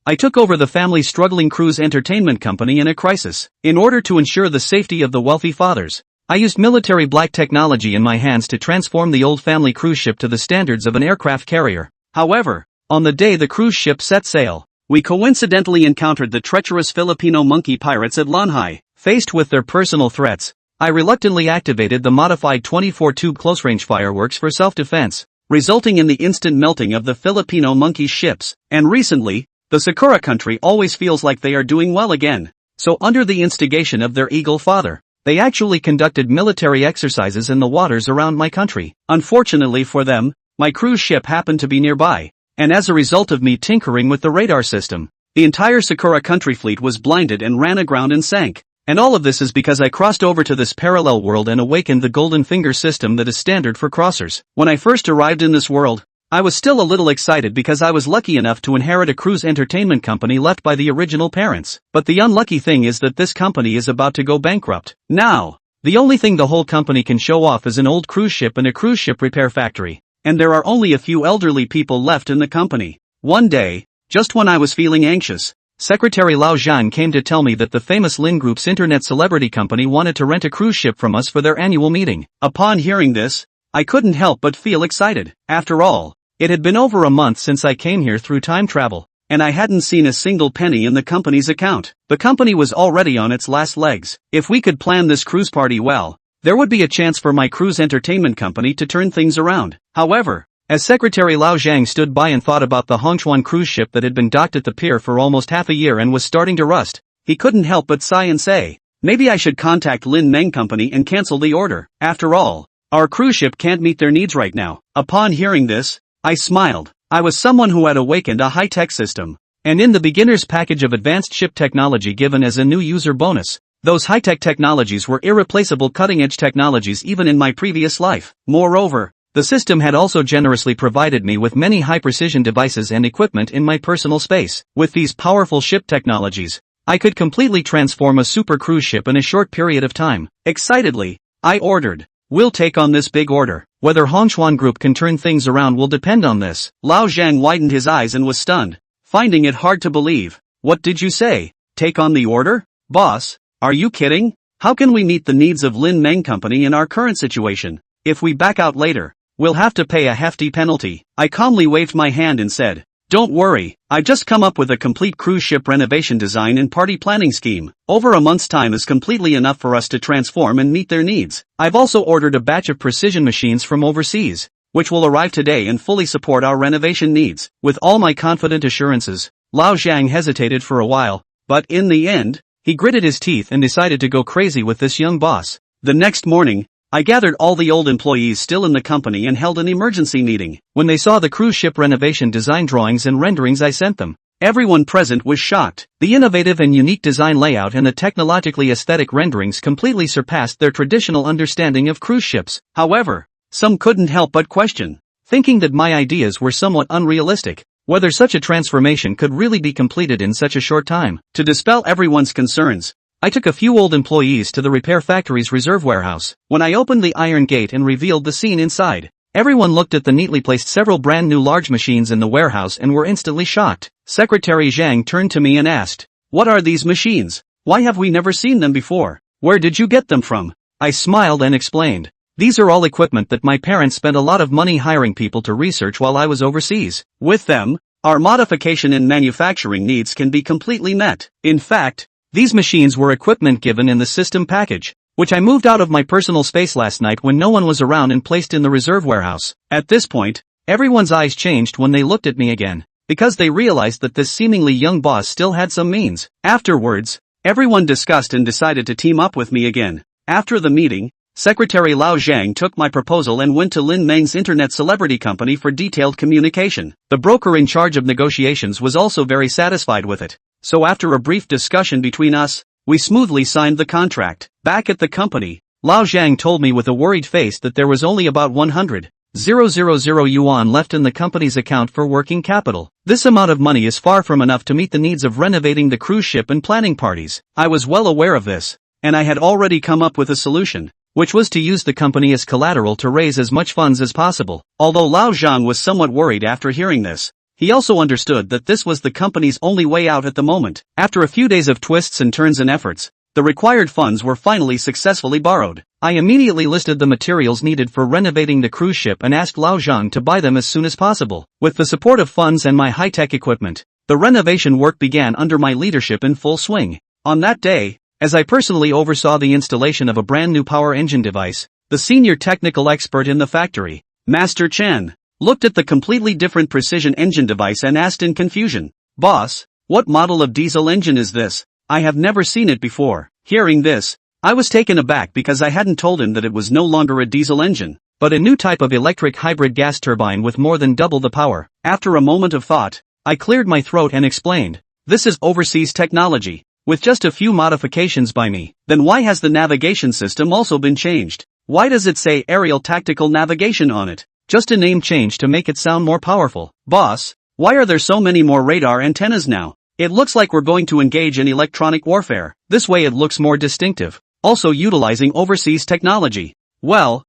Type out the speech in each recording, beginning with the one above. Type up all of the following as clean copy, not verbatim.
I took over the family's struggling cruise entertainment company in a crisis. In order to ensure the safety of the wealthy fathers, I used military black technology in my hands to transform the old family cruise ship to the standards of an aircraft carrier. However, on the day the cruise ship set sail, we coincidentally encountered the treacherous Filipino monkey pirates at Lanhai. Faced with their personal threats, I reluctantly activated the modified 24-tube close-range fireworks for self-defense, resulting in the instant melting of the Filipino monkey ships. And recently, the Sakura country always feels like they are doing well again. So under the instigation of their eagle father, they actually conducted military exercises in the waters around my country. Unfortunately for them, my cruise ship happened to be nearby, and as a result of me tinkering with the radar system, the entire Sakura country fleet was blinded and ran aground and sank. And all of this is because I crossed over to this parallel world and awakened the golden finger system that is standard for crossers. When I first arrived in this world, I was still a little excited because I was lucky enough to inherit a cruise entertainment company left by the original parents. But the unlucky thing is that this company is about to go bankrupt. Now, the only thing the whole company can show off is an old cruise ship and a cruise ship repair factory. And there are only a few elderly people left in the company. One day, just when I was feeling anxious, Secretary Jiang came to tell me that the famous Lin Group's internet celebrity company wanted to rent a cruise ship from us for their annual meeting. Upon hearing this, I couldn't help but feel excited. After all, it had been over a month since I came here through time travel, and I hadn't seen a single penny in the company's account. The company was already on its last legs. If we could plan this cruise party well, there would be a chance for my cruise entertainment company to turn things around. However, as Secretary Jiang stood by and thought about the Chuan cruise ship that had been docked at the pier for almost half a year and was starting to rust, he couldn't help but sigh and say, maybe I should contact Lin Meng Company and cancel the order. After all, our cruise ship can't meet their needs right now. Upon hearing this, I smiled. I was someone who had awakened a high-tech system, and in the beginner's package of advanced ship technology given as a new user bonus, those high-tech technologies were irreplaceable cutting-edge technologies even in my previous life. Moreover, the system had also generously provided me with many high-precision devices and equipment in my personal space. With these powerful ship technologies, I could completely transform a super cruise ship in a short period of time. Excitedly, I ordered, "We'll take on this big order. Whether Chuan Group can turn things around will depend on this." Jiang widened his eyes and was stunned, finding it hard to believe. "What did you say? Take on the order? Boss, are you kidding? How can we meet the needs of Lin Meng Company in our current situation? If we back out later, we'll have to pay a hefty penalty." I calmly waved my hand and said, "Don't worry, I've just come up with a complete cruise ship renovation design and party planning scheme. Over a month's time is completely enough for us to transform and meet their needs. I've also ordered a batch of precision machines from overseas, which will arrive today and fully support our renovation needs." With all my confident assurances, Jiang hesitated for a while, but in the end, he gritted his teeth and decided to go crazy with this young boss. The next morning, I gathered all the old employees still in the company and held an emergency meeting. When they saw the cruise ship renovation design drawings and renderings I sent them, everyone present was shocked. The innovative and unique design layout and the technologically aesthetic renderings completely surpassed their traditional understanding of cruise ships. However, some couldn't help but question, thinking that my ideas were somewhat unrealistic, whether such a transformation could really be completed in such a short time. To dispel everyone's concerns, I took a few old employees to the repair factory's reserve warehouse. When I opened the iron gate and revealed the scene inside, everyone looked at the neatly placed several brand new large machines in the warehouse and were instantly shocked. Secretary Jiang turned to me and asked, "What are these machines? Why have we never seen them before? Where did you get them from?" I smiled and explained, "These are all equipment that my parents spent a lot of money hiring people to research while I was overseas. With them, our modification and manufacturing needs can be completely met. In fact, these machines were equipment given in the system package, which I moved out of my personal space last night when no one was around and placed in the reserve warehouse." At this point, everyone's eyes changed when they looked at me again, because they realized that this seemingly young boss still had some means. Afterwards, everyone discussed and decided to team up with me again. After the meeting, Secretary Jiang took my proposal and went to Lin Meng's internet celebrity company for detailed communication. The broker in charge of negotiations was also very satisfied with it. So after a brief discussion between us, we smoothly signed the contract. Back at the company, Jiang told me with a worried face that there was only about 100,000 yuan left in the company's account for working capital. This amount of money is far from enough to meet the needs of renovating the cruise ship and planning parties. I was well aware of this, and I had already come up with a solution, which was to use the company as collateral to raise as much funds as possible. Although Jiang was somewhat worried after hearing this, he also understood that this was the company's only way out at the moment. After a few days of twists and turns and efforts, the required funds were finally successfully borrowed. I immediately listed the materials needed for renovating the cruise ship and asked Lao Jiang to buy them as soon as possible. With the support of funds and my high-tech equipment, the renovation work began under my leadership in full swing. On that day, as I personally oversaw the installation of a brand new power engine device, the senior technical expert in the factory, Master Chen, looked at the completely different precision engine device and asked in confusion, "Boss, what model of diesel engine is this? I have never seen it before." Hearing this, I was taken aback because I hadn't told him that it was no longer a diesel engine, but a new type of electric hybrid gas turbine with more than double the power. After a moment of thought, I cleared my throat and explained, "This is overseas technology, with just a few modifications by me." "Then why has the navigation system also been changed? Why does it say aerial tactical navigation on it?" "Just a name change to make it sound more powerful." "Boss, why are there so many more radar antennas now? It looks like we're going to engage in electronic warfare." "This way it looks more distinctive, also utilizing overseas technology." Well,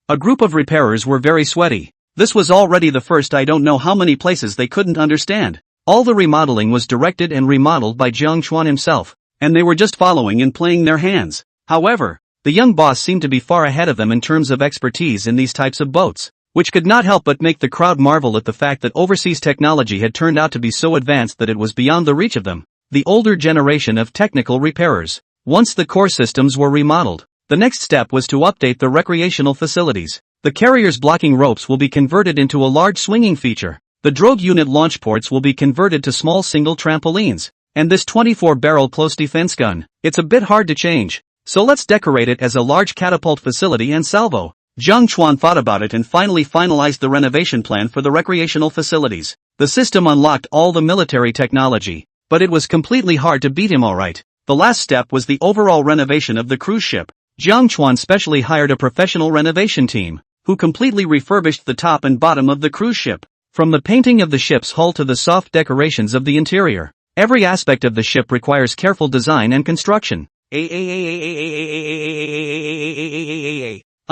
a group of repairers were very sweaty. This was already the first I don't know how many places they couldn't understand. All the remodeling was directed and remodeled by Jiang Chuan himself, and they were just following and playing their hands. However, the young boss seemed to be far ahead of them in terms of expertise in these types of boats, which could not help but make the crowd marvel at the fact that overseas technology had turned out to be so advanced that it was beyond the reach of them. The older generation of technical repairers. Once the core systems were remodeled, the next step was to update the recreational facilities. The carrier's blocking ropes will be converted into a large swinging feature. The drogue unit launch ports will be converted to small single trampolines. And this 24-barrel close defense gun, it's a bit hard to change. So let's decorate it as a large catapult facility and salvo. Jiang Chuan thought about it and finally finalized the renovation plan for the recreational facilities. The system unlocked all the military technology, but it was completely hard to beat him alright. The last step was the overall renovation of the cruise ship. Jiang Chuan specially hired a professional renovation team, who completely refurbished the top and bottom of the cruise ship. From the painting of the ship's hull to the soft decorations of the interior, every aspect of the ship requires careful design and construction.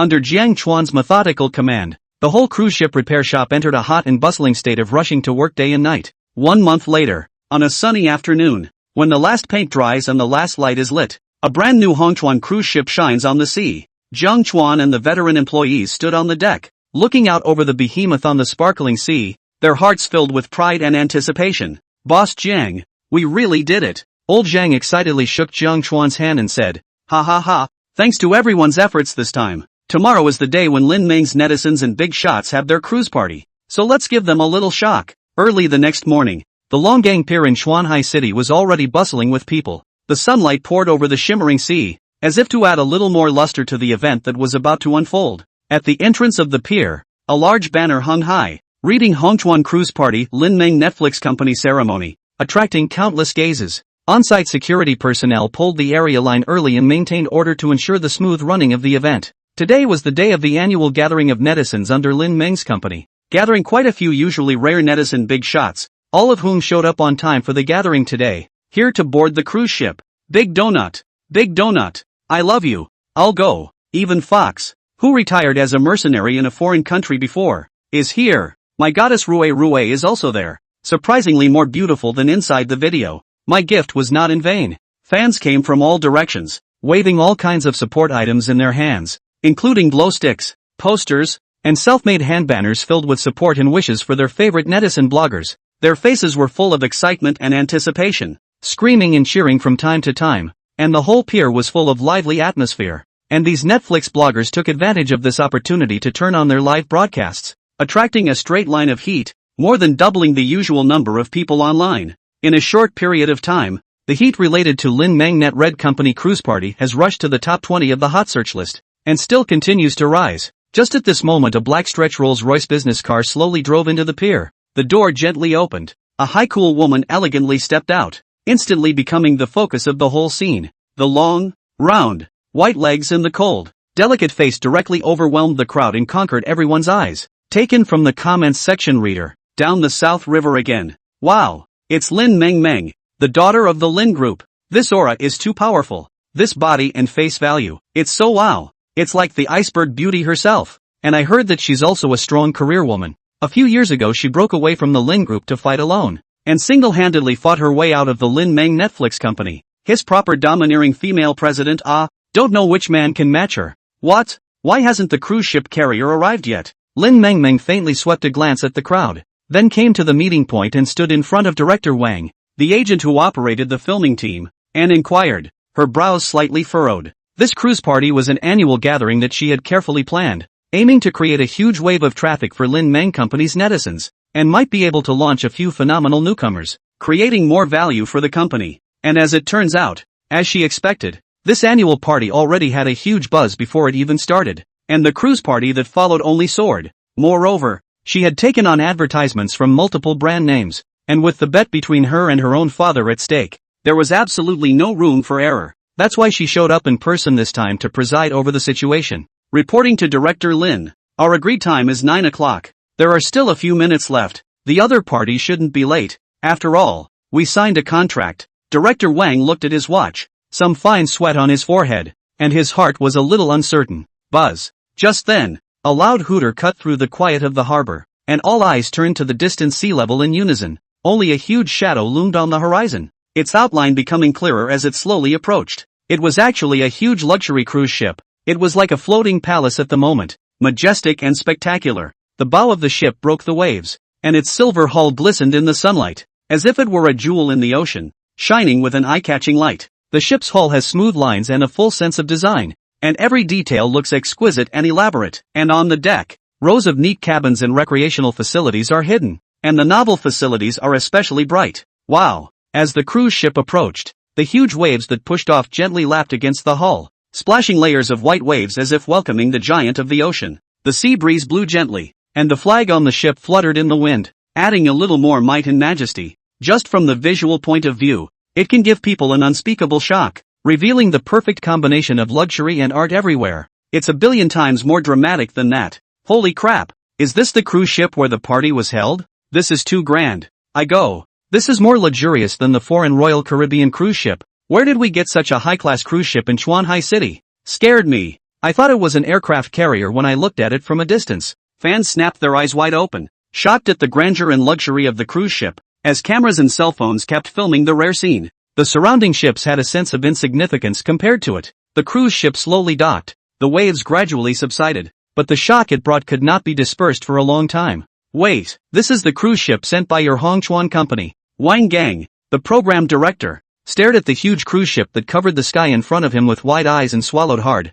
Under Jiang Chuan's methodical command, the whole cruise ship repair shop entered a hot and bustling state of rushing to work day and night. 1 month later, on a sunny afternoon, when the last paint dries and the last light is lit, a brand new Hongchuan cruise ship shines on the sea. Jiang Chuan and the veteran employees stood on the deck, looking out over the behemoth on the sparkling sea, their hearts filled with pride and anticipation. "Boss Jiang, we really did it." Old Jiang excitedly shook Jiang Chuan's hand and said, "Ha ha ha, thanks to everyone's efforts this time. Tomorrow is the day when Lin Meng's netizens and big shots have their cruise party, so let's give them a little shock." Early the next morning, the Longgang Pier in Shanghai City was already bustling with people. The sunlight poured over the shimmering sea, as if to add a little more luster to the event that was about to unfold. At the entrance of the pier, a large banner hung high, reading Hongchuan Cruise Party Lin Meng Netflix Company Ceremony, attracting countless gazes. On-site security personnel pulled the area line early and maintained order to ensure the smooth running of the event. Today was the day of the annual gathering of netizens under Lin Meng's company, gathering quite a few usually rare netizen big shots, all of whom showed up on time for the gathering today, here to board the cruise ship. Big Donut, I love you, I'll go. Even Fox, who retired as a mercenary in a foreign country before, is here. My goddess Rue is also there, surprisingly more beautiful than inside the video. My gift was not in vain. Fans came from all directions, waving all kinds of support items in their hands, including glow sticks, posters, and self-made hand banners filled with support and wishes for their favorite netizen bloggers. Their faces were full of excitement and anticipation, screaming and cheering from time to time, and the whole pier was full of lively atmosphere. And these Netflix bloggers took advantage of this opportunity to turn on their live broadcasts, attracting a straight line of heat, more than doubling the usual number of people online. In a short period of time, the heat related to Lin Meng Net Red Company Cruise Party has rushed to the top 20 of the hot search list, and still continues to rise. Just at this moment a black stretch Rolls-Royce business car slowly drove into the pier. The door gently opened. A high-cool woman elegantly stepped out, instantly becoming the focus of the whole scene. The long, round, white legs and the cold, delicate face directly overwhelmed the crowd and conquered everyone's eyes. Taken from the comments section reader, down the South River again. Wow, it's Lin Meng, the daughter of the Lin Group. This aura is too powerful. This body and face value, it's so wow. It's like the iceberg beauty herself. And I heard that she's also a strong career woman. A few years ago she broke away from the Lin Group to fight alone, and single-handedly fought her way out of the Lin Meng Netflix company. His proper domineering female president, don't know which man can match her. What? Why hasn't the cruise ship carrier arrived yet? Lin Mengmeng faintly swept a glance at the crowd, then came to the meeting point and stood in front of Director Wang, the agent who operated the filming team, and inquired, her brows slightly furrowed. This cruise party was an annual gathering that she had carefully planned, aiming to create a huge wave of traffic for Lin Meng Company's netizens, and might be able to launch a few phenomenal newcomers, creating more value for the company. And as it turns out, as she expected, this annual party already had a huge buzz before it even started, and the cruise party that followed only soared. Moreover, she had taken on advertisements from multiple brand names, and with the bet between her and her own father at stake, there was absolutely no room for error. That's why she showed up in person this time to preside over the situation. Reporting to Director Lin, our agreed time is 9 o'clock. There are still a few minutes left. The other party shouldn't be late. After all, we signed a contract. Director Wang looked at his watch, some fine sweat on his forehead, and his heart was a little uncertain. Buzz. Just then, a loud hooter cut through the quiet of the harbor, and all eyes turned to the distant sea level in unison. Only a huge shadow loomed on the horizon, its outline becoming clearer as it slowly approached. It was actually a huge luxury cruise ship. It was like a floating palace at the moment, majestic and spectacular. The bow of the ship broke the waves, and its silver hull glistened in the sunlight, as if it were a jewel in the ocean, shining with an eye-catching light. The ship's hull has smooth lines and a full sense of design, and every detail looks exquisite and elaborate. And on the deck, rows of neat cabins and recreational facilities are hidden, and the Naval facilities are especially bright. Wow! As the cruise ship approached, the huge waves that pushed off gently lapped against the hull, splashing layers of white waves as if welcoming the giant of the ocean. The sea breeze blew gently, and the flag on the ship fluttered in the wind, adding a little more might and majesty. Just from the visual point of view, it can give people an unspeakable shock, revealing the perfect combination of luxury and art everywhere. It's a billion times more dramatic than that. Holy crap! Is this the cruise ship where the party was held? This is too grand. I go. This is more luxurious than the foreign Royal Caribbean cruise ship. Where did we get such a high-class cruise ship in Chuan City? Scared me. I thought it was an aircraft carrier when I looked at it from a distance. Fans snapped their eyes wide open, shocked at the grandeur and luxury of the cruise ship, as cameras and cell phones kept filming the rare scene. The surrounding ships had a sense of insignificance compared to it. The cruise ship slowly docked, the waves gradually subsided, but the shock it brought could not be dispersed for a long time. Wait, this is the cruise ship sent by your Chuan company. Wang Gang, the program director, stared at the huge cruise ship that covered the sky in front of him with wide eyes and swallowed hard.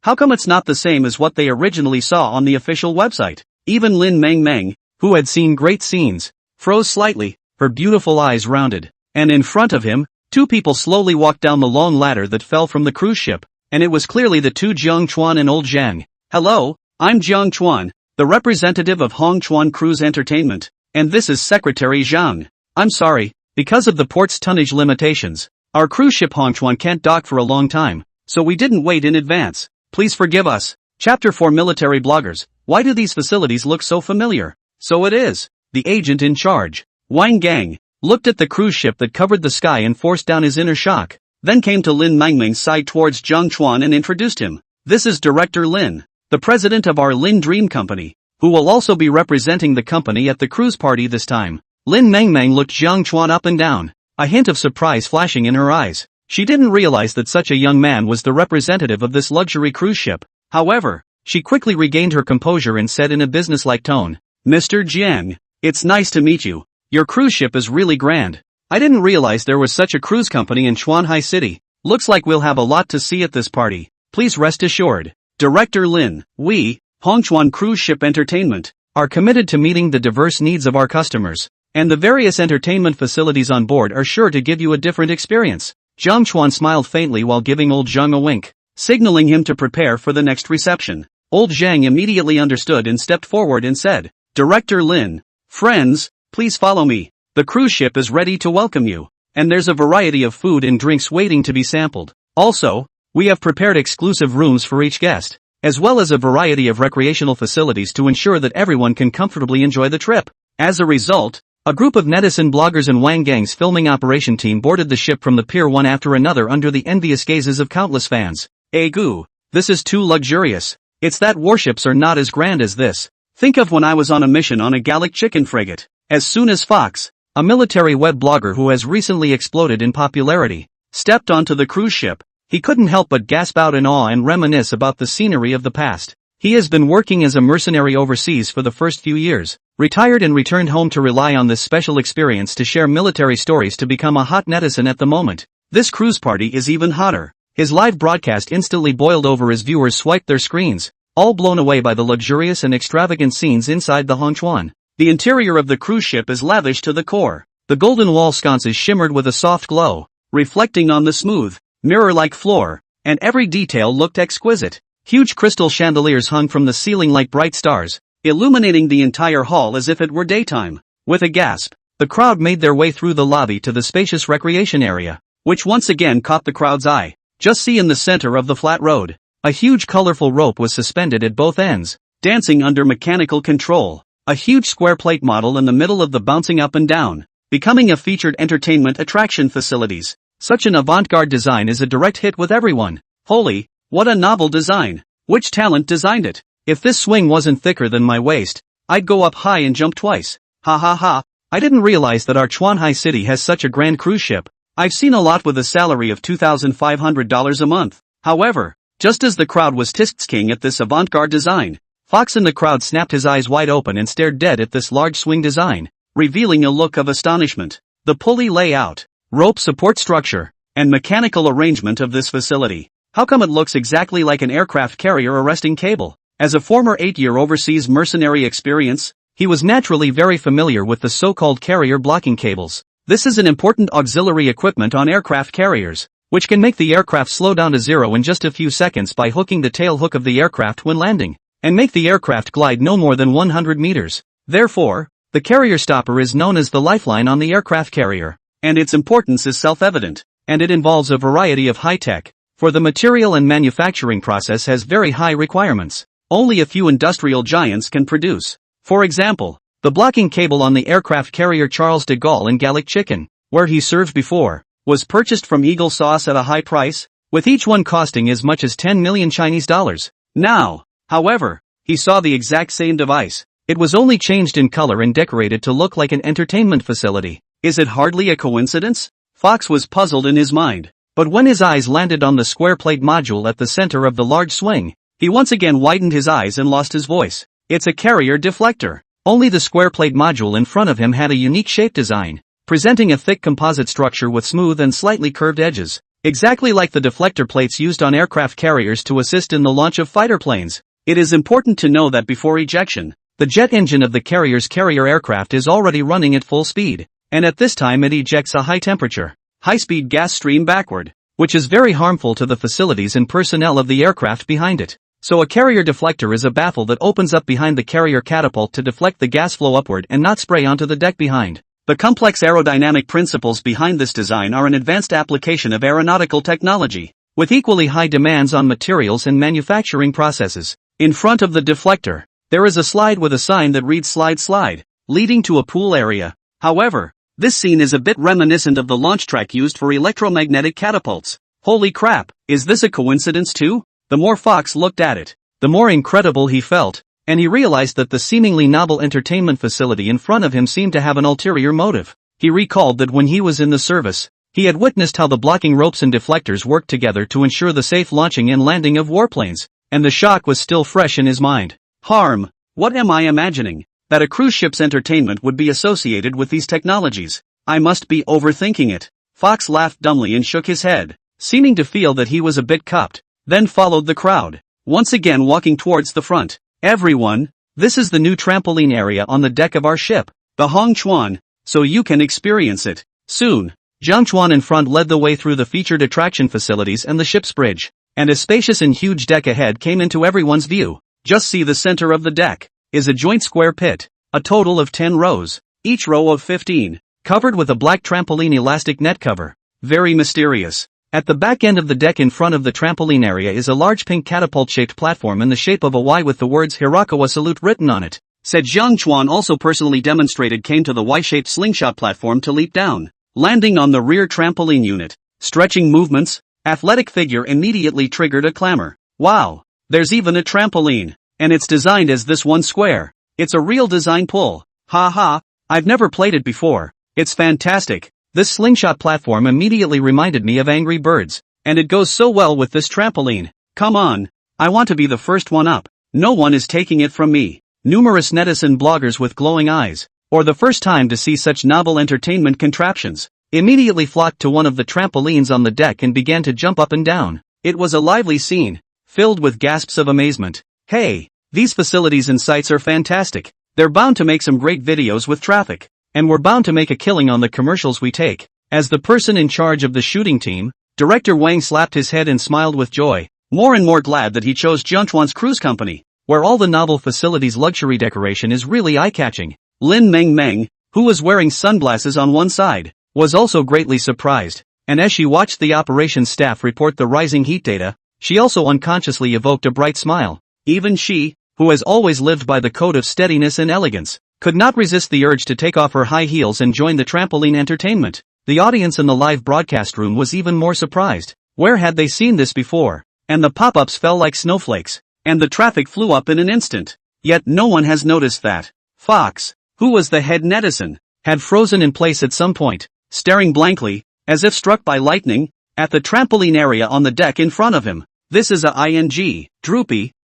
How come it's not the same as what they originally saw on the official website? Even Lin Mengmeng, who had seen great scenes, froze slightly, her beautiful eyes rounded. And in front of him, two people slowly walked down the long ladder that fell from the cruise ship, and it was clearly the two Jiang Chuan and old Jiang. Hello, I'm Jiang Chuan, the representative of Chuan Cruise Entertainment, and this is Secretary Jiang. I'm sorry, because of the port's tonnage limitations, our cruise ship Chuan can't dock for a long time, so we didn't wait in advance. Please forgive us. Chapter 4 Military Bloggers. Why do these facilities look so familiar? So it is. The agent in charge, Wang Gang, looked at the cruise ship that covered the sky and forced down his inner shock, then came to Lin Mengming's side towards Jiang Chuan and introduced him. This is Director Lin, the president of our Lin Dream Company, who will also be representing the company at the cruise party this time. Lin Mengmeng looked Jiang Chuan up and down, a hint of surprise flashing in her eyes. She didn't realize that such a young man was the representative of this luxury cruise ship. However, she quickly regained her composure and said in a businesslike tone, Mr. Jiang, it's nice to meet you. Your cruise ship is really grand. I didn't realize there was such a cruise company in Chuan City. Looks like we'll have a lot to see at this party. Please rest assured. Director Lin, we, Chuan Cruise Ship Entertainment, are committed to meeting the diverse needs of our customers, and the various entertainment facilities on board are sure to give you a different experience. Jiang Chuan smiled faintly while giving old Jiang a wink, signaling him to prepare for the next reception. Old Jiang immediately understood and stepped forward and said, Director Lin, friends, please follow me. The cruise ship is ready to welcome you, and there's a variety of food and drinks waiting to be sampled. Also, we have prepared exclusive rooms for each guest, as well as a variety of recreational facilities to ensure that everyone can comfortably enjoy the trip. As a result, a group of netizen bloggers and Wang Gang's filming operation team boarded the ship from the pier one after another under the envious gazes of countless fans. Goo, this is too luxurious. It's that warships are not as grand as this. Think of when I was on a mission on a Gallic chicken frigate. As soon as Fox, a military web blogger who has recently exploded in popularity, stepped onto the cruise ship, he couldn't help but gasp out in awe and reminisce about the scenery of the past. He has been working as a mercenary overseas for the first few years, retired and returned home to rely on this special experience to share military stories to become a hot netizen at the moment. This cruise party is even hotter. His live broadcast instantly boiled over as viewers swiped their screens, all blown away by the luxurious and extravagant scenes inside the Chuan. The interior of the cruise ship is lavish to the core. The golden wall sconces shimmered with a soft glow, reflecting on the smooth, mirror-like floor, and every detail looked exquisite. Huge crystal chandeliers hung from the ceiling like bright stars, illuminating the entire hall as if it were daytime. With a gasp, the crowd made their way through the lobby to the spacious recreation area, which once again caught the crowd's eye. Just see in the center of the flat road, a huge colorful rope was suspended at both ends, dancing under mechanical control. A huge square plate model in the middle of the bouncing up and down, becoming a featured entertainment attraction facilities. Such an avant-garde design is a direct hit with everyone. Holy, what a novel design. Which talent designed it? If this swing wasn't thicker than my waist, I'd go up high and jump twice. Ha ha ha. I didn't realize that our Chuan High City has such a grand cruise ship. I've seen a lot with a salary of $2,500 a month. However, just as the crowd was tisk-king at this avant-garde design, Fox in the crowd snapped his eyes wide open and stared dead at this large swing design, revealing a look of astonishment. The pulley layout, rope support structure, and mechanical arrangement of this facility. How come it looks exactly like an aircraft carrier arresting cable? As a former 8-year overseas mercenary experience, he was naturally very familiar with the so-called carrier blocking cables. This is an important auxiliary equipment on aircraft carriers, which can make the aircraft slow down to zero in just a few seconds by hooking the tail hook of the aircraft when landing, and make the aircraft glide no more than 100 meters. Therefore, the carrier stopper is known as the lifeline on the aircraft carrier, and its importance is self-evident, and it involves a variety of high-tech, for the material and manufacturing process has very high requirements. Only a few industrial giants can produce. For example, the blocking cable on the aircraft carrier Charles de Gaulle in Gallic Chicken, where he served before, was purchased from Eagle Sauce at a high price, with each one costing as much as 10 million Chinese dollars. Now, however, he saw the exact same device. It was only changed in color and decorated to look like an entertainment facility. Is it hardly a coincidence? Fox was puzzled in his mind. But when his eyes landed on the square plate module at the center of the large swing, he once again widened his eyes and lost his voice. It's a carrier deflector. Only the square plate module in front of him had a unique shape design, presenting a thick composite structure with smooth and slightly curved edges, exactly like the deflector plates used on aircraft carriers to assist in the launch of fighter planes. It is important to know that before ejection, the jet engine of the carrier's carrier aircraft is already running at full speed, and at this time it ejects a high-temperature, high-speed gas stream backward, which is very harmful to the facilities and personnel of the aircraft behind it. So a carrier deflector is a baffle that opens up behind the carrier catapult to deflect the gas flow upward and not spray onto the deck behind. The complex aerodynamic principles behind this design are an advanced application of aeronautical technology, with equally high demands on materials and manufacturing processes. In front of the deflector, there is a slide with a sign that reads slide slide, leading to a pool area. However, this scene is a bit reminiscent of the launch track used for electromagnetic catapults. Holy crap, is this a coincidence too? The more Fox looked at it, the more incredible he felt, and he realized that the seemingly novel entertainment facility in front of him seemed to have an ulterior motive. He recalled that when he was in the service, he had witnessed how the blocking ropes and deflectors worked together to ensure the safe launching and landing of warplanes, and the shock was still fresh in his mind. Harm, what am I imagining? That a cruise ship's entertainment would be associated with these technologies. I must be overthinking it. Fox laughed dumbly and shook his head, seeming to feel that he was a bit cupped, then followed the crowd, once again walking towards the front. Everyone, this is the new trampoline area on the deck of our ship, the Chuan, so you can experience it soon. Jiang Chuan in front led the way through the featured attraction facilities and the ship's bridge, and a spacious and huge deck ahead came into everyone's view. Just see the center of the deck is a joint square pit, a total of 10 rows, each row of 15, covered with a black trampoline elastic net cover. Very mysterious. At the back end of the deck in front of the trampoline area is a large pink catapult-shaped platform in the shape of a Y with the words Hirakawa Salute written on it. Said Jiang Chuan also personally demonstrated came to the Y-shaped slingshot platform to leap down, landing on the rear trampoline unit. Stretching movements, athletic figure immediately triggered a clamor. Wow, there's even a trampoline, and it's designed as this one square. It's a real design pull. Ha ha, I've never played it before. It's fantastic. This slingshot platform immediately reminded me of Angry Birds, and it goes so well with this trampoline. Come on. I want to be the first one up. No one is taking it from me. Numerous netizen bloggers with glowing eyes, or the first time to see such novel entertainment contraptions, immediately flocked to one of the trampolines on the deck and began to jump up and down. It was a lively scene, filled with gasps of amazement. Hey, these facilities and sites are fantastic. They're bound to make some great videos with traffic, and we're bound to make a killing on the commercials we take. As the person in charge of the shooting team, Director Wang slapped his head and smiled with joy, more and more glad that he chose Chuan's cruise company, where all the novel facilities' luxury decoration is really eye-catching. Lin Meng, who was wearing sunglasses on one side, was also greatly surprised, and as she watched the operations staff report the rising heat data, she also unconsciously evoked a bright smile. Even she, who has always lived by the code of steadiness and elegance, could not resist the urge to take off her high heels and join the trampoline entertainment. The audience in the live broadcast room was even more surprised. Where had they seen this before? And the pop-ups fell like snowflakes, and the traffic flew up in an instant. Yet no one has noticed that Fox, who was the head netizen, had frozen in place at some point, staring blankly, as if struck by lightning, at the trampoline area on the deck in front of him. This is a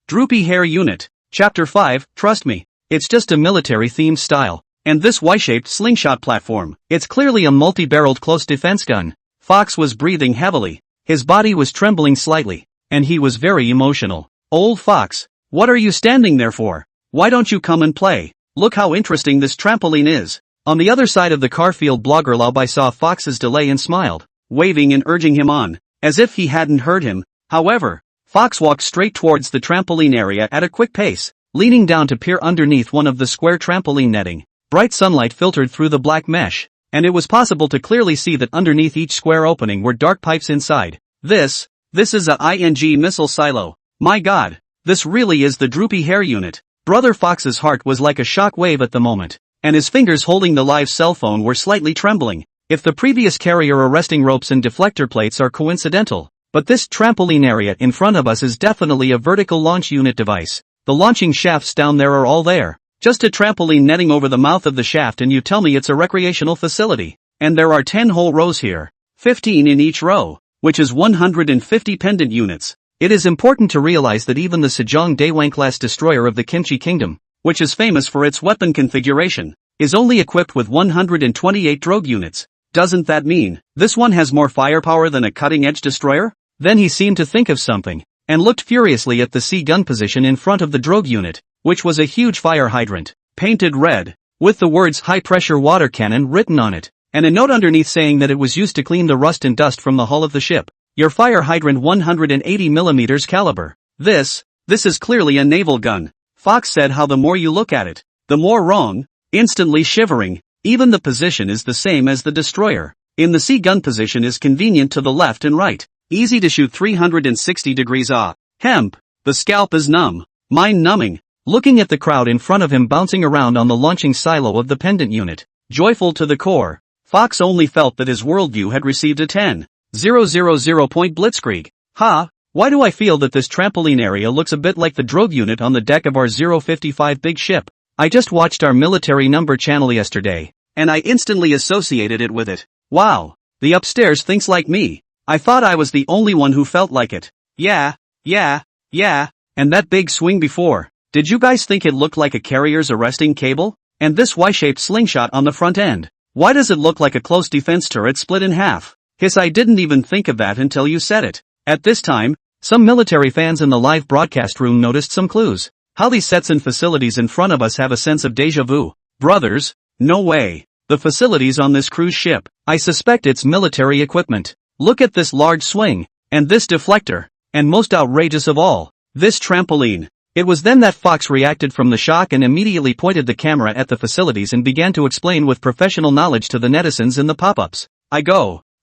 droopy hair unit. Chapter 5, trust me, it's just a military-themed style. And this Y-shaped slingshot platform, it's clearly a multi-barreled close defense gun. Fox was breathing heavily, his body was trembling slightly, and he was very emotional. Old Fox, what are you standing there for? Why don't you come and play? Look how interesting this trampoline is. On the other side of the car field, blogger Labai saw Fox's delay and smiled, waving and urging him on, as if he hadn't heard him. However, Fox walked straight towards the trampoline area at a quick pace, leaning down to peer underneath one of the square trampoline netting. Bright sunlight filtered through the black mesh, and it was possible to clearly see that underneath each square opening were dark pipes inside. This is a missile silo. My god, this really is the droopy hair unit. Brother Fox's heart was like a shock wave at the moment, and his fingers holding the live cell phone were slightly trembling. If the previous carrier arresting ropes and deflector plates are coincidental, but this trampoline area in front of us is definitely a vertical launch unit device. The launching shafts down there are all there. Just a trampoline netting over the mouth of the shaft and you tell me it's a recreational facility. And there are 10 whole rows here. 15 in each row, which is 150 pendant units. It is important to realize that even the Sejong Daewang-class destroyer of the Kimchi Kingdom, which is famous for its weapon configuration, is only equipped with 128 drogue units. Doesn't that mean this one has more firepower than a cutting-edge destroyer? Then he seemed to think of something, and looked furiously at the sea gun position in front of the drogue unit, which was a huge fire hydrant, painted red, with the words high-pressure water cannon written on it, and a note underneath saying that it was used to clean the rust and dust from the hull of the ship. Your fire hydrant 180mm caliber. This is clearly a naval gun. Fox said how the more you look at it, the more wrong, instantly shivering. Even the position is the same as the destroyer. In the sea gun position is convenient to the left and right. Easy to shoot 360 degrees off. Hemp. The scalp is numb. Mind-numbing. Looking at the crowd in front of him bouncing around on the launching silo of the pendant unit, joyful to the core, Fox only felt that his worldview had received a 10,000 point blitzkrieg. Why do I feel that this trampoline area looks a bit like the drogue unit on the deck of our 055 big ship? I just watched our military number channel yesterday, and I instantly associated it with it. Wow, the upstairs thinks like me. I thought I was the only one who felt like it. Yeah, and that big swing before. Did you guys think it looked like a carrier's arresting cable? And this Y-shaped slingshot on the front end. Why does it look like a close defense turret split in half? I didn't even think of that until you said it. At this time, some military fans in the live broadcast room noticed some clues. How these sets and facilities in front of us have a sense of deja vu. Brothers, no way. The facilities on this cruise ship, I suspect it's military equipment. Look at this large swing, and this deflector, and most outrageous of all, this trampoline. It was then that Fox reacted from the shock and immediately pointed the camera at the facilities and began to explain with professional knowledge to the netizens in the pop-ups.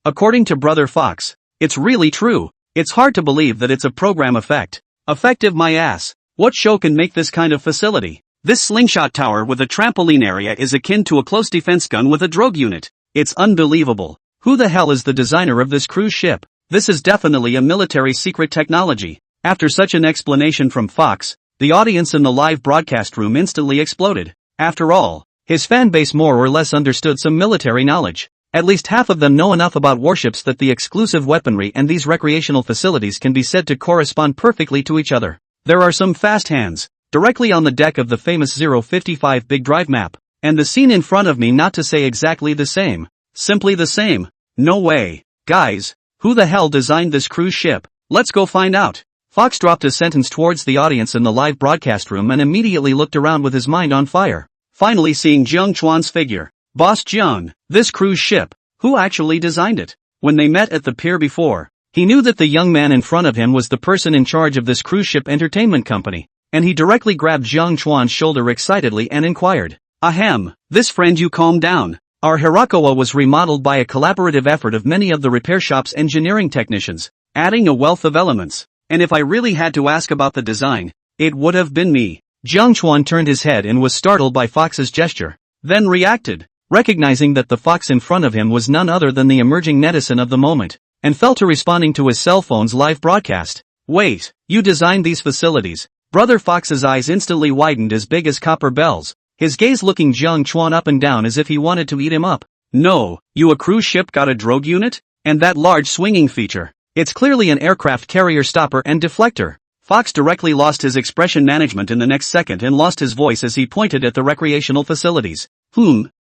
According to Brother Fox, it's really true. It's hard to believe that it's a program effect. Effective my ass. What show can make this kind of facility? This slingshot tower with a trampoline area is akin to a close defense gun with a drogue unit. It's unbelievable. Who the hell is the designer of this cruise ship? This is definitely a military secret technology. After such an explanation from Fox, The audience in the live broadcast room instantly exploded. After all, his fan base more or less understood some military knowledge. At least half of them know enough about warships that the exclusive weaponry and these recreational facilities can be said to correspond perfectly to each other. There are some fast hands, directly on the deck of the famous 055 Big Drive map, and the scene in front of me not to say exactly the same. Simply the same. No way. Guys, who the hell designed this cruise ship? Let's go find out. Fox dropped a sentence towards the audience in the live broadcast room and immediately looked around with his mind on fire. Finally seeing Chuan's figure. Boss Jiang, this cruise ship, who actually designed it? When they met at the pier before, he knew that the young man in front of him was the person in charge of this cruise ship entertainment company, and he directly grabbed Chuan's shoulder excitedly and inquired, "Ahem, this friend you calm down. Our Hirakawa was remodeled by a collaborative effort of many of the repair shop's engineering technicians, adding a wealth of elements, and if I really had to ask about the design, it would have been me." Chuan turned his head and was startled by Fox's gesture, then reacted, recognizing that the Fox in front of him was none other than the emerging netizen of the moment, and fell to responding to his cell phone's live broadcast. "Wait, you designed these facilities?" Brother Fox's eyes instantly widened as big as copper bells, his gaze looking Chuan up and down as if he wanted to eat him up. "No, you a cruise ship got a drogue unit? And that large swinging feature? It's clearly an aircraft carrier stopper and deflector." Fox directly lost his expression management in the next second and lost his voice as he pointed at the recreational facilities.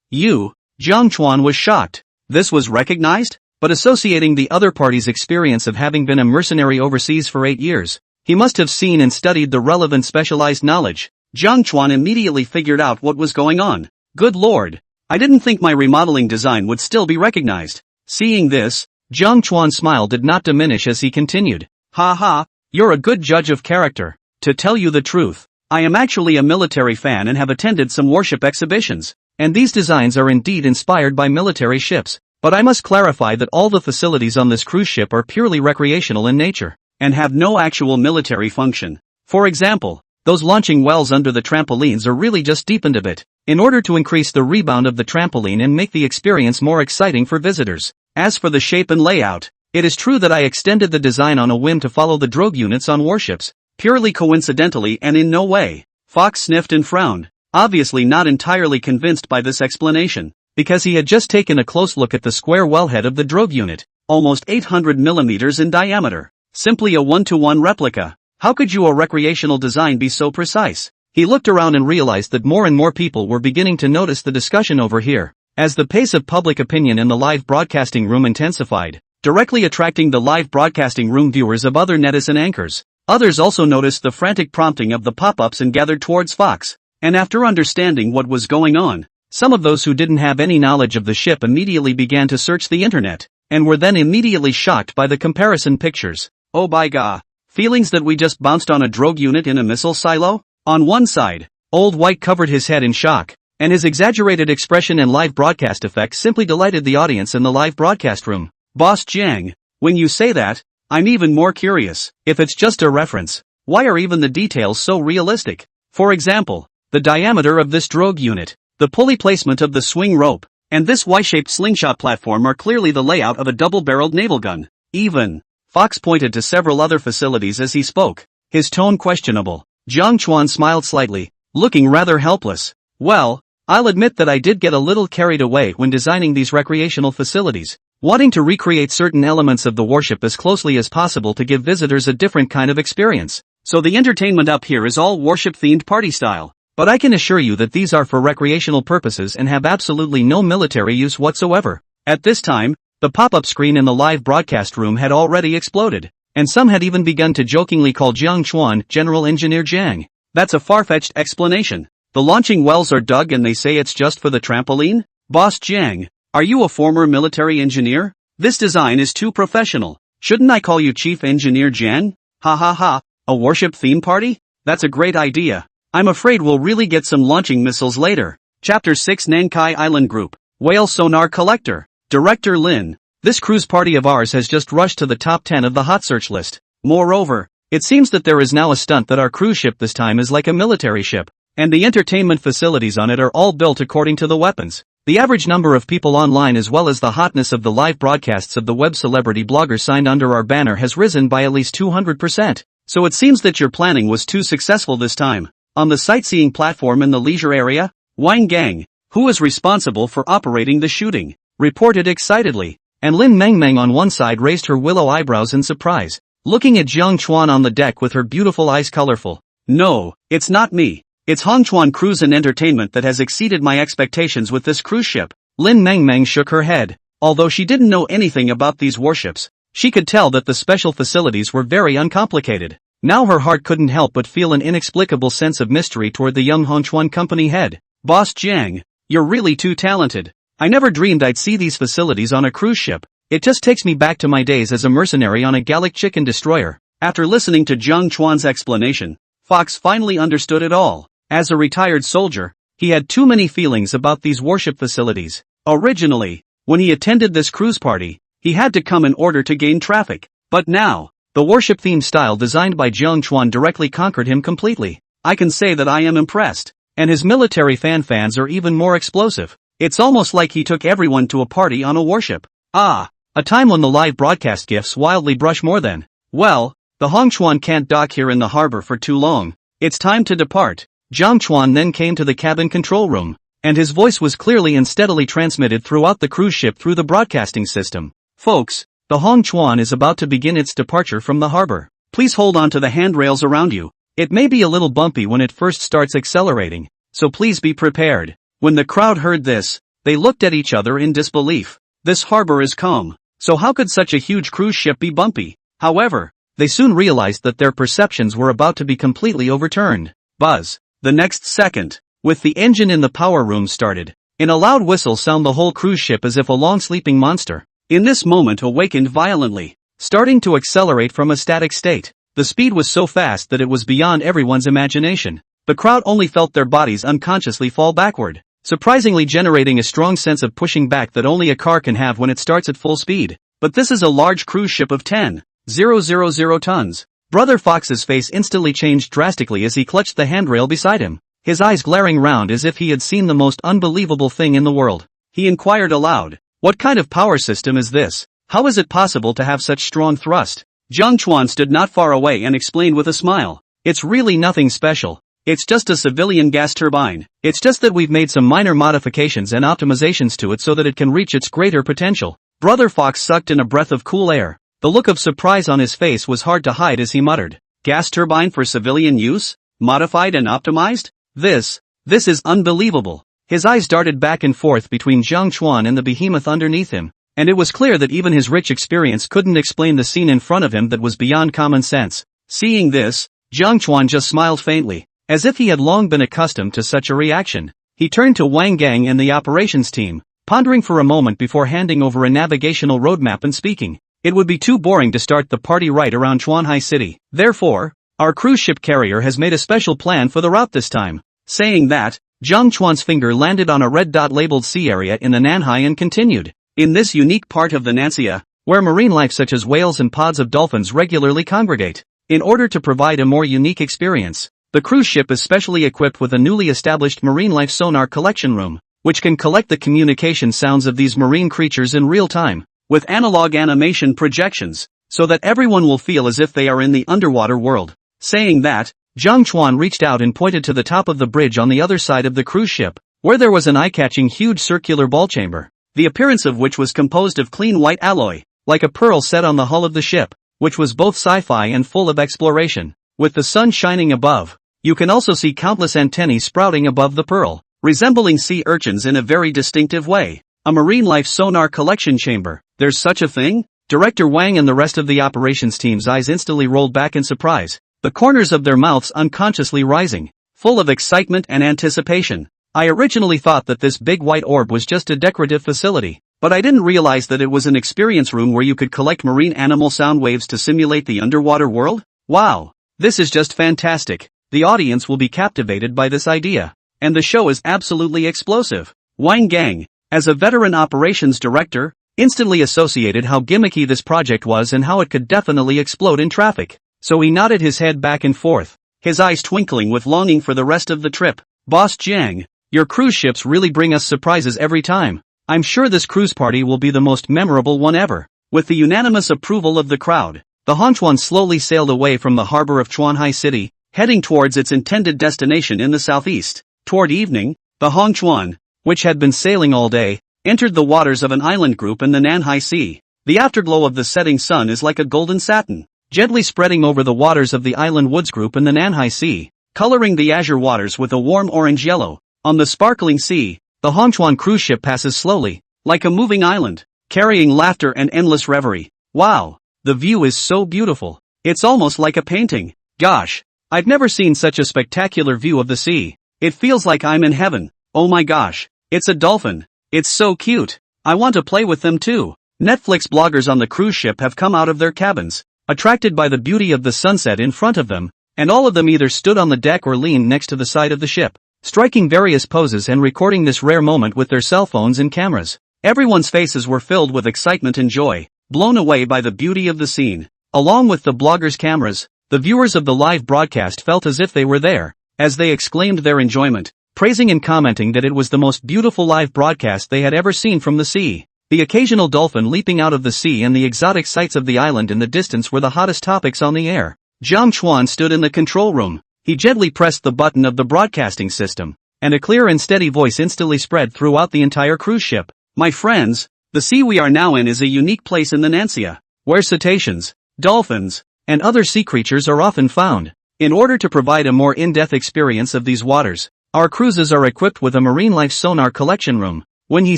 You? Chuan was shocked. This was recognized? But associating the other party's experience of having been a mercenary overseas for 8 years, he must have seen and studied the relevant specialized knowledge. Chuan immediately figured out what was going on. Good lord. I didn't think my remodeling design would still be recognized. Seeing this, Chuan's smile did not diminish as he continued. "Ha ha, you're a good judge of character. To tell you the truth, I am actually a military fan and have attended some warship exhibitions, and these designs are indeed inspired by military ships. But I must clarify that all the facilities on this cruise ship are purely recreational in nature, and have no actual military function. For example, those launching wells under the trampolines are really just deepened a bit, in order to increase the rebound of the trampoline and make the experience more exciting for visitors. As for the shape and layout, it is true that I extended the design on a whim to follow the drogue units on warships, purely coincidentally and in no way." Fox sniffed and frowned, obviously not entirely convinced by this explanation, because he had just taken a close look at the square wellhead of the drogue unit, almost 800 millimeters in diameter. Simply a one-to-one replica. How could a recreational design be so precise? He looked around and realized that more and more people were beginning to notice the discussion over here, as the pace of public opinion in the live broadcasting room intensified, directly attracting the live broadcasting room viewers of other netizen anchors. Others also noticed the frantic prompting of the pop-ups and gathered towards Fox, and after understanding what was going on, some of those who didn't have any knowledge of the ship immediately began to search the internet, and were then immediately shocked by the comparison pictures. Oh by God. Feelings that we just bounced on a drogue unit in a missile silo? On one side, Old White covered his head in shock, and his exaggerated expression and live broadcast effects simply delighted the audience in the live broadcast room. "Boss Jiang, when you say that, I'm even more curious. If it's just a reference, why are even the details so realistic? For example, the diameter of this drogue unit, the pulley placement of the swing rope, and this Y-shaped slingshot platform are clearly the layout of a double-barreled naval gun. Even." Fox pointed to several other facilities as he spoke, his tone questionable. Chuan smiled slightly, looking rather helpless. "Well, I'll admit that I did get a little carried away when designing these recreational facilities, wanting to recreate certain elements of the warship as closely as possible to give visitors a different kind of experience. So the entertainment up here is all warship-themed party style. But I can assure you that these are for recreational purposes and have absolutely no military use whatsoever." At this time, the pop-up screen in the live broadcast room had already exploded, and some had even begun to jokingly call Chuan General Engineer Jiang. "That's a far-fetched explanation. The launching wells are dug and they say it's just for the trampoline? Boss Jiang, are you a former military engineer? This design is too professional. Shouldn't I call you Chief Engineer Jiang? Ha ha ha, a warship theme party? That's a great idea. I'm afraid we'll really get some launching missiles later." Chapter 6 Nankai Island Group. Whale Sonar Collector. Director Lin. "This cruise party of ours has just rushed to the top 10 of the hot search list. Moreover, it seems that there is now a stunt that our cruise ship this time is like a military ship, and the entertainment facilities on it are all built according to the weapons. The average number of people online as well as the hotness of the live broadcasts of the web celebrity bloggers signed under our banner has risen by at least 200%. So it seems that your planning was too successful this time. On the sightseeing platform in the leisure area, Wang Gang, who is responsible for operating the shooting, reported excitedly, and Lin Mengmeng on one side raised her willow eyebrows in surprise, looking at Jiang Chuan on the deck with her beautiful eyes colorful. No, it's not me. It's Hongchuan Cruise and Entertainment that has exceeded my expectations with this cruise ship. Lin Mengmeng shook her head. Although she didn't know anything about these warships, she could tell that the special facilities were very uncomplicated. Now her heart couldn't help but feel an inexplicable sense of mystery toward the young Hongchuan company head. Boss Jiang, you're really too talented. I never dreamed I'd see these facilities on a cruise ship. It just takes me back to my days as a mercenary on a Gallic chicken destroyer. After listening to Jiang Chuan's explanation, Fox finally understood it all. As a retired soldier, he had too many feelings about these warship facilities. Originally, when he attended this cruise party, he had to come in order to gain traffic. But now, the warship-themed style designed by Jiang Chuan directly conquered him completely. I can say that I am impressed. And his military fans are even more explosive. It's almost like he took everyone to a party on a warship. Ah, a time when the live broadcast gifts wildly brush more than. Well, the Hongchuan can't dock here in the harbor for too long. It's time to depart. Jiang Chuan then came to the cabin control room, and his voice was clearly and steadily transmitted throughout the cruise ship through the broadcasting system. Folks, the Hongchuan is about to begin its departure from the harbor. Please hold on to the handrails around you. It may be a little bumpy when it first starts accelerating, so please be prepared. When the crowd heard this, they looked at each other in disbelief. This harbor is calm, so how could such a huge cruise ship be bumpy? However, they soon realized that their perceptions were about to be completely overturned. Buzz. The next second, with the engine in the power room started, in a loud whistle sound the whole cruise ship as if a long-sleeping monster, in this moment awakened violently, starting to accelerate from a static state. The speed was so fast that it was beyond everyone's imagination. The crowd only felt their bodies unconsciously fall backward, surprisingly generating a strong sense of pushing back that only a car can have when it starts at full speed. But this is a large cruise ship of 10,000 tons. Brother Fox's face instantly changed drastically as he clutched the handrail beside him, his eyes glaring round as if he had seen the most unbelievable thing in the world. He inquired aloud, "What kind of power system is this? How is it possible to have such strong thrust?" Jiang Chuan stood not far away and explained with a smile, "It's really nothing special. It's just a civilian gas turbine. It's just that we've made some minor modifications and optimizations to it so that it can reach its greater potential." Brother Fox sucked in a breath of cool air. The look of surprise on his face was hard to hide as he muttered, "Gas turbine for civilian use? Modified and optimized? This is unbelievable." His eyes darted back and forth between Jiang Chuan and the behemoth underneath him, and it was clear that even his rich experience couldn't explain the scene in front of him that was beyond common sense. Seeing this, Jiang Chuan just smiled faintly, as if he had long been accustomed to such a reaction. He turned to Wang Gang and the operations team, pondering for a moment before handing over a navigational roadmap and speaking. It would be too boring to start the party right around Chuanhai City. Therefore, our cruise ship carrier has made a special plan for the route this time. Saying that, Jiang Chuan's finger landed on a red dot labeled sea area in the Nanhai and continued. In this unique part of the Nanxia, where marine life such as whales and pods of dolphins regularly congregate, in order to provide a more unique experience, the cruise ship is specially equipped with a newly established marine life sonar collection room, which can collect the communication sounds of these marine creatures in real time, with analog animation projections, so that everyone will feel as if they are in the underwater world. Saying that, Jiang Chuan reached out and pointed to the top of the bridge on the other side of the cruise ship, where there was an eye-catching huge circular ball chamber, the appearance of which was composed of clean white alloy, like a pearl set on the hull of the ship, which was both sci-fi and full of exploration. With the sun shining above, you can also see countless antennae sprouting above the pearl, resembling sea urchins in a very distinctive way. A marine life sonar collection chamber. There's such a thing? Director Wang and the rest of the operations team's eyes instantly rolled back in surprise, the corners of their mouths unconsciously rising, full of excitement and anticipation. I originally thought that this big white orb was just a decorative facility, but I didn't realize that it was an experience room where you could collect marine animal sound waves to simulate the underwater world. Wow! This is just fantastic. The audience will be captivated by this idea, and the show is absolutely explosive. Wang Gang, as a veteran operations director, instantly associated how gimmicky this project was and how it could definitely explode in traffic. So he nodded his head back and forth, his eyes twinkling with longing for the rest of the trip. Boss Jiang, your cruise ships really bring us surprises every time. I'm sure this cruise party will be the most memorable one ever. With the unanimous approval of the crowd, the Chuan slowly sailed away from the harbor of Chuan City, heading towards its intended destination in the southeast. Toward evening, the Chuan, which had been sailing all day, entered the waters of an island group in the Nanhai Sea. The afterglow of the setting sun is like a golden satin, gently spreading over the waters of the island woods group in the Nanhai Sea, coloring the azure waters with a warm orange yellow. On the sparkling sea, the Chuan cruise ship passes slowly, like a moving island, carrying laughter and endless reverie. Wow, the view is so beautiful. It's almost like a painting. Gosh, I've never seen such a spectacular view of the sea. It feels like I'm in heaven. Oh my gosh, it's a dolphin. It's so cute. I want to play with them too. Netflix bloggers on the cruise ship have come out of their cabins, attracted by the beauty of the sunset in front of them, and all of them either stood on the deck or leaned next to the side of the ship, striking various poses and recording this rare moment with their cell phones and cameras. Everyone's faces were filled with excitement and joy, blown away by the beauty of the scene. Along with the bloggers' cameras, the viewers of the live broadcast felt as if they were there, as they exclaimed their enjoyment, praising and commenting that it was the most beautiful live broadcast they had ever seen from the sea. The occasional dolphin leaping out of the sea and the exotic sights of the island in the distance were the hottest topics on the air. Jiang Chuan stood in the control room. He gently pressed the button of the broadcasting system, and a clear and steady voice instantly spread throughout the entire cruise ship. My friends, the sea we are now in is a unique place in the Nanxia, where cetaceans, dolphins, and other sea creatures are often found. In order to provide a more in-depth experience of these waters, our cruises are equipped with a marine life sonar collection room. When he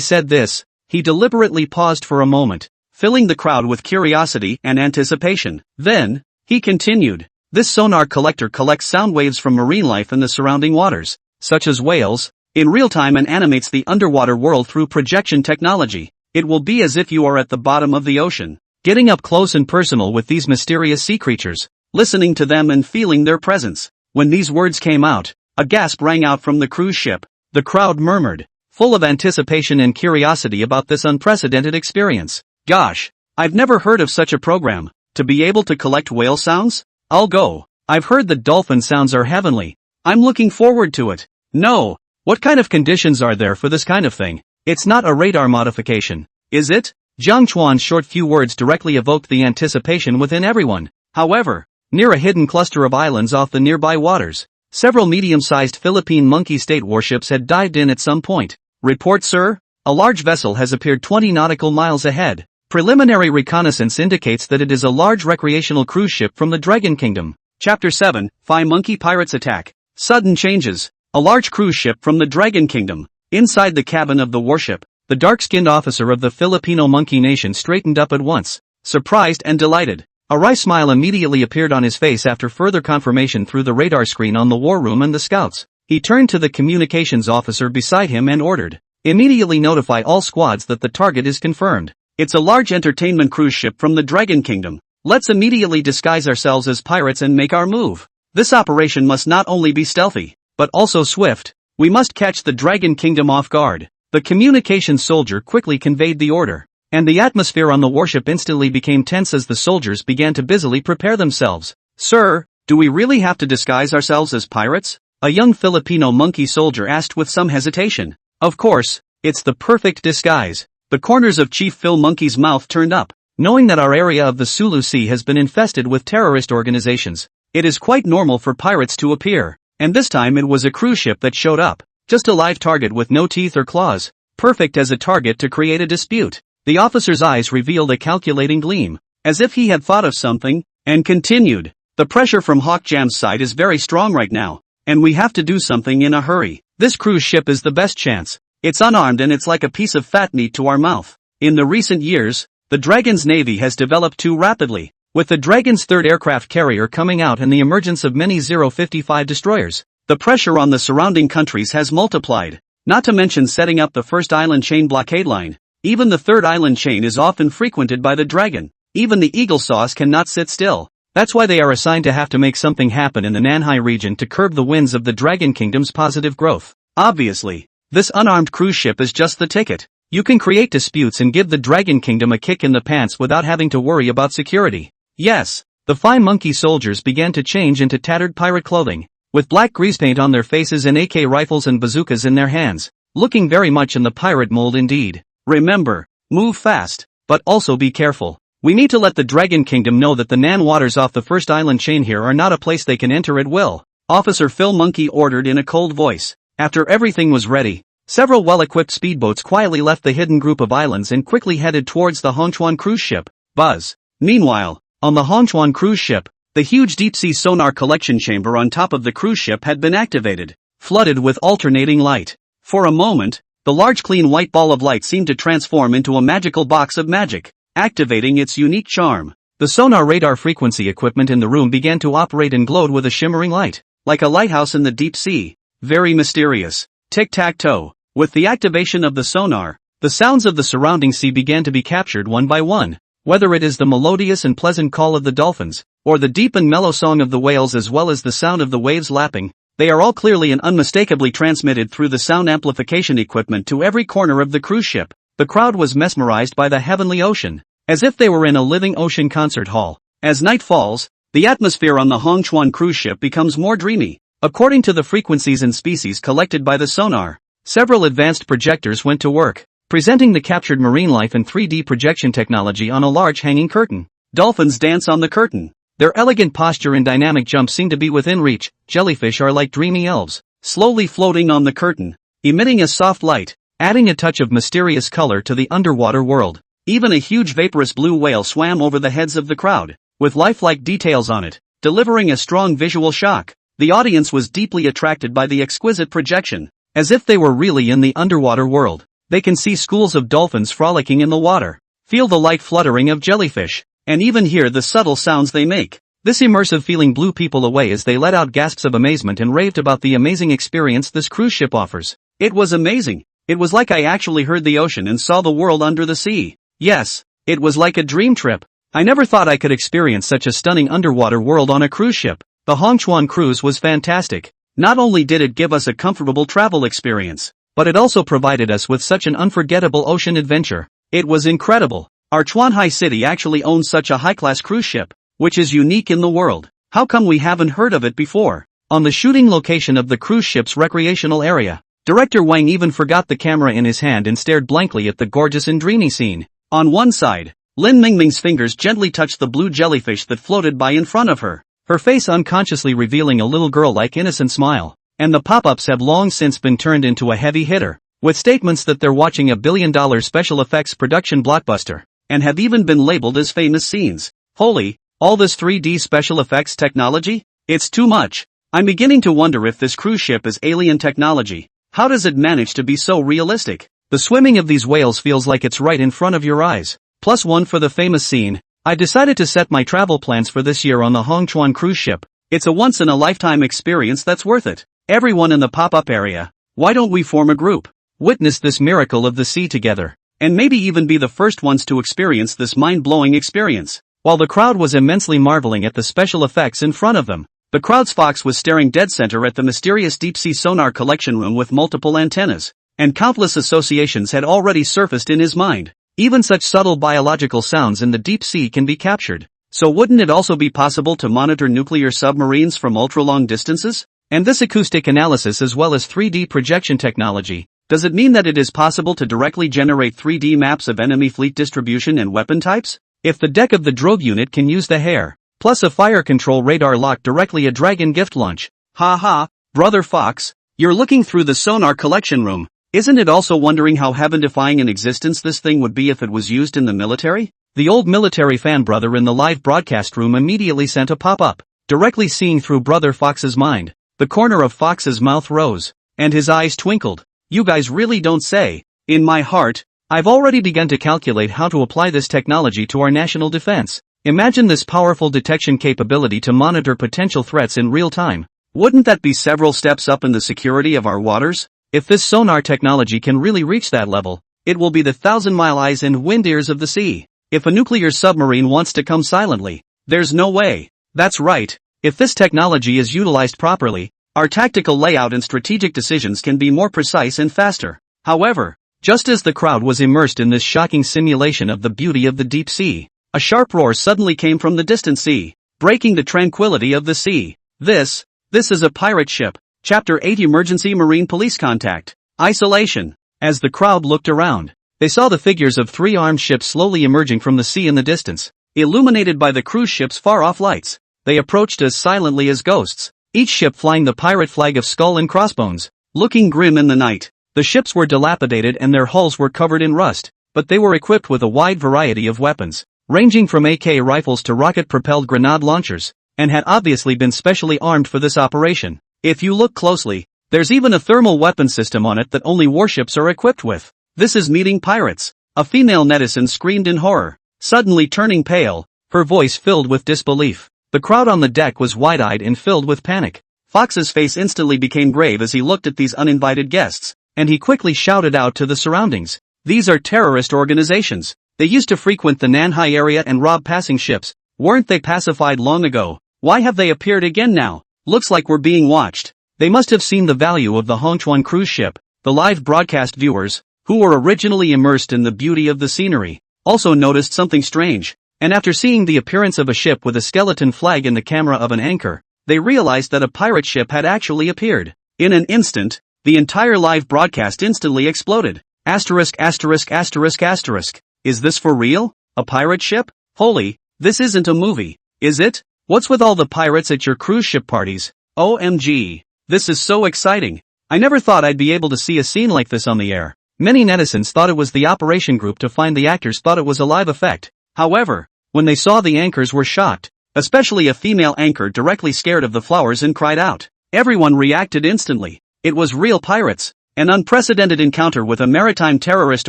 said this, he deliberately paused for a moment, filling the crowd with curiosity and anticipation. Then, he continued, this sonar collector collects sound waves from marine life in the surrounding waters, such as whales, in real time and animates the underwater world through projection technology. It will be as if you are at the bottom of the ocean, getting up close and personal with these mysterious sea creatures, listening to them and feeling their presence. When these words came out, a gasp rang out from the cruise ship. The crowd murmured, full of anticipation and curiosity about this unprecedented experience. Gosh, I've never heard of such a program. To be able to collect whale sounds? I'll go. I've heard that dolphin sounds are heavenly. I'm looking forward to it. No, what kind of conditions are there for this kind of thing? It's not a radar modification, is it? Jiang Chuan's short few words directly evoked the anticipation within everyone. However, near a hidden cluster of islands off the nearby waters, several medium-sized Philippine monkey state warships had dived in at some point. Report, sir? A large vessel has appeared 20 nautical miles ahead. Preliminary reconnaissance indicates that it is a large recreational cruise ship from the Dragon Kingdom. Chapter 7, Five Monkey Pirates Attack. Sudden changes. A large cruise ship from the Dragon Kingdom. Inside the cabin of the warship, the dark-skinned officer of the Filipino monkey nation straightened up at once, surprised and delighted. A wry smile immediately appeared on his face after further confirmation through the radar screen on the war room and the scouts. He turned to the communications officer beside him and ordered, immediately notify all squads that the target is confirmed. It's a large entertainment cruise ship from the Dragon Kingdom. Let's immediately disguise ourselves as pirates and make our move. This operation must not only be stealthy, but also swift. We must catch the Dragon Kingdom off guard. The communications soldier quickly conveyed the order, and the atmosphere on the warship instantly became tense as the soldiers began to busily prepare themselves. Sir, do we really have to disguise ourselves as pirates? A young Filipino monkey soldier asked with some hesitation. Of course, it's the perfect disguise. The corners of Chief Phil Monkey's mouth turned up. Knowing that our area of the Sulu Sea has been infested with terrorist organizations, it is quite normal for pirates to appear. And this time it was a cruise ship that showed up. Just a live target with no teeth or claws. Perfect as a target to create a dispute. The officer's eyes revealed a calculating gleam, as if he had thought of something, and continued. The pressure from Hawk Jam's side is very strong right now, and we have to do something in a hurry. This cruise ship is the best chance. It's unarmed and it's like a piece of fat meat to our mouth. In the recent years, the Dragon's navy has developed too rapidly, with the Dragon's third aircraft carrier coming out and the emergence of many 055 destroyers. The pressure on the surrounding countries has multiplied, not to mention setting up the first island chain blockade line. Even the third island chain is often frequented by the Dragon. Even the Eagle Sauce cannot sit still. That's why they are assigned to have to make something happen in the Nanhai region to curb the winds of the Dragon Kingdom's positive growth. Obviously, this unarmed cruise ship is just the ticket. You can create disputes and give the Dragon Kingdom a kick in the pants without having to worry about security. Yes, the fine monkey soldiers began to change into tattered pirate clothing, with black grease paint on their faces and AK rifles and bazookas in their hands, looking very much in the pirate mold indeed. Remember, move fast, but also be careful. We need to let the Dragon Kingdom know that the Nan waters off the first island chain here are not a place they can enter at will, Officer Phil Monkey ordered in a cold voice. After everything was ready, several well-equipped speedboats quietly left the hidden group of islands and quickly headed towards the Hongchuan cruise ship. Buzz. Meanwhile, on the Hongchuan cruise ship, the huge deep-sea sonar collection chamber on top of the cruise ship had been activated, flooded with alternating light. For a moment, the large clean white ball of light seemed to transform into a magical box of magic, activating its unique charm. The sonar radar frequency equipment in the room began to operate and glowed with a shimmering light, like a lighthouse in the deep sea. Very mysterious. Tic-tac-toe. With the activation of the sonar, the sounds of the surrounding sea began to be captured one by one. Whether it is the melodious and pleasant call of the dolphins, or the deep and mellow song of the whales as well as the sound of the waves lapping, they are all clearly and unmistakably transmitted through the sound amplification equipment to every corner of the cruise ship. The crowd was mesmerized by the heavenly ocean, as if they were in a living ocean concert hall. As night falls, the atmosphere on the Hongchuan cruise ship becomes more dreamy. According to the frequencies and species collected by the sonar, several advanced projectors went to work, presenting the captured marine life and 3D projection technology on a large hanging curtain. Dolphins dance on the curtain. Their elegant posture and dynamic jump seem to be within reach. Jellyfish are like dreamy elves, slowly floating on the curtain, emitting a soft light, adding a touch of mysterious color to the underwater world. Even a huge vaporous blue whale swam over the heads of the crowd, with lifelike details on it, delivering a strong visual shock. The audience was deeply attracted by the exquisite projection, as if they were really in the underwater world. They can see schools of dolphins frolicking in the water, feel the light fluttering of jellyfish, and even hear the subtle sounds they make. This immersive feeling blew people away as they let out gasps of amazement and raved about the amazing experience this cruise ship offers. It was amazing. It was like I actually heard the ocean and saw the world under the sea. Yes, it was like a dream trip. I never thought I could experience such a stunning underwater world on a cruise ship. The Hongchuan cruise was fantastic. Not only did it give us a comfortable travel experience, but it also provided us with such an unforgettable ocean adventure. It was incredible. Our Chuan city actually owns such a high-class cruise ship, which is unique in the world. How come we haven't heard of it before? On the shooting location of the cruise ship's recreational area, Director Wang even forgot the camera in his hand and stared blankly at the gorgeous and dreamy scene. On one side, Lin Mingming's fingers gently touched the blue jellyfish that floated by in front of her, her face unconsciously revealing a little girl-like innocent smile. And the pop-ups have long since been turned into a heavy hitter, with statements that they're watching a billion-dollar special effects production blockbuster, and have even been labeled as famous scenes. Holy, all this 3D special effects technology? It's too much. I'm beginning to wonder if this cruise ship is alien technology. How does it manage to be so realistic? The swimming of these whales feels like it's right in front of your eyes. +1 for the famous scene. I decided to set my travel plans for this year on the Hongchuan cruise ship. It's a once-in-a-lifetime experience that's worth it. Everyone in the pop-up area, why don't we form a group? Witness this miracle of the sea together, and maybe even be the first ones to experience this mind-blowing experience. While the crowd was immensely marveling at the special effects in front of them, the crowd's fox was staring dead center at the mysterious deep-sea sonar collection room with multiple antennas, and countless associations had already surfaced in his mind. Even such subtle biological sounds in the deep sea can be captured. So wouldn't it also be possible to monitor nuclear submarines from ultra-long distances? And this acoustic analysis as well as 3D projection technology, does it mean that it is possible to directly generate 3D maps of enemy fleet distribution and weapon types? If the deck of the drogue unit can use the hair, plus a fire control radar lock directly a dragon gift launch. Ha, brother Fox, you're looking through the sonar collection room. Isn't it also wondering how heaven-defying an existence this thing would be if it was used in the military? The old military fan brother in the live broadcast room immediately sent a pop-up, directly seeing through brother Fox's mind. The corner of Fox's mouth rose, and his eyes twinkled. You guys really don't say. In my heart, I've already begun to calculate how to apply this technology to our national defense. Imagine this powerful detection capability to monitor potential threats in real time. Wouldn't that be several steps up in the security of our waters? If this sonar technology can really reach that level, it will be the 1,000-mile eyes and wind ears of the sea. If a nuclear submarine wants to come silently, there's no way. That's right. If this technology is utilized properly, our tactical layout and strategic decisions can be more precise and faster. However, just as the crowd was immersed in this shocking simulation of the beauty of the deep sea, a sharp roar suddenly came from the distant sea, breaking the tranquility of the sea. This is a pirate ship. Chapter 8 Emergency Marine Police Contact. Isolation. As the crowd looked around, they saw the figures of 3 armed ships slowly emerging from the sea in the distance, illuminated by the cruise ship's far-off lights. They approached as silently as ghosts, each ship flying the pirate flag of skull and crossbones, looking grim in the night. The ships were dilapidated and their hulls were covered in rust, but they were equipped with a wide variety of weapons, ranging from AK rifles to rocket-propelled grenade launchers, and had obviously been specially armed for this operation. If you look closely, there's even a thermal weapon system on it that only warships are equipped with. This is meeting pirates. A female netizen screamed in horror, suddenly turning pale, her voice filled with disbelief. The crowd on the deck was wide-eyed and filled with panic. Fox's face instantly became grave as he looked at these uninvited guests, and he quickly shouted out to the surroundings. These are terrorist organizations. They used to frequent the Nanhai area and rob passing ships. Weren't they pacified long ago? Why have they appeared again now? Looks like we're being watched. They must have seen the value of the Chuan cruise ship. The live broadcast viewers, who were originally immersed in the beauty of the scenery, also noticed something strange, and after seeing the appearance of a ship with a skeleton flag in the camera of an anchor, they realized that a pirate ship had actually appeared. In an instant, the entire live broadcast instantly exploded. Asterisk asterisk asterisk asterisk. Is this for real? A pirate ship? Holy, this isn't a movie, is it? What's with all the pirates at your cruise ship parties? OMG. This is so exciting. I never thought I'd be able to see a scene like this on the air. Many netizens thought it was the operation group to find the actors thought it was a live effect. However, when they saw the anchors were shocked, especially a female anchor directly scared of the flowers and cried out. Everyone reacted instantly. It was real pirates. An unprecedented encounter with a maritime terrorist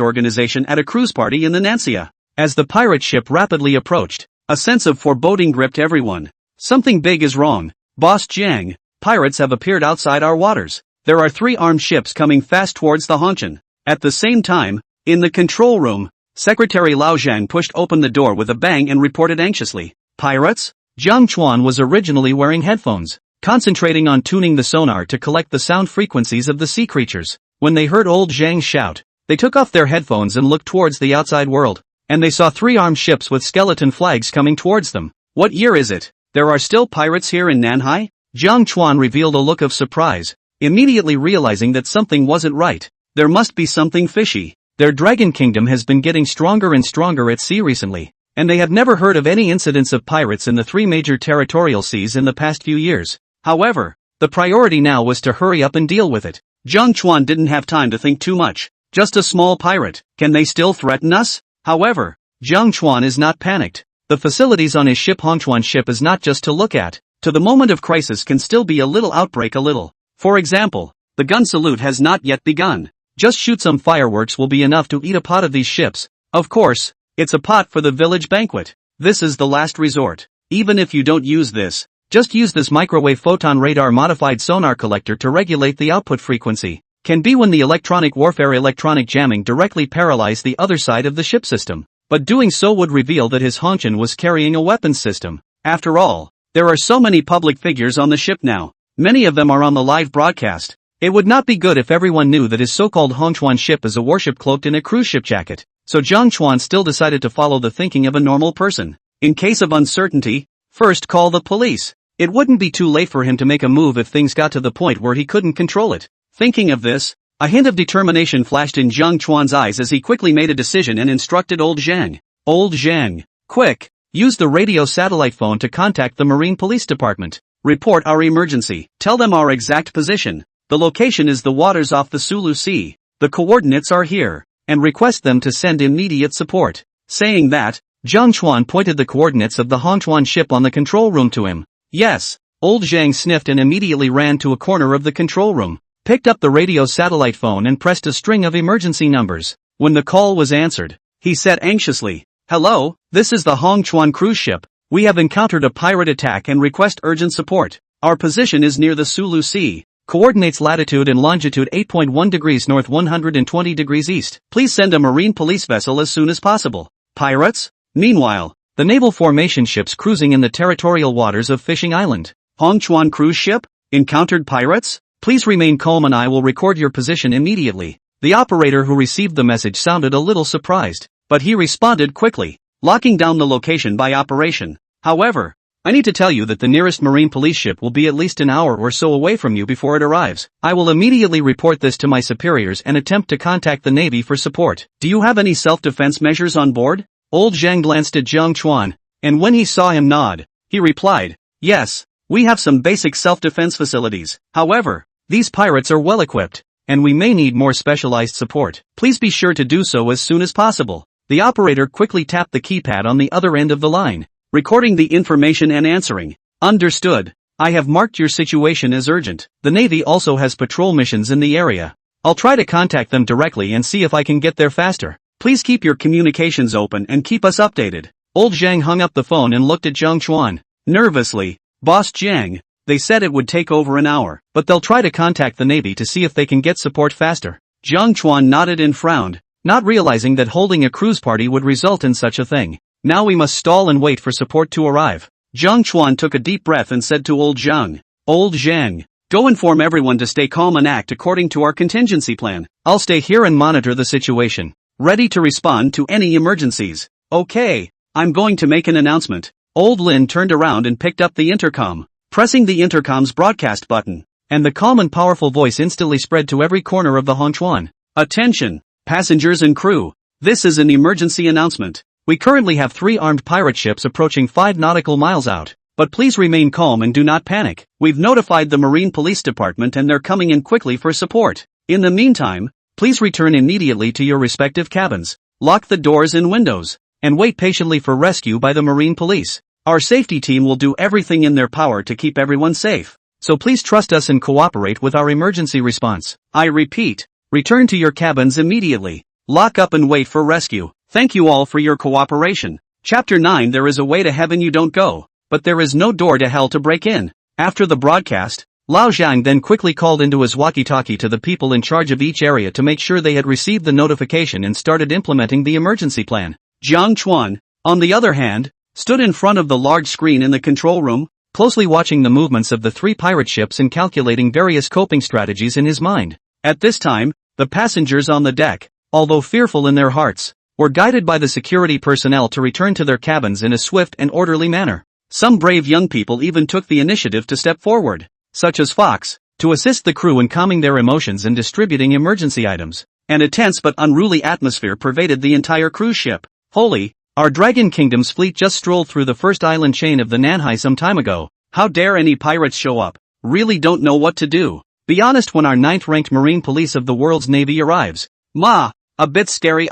organization at a cruise party in the Nancia. As the pirate ship rapidly approached, a sense of foreboding gripped everyone. Something big is wrong. Boss Jiang, pirates have appeared outside our waters. There are 3 armed ships coming fast towards the Hongqian. At the same time, in the control room, Secretary Lao Zhang pushed open the door with a bang and reported anxiously. Pirates? Jiang Chuan was originally wearing headphones, concentrating on tuning the sonar to collect the sound frequencies of the sea creatures. When they heard old Jiang shout, they took off their headphones and looked towards the outside world, and they saw 3 armed ships with skeleton flags coming towards them. What year is it? There are still pirates here in Nanhai? Jiang Chuan revealed a look of surprise, immediately realizing that something wasn't right. There must be something fishy. Their dragon kingdom has been getting stronger and stronger at sea recently, and they have never heard of any incidents of pirates in the 3 major territorial seas in the past few years. However, the priority now was to hurry up and deal with it. Jiang Chuan didn't have time to think too much. Just a small pirate. Can they still threaten us? However, Jiang Chuan is not panicked. The facilities on his ship Hongchuan ship is not just to look at. To the moment of crisis can still be a little outbreak a little. For example, the gun salute has not yet begun. Just shoot some fireworks will be enough to eat a pot of these ships. Of course, it's a pot for the village banquet. This is the last resort. Even if you don't use this, just use this microwave photon radar modified sonar collector to regulate the output frequency. Can be when the electronic warfare electronic jamming directly paralyze the other side of the ship system. But doing so would reveal that his Hongqian was carrying a weapons system. After all, there are so many public figures on the ship now. Many of them are on the live broadcast. It would not be good if everyone knew that his so-called Hongchuan ship is a warship cloaked in a cruise ship jacket. So Jiang Chuan still decided to follow the thinking of a normal person. In case of uncertainty, first call the police. It wouldn't be too late for him to make a move if things got to the point where he couldn't control it. Thinking of this, a hint of determination flashed in Jiang Chuan's eyes as he quickly made a decision and instructed old Jiang. Old Jiang, quick, use the radio satellite phone to contact the Marine Police Department. Report our emergency. Tell them our exact position. The location is the waters off the Sulu Sea. The coordinates are here, and request them to send immediate support. Saying that, Jiang Chuan pointed the coordinates of the Hongchuan ship on the control room to him. Yes, old Jiang sniffed and immediately ran to a corner of the control room, picked up the radio satellite phone and pressed a string of emergency numbers. When the call was answered, he said anxiously, "Hello, this is the Hongchuan cruise ship. We have encountered a pirate attack and request urgent support. Our position is near the Sulu Sea. Coordinates latitude and longitude 8.1 degrees north 120 degrees east. Please send a marine police vessel as soon as possible." Pirates? Meanwhile, the naval formation ships cruising in the territorial waters of Fishing Island. Hongchuan cruise ship? Encountered pirates? Please remain calm and I will record your position immediately. The operator who received the message sounded a little surprised, but he responded quickly, locking down the location by operation. However, I need to tell you that the nearest marine police ship will be at least an hour or so away from you before it arrives. I will immediately report this to my superiors and attempt to contact the Navy for support. Do you have any self-defense measures on board? Old Jiang glanced at Jiang Chuan, and when he saw him nod, he replied, yes, we have some basic self-defense facilities. However, these pirates are well equipped, and we may need more specialized support. Please be sure to do so as soon as possible. The operator quickly tapped the keypad on the other end of the line, recording the information and answering. Understood. I have marked your situation as urgent. The Navy also has patrol missions in the area. I'll try to contact them directly and see if I can get there faster. Please keep your communications open and keep us updated. Old Jiang hung up the phone and looked at Jiang Chuan. Nervously, Boss Jiang, they said it would take over an hour, but they'll try to contact the Navy to see if they can get support faster. Jiang Chuan nodded and frowned, not realizing that holding a cruise party would result in such a thing. Now we must stall and wait for support to arrive. Jiang Chuan took a deep breath and said to Old Jiang, Old Jiang, go inform everyone to stay calm and act according to our contingency plan. I'll stay here and monitor the situation, ready to respond to any emergencies. Okay, I'm going to make an announcement. Old Lin turned around and picked up the intercom, pressing the intercom's broadcast button, and the calm and powerful voice instantly spread to every corner of the Hongchuan. Attention, passengers and crew, this is an emergency announcement. We currently have 3 armed pirate ships approaching 5 nautical miles out, but please remain calm and do not panic. We've notified the Marine Police Department and they're coming in quickly for support. In the meantime, please return immediately to your respective cabins, lock the doors and windows, and wait patiently for rescue by the Marine Police. Our safety team will do everything in their power to keep everyone safe, so please trust us and cooperate with our emergency response. I repeat, return to your cabins immediately, lock up and wait for rescue. Thank you all for your cooperation. Chapter 9. There is a way to heaven you don't go, but there is no door to hell to break in. After the broadcast, Lao Zhang then quickly called into his walkie-talkie to the people in charge of each area to make sure they had received the notification and started implementing the emergency plan. Jiang Chuan, on the other hand, stood in front of the large screen in the control room, closely watching the movements of the 3 pirate ships and calculating various coping strategies in his mind. At this time, the passengers on the deck, although fearful in their hearts, were guided by the security personnel to return to their cabins in a swift and orderly manner. Some brave young people even took the initiative to step forward, such as Fox, to assist the crew in calming their emotions and distributing emergency items. And a tense but unruly atmosphere pervaded the entire cruise ship. Holy, our Dragon Kingdom's fleet just strolled through the first island chain of the Nanhai some time ago. How dare any pirates show up? Really don't know what to do. Be honest when our 9th-ranked Marine Police of the world's Navy arrives. A bit scary.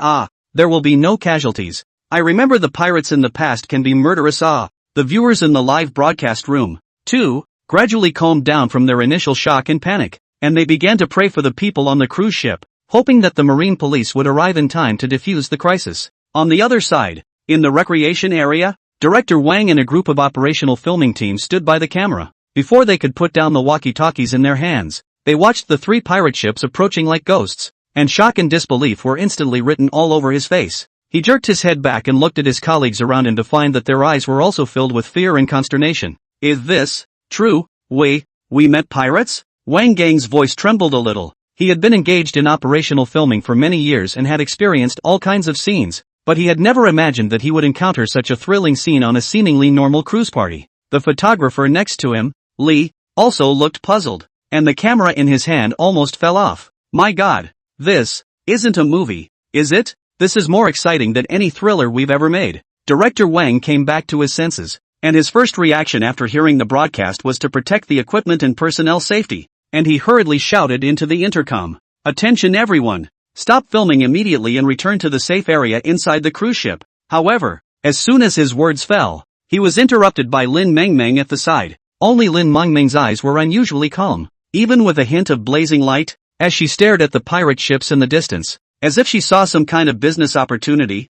There will be no casualties. I remember the pirates in the past can be murderous. The viewers in the live broadcast room, too, gradually calmed down from their initial shock and panic, and they began to pray for the people on the cruise ship, hoping that the Marine Police would arrive in time to defuse the crisis. On the other side, in the recreation area, Director Wang and a group of operational filming teams stood by the camera. Before they could put down the walkie-talkies in their hands, they watched the 3 pirate ships approaching like ghosts, and shock and disbelief were instantly written all over his face. He jerked his head back and looked at his colleagues around him to find that their eyes were also filled with fear and consternation. Is this true? We met pirates? Wang Gang's voice trembled a little. He had been engaged in operational filming for many years and had experienced all kinds of scenes, but he had never imagined that he would encounter such a thrilling scene on a seemingly normal cruise party. The photographer next to him, Li, also looked puzzled, and the camera in his hand almost fell off. My God, this isn't a movie, is it? This is more exciting than any thriller we've ever made. Director Wang came back to his senses, and his first reaction after hearing the broadcast was to protect the equipment and personnel safety, and he hurriedly shouted into the intercom, "Attention everyone! Stop filming immediately and return to the safe area inside the cruise ship." However, as soon as his words fell, he was interrupted by Lin Mengmeng at the side. Only Lin Mengmeng's eyes were unusually calm, even with a hint of blazing light, as she stared at the pirate ships in the distance, as if she saw some kind of business opportunity.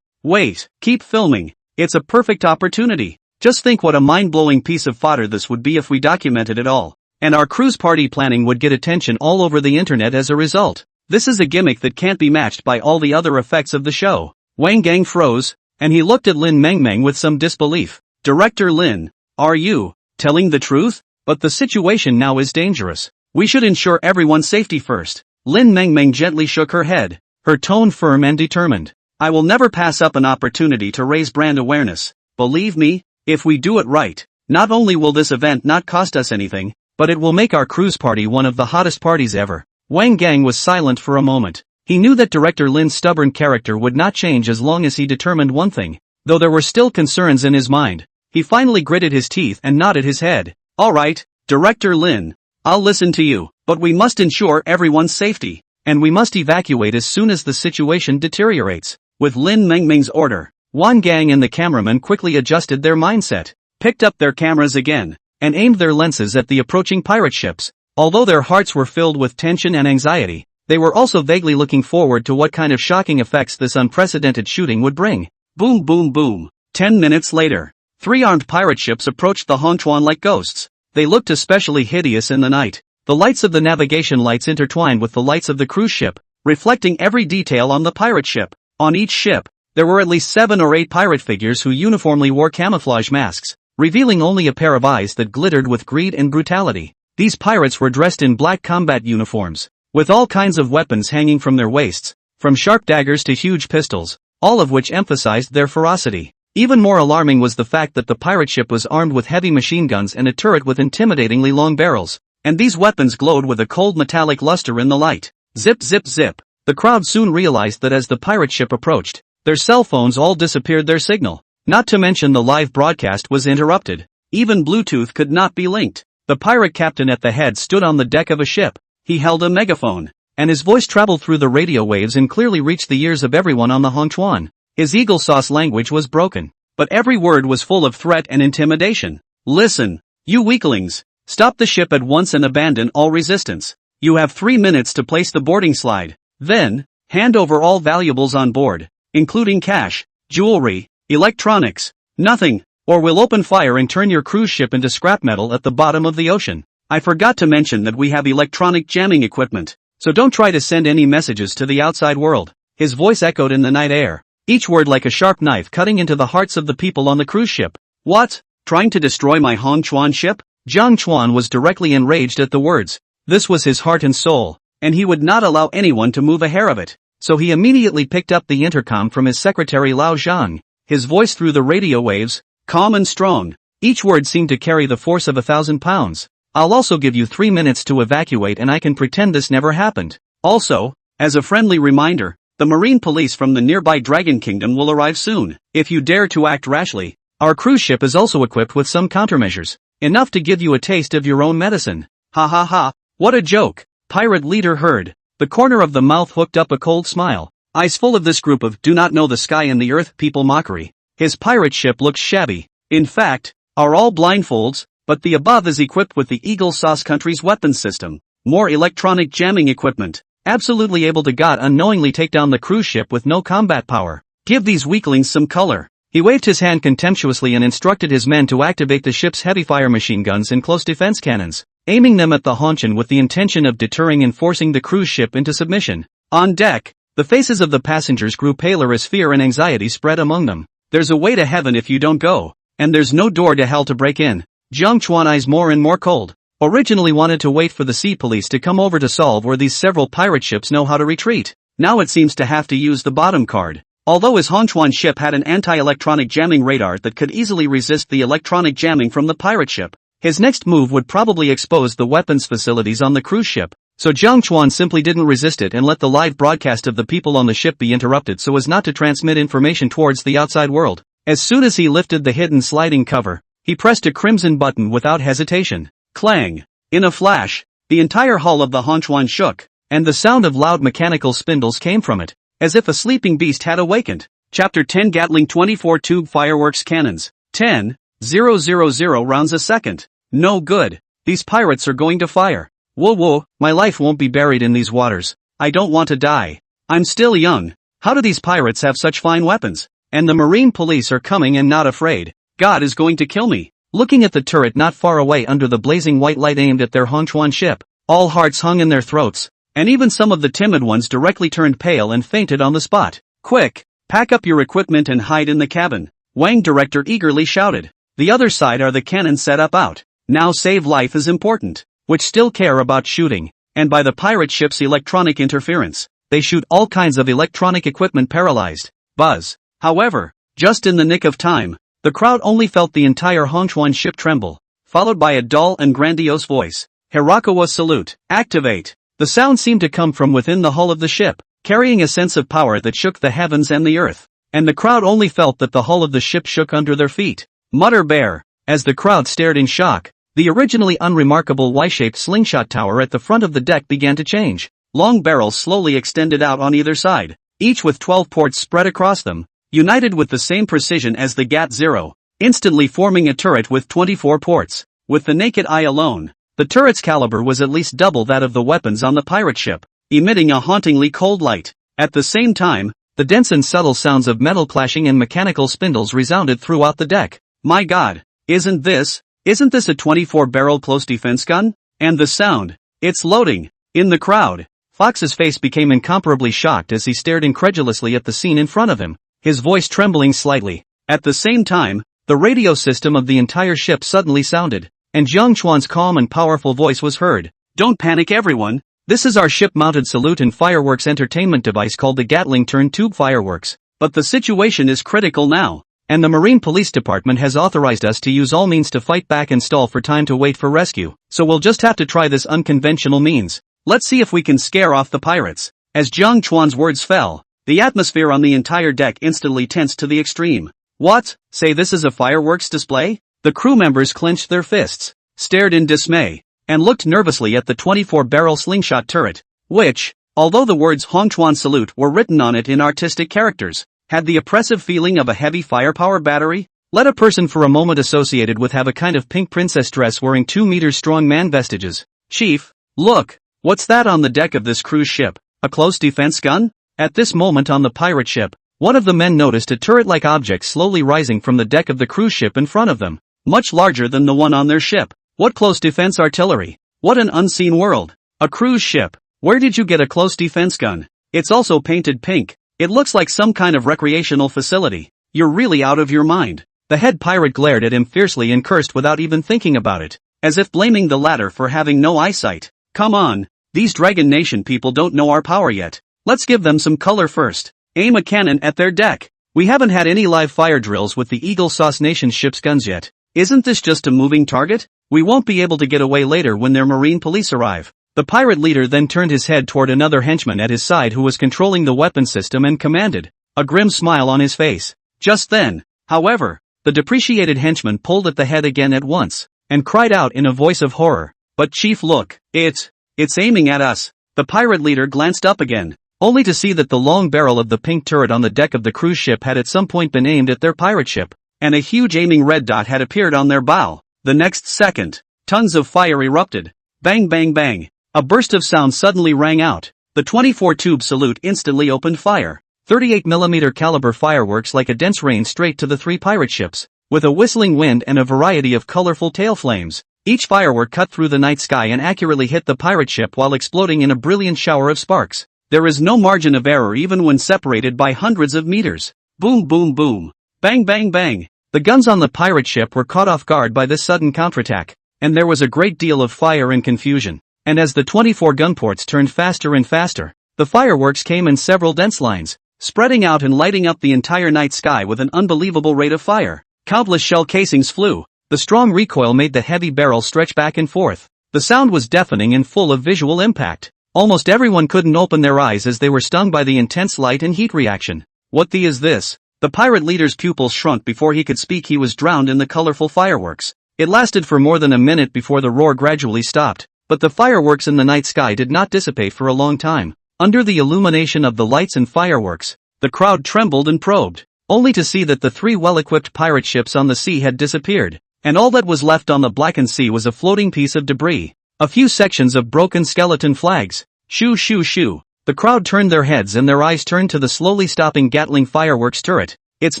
Wait, keep filming. It's a perfect opportunity. Just think what a mind-blowing piece of fodder this would be if we documented it all. And our cruise party planning would get attention all over the internet as a result. This is a gimmick that can't be matched by all the other effects of the show. Wang Gang froze, and he looked at Lin Mengmeng with some disbelief. Director Lin, are you telling the truth? But the situation now is dangerous. We should ensure everyone's safety first. Lin Mengmeng gently shook her head, her tone firm and determined. I will never pass up an opportunity to raise brand awareness. Believe me, If we do it right, not only will this event not cost us anything, but it will make our cruise party one of the hottest parties ever. Wang Gang was silent for a moment. He knew that Director Lin's stubborn character would not change as long as he determined one thing. Though there were still concerns in his mind, he finally gritted his teeth and nodded his head. All right, Director Lin, I'll listen to you, but we must ensure everyone's safety, and we must evacuate as soon as the situation deteriorates. With Lin Mengming's order, Wang Gang and the cameraman quickly adjusted their mindset, picked up their cameras again, and aimed their lenses at the approaching pirate ships. Although their hearts were filled with tension and anxiety, they were also vaguely looking forward to what kind of shocking effects this unprecedented shooting would bring. Boom boom boom. 10 minutes later, 3 armed pirate ships approached the Chuan like ghosts. They looked especially hideous in the night. The lights of the navigation lights intertwined with the lights of the cruise ship, reflecting every detail on the pirate ship. On each ship, there were at least 7 or 8 pirate figures who uniformly wore camouflage masks, revealing only a pair of eyes that glittered with greed and brutality. These pirates were dressed in black combat uniforms, with all kinds of weapons hanging from their waists, from sharp daggers to huge pistols, all of which emphasized their ferocity. Even more alarming was the fact that the pirate ship was armed with heavy machine guns and a turret with intimidatingly long barrels, and these weapons glowed with a cold metallic luster in the light. Zip zip zip. The crowd soon realized that as the pirate ship approached, their cell phones all disappeared their signal. Not to mention the live broadcast was interrupted. Even Bluetooth could not be linked. The pirate captain at the head stood on the deck of a ship. He held a megaphone, and his voice traveled through the radio waves and clearly reached the ears of everyone on the Chuan. His eagle sauce language was broken, but every word was full of threat and intimidation. Listen, you weaklings, stop the ship at once and abandon all resistance. You have 3 minutes to place the boarding slide. Then, hand over all valuables on board, including cash, jewelry, electronics, nothing, or we'll open fire and turn your cruise ship into scrap metal at the bottom of the ocean. I forgot to mention that we have electronic jamming equipment, so don't try to send any messages to the outside world. His voice echoed in the night air, each word like a sharp knife cutting into the hearts of the people on the cruise ship. What? Trying to destroy my Chuan ship? Jiang Chuan was directly enraged at the words. This was his heart and soul, and he would not allow anyone to move a hair of it. So he immediately picked up the intercom from his secretary Lao Zhang, his voice through the radio waves, calm and strong. Each word seemed to carry the force of 1,000 pounds. I'll also give you 3 minutes to evacuate and I can pretend this never happened. Also, as a friendly reminder, the marine police from the nearby Dragon Kingdom will arrive soon. If you dare to act rashly, our cruise ship is also equipped with some countermeasures, enough to give you a taste of your own medicine. Ha ha ha, what a joke. Pirate leader heard. The corner of the mouth hooked up a cold smile, eyes full of this group of do not know the sky and the earth people mockery. His pirate ship looks shabby. In fact, are all blindfolds, but the above is equipped with the Eagle Sauce country's weapons system, more electronic jamming equipment, absolutely able to God unknowingly take down the cruise ship with no combat power. Give these weaklings some color. He waved his hand contemptuously and instructed his men to activate the ship's heavy fire machine guns and close defense cannons, aiming them at the Chuan with the intention of deterring and forcing the cruise ship into submission. On deck, the faces of the passengers grew paler as fear and anxiety spread among them. There's a way to heaven if you don't go, and there's no door to hell to break in. Jiang Chuan, eyes more and more cold, originally wanted to wait for the sea police to come over to solve where these several pirate ships know how to retreat. Now it seems to have to use the bottom card. Although his Chuan ship had an anti-electronic jamming radar that could easily resist the electronic jamming from the pirate ship, his next move would probably expose the weapons facilities on the cruise ship, so Jiang Chuan simply didn't resist it and let the live broadcast of the people on the ship be interrupted so as not to transmit information towards the outside world. As soon as he lifted the hidden sliding cover, he pressed a crimson button without hesitation. Clang! In a flash, the entire hull of the Chuan shook, and the sound of loud mechanical spindles came from it, as if a sleeping beast had awakened. Chapter 10 Gatling 24 Tube Fireworks Cannons. 10,000 rounds a second. No good. These pirates are going to fire. Whoa, my life won't be buried in these waters. I don't want to die. I'm still young. How do these pirates have such fine weapons? And the marine police are coming and not afraid. God is going to kill me. Looking at the turret not far away under the blazing white light aimed at their Chuan ship, all hearts hung in their throats, and even some of the timid ones directly turned pale and fainted on the spot. Quick, pack up your equipment and hide in the cabin, Wang director eagerly shouted. The other side are the cannons set up out. Now save life is important, which still care about shooting, and by the pirate ship's electronic interference, they shoot all kinds of electronic equipment paralyzed. Buzz. However, just in the nick of time, The crowd only felt the entire Hongchuan ship tremble, followed by a dull and grandiose voice. Hirakawa salute, activate. The sound seemed to come from within the hull of the ship, carrying a sense of power that shook the heavens and the earth. And the crowd only felt that the hull of the ship shook under their feet. Mutter bear. As the crowd stared in shock, the originally unremarkable Y-shaped slingshot tower at the front of the deck began to change. Long barrels slowly extended out on either side, each with 12 ports spread across them, united with the same precision as the GAT-0, instantly forming a turret with 24 ports. With the naked eye alone, the turret's caliber was at least double that of the weapons on the pirate ship, emitting a hauntingly cold light. At the same time, the dense and subtle sounds of metal clashing and mechanical spindles resounded throughout the deck. My God, isn't this a 24-barrel close defense gun? And the sound, it's loading. In the crowd, Fox's face became incomparably shocked as he stared incredulously at the scene in front of him, his voice trembling slightly. At the same time, the radio system of the entire ship suddenly sounded, and Jiang Chuan's calm and powerful voice was heard. Don't panic everyone, this is our ship-mounted salute and fireworks entertainment device called the Gatling Turn-Tube Fireworks. But the situation is critical now, and the Marine Police Department has authorized us to use all means to fight back and stall for time to wait for rescue. So we'll just have to try this unconventional means. Let's see if we can scare off the pirates. As Jiang Chuan's words fell, the atmosphere on the entire deck instantly tensed to the extreme. What? Say this is a fireworks display? The crew members clenched their fists, stared in dismay, and looked nervously at the 24-barrel slingshot turret, which, although the words Hongchuan salute were written on it in artistic characters, had the oppressive feeling of a heavy firepower battery. Let a person for a moment associated with have a kind of pink princess dress wearing 2 meters strong man vestiges. Chief, look, what's that on the deck of this cruise ship? A close defense gun? At this moment on the pirate ship, one of the men noticed a turret-like object slowly rising from the deck of the cruise ship in front of them, much larger than the one on their ship. What close defense artillery? What an unseen world. A cruise ship. Where did you get a close defense gun? It's also painted pink. It looks like some kind of recreational facility. You're really out of your mind. The head pirate glared at him fiercely and cursed without even thinking about it, as if blaming the latter for having no eyesight. Come on, these Dragon Nation people don't know our power yet. Let's give them some color first. Aim a cannon at their deck. We haven't had any live fire drills with the Eagle Sauce Nation ship's guns yet. Isn't this just a moving target? We won't be able to get away later when their marine police arrive. The pirate leader then turned his head toward another henchman at his side who was controlling the weapon system and commanded, a grim smile on his face. Just then, however, the depreciated henchman pulled at the head again at once, and cried out in a voice of horror, "But Chief, look, it's aiming at us." The pirate leader glanced up again, only to see that the long barrel of the pink turret on the deck of the cruise ship had at some point been aimed at their pirate ship, and a huge aiming red dot had appeared on their bow. The next second, tons of fire erupted. Bang bang bang. A burst of sound suddenly rang out. The 24-tube salute instantly opened fire. 38mm caliber fireworks like a dense rain straight to the 3 pirate ships, with a whistling wind and a variety of colorful tail flames. Each firework cut through the night sky and accurately hit the pirate ship while exploding in a brilliant shower of sparks. There is no margin of error even when separated by hundreds of meters. Boom boom boom. Bang bang bang. The guns on the pirate ship were caught off guard by this sudden counterattack, and there was a great deal of fire and confusion. And as the 24 gun ports turned faster and faster, the fireworks came in several dense lines, spreading out and lighting up the entire night sky with an unbelievable rate of fire. Countless shell casings flew. The strong recoil made the heavy barrel stretch back and forth. The sound was deafening and full of visual impact. Almost everyone couldn't open their eyes as they were stung by the intense light and heat reaction. What the is this? The pirate leader's pupils shrunk before he could speak. He was drowned in the colorful fireworks. It lasted for more than a minute before the roar gradually stopped, but the fireworks in the night sky did not dissipate for a long time. Under the illumination of the lights and fireworks, the crowd trembled and probed, only to see that the 3 well-equipped pirate ships on the sea had disappeared, and all that was left on the blackened sea was a floating piece of debris, a few sections of broken skeleton flags. Shoo shoo shoo. The crowd turned their heads and their eyes turned to the slowly stopping Gatling fireworks turret, its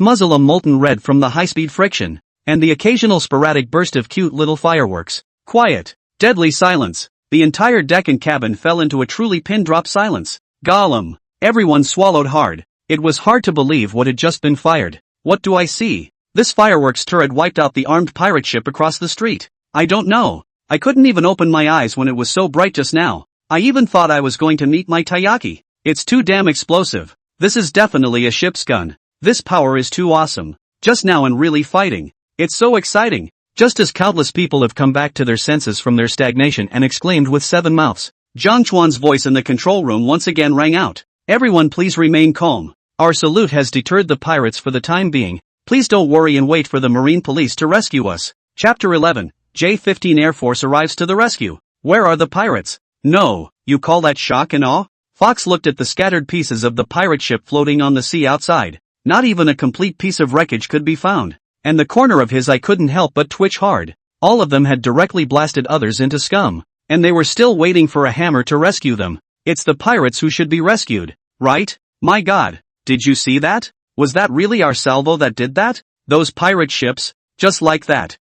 muzzle a molten red from the high-speed friction, and the occasional sporadic burst of cute little fireworks. Quiet. Deadly silence. The entire deck and cabin fell into a truly pin-drop silence. Gollum. Everyone swallowed hard. It was hard to believe what had just been fired. What do I see? This fireworks turret wiped out the armed pirate ship across the street. I don't know. I couldn't even open my eyes when it was so bright just now. I even thought I was going to meet my Taiyaki. It's too damn explosive. This is definitely a ship's gun. This power is too awesome. just now and really fighting. It's so exciting. Just as countless people have come back to their senses from their stagnation and exclaimed with 7 mouths. Jiang Chuan's voice in the control room once again rang out. Everyone please remain calm. Our salute has deterred the pirates for the time being. Please don't worry and wait for the Marine Police to rescue us. Chapter 11. J-15 Air Force arrives to the rescue. Where are the pirates? No, you call that shock and awe? Fox looked at the scattered pieces of the pirate ship floating on the sea outside. Not even a complete piece of wreckage could be found. And the corner of his eye couldn't help but twitch hard. All of them had directly blasted others into scum. And they were still waiting for a hammer to rescue them. It's the pirates who should be rescued, right? My God, did you see that? Was that really our salvo that did that? Those pirate ships, just like that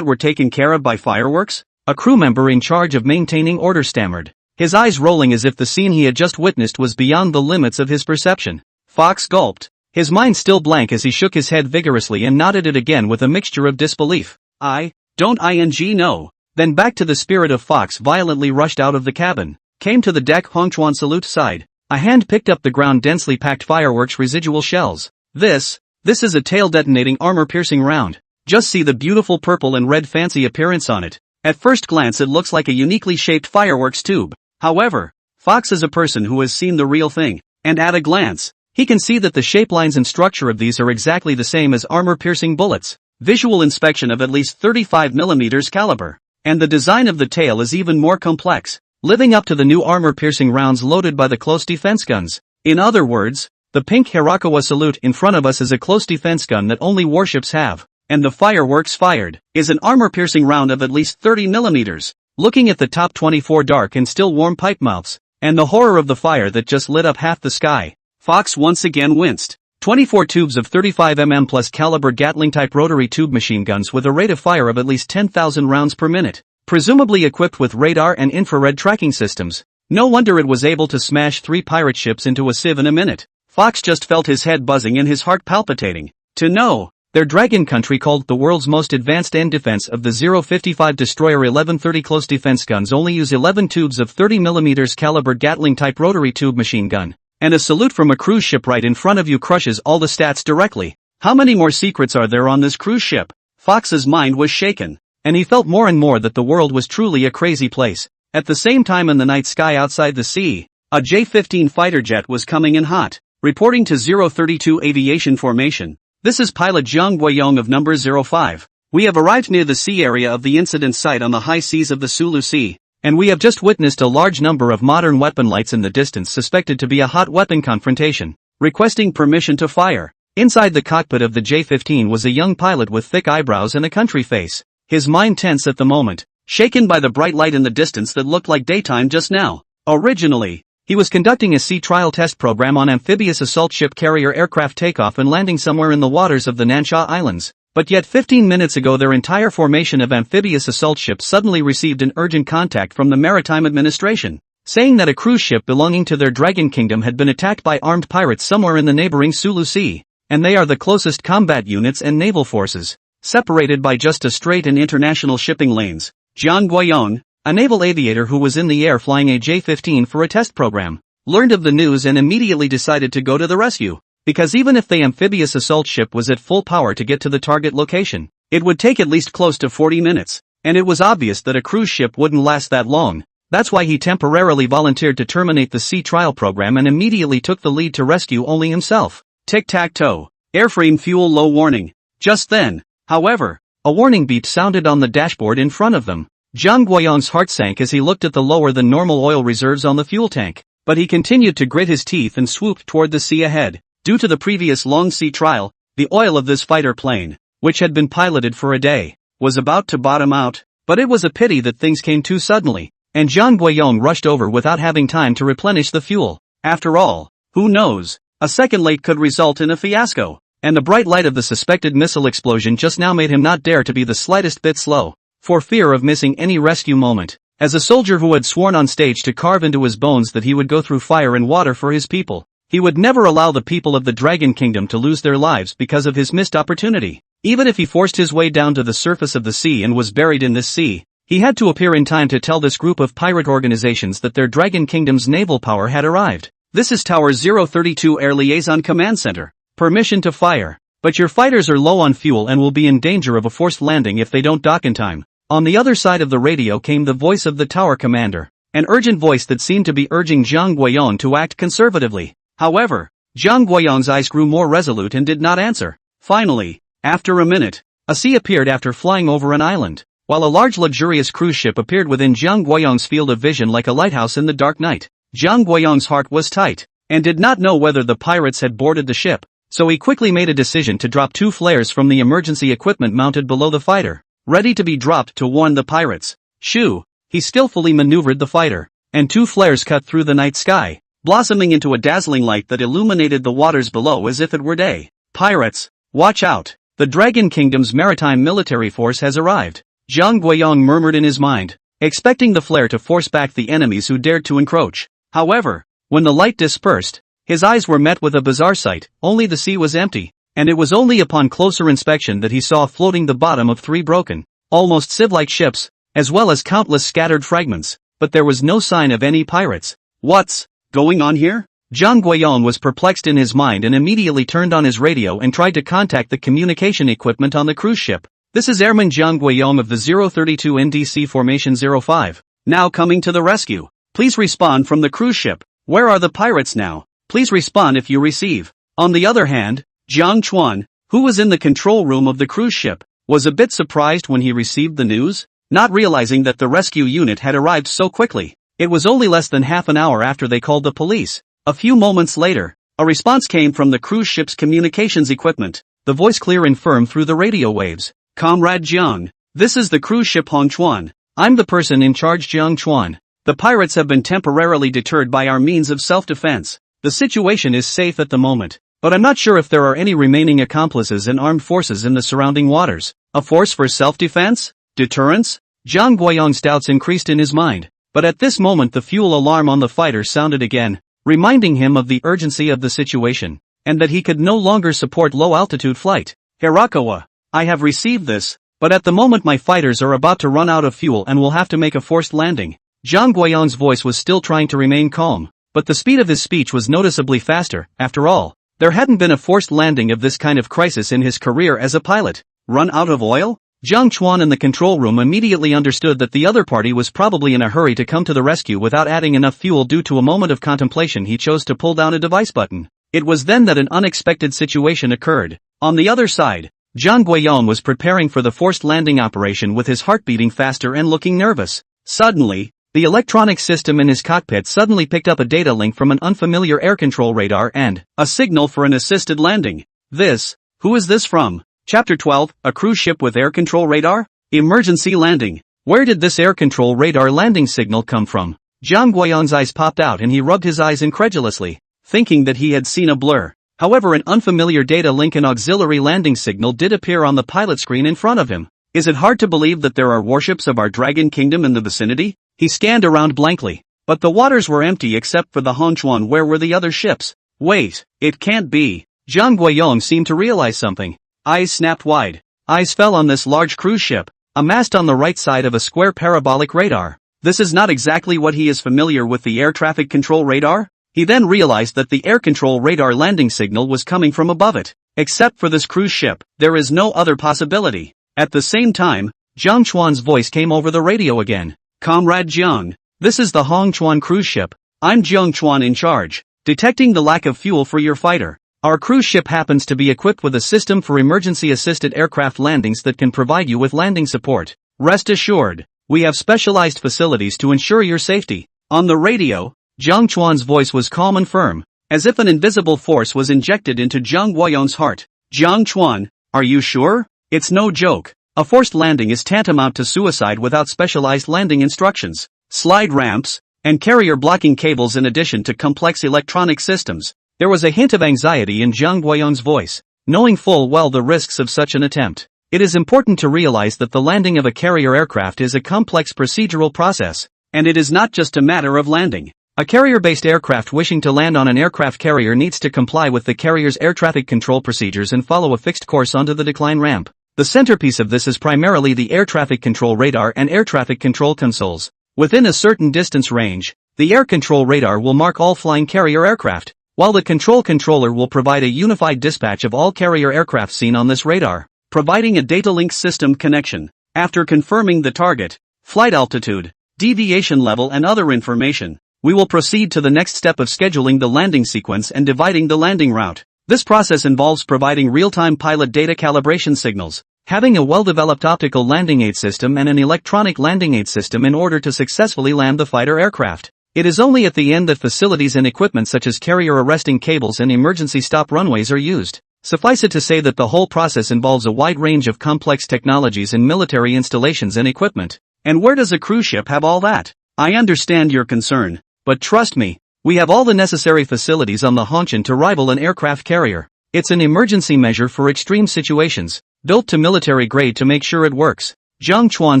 were taken care of by fireworks? A crew member in charge of maintaining order stammered, his eyes rolling as if the scene he had just witnessed was beyond the limits of his perception. Fox gulped, his mind still blank as he shook his head vigorously and nodded it again with a mixture of disbelief. I don't know. Then back to the spirit of Fox violently rushed out of the cabin, came to the deck. Hongchuan salute side. A hand picked up the ground densely packed fireworks residual shells. This is a tail-detonating armor-piercing round. Just see the beautiful purple and red fancy appearance on it. At first glance it looks like a uniquely shaped fireworks tube. However, Fox is a person who has seen the real thing, and at a glance, he can see that the shape lines and structure of these are exactly the same as armor-piercing bullets. Visual inspection of at least 35mm caliber. And the design of the tail is even more complex, living up to the new armor-piercing rounds loaded by the close defense guns. In other words, the pink Hirakawa salute in front of us is a close defense gun that only warships have. And the fireworks fired is an armor-piercing round of at least 30mm. Looking at the top 24 dark and still warm pipe mouths, and the horror of the fire that just lit up half the sky, Fox once again winced. 24 tubes of 35mm plus caliber Gatling-type rotary tube machine guns with a rate of fire of at least 10,000 rounds per minute, presumably equipped with radar and infrared tracking systems. No wonder it was able to smash 3 pirate ships into a sieve in a minute. Fox just felt his head buzzing and his heart palpitating. To know, their dragon country called the world's most advanced end defense of the 055 destroyer 1130 close defense guns only use 11 tubes of 30mm caliber Gatling-type rotary tube machine gun. And a salute from a cruise ship right in front of you crushes all the stats directly. How many more secrets are there on this cruise ship? Fox's mind was shaken, and he felt more and more that the world was truly a crazy place. At the same time in the night sky outside the sea, a J-15 fighter jet was coming in hot, reporting to 032 aviation formation. This is pilot Jiang Guiyong of number 05. We have arrived near the sea area of the incident site on the high seas of the Sulu Sea. And we have just witnessed a large number of modern weapon lights in the distance suspected to be a hot weapon confrontation. Requesting permission to fire. Inside the cockpit of the J-15 was a young pilot with thick eyebrows and a country face. His mind tense at the moment, shaken by the bright light in the distance that looked like daytime just now. Originally, he was conducting a sea trial test program on amphibious assault ship carrier aircraft takeoff and landing somewhere in the waters of the Nansha Islands. But yet 15 minutes ago their entire formation of amphibious assault ships suddenly received an urgent contact from the Maritime Administration, saying that a cruise ship belonging to their Dragon Kingdom had been attacked by armed pirates somewhere in the neighboring Sulu Sea, and they are the closest combat units and naval forces, separated by just a strait and international shipping lanes. Jiang Guiyong, a naval aviator who was in the air flying a J-15 for a test program, learned of the news and immediately decided to go to the rescue. Because even if the amphibious assault ship was at full power to get to the target location, it would take at least close to 40 minutes, and it was obvious that a cruise ship wouldn't last that long. That's why he temporarily volunteered to terminate the sea trial program and immediately took the lead to rescue only himself. Tic-tac-toe. Airframe fuel low warning. Just then, however, a warning beep sounded on the dashboard in front of them. Jiang Guiyong's heart sank as he looked at the lower than normal oil reserves on the fuel tank, but he continued to grit his teeth and swooped toward the sea ahead. Due to the previous long sea trial, the oil of this fighter plane, which had been piloted for a day, was about to bottom out, but it was a pity that things came too suddenly, and Jiang Guiyong rushed over without having time to replenish the fuel. After all, who knows, a second late could result in a fiasco, and the bright light of the suspected missile explosion just now made him not dare to be the slightest bit slow, for fear of missing any rescue moment. As a soldier who had sworn on stage to carve into his bones that he would go through fire and water for his people, he would never allow the people of the Dragon Kingdom to lose their lives because of his missed opportunity. Even if he forced his way down to the surface of the sea and was buried in this sea, he had to appear in time to tell this group of pirate organizations that their Dragon Kingdom's naval power had arrived. This is Tower 032 Air Liaison Command Center. Permission to fire. But your fighters are low on fuel and will be in danger of a forced landing if they don't dock in time. On the other side of the radio came the voice of the tower commander, an urgent voice that seemed to be urging Jiang Guiyong to act conservatively. However, Jiang Guiyong's eyes grew more resolute and did not answer. Finally, after a minute, a sea appeared after flying over an island, while a large luxurious cruise ship appeared within Jiang Guiyong's field of vision like a lighthouse in the dark night. Jiang Guiyong's heart was tight, and did not know whether the pirates had boarded the ship, so he quickly made a decision to drop 2 flares from the emergency equipment mounted below the fighter, ready to be dropped to warn the pirates. Shoo! He skillfully maneuvered the fighter, and 2 flares cut through the night sky, blossoming into a dazzling light that illuminated the waters below as if it were day. Pirates, watch out! The Dragon Kingdom's maritime military force has arrived, Jiang Guiyong murmured in his mind, expecting the flare to force back the enemies who dared to encroach. However, when the light dispersed, his eyes were met with a bizarre sight. Only the sea was empty, and it was only upon closer inspection that he saw floating the bottom of 3 broken, almost sieve-like ships, as well as countless scattered fragments, but there was no sign of any pirates. What's going on here? Jiang Guiyong was perplexed in his mind and immediately turned on his radio and tried to contact the communication equipment on the cruise ship. This is Airman Jiang Guiyong of the 032 NDC Formation 05. Now coming to the rescue. Please respond from the cruise ship. Where are the pirates now? Please respond if you receive. On the other hand, Jiang Chuan, who was in the control room of the cruise ship, was a bit surprised when he received the news, not realizing that the rescue unit had arrived so quickly. It was only less than half an hour after they called the police. A few moments later, a response came from the cruise ship's communications equipment, the voice clear and firm through the radio waves. Comrade Jiang, this is the cruise ship Hong Chuan. I'm the person in charge, Jiang Chuan. The pirates have been temporarily deterred by our means of self-defense. The situation is safe at the moment, but I'm not sure if there are any remaining accomplices and armed forces in the surrounding waters. A force for self-defense? Deterrence? Jiang Guiyong's doubts increased in his mind, but at this moment the fuel alarm on the fighter sounded again, reminding him of the urgency of the situation, and that he could no longer support low-altitude flight. Hirakawa, I have received this, but at the moment my fighters are about to run out of fuel and will have to make a forced landing. Jiang Guiyong's voice was still trying to remain calm, but the speed of his speech was noticeably faster. After all, there hadn't been a forced landing of this kind of crisis in his career as a pilot. Run out of oil? Jiang Chuan in the control room immediately understood that the other party was probably in a hurry to come to the rescue without adding enough fuel. Due to a moment of contemplation, he chose to pull down a device button. It was then that an unexpected situation occurred. On the other side, Jiang Guiyong was preparing for the forced landing operation with his heart beating faster and looking nervous. Suddenly, the electronic system in his cockpit suddenly picked up a data link from an unfamiliar air control radar and a signal for an assisted landing. Who is this from? Chapter 12, a cruise ship with air control radar? Emergency landing. Where did this air control radar landing signal come from? Jiang Guiyong's eyes popped out and he rubbed his eyes incredulously, thinking that he had seen a blur. However, an unfamiliar data link and auxiliary landing signal did appear on the pilot screen in front of him. Is it hard to believe that there are warships of our Dragon Kingdom in the vicinity? He scanned around blankly, but the waters were empty except for the Hong Chuan. Where were the other ships? Wait, it can't be. Jiang Guiyong seemed to realize something. Eyes snapped wide. Eyes fell on this large cruise ship, amassed on the right side of a square parabolic radar. This is not exactly what he is familiar with, the air traffic control radar? He then realized that the air control radar landing signal was coming from above it. Except for this cruise ship, there is no other possibility. At the same time, Jiang Chuan's voice came over the radio again. Comrade Jiang, this is the Hong Chuan cruise ship. I'm Jiang Chuan in charge. Detecting the lack of fuel for your fighter. Our cruise ship happens to be equipped with a system for emergency-assisted aircraft landings that can provide you with landing support. Rest assured, we have specialized facilities to ensure your safety. On the radio, Jiang Chuan's voice was calm and firm, as if an invisible force was injected into Jiang Guiyong's heart. Jiang Chuan, are you sure? It's no joke. A forced landing is tantamount to suicide without specialized landing instructions, slide ramps, and carrier blocking cables in addition to complex electronic systems. There was a hint of anxiety in Jiang Guiyong's voice, knowing full well the risks of such an attempt. It is important to realize that the landing of a carrier aircraft is a complex procedural process, and it is not just a matter of landing. A carrier-based aircraft wishing to land on an aircraft carrier needs to comply with the carrier's air traffic control procedures and follow a fixed course onto the decline ramp. The centerpiece of this is primarily the air traffic control radar and air traffic control consoles. Within a certain distance range, the air control radar will mark all flying carrier aircraft. while the controller will provide a unified dispatch of all carrier aircraft seen on this radar, providing a data link system connection. After confirming the target, flight altitude, deviation level and other information, we will proceed to the next step of scheduling the landing sequence and dividing the landing route. This process involves providing real-time pilot data calibration signals, having a well-developed optical landing aid system and an electronic landing aid system in order to successfully land the fighter aircraft. It is only at the end that facilities and equipment such as carrier arresting cables and emergency stop runways are used. Suffice it to say that the whole process involves a wide range of complex technologies and military installations and equipment. And where does a cruise ship have all that? I understand your concern, but trust me, we have all the necessary facilities on the Hongqian to rival an aircraft carrier. It's an emergency measure for extreme situations, built to military grade to make sure it works. Jiang Chuan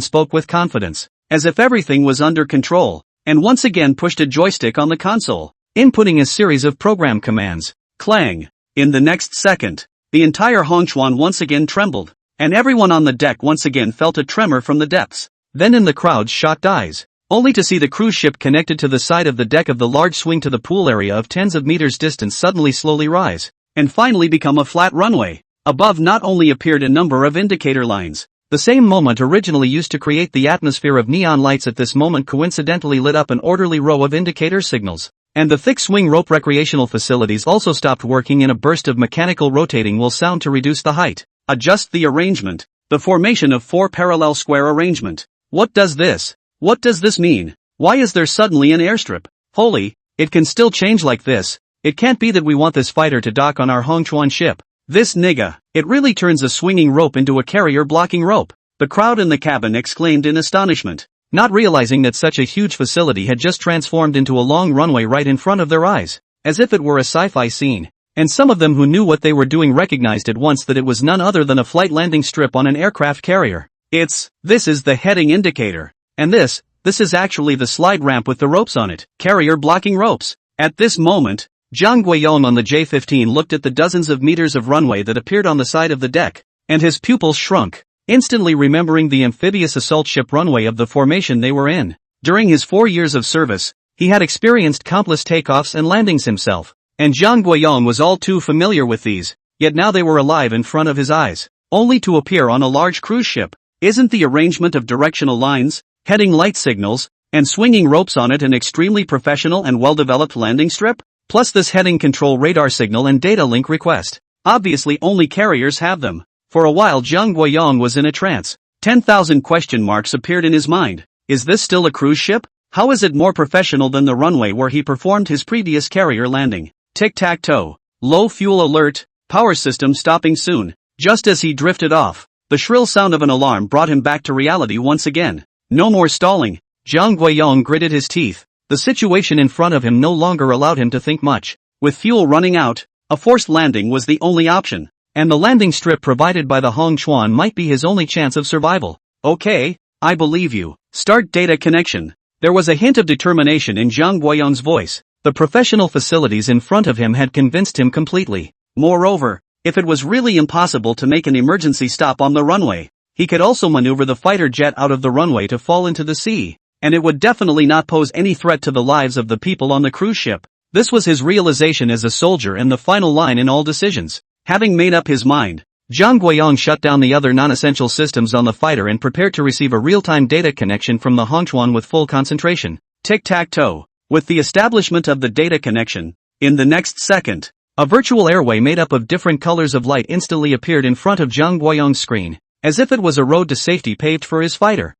spoke with confidence, as if everything was under control, and once again pushed a joystick on the console, inputting a series of program commands. Clang! In the next second, the entire Hongqian once again trembled, and everyone on the deck once again felt a tremor from the depths. Then in the crowd's shocked eyes, only to see the cruise ship connected to the side of the deck of the large swing to the pool area of tens of meters distance suddenly slowly rise, and finally become a flat runway. Above not only appeared a number of indicator lines, the same moment originally used to create the atmosphere of neon lights at this moment coincidentally lit up an orderly row of indicator signals, and the thick swing rope recreational facilities also stopped working in a burst of mechanical rotating will sound to reduce the height. Adjust the arrangement, the formation of 4 parallel square arrangement. What does this mean? Why is there suddenly an airstrip? Holy, it can still change like this. It can't be that we want this fighter to dock on our Hongchuan ship. This nigga, it really turns a swinging rope into a carrier blocking rope. The crowd in the cabin exclaimed in astonishment, not realizing that such a huge facility had just transformed into a long runway right in front of their eyes, as if it were a sci-fi scene. And some of them who knew what they were doing recognized at once that it was none other than a flight landing strip on an aircraft carrier. This is the heading indicator. And this is actually the slide ramp with the ropes on it. Carrier blocking ropes. At this moment, Jiang Guiyong on the J-15 looked at the dozens of meters of runway that appeared on the side of the deck, and his pupils shrunk, instantly remembering the amphibious assault ship runway of the formation they were in. During his 4 years of service, he had experienced countless takeoffs and landings himself, and Jiang Guiyong was all too familiar with these, yet now they were alive in front of his eyes, only to appear on a large cruise ship. Isn't the arrangement of directional lines, heading light signals, and swinging ropes on it an extremely professional and well-developed landing strip? Plus this heading control radar signal and data link request. Obviously only carriers have them. For a while Jiang Guiyong was in a trance. 10,000 question marks appeared in his mind. Is this still a cruise ship? How is it more professional than the runway where he performed his previous carrier landing? Tic-tac-toe. Low fuel alert, power system stopping soon. Just as he drifted off, the shrill sound of an alarm brought him back to reality once again. No more stalling. Jiang Guiyong gritted his teeth. The situation in front of him no longer allowed him to think much. With fuel running out, a forced landing was the only option, and the landing strip provided by the Hongchuan might be his only chance of survival. Okay, I believe you. Start data connection. There was a hint of determination in Jiang Guiyong's voice. The professional facilities in front of him had convinced him completely. Moreover, if it was really impossible to make an emergency stop on the runway, he could also maneuver the fighter jet out of the runway to fall into the sea, and it would definitely not pose any threat to the lives of the people on the cruise ship. This was his realization as a soldier and the final line in all decisions. Having made up his mind, Jiang Guiyong shut down the other non-essential systems on the fighter and prepared to receive a real-time data connection from the Hongchuan with full concentration. Tic-tac-toe. With the establishment of the data connection, in the next second, a virtual airway made up of different colors of light instantly appeared in front of Jiang Guiyong's screen, as if it was a road to safety paved for his fighter.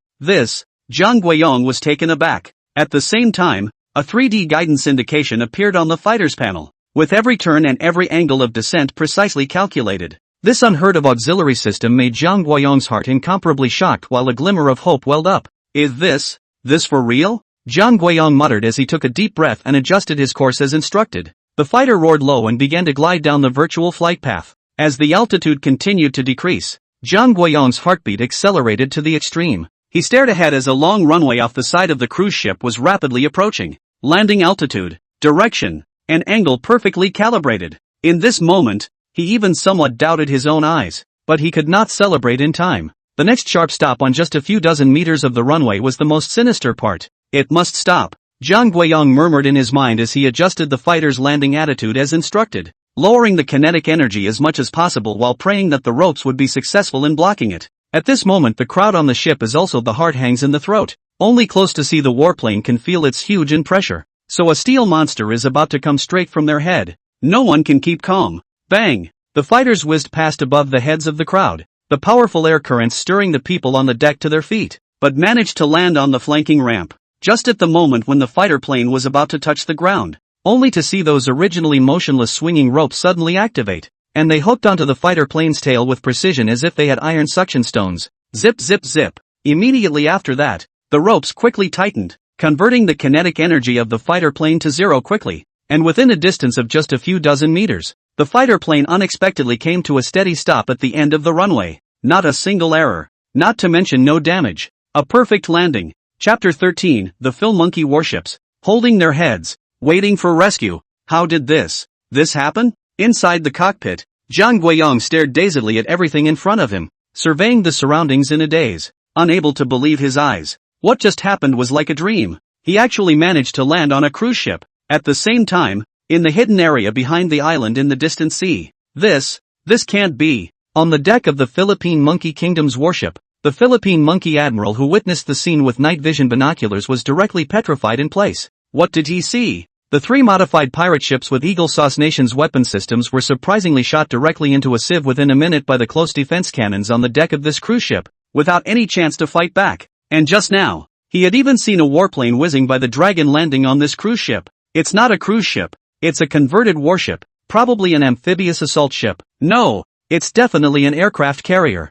Jiang Guiyong was taken aback. At the same time, a 3D guidance indication appeared on the fighter's panel, with every turn and every angle of descent precisely calculated. This unheard of auxiliary system made Jiang Guiyong's heart incomparably shocked while a glimmer of hope welled up. Is this for real? Jiang Guiyong muttered as he took a deep breath and adjusted his course as instructed. The fighter roared low and began to glide down the virtual flight path. As the altitude continued to decrease, Jiang Guiyong's heartbeat accelerated to the extreme. He stared ahead as a long runway off the side of the cruise ship was rapidly approaching. Landing altitude, direction, and angle perfectly calibrated. In this moment, he even somewhat doubted his own eyes, but he could not celebrate in time. The next sharp stop on just a few dozen meters of the runway was the most sinister part. It must stop. Jiang murmured in his mind as he adjusted the fighter's landing attitude as instructed, lowering the kinetic energy as much as possible while praying that the ropes would be successful in blocking it. At this moment the crowd on the ship is also the heart hangs in the throat. Only close to see the warplane can feel its huge in pressure. So a steel monster is about to come straight from their head. No one can keep calm. Bang! The fighters whizzed past above the heads of the crowd, the powerful air currents stirring the people on the deck to their feet, but managed to land on the flanking ramp, just at the moment when the fighter plane was about to touch the ground, only to see those originally motionless swinging ropes suddenly activate, and they hooked onto the fighter plane's tail with precision as if they had iron suction stones. Zip zip zip. Immediately after that, the ropes quickly tightened, converting the kinetic energy of the fighter plane to zero quickly, and within a distance of just a few dozen meters, the fighter plane unexpectedly came to a steady stop at the end of the runway. Not a single error, not to mention no damage. A perfect landing. Chapter 13, The Phil Monkey Warships, holding their heads, waiting for rescue. How did this happen? Inside the cockpit, Jiang stared dazedly at everything in front of him, surveying the surroundings in a daze, unable to believe his eyes. What just happened was like a dream. He actually managed to land on a cruise ship, at the same time, in the hidden area behind the island in the distant sea. This can't be. On the deck of the Philippine Monkey Kingdom's warship, the Philippine Monkey Admiral who witnessed the scene with night vision binoculars was directly petrified in place. What did he see? The three modified pirate ships with Eagle Sauce Nation's weapon systems were surprisingly shot directly into a sieve within a minute by the close defense cannons on the deck of this cruise ship, without any chance to fight back. And just now, he had even seen a warplane whizzing by the Dragon landing on this cruise ship. It's not a cruise ship, it's a converted warship, probably an amphibious assault ship. No, it's definitely an aircraft carrier.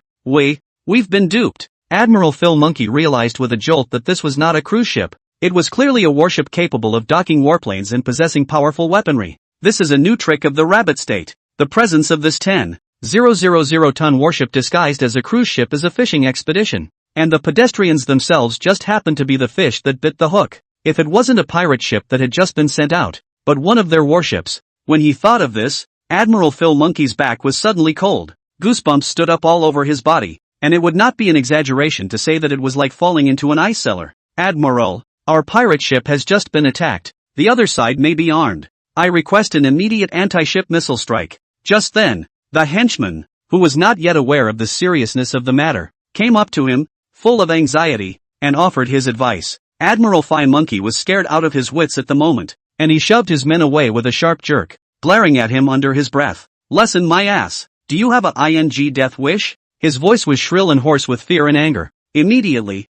We've been duped. Admiral Phil Monkey realized with a jolt that this was not a cruise ship. It was clearly a warship capable of docking warplanes and possessing powerful weaponry. This is a new trick of the Rabbit State. The presence of this 10,000-ton warship disguised as a cruise ship is a fishing expedition. And the pedestrians themselves just happened to be the fish that bit the hook. If it wasn't a pirate ship that had just been sent out, but one of their warships. When he thought of this, Admiral Phil Monkey's back was suddenly cold. Goosebumps stood up all over his body. And it would not be an exaggeration to say that it was like falling into an ice cellar. Admiral, our pirate ship has just been attacked. The other side may be armed. I request an immediate anti-ship missile strike. Just then, the henchman, who was not yet aware of the seriousness of the matter, came up to him, full of anxiety, and offered his advice. Admiral Phi Monkey was scared out of his wits at the moment, and he shoved his men away with a sharp jerk, glaring at him under his breath. Lesson my ass. Do you have a ing death wish? His voice was shrill and hoarse with fear and anger. Immediately,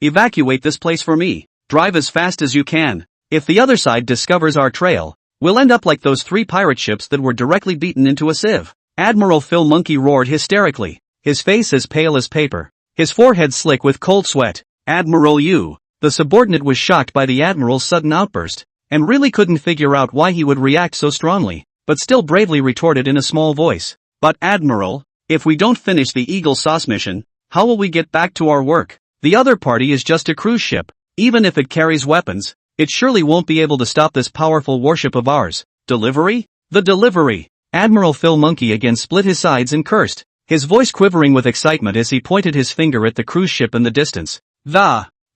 evacuate this place for me. Drive as fast as you can. If the other side discovers our trail, we'll end up like those three pirate ships that were directly beaten into a sieve. Admiral Phil Monkey roared hysterically, his face as pale as paper, his forehead slick with cold sweat. Admiral the subordinate was shocked by the Admiral's sudden outburst, and really couldn't figure out why he would react so strongly, but still bravely retorted in a small voice. But Admiral, if we don't finish the Eagle Sauce mission, how will we get back to our work? The other party is just a cruise ship. Even if it carries weapons, it surely won't be able to stop this powerful warship of ours. Delivery? The delivery. Admiral Phil Monkey again split his sides and cursed, his voice quivering with excitement as he pointed his finger at the cruise ship in the distance.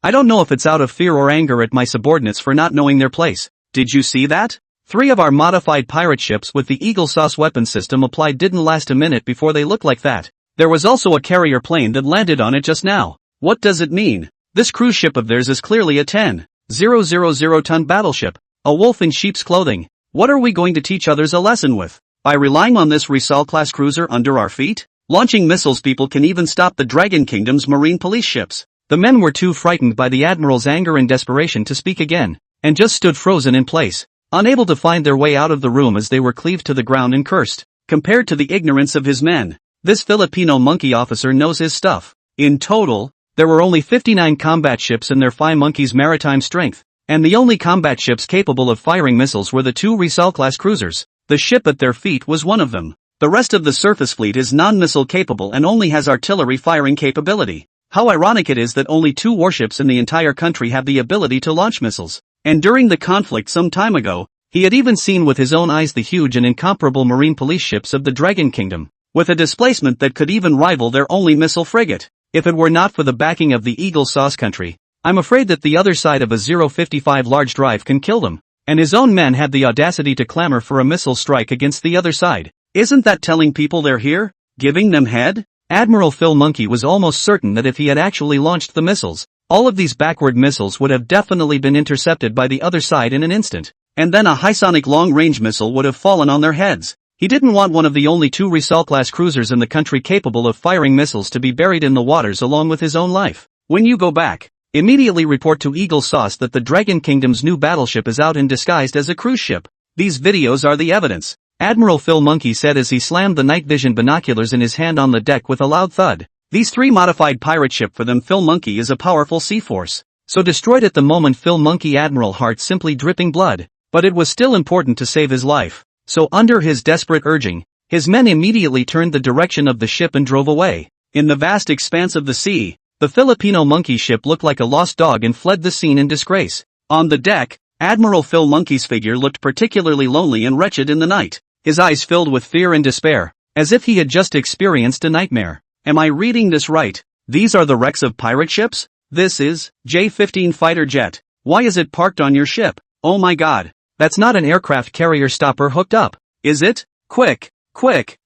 I don't know if it's out of fear or anger at my subordinates for not knowing their place. Did you see that? 3 of our modified pirate ships with the Eagle Sauce weapon system applied didn't last a minute before they looked like that. There was also a carrier plane that landed on it just now. What does it mean? This cruise ship of theirs is clearly a 10,000-ton battleship, a wolf in sheep's clothing. What are we going to teach others a lesson with? By relying on this Resal-class cruiser under our feet? Launching missiles people can even stop the Dragon Kingdom's marine police ships. The men were too frightened by the Admiral's anger and desperation to speak again, and just stood frozen in place, unable to find their way out of the room as they were cleaved to the ground and cursed. Compared to the ignorance of his men, this Filipino monkey officer knows his stuff. In total, there were only 59 combat ships in their Phi Monkey's maritime strength, and the only combat ships capable of firing missiles were the 2 Resal-class cruisers. The ship at their feet was one of them. The rest of the surface fleet is non-missile capable and only has artillery firing capability. How ironic it is that only 2 warships in the entire country have the ability to launch missiles. And during the conflict some time ago, he had even seen with his own eyes the huge and incomparable marine police ships of the Dragon Kingdom, with a displacement that could even rival their only missile frigate. If it were not for the backing of the Eagle Sauce country, I'm afraid that the other side of a 055 large drive can kill them. And his own men had the audacity to clamor for a missile strike against the other side. Isn't that telling people they're here? Giving them head? Admiral Phil Monkey was almost certain that if he had actually launched the missiles, all of these backward missiles would have definitely been intercepted by the other side in an instant. And then a hypersonic long-range missile would have fallen on their heads. He didn't want one of the only two Resal-class cruisers in the country capable of firing missiles to be buried in the waters along with his own life. When you go back, immediately report to Eagle Sauce that the Dragon Kingdom's new battleship is out and disguised as a cruise ship. These videos are the evidence, Admiral Phil Monkey said as he slammed the night vision binoculars in his hand on the deck with a loud thud. These three modified pirate ship for them Phil Monkey is a powerful sea force. So destroyed at the moment Phil Monkey Admiral heart simply dripping blood. But it was still important to save his life. So under his desperate urging, his men immediately turned the direction of the ship and drove away. In the vast expanse of the sea, the Filipino monkey ship looked like a lost dog and fled the scene in disgrace. On the deck, Admiral Phil Monkey's figure looked particularly lonely and wretched in the night, his eyes filled with fear and despair, as if he had just experienced a nightmare. Am I reading this right? These are the wrecks of pirate ships? This is J-15 fighter jet. Why is it parked on your ship? Oh my god. That's not an aircraft carrier stopper hooked up, is it? Quick,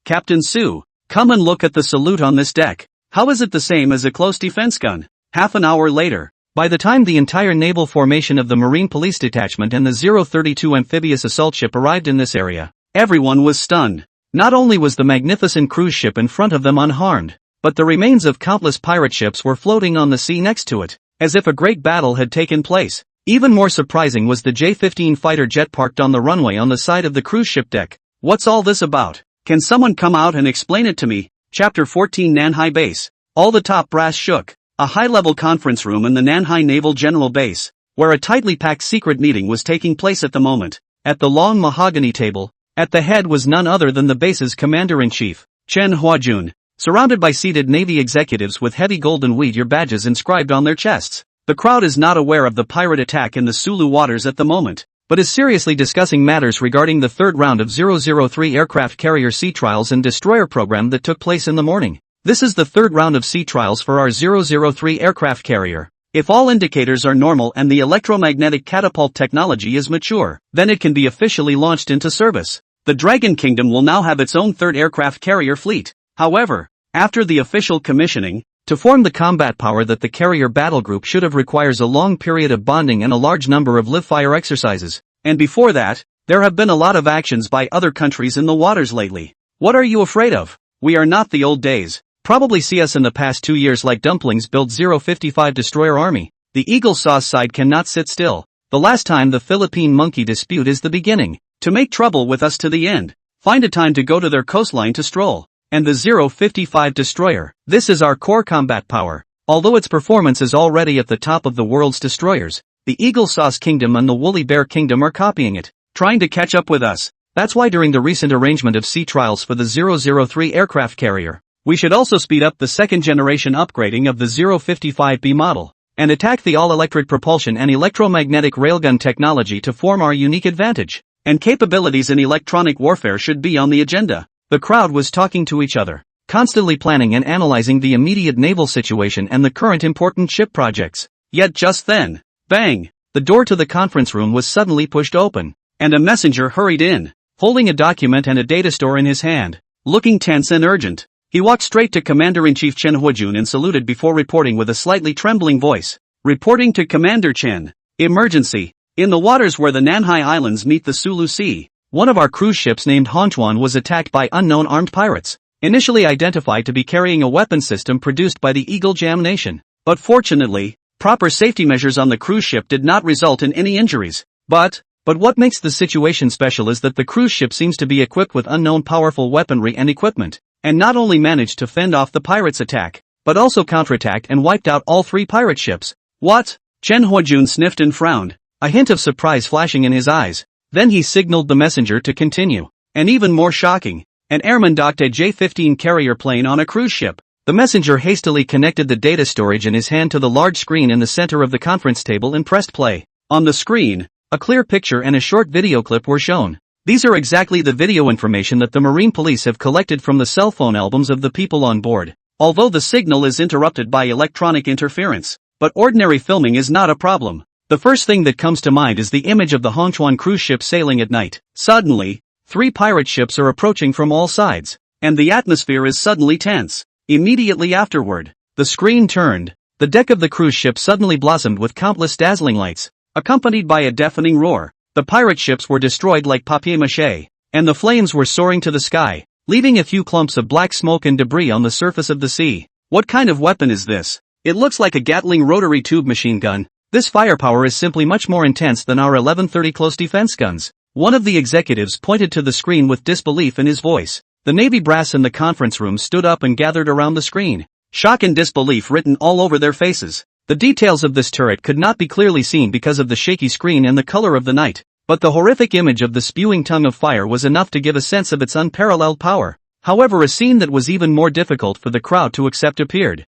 Captain Sue, come and look at the salute on this deck. How is it the same as a close defense gun? Half an hour later, by the time the entire naval formation of the Marine Police Detachment and the 032 amphibious assault ship arrived in this area, everyone was stunned. Not only was the magnificent cruise ship in front of them unharmed, but the remains of countless pirate ships were floating on the sea next to it, as if a great battle had taken place. Even more surprising was the J-15 fighter jet parked on the runway on the side of the cruise ship deck. What's all this about? Can someone come out and explain it to me? Chapter 14 Nanhai Base. All the top brass shook. A high-level conference room in the Nanhai Naval General Base, where a tightly packed secret meeting was taking place at the moment. At the long mahogany table, at the head was none other than the base's commander-in-chief, Chen Huajun, surrounded by seated Navy executives with heavy golden wheat-ear badges inscribed on their chests. The crowd is not aware of the pirate attack in the Sulu waters at the moment, but is seriously discussing matters regarding the third round of 003 aircraft carrier sea trials and destroyer program that took place in the morning. This is the third round of sea trials for our 003 aircraft carrier. If all indicators are normal and the electromagnetic catapult technology is mature, then it can be officially launched into service. The Dragon Kingdom will now have its own third aircraft carrier fleet. However, after the official commissioning, to form the combat power that the carrier battle group should have requires a long period of bonding and a large number of live-fire exercises. And before that, there have been a lot of actions by other countries in the waters lately. What are you afraid of? We are not the old days. Probably see us in the past 2 years like dumplings build 055 destroyer army. The Eagle Sauce side cannot sit still. The last time the Philippine monkey dispute is the beginning. To make trouble with us to the end. Find a time to go to their coastline to stroll. And the 055 destroyer. This is our core combat power. Although its performance is already at the top of the world's destroyers, the Eagle Sauce Kingdom and the Woolly Bear Kingdom are copying it, trying to catch up with us. That's why during the recent arrangement of sea trials for the 003 aircraft carrier, we should also speed up the second-generation upgrading of the 055B model, and attack the all-electric propulsion and electromagnetic railgun technology to form our unique advantage. And capabilities in electronic warfare should be on the agenda. The crowd was talking to each other, constantly planning and analyzing the immediate naval situation and the current important ship projects. Yet just then, bang, the door to the conference room was suddenly pushed open, and a messenger hurried in, holding a document and a data store in his hand, looking tense and urgent. He walked straight to Commander-in-Chief Chen Huajun and saluted before reporting with a slightly trembling voice. Reporting to Commander Chen. Emergency. In the waters where the Nanhai Islands meet the Sulu Sea, one of our cruise ships named Chuan was attacked by unknown armed pirates, initially identified to be carrying a weapon system produced by the Eagle Jam Nation. But fortunately, proper safety measures on the cruise ship did not result in any injuries. But what makes the situation special is that the cruise ship seems to be equipped with unknown powerful weaponry and equipment, and not only managed to fend off the pirates' attack, but also counterattacked and wiped out all 3 pirate ships. What? Chen Huajun sniffed and frowned, a hint of surprise flashing in his eyes. Then he signaled the messenger to continue. And even more shocking, an airman docked a J-15 carrier plane on a cruise ship. The messenger hastily connected the data storage in his hand to the large screen in the center of the conference table and pressed play. On the screen, a clear picture and a short video clip were shown. These are exactly the video information that the Marine Police have collected from the cell phone albums of the people on board, although the signal is interrupted by electronic interference. But ordinary filming is not a problem. The first thing that comes to mind is the image of the Chuan cruise ship sailing at night. Suddenly, 3 pirate ships are approaching from all sides, and the atmosphere is suddenly tense. Immediately afterward, the screen turned. The deck of the cruise ship suddenly blossomed with countless dazzling lights, accompanied by a deafening roar. The pirate ships were destroyed like papier-mâché, and the flames were soaring to the sky, leaving a few clumps of black smoke and debris on the surface of the sea. What kind of weapon is this? It looks like a Gatling rotary tube machine gun. This firepower is simply much more intense than our 1130 close defense guns. One of the executives pointed to the screen with disbelief in his voice. The Navy brass in the conference room stood up and gathered around the screen, shock and disbelief written all over their faces. The details of this turret could not be clearly seen because of the shaky screen and the color of the night, but the horrific image of the spewing tongue of fire was enough to give a sense of its unparalleled power. However, a scene that was even more difficult for the crowd to accept appeared.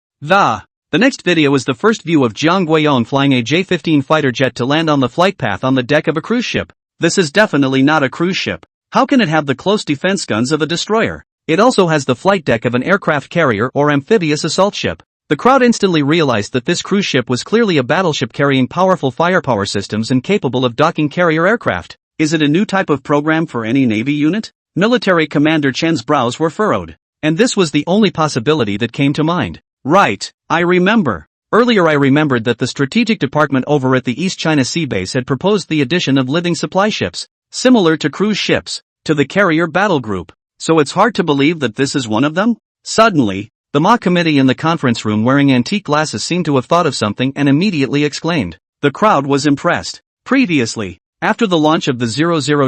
The next video is the first view of Jiang flying a J-15 fighter jet to land on the flight path on the deck of a cruise ship. This is definitely not a cruise ship. How can it have the close defense guns of a destroyer? It also has the flight deck of an aircraft carrier or amphibious assault ship. The crowd instantly realized that this cruise ship was clearly a battleship carrying powerful firepower systems and capable of docking carrier aircraft. Is it a new type of program for any Navy unit? Military Commander Chen's brows were furrowed. And this was the only possibility that came to mind. Right, I remember. Earlier I remembered that the Strategic Department over at the East China Sea Base had proposed the addition of living supply ships, similar to cruise ships, to the carrier battle group. So it's hard to believe that this is one of them? Suddenly, the Ma committee in the conference room wearing antique glasses seemed to have thought of something and immediately exclaimed. The crowd was impressed. Previously, after the launch of the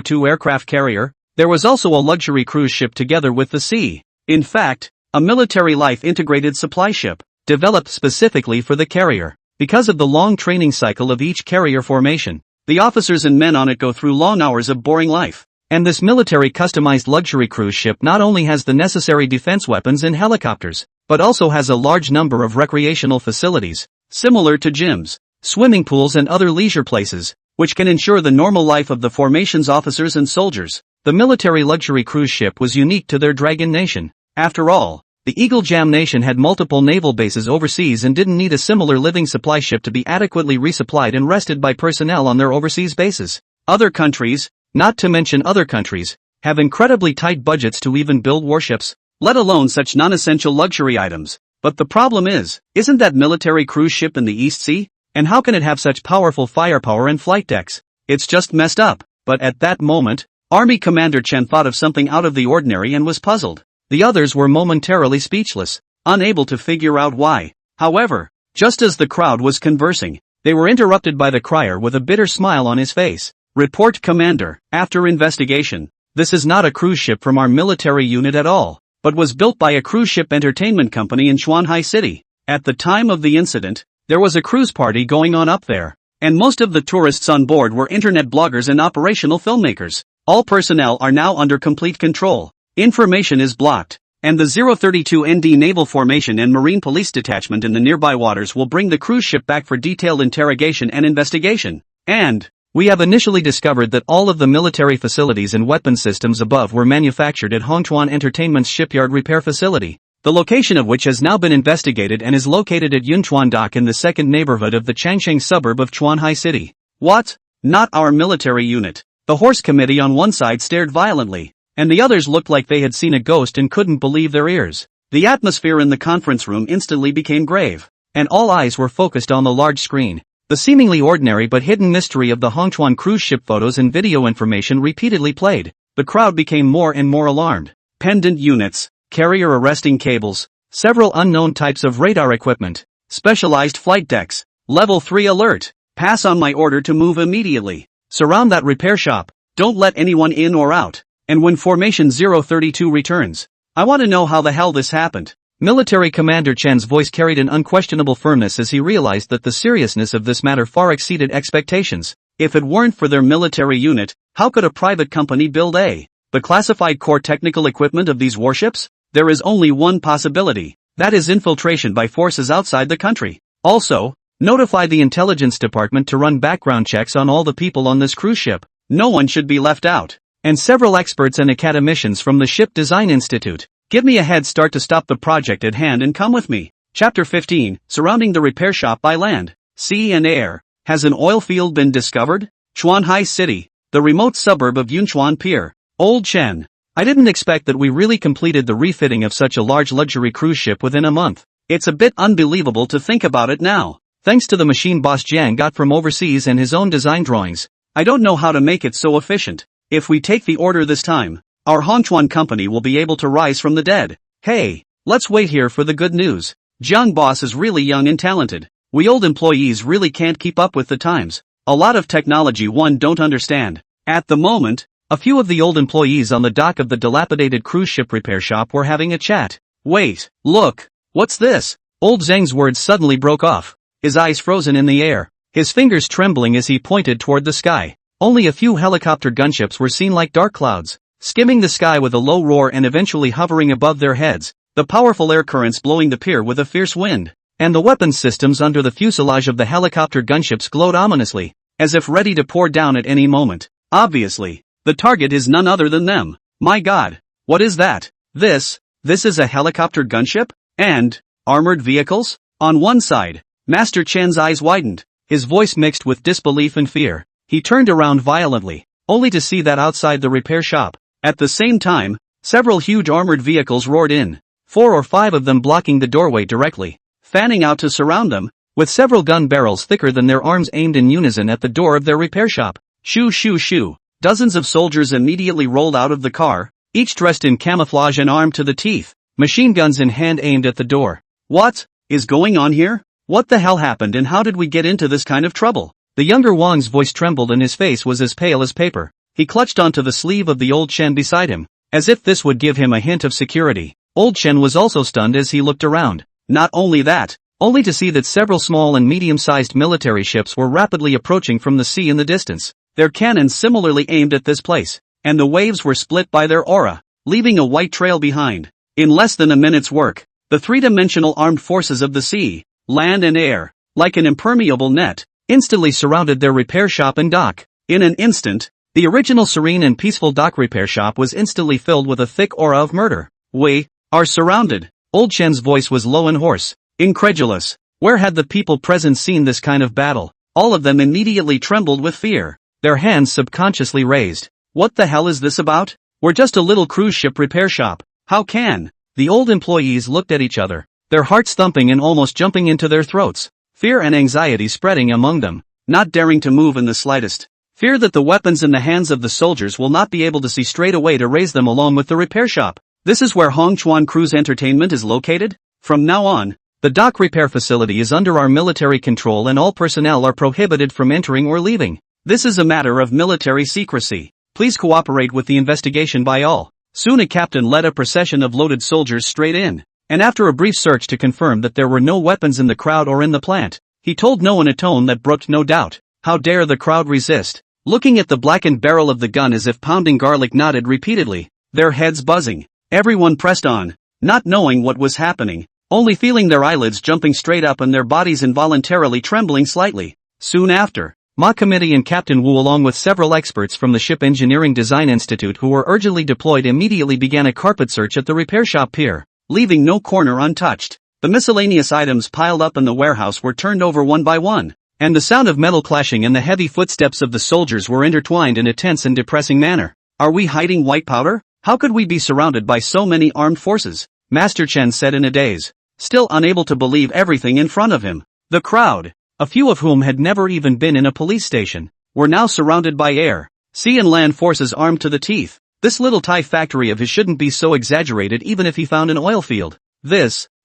002 aircraft carrier, there was also a luxury cruise ship together with the sea. In fact, a military life integrated supply ship, developed specifically for the carrier. Because of the long training cycle of each carrier formation, the officers and men on it go through long hours of boring life. And this military customized luxury cruise ship not only has the necessary defense weapons and helicopters, but also has a large number of recreational facilities, similar to gyms, swimming pools and other leisure places, which can ensure the normal life of the formation's officers and soldiers. The military luxury cruise ship was unique to their Dragon Nation. After all, the Eagle Jam Nation had multiple naval bases overseas and didn't need a similar living supply ship to be adequately resupplied and rested by personnel on their overseas bases. Other countries, not to mention other countries, have incredibly tight budgets to even build warships, let alone such non-essential luxury items. But the problem is, isn't that military cruise ship in the East Sea? And how can it have such powerful firepower and flight decks? It's just messed up. But at that moment, Army Commander Chen thought of something out of the ordinary and was puzzled. The others were momentarily speechless, unable to figure out why. However, just as the crowd was conversing, they were interrupted by the crier with a bitter smile on his face. Report, Commander. After investigation, this is not a cruise ship from our military unit at all, but was built by a cruise ship entertainment company in Chuan City. At the time of the incident, there was a cruise party going on up there, and most of the tourists on board were internet bloggers and operational filmmakers. All personnel are now under complete control. Information is blocked, and the 032 ND Naval Formation and Marine Police Detachment in the nearby waters will bring the cruise ship back for detailed interrogation and investigation. And we have initially discovered that all of the military facilities and weapon systems above were manufactured at Hongchuan Entertainment's shipyard repair facility, the location of which has now been investigated and is located at Yunchuan Dock in the second neighborhood of the Changsheng suburb of Chuan City. What? Not our military unit. The horse committee on one side stared violently, and the others looked like they had seen a ghost and couldn't believe their ears. The atmosphere in the conference room instantly became grave, and all eyes were focused on the large screen. The seemingly ordinary but hidden mystery of the Hongchuan cruise ship photos and video information repeatedly played. The crowd became more and more alarmed. Pendant units, carrier arresting cables, several unknown types of radar equipment, specialized flight decks, level 3 alert, pass on my order to move immediately, surround that repair shop, don't let anyone in or out. And when Formation 032 returns, I want to know how the hell this happened. Military Commander Chen's voice carried an unquestionable firmness as he realized that the seriousness of this matter far exceeded expectations. If it weren't for their military unit, how could a private company build the classified core technical equipment of these warships? There is only one possibility. That is infiltration by forces outside the country. Also, notify the intelligence department to run background checks on all the people on this cruise ship. No one should be left out. And several experts and academicians from the Ship Design Institute. Give me a head start to stop the project at hand and come with me. Chapter 15, Surrounding the Repair Shop by Land, Sea and Air. Has an oil field been discovered? Chuan City, the remote suburb of Yunchuan Pier. Old Chen. I didn't expect that we really completed the refitting of such a large luxury cruise ship within a month. It's a bit unbelievable to think about it now. Thanks to the machine boss Jiang got from overseas and his own design drawings. I don't know how to make it so efficient. If we take the order this time, our Hongchuan company will be able to rise from the dead. Hey, let's wait here for the good news. Jiang boss is really young and talented. We old employees really can't keep up with the times. A lot of technology one don't understand. At the moment, a few of the old employees on the dock of the dilapidated cruise ship repair shop were having a chat. Wait, look, what's this? Old Zhang's words suddenly broke off. His eyes frozen in the air, his fingers trembling as he pointed toward the sky. Only a few helicopter gunships were seen like dark clouds, skimming the sky with a low roar and eventually hovering above their heads, the powerful air currents blowing the pier with a fierce wind, and the weapons systems under the fuselage of the helicopter gunships glowed ominously, as if ready to pour down at any moment. Obviously, the target is none other than them. My God, what is that? This is a helicopter gunship? And armored vehicles? On one side, Master Chen's eyes widened, his voice mixed with disbelief and fear. He turned around violently, only to see that outside the repair shop, at the same time, several huge armored vehicles roared in, 4 or 5 of them blocking the doorway directly, fanning out to surround them, with several gun barrels thicker than their arms aimed in unison at the door of their repair shop. Shoo shoo shoo. Dozens of soldiers immediately rolled out of the car, each dressed in camouflage and armed to the teeth, machine guns in hand aimed at the door. What is going on here? What the hell happened and how did we get into this kind of trouble? The younger Wang's voice trembled and his face was as pale as paper. He clutched onto the sleeve of the old Chen beside him, as if this would give him a hint of security. Old Chen was also stunned as he looked around. Not only that, only to see that several small and medium-sized military ships were rapidly approaching from the sea in the distance, their cannons similarly aimed at this place, and the waves were split by their aura, leaving a white trail behind. In less than a minute's work, the three-dimensional armed forces of the sea, land and air, like an impermeable net, instantly surrounded their repair shop and dock. In an instant, the original serene and peaceful dock repair shop was instantly filled with a thick aura of murder. We are surrounded. Old Chen's voice was low and hoarse, incredulous. Where had the people present seen this kind of battle? All of them immediately trembled with fear, their hands subconsciously raised. What the hell is this about? We're just a little cruise ship repair shop. How can? The old employees looked at each other, their hearts thumping and almost jumping into their throats, fear and anxiety spreading among them, not daring to move in the slightest. Fear that the weapons in the hands of the soldiers will not be able to see straight away to raise them along with the repair shop. This is where Hongchuan Cruise Entertainment is located? From now on, the dock repair facility is under our military control and all personnel are prohibited from entering or leaving. This is a matter of military secrecy. Please cooperate with the investigation by all. Soon a captain led a procession of loaded soldiers straight in, and after a brief search to confirm that there were no weapons in the crowd or in the plant, he told no in a tone that brooked no doubt. How dare the crowd resist? Looking at the blackened barrel of the gun as if pounding garlic nodded repeatedly, their heads buzzing. Everyone pressed on, not knowing what was happening, only feeling their eyelids jumping straight up and their bodies involuntarily trembling slightly. Soon after, Ma Committee and Captain Wu along with several experts from the Ship Engineering Design Institute who were urgently deployed immediately began a carpet search at the repair shop pier, leaving no corner untouched. The miscellaneous items piled up in the warehouse were turned over one by one, and the sound of metal clashing and the heavy footsteps of the soldiers were intertwined in a tense and depressing manner. Are we hiding white powder? How could we be surrounded by so many armed forces? Master Chen said in a daze, still unable to believe everything in front of him. The crowd, a few of whom had never even been in a police station, were now surrounded by air, sea and land forces armed to the teeth. This little Thai factory of his shouldn't be so exaggerated even if he found an oil field.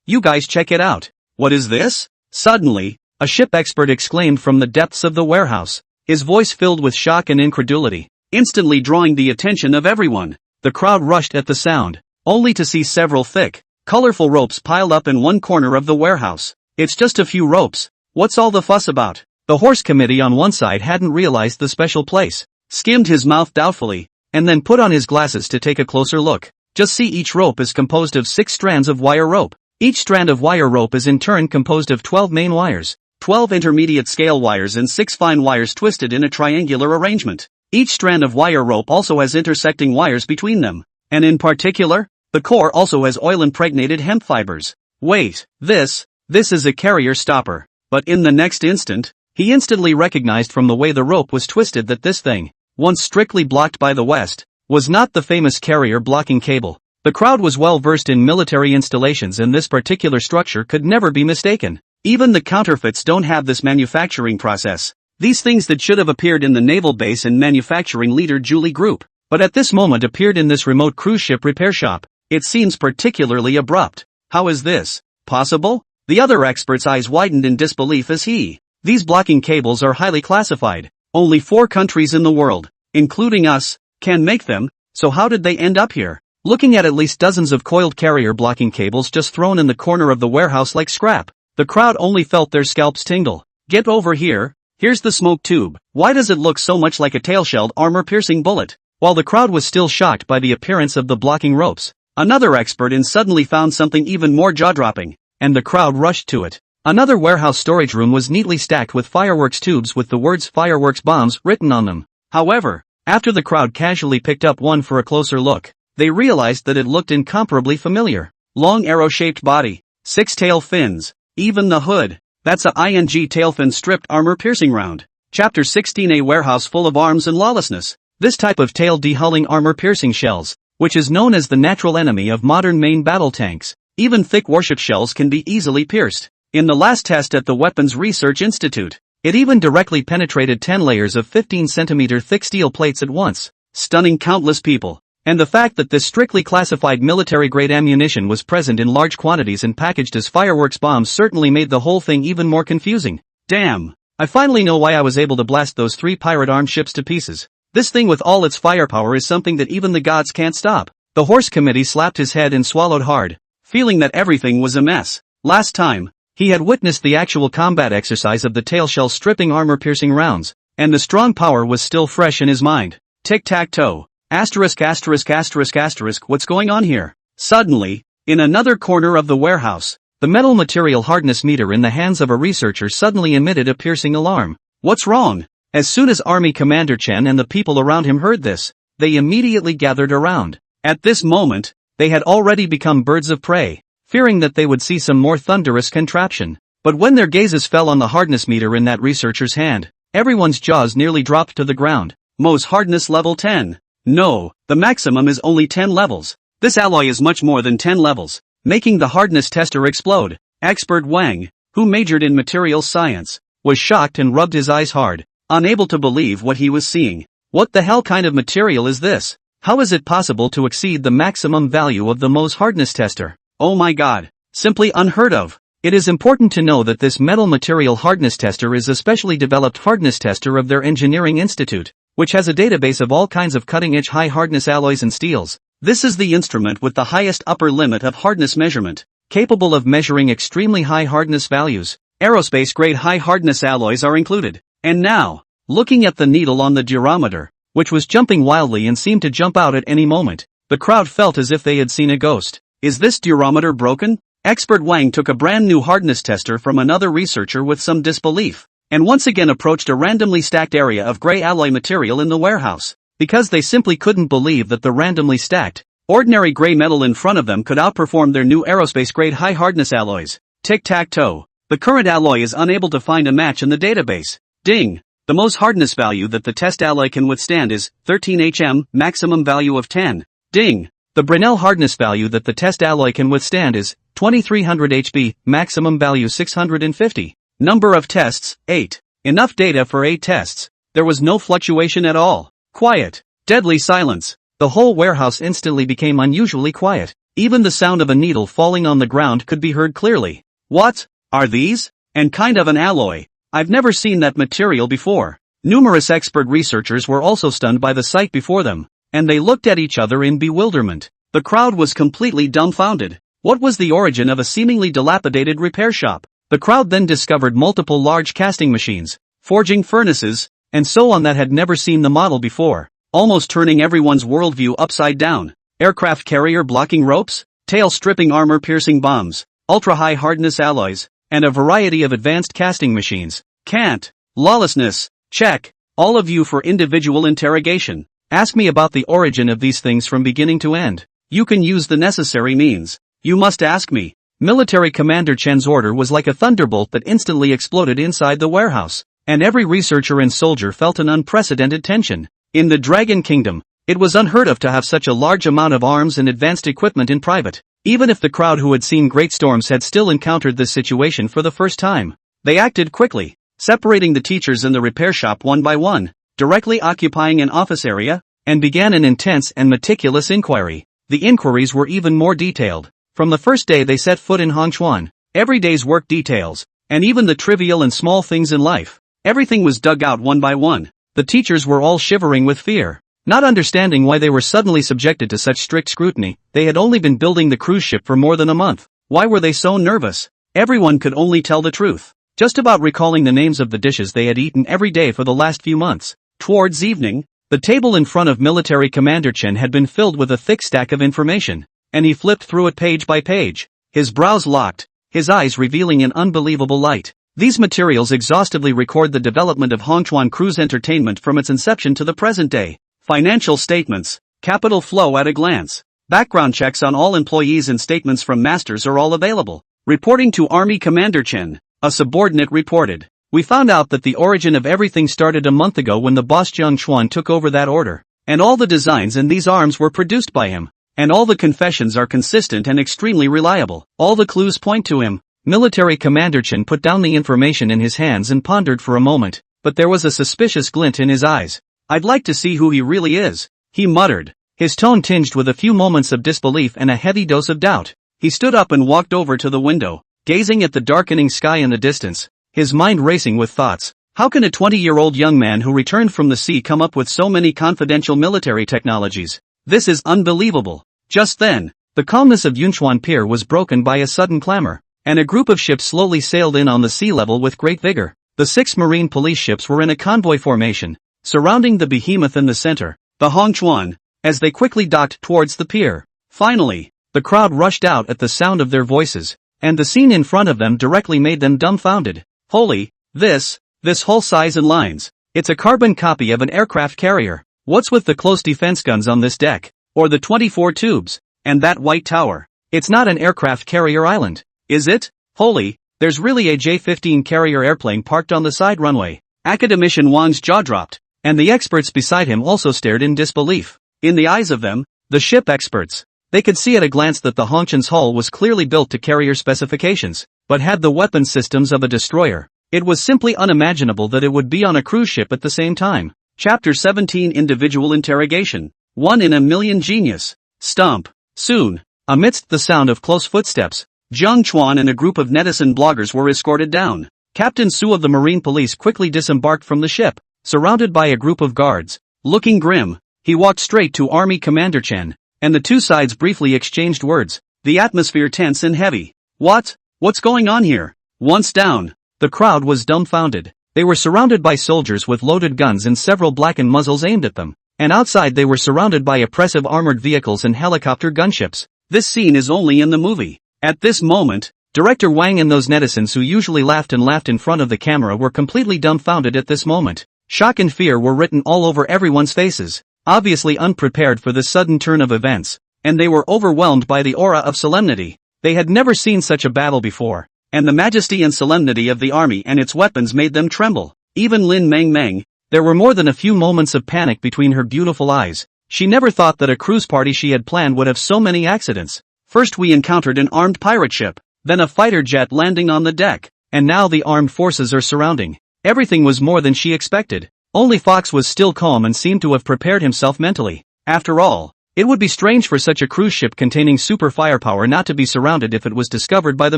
You guys check it out. What is this? Suddenly, a ship expert exclaimed from the depths of the warehouse, his voice filled with shock and incredulity, instantly drawing the attention of everyone. The crowd rushed at the sound, only to see several thick, colorful ropes piled up in one corner of the warehouse. It's just a few ropes. What's all the fuss about? The horse committee on one side hadn't realized the special place, skimmed his mouth doubtfully, and then put on his glasses to take a closer look. Just see, each rope is composed of 6 strands of wire rope. Each strand of wire rope is in turn composed of 12 main wires, 12 intermediate scale wires and 6 fine wires twisted in a triangular arrangement. Each strand of wire rope also has intersecting wires between them, and in particular, the core also has oil-impregnated hemp fibers. Wait, this This is a carrier stopper. But in the next instant, he instantly recognized from the way the rope was twisted that this thing, once strictly blocked by the West, was not the famous carrier blocking cable. The crowd was well versed in military installations, and this particular structure could never be mistaken. Even the counterfeits don't have this manufacturing process. These things that should have appeared in the naval base and manufacturing leader Julie group, but at this moment appeared in this remote cruise ship repair shop. It seems particularly abrupt. How is this possible? The other expert's eyes widened in disbelief as these blocking cables are highly classified. Only 4 countries in the world, including us, can make them, so how did they end up here? Looking at least dozens of coiled carrier blocking cables just thrown in the corner of the warehouse like scrap, the crowd only felt their scalps tingle. Get over here, here's the smoke tube. Why does it look so much like a tail-shelled armor-piercing bullet? While the crowd was still shocked by the appearance of the blocking ropes, another expert in suddenly found something even more jaw-dropping, and the crowd rushed to it. Another warehouse storage room was neatly stacked with fireworks tubes with the words "fireworks bombs" written on them. However, after the crowd casually picked up one for a closer look, they realized that it looked incomparably familiar. Long arrow-shaped body, 6 tail fins, even the hood. That's a tail fin stripped armor-piercing round. Chapter 16: A warehouse full of arms and lawlessness. This type of tail dehulling armor-piercing shells, which is known as the natural enemy of modern main battle tanks. Even thick warship shells can be easily pierced. In the last test at the Weapons Research Institute, it even directly penetrated 10 layers of 15-centimeter thick steel plates at once, stunning countless people. And the fact that this strictly classified military-grade ammunition was present in large quantities and packaged as fireworks bombs certainly made the whole thing even more confusing. Damn! I finally know why I was able to blast those 3 pirate-armed ships to pieces. This thing with all its firepower is something that even the gods can't stop. The horse committee slapped his head and swallowed hard, feeling that everything was a mess. Last time, he had witnessed the actual combat exercise of the tail shell stripping armor-piercing rounds, and the strong power was still fresh in his mind. Tic-tac-toe. Asterisk asterisk asterisk asterisk, what's going on here? Suddenly, in another corner of the warehouse, the metal material hardness meter in the hands of a researcher suddenly emitted a piercing alarm. What's wrong? As soon as Army Commander Chen and the people around him heard this, they immediately gathered around. At this moment, they had already become birds of prey, fearing that they would see some more thunderous contraption. But when their gazes fell on the hardness meter in that researcher's hand, everyone's jaws nearly dropped to the ground. Mohs hardness level 10. No, the maximum is only 10 levels. This alloy is much more than 10 levels, making the hardness tester explode. Expert Wang, who majored in materials science, was shocked and rubbed his eyes hard, unable to believe what he was seeing. What the hell kind of material is this? How is it possible to exceed the maximum value of the Mohs hardness tester? Oh my god, simply unheard of. It is important to know that this metal material hardness tester is a specially developed hardness tester of their engineering institute, which has a database of all kinds of cutting-edge high-hardness alloys and steels. This is the instrument with the highest upper limit of hardness measurement, capable of measuring extremely high hardness values. Aerospace-grade high-hardness alloys are included. And now, looking at the needle on the durometer, which was jumping wildly and seemed to jump out at any moment, the crowd felt as if they had seen a ghost. Is this durometer broken? Expert Wang took a brand new hardness tester from another researcher with some disbelief, and once again approached a randomly stacked area of gray alloy material in the warehouse, because they simply couldn't believe that the randomly stacked, ordinary gray metal in front of them could outperform their new aerospace-grade high-hardness alloys. Tic-tac-toe. The current alloy is unable to find a match in the database. Ding! The most hardness value that the test alloy can withstand is 13 hm, maximum value of 10. Ding! The Brinell hardness value that the test alloy can withstand is 2300 HB, maximum value 650. Number of tests, 8. Enough data for 8 tests. There was no fluctuation at all. Quiet. Deadly silence. The whole warehouse instantly became unusually quiet. Even the sound of a needle falling on the ground could be heard clearly. What are these? And kind of an alloy. I've never seen that material before. Numerous expert researchers were also stunned by the sight before them, and they looked at each other in bewilderment. The crowd was completely dumbfounded. What was the origin of a seemingly dilapidated repair shop? The crowd then discovered multiple large casting machines, forging furnaces, and so on that had never seen the model before, almost turning everyone's worldview upside down. Aircraft carrier blocking ropes, tail-stripping armor-piercing bombs, ultra-high hardness alloys, and a variety of advanced casting machines. Can't. Lawlessness. Check. All of you for individual interrogation. Ask me about the origin of these things from beginning to end. You can use the necessary means. You must ask me. Military Commander Chen's order was like a thunderbolt that instantly exploded inside the warehouse, and every researcher and soldier felt an unprecedented tension. In the Dragon Kingdom, it was unheard of to have such a large amount of arms and advanced equipment in private. Even if the crowd who had seen great storms had still encountered this situation for the first time, they acted quickly, separating the teachers in the repair shop one by one, directly occupying an office area, and began an intense and meticulous inquiry. The inquiries were even more detailed. From the first day they set foot in Hongchuan, every day's work details, and even the trivial and small things in life, everything was dug out one by one. The teachers were all shivering with fear, not understanding why they were suddenly subjected to such strict scrutiny. They had only been building the cruise ship for more than a month. Why were they so nervous? Everyone could only tell the truth, just about recalling the names of the dishes they had eaten every day for the last few months. Towards evening, the table in front of Military Commander Chen had been filled with a thick stack of information, and he flipped through it page by page, his brows locked, his eyes revealing an unbelievable light. These materials exhaustively record the development of Hongchuan Cruise Entertainment from its inception to the present day. Financial statements, capital flow at a glance, background checks on all employees and statements from masters are all available. Reporting to Army Commander Chen, a subordinate reported. We found out that the origin of everything started a month ago when the boss Jiang Chuan took over that order, and all the designs in these arms were produced by him, and all the confessions are consistent and extremely reliable. All the clues point to him. Military Commander Chen put down the information in his hands and pondered for a moment, but there was a suspicious glint in his eyes. I'd like to see who he really is, he muttered, his tone tinged with a few moments of disbelief and a heavy dose of doubt. He stood up and walked over to the window, gazing at the darkening sky in the distance, his mind racing with thoughts. How can a 20-year-old young man who returned from the sea come up with so many confidential military technologies? This is unbelievable. Just then, the calmness of Yunchuan Pier was broken by a sudden clamor, and a group of ships slowly sailed in on the sea level with great vigor. The 6 marine police ships were in a convoy formation, surrounding the behemoth in the center, the Hongchuan, as they quickly docked towards the pier. Finally, the crowd rushed out at the sound of their voices, and the scene in front of them directly made them dumbfounded. Holy, this whole size and lines. It's a carbon copy of an aircraft carrier. What's with the close defense guns on this deck? Or the 24 tubes? And that white tower? It's not an aircraft carrier island, is it? Holy, there's really a J-15 carrier airplane parked on the side runway. Academician Wang's jaw dropped, and the experts beside him also stared in disbelief. In the eyes of them, the ship experts, they could see at a glance that the Hongchuan's hull was clearly built to carrier specifications, but had the weapon systems of a destroyer. It was simply unimaginable that it would be on a cruise ship at the same time. Chapter 17 Individual Interrogation. 1 in a million genius. Stump. Soon, amidst the sound of close footsteps, Jiang Chuan and a group of netizen bloggers were escorted down. Captain Su of the Marine Police quickly disembarked from the ship, surrounded by a group of guards. Looking grim, he walked straight to Army Commander Chen, and the two sides briefly exchanged words, the atmosphere tense and heavy. What's going on here? Once down, the crowd was dumbfounded. They were surrounded by soldiers with loaded guns and several blackened muzzles aimed at them, and outside they were surrounded by oppressive armored vehicles and helicopter gunships. This scene is only in the movie. At this moment, Director Wang and those netizens who usually laughed in front of the camera were completely dumbfounded at this moment. Shock and fear were written all over everyone's faces, obviously unprepared for this sudden turn of events, and they were overwhelmed by the aura of solemnity. They had never seen such a battle before, and the majesty and solemnity of the army and its weapons made them tremble. Even Lin Meng, there were more than a few moments of panic between her beautiful eyes. She never thought that a cruise party she had planned would have so many accidents. First we encountered an armed pirate ship, then a fighter jet landing on the deck, and now the armed forces are surrounding. Everything was more than she expected. Only Fox was still calm and seemed to have prepared himself mentally. After all, it would be strange for such a cruise ship containing super firepower not to be surrounded if it was discovered by the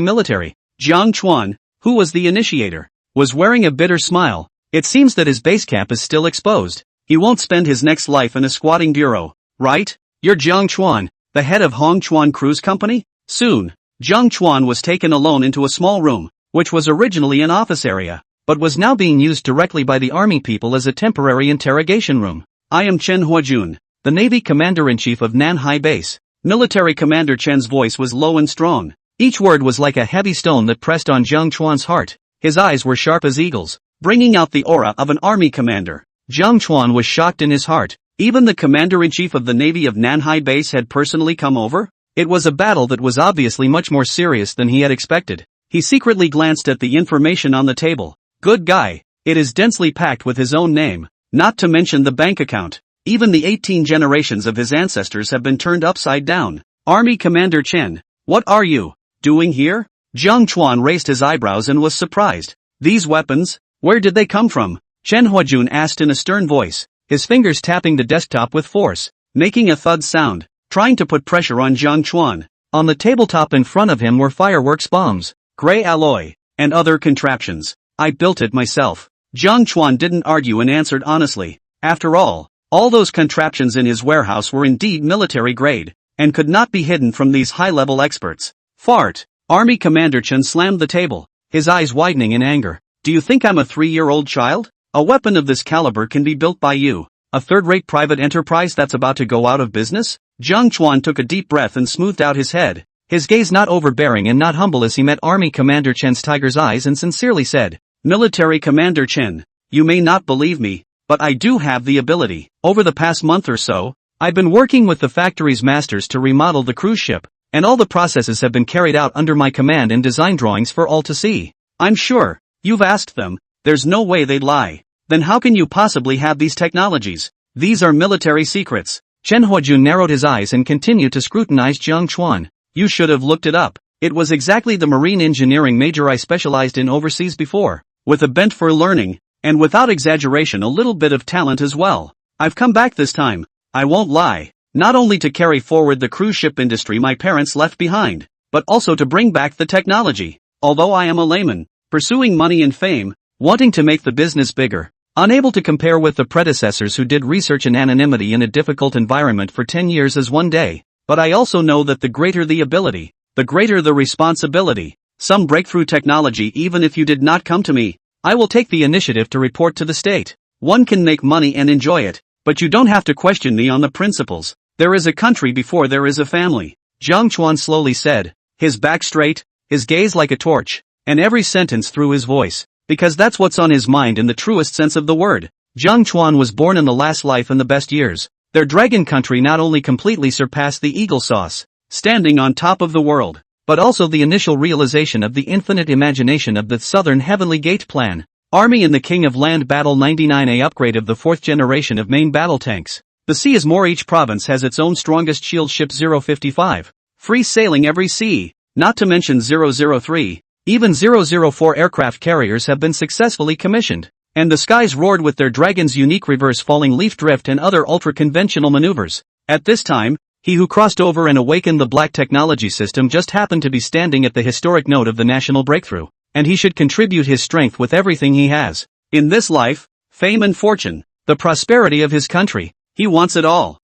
military. Jiang Chuan, who was the initiator, was wearing a bitter smile. It seems that his base camp is still exposed. He won't spend his next life in a squatting bureau, right? You're Jiang Chuan, the head of Hongchuan Cruise Company? Soon, Jiang Chuan was taken alone into a small room, which was originally an office area, but was now being used directly by the army people as a temporary interrogation room. I am Chen Huajun, the Navy Commander-in-Chief of Nanhai Base. Military Commander Chen's voice was low and strong. Each word was like a heavy stone that pressed on Jiang Chuan's heart. His eyes were sharp as eagles, bringing out the aura of an army commander. Jiang Chuan was shocked in his heart. Even the Commander-in-Chief of the Navy of Nanhai Base had personally come over? It was a battle that was obviously much more serious than he had expected. He secretly glanced at the information on the table. Good guy. It is densely packed with his own name, not to mention the bank account. Even the 18 generations of his ancestors have been turned upside down. Army Commander Chen, what are you doing here? Jiang Chuan raised his eyebrows and was surprised. These weapons, where did they come from? Chen Huajun asked in a stern voice, his fingers tapping the desktop with force, making a thud sound, trying to put pressure on Jiang Chuan. On the tabletop in front of him were fireworks bombs, gray alloy, and other contraptions. I built it myself. Jiang Chuan didn't argue and answered honestly. After all those contraptions in his warehouse were indeed military grade, and could not be hidden from these high-level experts. Fart. Army Commander Chen slammed the table, his eyes widening in anger. Do you think I'm a 3-year-old child? A weapon of this caliber can be built by you, a third-rate private enterprise that's about to go out of business? Jiang Chuan took a deep breath and smoothed out his head, his gaze not overbearing and not humble as he met Army Commander Chen's tiger's eyes and sincerely said, Military Commander Chen, you may not believe me, but I do have the ability. Over the past month or so, I've been working with the factory's masters to remodel the cruise ship, and all the processes have been carried out under my command in design drawings for all to see. I'm sure, you've asked them, there's no way they'd lie. Then how can you possibly have these technologies? These are military secrets. Chen Huajun narrowed his eyes and continued to scrutinize Jiang Chuan. You should have looked it up. It was exactly the marine engineering major I specialized in overseas before, with a bent for learning, and without exaggeration a little bit of talent as well. I've come back this time, I won't lie, not only to carry forward the cruise ship industry my parents left behind, but also to bring back the technology. Although I am a layman, pursuing money and fame, wanting to make the business bigger, unable to compare with the predecessors who did research in anonymity in a difficult environment for 10 years as one day, but I also know that the greater the ability, the greater the responsibility. Some breakthrough technology, even if you did not come to me, I will take the initiative to report to the state. One can make money and enjoy it, but you don't have to question me on the principles. There is a country before there is a family. Jiang Chuan slowly said, his back straight, his gaze like a torch, and every sentence through his voice, because that's what's on his mind in the truest sense of the word. Jiang Chuan was born in the last life and the best years. Their dragon country not only completely surpassed the eagle sauce, standing on top of the world, but also the initial realization of the infinite imagination of the Southern Heavenly Gate plan. Army and the King of Land Battle 99A upgrade of the 4th generation of main battle tanks. The sea is more, each province has its own strongest shield ship 055. Free sailing every sea, not to mention 003, even 004 aircraft carriers have been successfully commissioned. And the skies roared with their Dragon's unique reverse falling leaf drift and other ultra-conventional maneuvers. At this time, he who crossed over and awakened the black technology system just happened to be standing at the historic note of the national breakthrough, and he should contribute his strength with everything he has. In this life, fame and fortune, the prosperity of his country, he wants it all.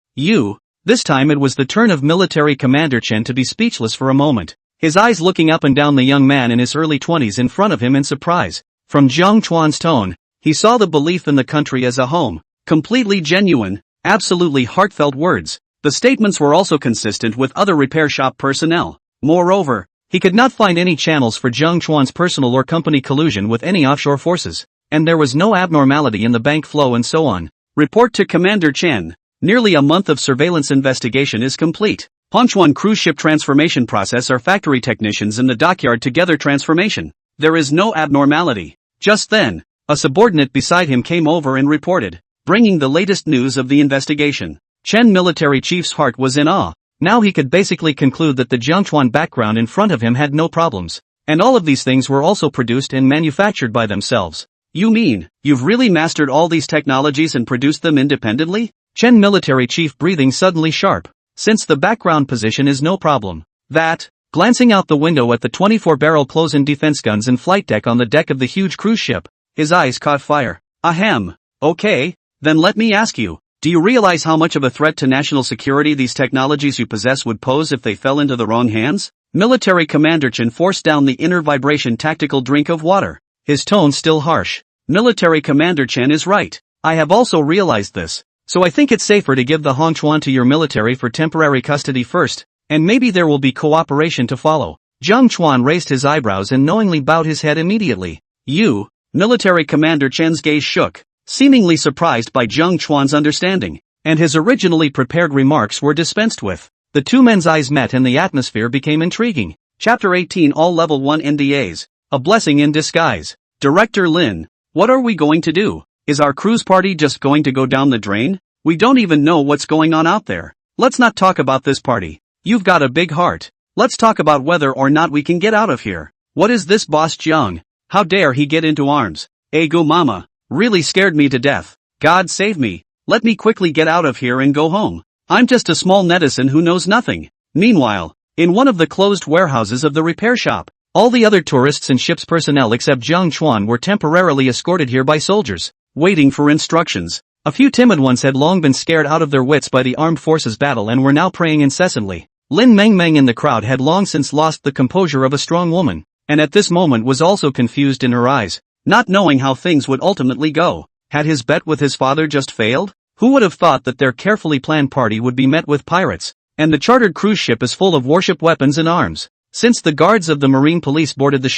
This time it was the turn of Military Commander Chen to be speechless for a moment, his eyes looking up and down the young man in his early 20s in front of him in surprise. From Jiang Chuan's tone, he saw the belief in the country as a home, completely genuine, absolutely heartfelt words. The statements were also consistent with other repair shop personnel. Moreover, he could not find any channels for Jiang Chuan's personal or company collusion with any offshore forces, and there was no abnormality in the bank flow and so on. Report to Commander Chen. Nearly a month of surveillance investigation is complete. Hongchuan cruise ship transformation process. Our factory technicians in the dockyard together transformation. There is no abnormality. Just then, a subordinate beside him came over and reported, bringing the latest news of the investigation. Chen military chief's heart was in awe. Now he could basically conclude that the Jiangchuan background in front of him had no problems. And all of these things were also produced and manufactured by themselves. You mean, you've really mastered all these technologies and produced them independently? Chen military chief breathing suddenly sharp. Since the background position is no problem. Glancing out the window at the 24-barrel close-in defense guns and flight deck on the deck of the huge cruise ship, his eyes caught fire. Ahem. Okay, then let me ask you, do you realize how much of a threat to national security these technologies you possess would pose if they fell into the wrong hands? Military Commander Chen forced down the inner vibration tactical drink of water, his tone still harsh. Military Commander Chen is right. I have also realized this. So I think it's safer to give the Hongchuan to your military for temporary custody first, and maybe there will be cooperation to follow. Jiang Chuan raised his eyebrows and knowingly bowed his head immediately. Military Commander Chen's gaze shook, seemingly surprised by Jiang Chuan's understanding, and his originally prepared remarks were dispensed with. The two men's eyes met and the atmosphere became intriguing. Chapter 18 All Level 1 NDAs. A blessing in disguise. Director Lin. What are we going to do? Is our cruise party just going to go down the drain? We don't even know what's going on out there. Let's not talk about this party. You've got a big heart. Let's talk about whether or not we can get out of here. What is this boss Jiang? How dare he get into arms? Ego mama. Really scared me to death. God save me. Let me quickly get out of here and go home. I'm just a small netizen who knows nothing. Meanwhile, in one of the closed warehouses of the repair shop, all the other tourists and ship's personnel except Jiang Chuan were temporarily escorted here by soldiers, waiting for instructions. A few timid ones had long been scared out of their wits by the armed forces battle and were now praying incessantly. Lin Mengmeng in the crowd had long since lost the composure of a strong woman, and at this moment was also confused in her eyes, not knowing how things would ultimately go. Had his bet with his father just failed? Who would have thought that their carefully planned party would be met with pirates? And the chartered cruise ship is full of warship weapons and arms. Since the guards of the Marine Police boarded the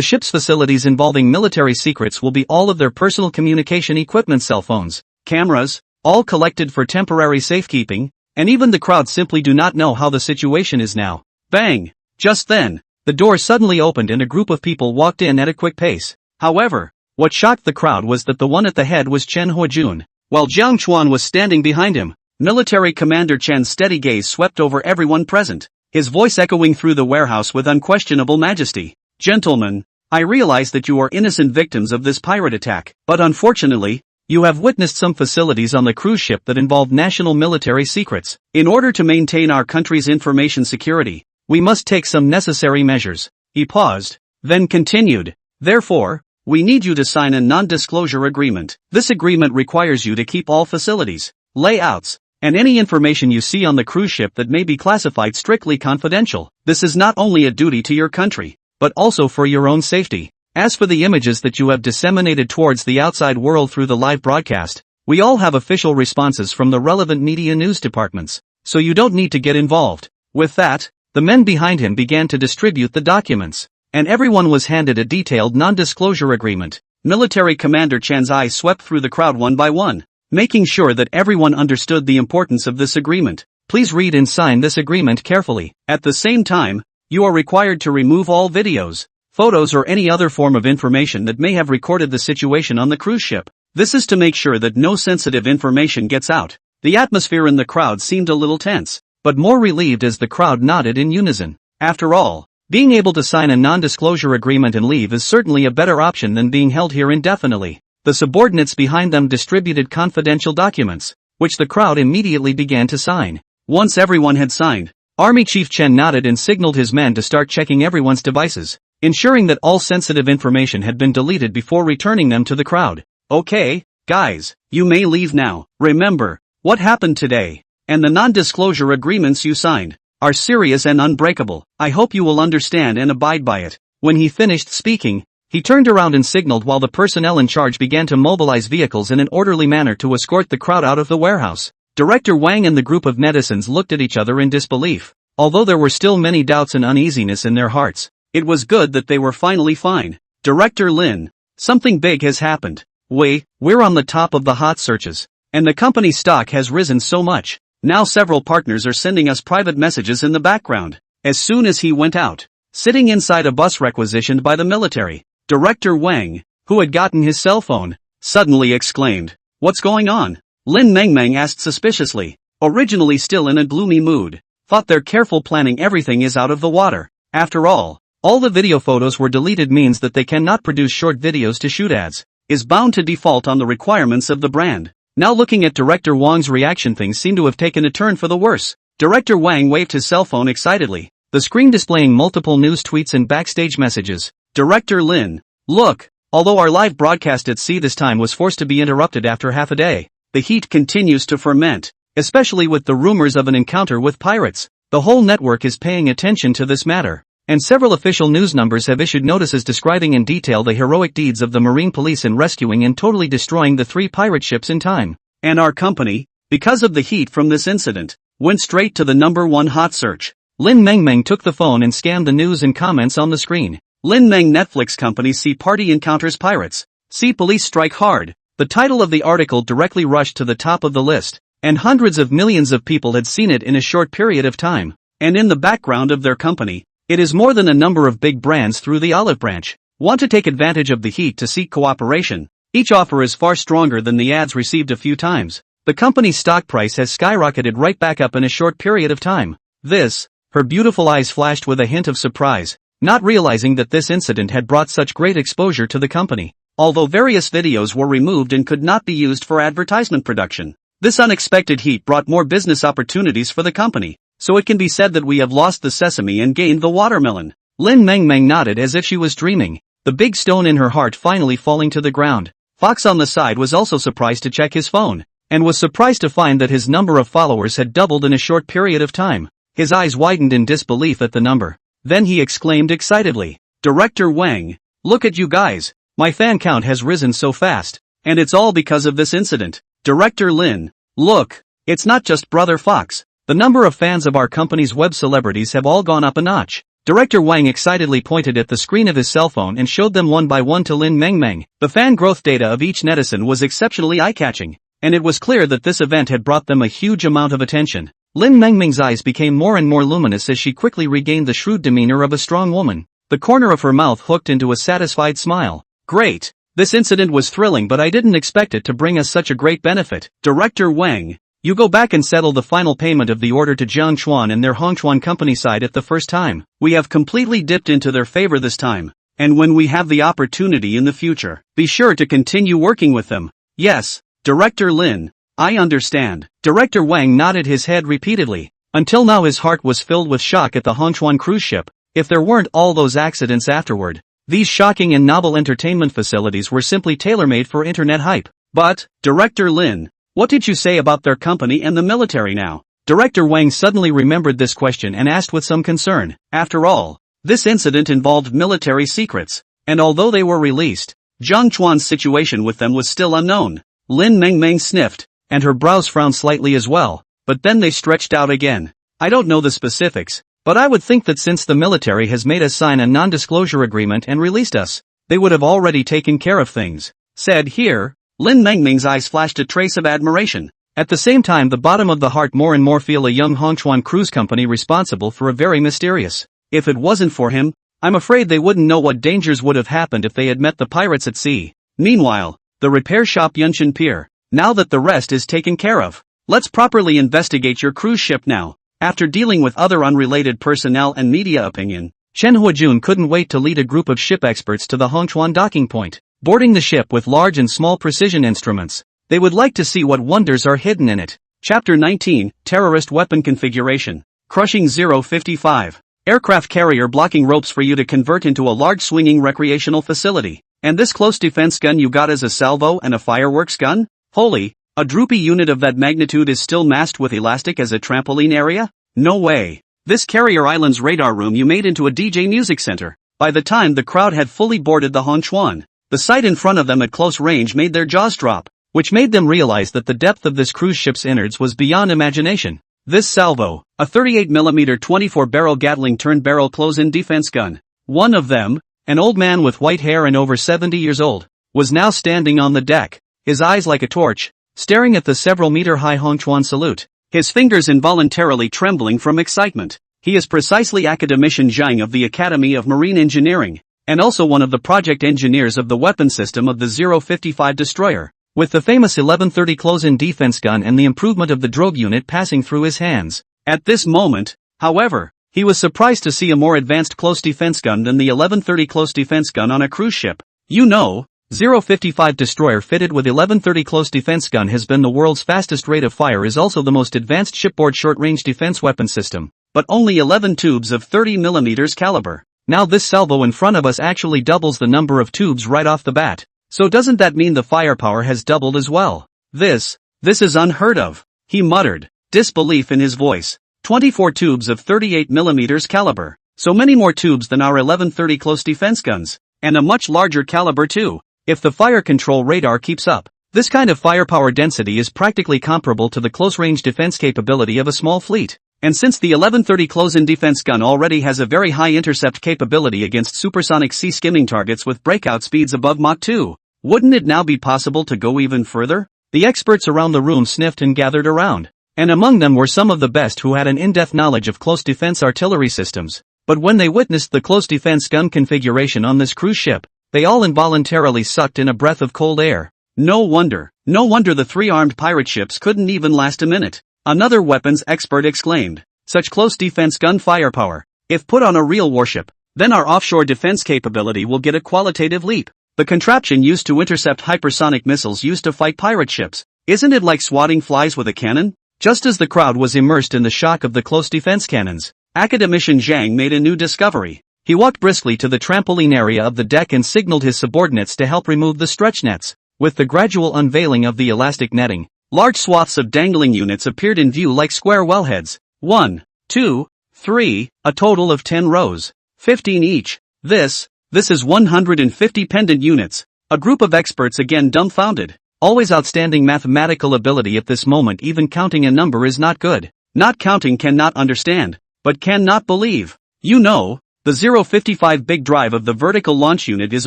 ship's facilities involving military secrets will be all of their personal communication equipment, cell phones, cameras, all collected for temporary safekeeping, and even the crowd simply do not know how the situation is now. Bang! Just then, the door suddenly opened and a group of people walked in at a quick pace. However, what shocked the crowd was that the one at the head was Chen Huajun, while Jiang Chuan was standing behind him. Military Commander Chen's steady gaze swept over everyone present, his voice echoing through the warehouse with unquestionable majesty. Gentlemen, I realize that you are innocent victims of this pirate attack, but unfortunately, you have witnessed some facilities on the cruise ship that involve national military secrets. In order to maintain our country's information security, we must take some necessary measures. He paused, then continued. Therefore, we need you to sign a non-disclosure agreement. This agreement requires you to keep all facilities, layouts, and any information you see on the cruise ship that may be classified strictly confidential. This is not only a duty to your country, but also for your own safety. As for the images that you have disseminated towards the outside world through the live broadcast, we all have official responses from the relevant media news departments, so you don't need to get involved. With that, the men behind him began to distribute the documents, and everyone was handed a detailed non-disclosure agreement. Military Commander Chen's eyes swept through the crowd one by one, making sure that everyone understood the importance of this agreement. Please read and sign this agreement carefully. At the same time, you are required to remove all videos, photos or any other form of information that may have recorded the situation on the cruise ship. This is to make sure that no sensitive information gets out. The atmosphere in the crowd seemed a little tense, but more relieved as the crowd nodded in unison. After all, being able to sign a non-disclosure agreement and leave is certainly a better option than being held here indefinitely. The subordinates behind them distributed confidential documents, which the crowd immediately began to sign. Once everyone had signed, Army Chief Chen nodded and signaled his men to start checking everyone's devices, ensuring that all sensitive information had been deleted before returning them to the crowd. Okay, guys, you may leave now. Remember, what happened today, and the non-disclosure agreements you signed, are serious and unbreakable. I hope you will understand and abide by it. When he finished speaking, he turned around and signaled while the personnel in charge began to mobilize vehicles in an orderly manner to escort the crowd out of the warehouse. Director Wang and the group of netizens looked at each other in disbelief. Although there were still many doubts and uneasiness in their hearts, it was good that they were finally fine. Director Lin, something big has happened. We're on the top of the hot searches, and the company stock has risen so much. Now several partners are sending us private messages in the background. As soon as he went out, sitting inside a bus requisitioned by the military, Director Wang, who had gotten his cell phone, suddenly exclaimed, "What's going on?" Lin Mengmeng asked suspiciously, originally still in a gloomy mood. Thought their careful planning everything is out of the water. After all the video photos were deleted means that they cannot produce short videos to shoot ads, is bound to default on the requirements of the brand. Now looking at Director Wang's reaction, things seem to have taken a turn for the worse. Director Wang waved his cell phone excitedly, the screen displaying multiple news tweets and backstage messages. Director Lin, look, although our live broadcast at sea this time was forced to be interrupted after half a day, the heat continues to ferment, especially with the rumors of an encounter with pirates. The whole network is paying attention to this matter, and several official news numbers have issued notices describing in detail the heroic deeds of the Marine Police in rescuing and totally destroying the 3 pirate ships in time. And our company, because of the heat from this incident, went straight to the #1 hot search. Lin Mengmeng took the phone and scanned the news and comments on the screen. Lin Meng Netflix company Sea Party encounters pirates. Sea police strike hard. The title of the article directly rushed to the top of the list. and hundreds of millions of people had seen it in a short period of time. And in the background of their company, it is more than a number of big brands through the olive branch want to take advantage of the heat to seek cooperation. Each offer is far stronger than the ads received a few times. The company's stock price has skyrocketed right back up in a short period of time. Her beautiful eyes flashed with a hint of surprise, not realizing that this incident had brought such great exposure to the company. Although various videos were removed and could not be used for advertisement production, this unexpected heat brought more business opportunities for the company, so it can be said that we have lost the sesame and gained the watermelon. Lin Mengmeng nodded as if she was dreaming, the big stone in her heart finally falling to the ground. Fox on the side was also surprised to check his phone, and was surprised to find that his number of followers had doubled in a short period of time. His eyes widened in disbelief at the number. Then he exclaimed excitedly, "Director Wang, look at you guys, my fan count has risen so fast, and it's all because of this incident. Director Lin, look, it's not just Brother Fox, the number of fans of our company's web celebrities have all gone up a notch." Director Wang excitedly pointed at the screen of his cell phone and showed them one by one to Lin Mengmeng. The fan growth data of each netizen was exceptionally eye-catching, and it was clear that this event had brought them a huge amount of attention. Lin Mengmeng's eyes became more and more luminous as she quickly regained the shrewd demeanor of a strong woman. The corner of her mouth hooked into a satisfied smile. "Great. This incident was thrilling, but I didn't expect it to bring us such a great benefit. Director Wang, you go back and settle the final payment of the order to Jiang Chuan and their Hongchuan company side at the first time. We have completely dipped into their favor this time, and when we have the opportunity in the future, be sure to continue working with them." "Yes, Director Lin, I understand." Director Wang nodded his head repeatedly. Until now his heart was filled with shock at the Hongchuan cruise ship. If there weren't all those accidents afterward, these shocking and novel entertainment facilities were simply tailor-made for internet hype. "But, Director Lin, what did you say about their company and the military now?" Director Wang suddenly remembered this question and asked with some concern. After all, this incident involved military secrets, and although they were released, Jiang Chuan's situation with them was still unknown. Lin Mengmeng sniffed, and her brows frowned slightly as well, but then they stretched out again. "I don't know the specifics, but I would think that since the military has made us sign a non-disclosure agreement and released us, they would have already taken care of things." Said here, Lin Mengmeng's eyes flashed a trace of admiration. At the same time the bottom of the heart more and more feel a young Hongchuan cruise company responsible for a very mysterious. If it wasn't for him, I'm afraid they wouldn't know what dangers would have happened if they had met the pirates at sea. Meanwhile, the repair shop Yunshan Pier. Now that the rest is taken care of, let's properly investigate your cruise ship now. After dealing with other unrelated personnel and media opinion, Chen Huajun couldn't wait to lead a group of ship experts to the Hongchuan docking point, boarding the ship with large and small precision instruments. They would like to see what wonders are hidden in it. Chapter 19, Terrorist Weapon Configuration. Crushing 055. Aircraft carrier blocking ropes for you to convert into a large swinging recreational facility. And this close defense gun you got as a salvo and a fireworks gun? Holy, a droopy unit of that magnitude is still masked with elastic as a trampoline area? No way. This Carrier Island's radar room you made into a DJ music center. By the time the crowd had fully boarded the Hongchuan, the sight in front of them at close range made their jaws drop, which made them realize that the depth of this cruise ship's innards was beyond imagination. This salvo, a 38mm 24-barrel Gatling turn-barrel close-in defense gun. One of them, an old man with white hair and over 70 years old, was now standing on the deck, his eyes like a torch, staring at the several-meter-high Hongchuan salute, his fingers involuntarily trembling from excitement. He is precisely Academician Jiang of the Academy of Marine Engineering, and also one of the project engineers of the weapon system of the 055 destroyer, with the famous 1130 close-in defense gun and the improvement of the drogue unit passing through his hands. At this moment, however, he was surprised to see a more advanced close defense gun than the 1130 close defense gun on a cruise ship. You know, 055 destroyer fitted with 1130 close defense gun has been the world's fastest rate of fire, is also the most advanced shipboard short-range defense weapon system, but only 11 tubes of 30mm caliber. Now this salvo in front of us actually doubles the number of tubes right off the bat. So doesn't that mean the firepower has doubled as well? This is unheard of, he muttered, disbelief in his voice. 24 tubes of 38mm caliber, so many more tubes than our 1130 close defense guns, and a much larger caliber too. If the fire control radar keeps up, this kind of firepower density is practically comparable to the close-range defense capability of a small fleet. And since the 1130 close-in defense gun already has a very high intercept capability against supersonic sea-skimming targets with breakout speeds above Mach 2, wouldn't it now be possible to go even further? The experts around the room sniffed and gathered around. And among them were some of the best who had an in-depth knowledge of close defense artillery systems. But when they witnessed the close defense gun configuration on this cruise ship, they all involuntarily sucked in a breath of cold air. No wonder the three-armed pirate ships couldn't even last a minute. Another weapons expert exclaimed. Such close defense gun firepower. If put on a real warship, then our offshore defense capability will get a qualitative leap. The contraption used to intercept hypersonic missiles used to fight pirate ships. Isn't it like swatting flies with a cannon? Just as the crowd was immersed in the shock of the close defense cannons, academician Jiang made a new discovery. He walked briskly to the trampoline area of the deck and signaled his subordinates to help remove the stretch nets. With the gradual unveiling of the elastic netting, large swaths of dangling units appeared in view like square wellheads. 1, 2, 3, a total of 10 rows. 15 each. This is 150 pendant units. A group of experts again dumbfounded. Always outstanding mathematical ability at this moment. Even counting a number is not good. Not counting cannot understand, but cannot believe. You know, the 055 big drive of the vertical launch unit is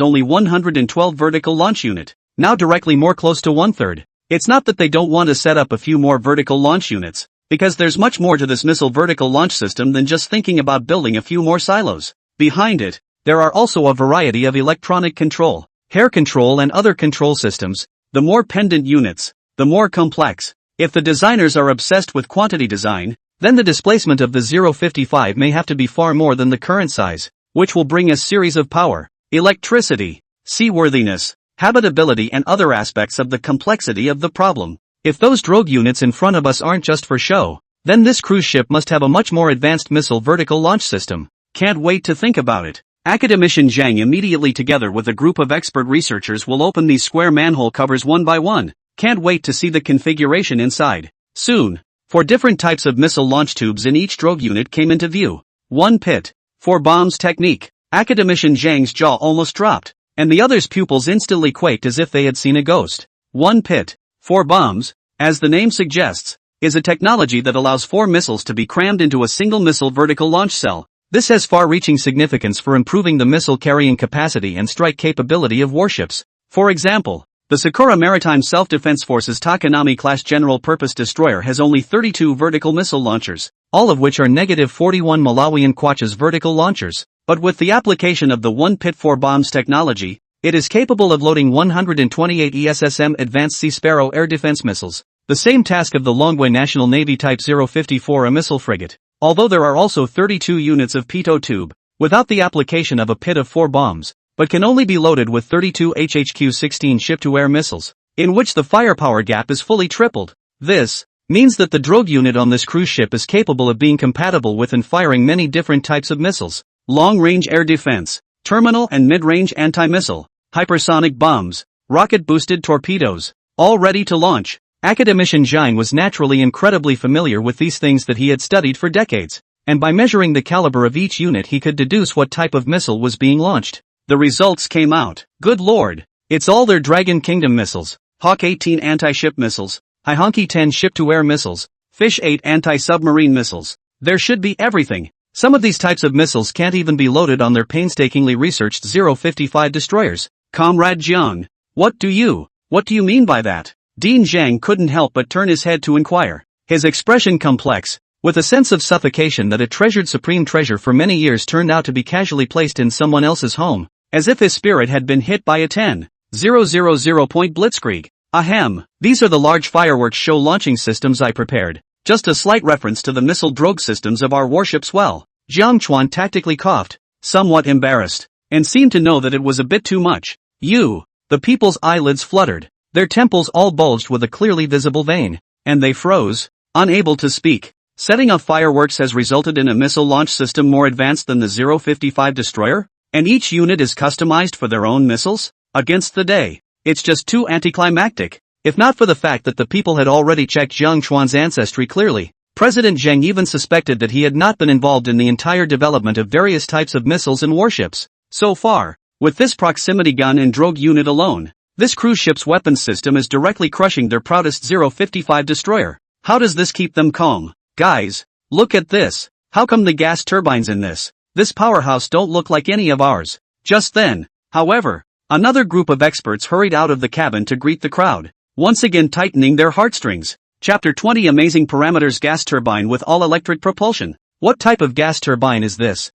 only 112 vertical launch unit. Now directly more close to 1/3. It's not that they don't want to set up a few more vertical launch units, because there's much more to this missile vertical launch system than just thinking about building a few more silos. Behind it, there are also a variety of electronic control, hair control and other control systems. The more pendant units, the more complex. If the designers are obsessed with quantity design, then the displacement of the 055 may have to be far more than the current size, which will bring a series of power, electricity, seaworthiness, habitability and other aspects of the complexity of the problem. If those drogue units in front of us aren't just for show, then this cruise ship must have a much more advanced missile vertical launch system. Can't wait to think about it. Academician Jiang immediately together with a group of expert researchers will open these square manhole covers one by one. Can't wait to see the configuration inside. Soon, 4 different types of missile launch tubes in each drogue unit came into view. 1 pit, 4 bombs technique. Academician Jiang's jaw almost dropped, and the others' pupils instantly quaked as if they had seen a ghost. 1 pit, 4 bombs, as the name suggests, is a technology that allows 4 missiles to be crammed into a single missile vertical launch cell. This has far-reaching significance for improving the missile carrying capacity and strike capability of warships. For example, the Sakura Maritime Self-Defense Forces Takanami-class general-purpose destroyer has only 32 vertical missile launchers, all of which are -41 Malawian Kwacha's vertical launchers. But with the application of the 1 pit 4 bombs technology, it is capable of loading 128 ESSM Advanced Sea Sparrow air defense missiles, the same task of the Longway National Navy Type 054 a missile frigate. Although there are also 32 units of pitot tube, without the application of a pit of 4 bombs, but can only be loaded with 32 HHQ-16 ship-to-air missiles, in which the firepower gap is fully tripled. This means that the drogue unit on this cruise ship is capable of being compatible with and firing many different types of missiles: long-range air defense, terminal and mid-range anti-missile, hypersonic bombs, rocket-boosted torpedoes, all ready to launch. Academician Jiang was naturally incredibly familiar with these things that he had studied for decades, and by measuring the caliber of each unit he could deduce what type of missile was being launched. The results came out. Good lord, it's all their Dragon Kingdom missiles, Hawk 18 anti-ship missiles, Haihonki 10 ship-to-air missiles, Fish 8 anti-submarine missiles. There should be everything. Some of these types of missiles can't even be loaded on their painstakingly researched 055 destroyers. Comrade Jiang, what do you mean by that? Dean Jiang couldn't help but turn his head to inquire, his expression complex, with a sense of suffocation that a treasured supreme treasure for many years turned out to be casually placed in someone else's home, as if his spirit had been hit by a 10,000 point blitzkrieg. Ahem, these are the large fireworks show launching systems I prepared, just a slight reference to the missile drogue systems of our warships. Well, Jiang Chuan tactically coughed, somewhat embarrassed, and seemed to know that it was a bit too much. The people's eyelids fluttered. Their temples all bulged with a clearly visible vein, and they froze, unable to speak. Setting off fireworks has resulted in a missile launch system more advanced than the 055 destroyer? And each unit is customized for their own missiles? Against the day. It's just too anticlimactic. If not for the fact that the people had already checked Jiang Chuan's ancestry clearly, President Jiang even suspected that he had not been involved in the entire development of various types of missiles and warships. So far, with this proximity gun and drogue unit alone, this cruise ship's weapons system is directly crushing their proudest 055 destroyer. How does this keep them calm? Guys, look at this. How come the gas turbines in this powerhouse don't look like any of ours? Just then, however, another group of experts hurried out of the cabin to greet the crowd. once again tightening their heartstrings. Chapter 20 Amazing Parameters Gas Turbine with All-Electric Propulsion. What type of gas turbine is this?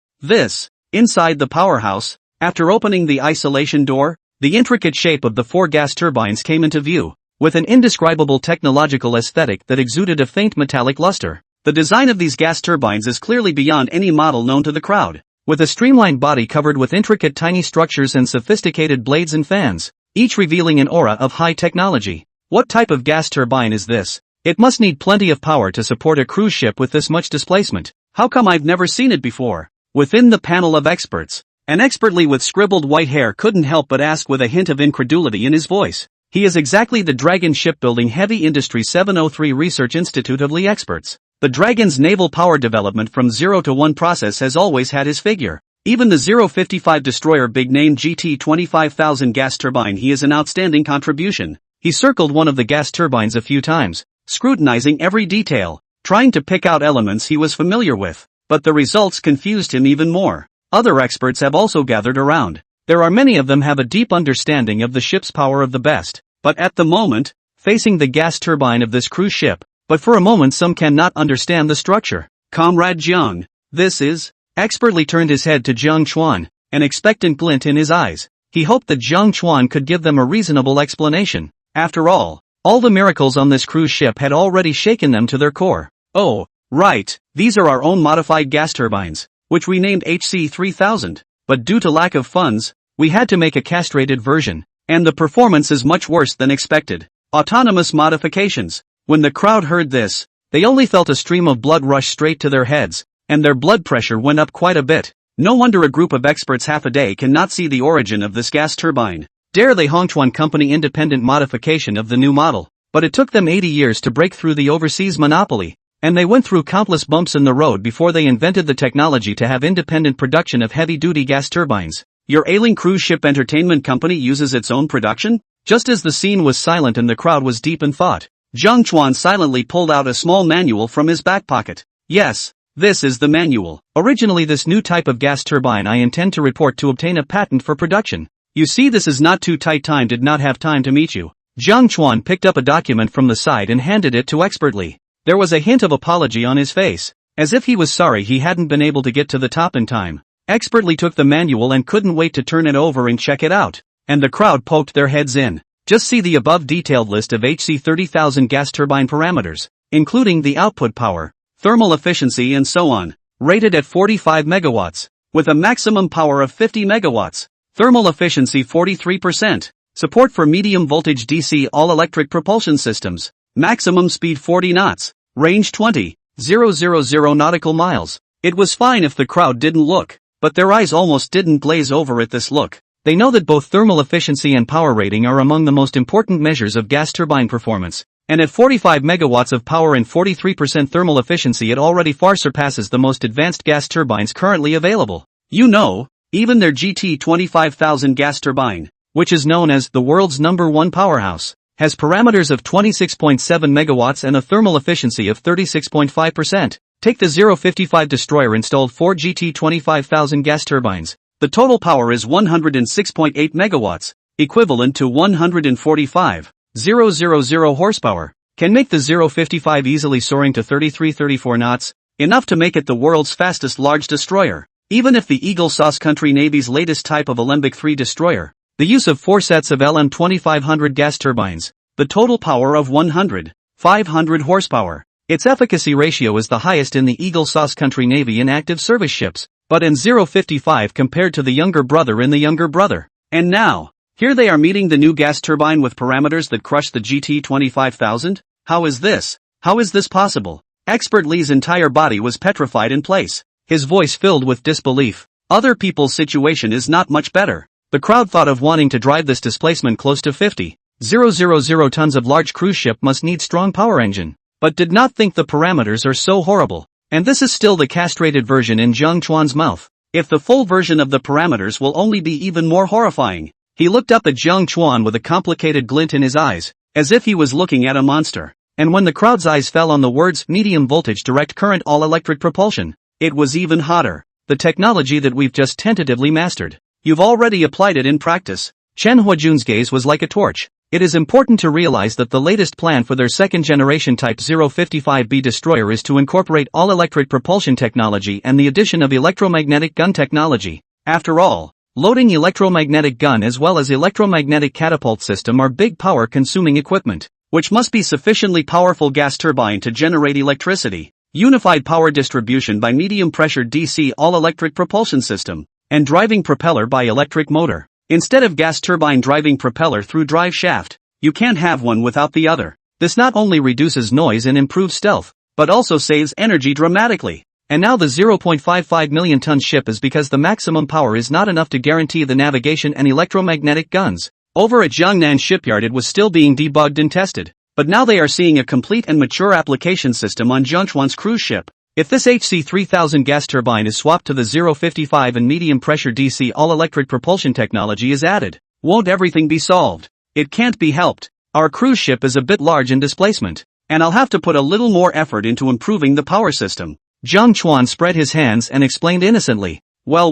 Inside the powerhouse, after opening the isolation door, the intricate shape of the 4 gas turbines came into view, with an indescribable technological aesthetic that exuded a faint metallic luster. The design of these gas turbines is clearly beyond any model known to the crowd, with a streamlined body covered with intricate tiny structures and sophisticated blades and fans, each revealing an aura of high technology. What type of gas turbine is this? It must need plenty of power to support a cruise ship with this much displacement. How come I've never seen it before? Within the panel of experts, an expertly with scribbled white hair couldn't help but ask with a hint of incredulity in his voice. He is exactly the Dragon Shipbuilding Heavy Industry 703 Research Institute of Lee experts. The Dragon's naval power development from 0 to 1 process has always had his figure. Even the 055 destroyer big name GT 25000 gas turbine, he is an outstanding contribution. He circled one of the gas turbines a few times, scrutinizing every detail, trying to pick out elements he was familiar with, but the results confused him even more. Other experts have also gathered around. There are many of them have a deep understanding of the ship's power of the best, but at the moment, facing the gas turbine of this cruise ship, but for a moment some cannot understand the structure. Comrade Jiang, this is, expertly turned his head to Jiang Chuan, an expectant glint in his eyes. He hoped that Jiang Chuan could give them a reasonable explanation. After all the miracles on this cruise ship had already shaken them to their core. Oh, right, these are our own modified gas turbines, which we named HC-3000, but due to lack of funds, we had to make a castrated version, and the performance is much worse than expected. Autonomous modifications. When the crowd heard this, they only felt a stream of blood rush straight to their heads, and their blood pressure went up quite a bit. No wonder a group of experts half a day cannot see the origin of this gas turbine. Dare they Hongchuan Company independent modification of the new model, but it took them 80 years to break through the overseas monopoly, and they went through countless bumps in the road before they invented the technology to have independent production of heavy-duty gas turbines. Your ailing cruise ship entertainment company uses its own production? Just as the scene was silent and the crowd was deep in thought, Jiang Chuan silently pulled out a small manual from his back pocket. Yes, this is the manual. Originally this new type of gas turbine I intend to report to obtain a patent for production. You see, this is not too tight. Time did not have time to meet you. Jiang Chuan picked up a document from the side and handed it to expertly. There was a hint of apology on his face, as if he was sorry he hadn't been able to get to the top in time. Expertly took the manual and couldn't wait to turn it over and check it out, and the crowd poked their heads in. Just see the above detailed list of HC-30,000 gas turbine parameters, including the output power, thermal efficiency and so on, rated at 45 megawatts, with a maximum power of 50 megawatts, thermal efficiency 43%, support for medium voltage DC all-electric propulsion systems, maximum speed 40 knots, range 20,000 nautical miles. It was fine if the crowd didn't look, but their eyes almost didn't glaze over at this look. They know that both thermal efficiency and power rating are among the most important measures of gas turbine performance, and at 45 megawatts of power and 43% thermal efficiency it already far surpasses the most advanced gas turbines currently available. You know, even their GT 25000 gas turbine, which is known as the world's #1 powerhouse, has parameters of 26.7 megawatts and a thermal efficiency of 36.5%. Take the 055 destroyer installed 4 GT 25000 gas turbines. The total power is 106.8 megawatts, equivalent to 145,000 horsepower. Can make the 055 easily soaring to 33-34 knots, enough to make it the world's fastest large destroyer. Even if the Eagle Sauce Country Navy's latest type of Alembic 3 destroyer, the use of 4 sets of LM 2500 gas turbines, the total power of 500 horsepower. Its efficacy ratio is the highest in the Eagle Sauce Country Navy in active service ships, but in 055 compared to the younger brother in the younger brother. And now, here they are meeting the new gas turbine with parameters that crush the GT 25000? How is this? How is this possible? Expert Lee's entire body was petrified in place, his voice filled with disbelief. Other people's situation is not much better. The crowd thought of wanting to drive this displacement close to 50,000 tons of large cruise ship must need strong power engine, but did not think the parameters are so horrible. And this is still the castrated version in Jiang Chuan's mouth. If the full version of the parameters will only be even more horrifying. He looked up at Jiang Chuan with a complicated glint in his eyes, as if he was looking at a monster. And when the crowd's eyes fell on the words medium voltage direct current all-electric propulsion, it was even hotter. The technology that we've just tentatively mastered. You've already applied it in practice. Chen Huajun's gaze was like a torch. It is important to realize that the latest plan for their second-generation Type 055B destroyer is to incorporate all-electric propulsion technology and the addition of electromagnetic gun technology. After all, loading electromagnetic gun as well as electromagnetic catapult system are big power-consuming equipment, which must be sufficiently powerful gas turbine to generate electricity, unified power distribution by medium-pressure DC all-electric propulsion system, and driving propeller by electric motor. Instead of gas turbine driving propeller through drive shaft, you can't have one without the other. This not only reduces noise and improves stealth, but also saves energy dramatically. And now the 0.55 million ton ship is because the maximum power is not enough to guarantee the navigation and electromagnetic guns. Over at Jiangnan shipyard it was still being debugged and tested, but now they are seeing a complete and mature application system on Chuan's cruise ship. If this HC3000 gas turbine is swapped to the 055 and medium pressure DC all-electric propulsion technology is added, won't everything be solved? It can't be helped. Our cruise ship is a bit large in displacement, and I'll have to put a little more effort into improving the power system. Chuan spread his hands and explained innocently. Well.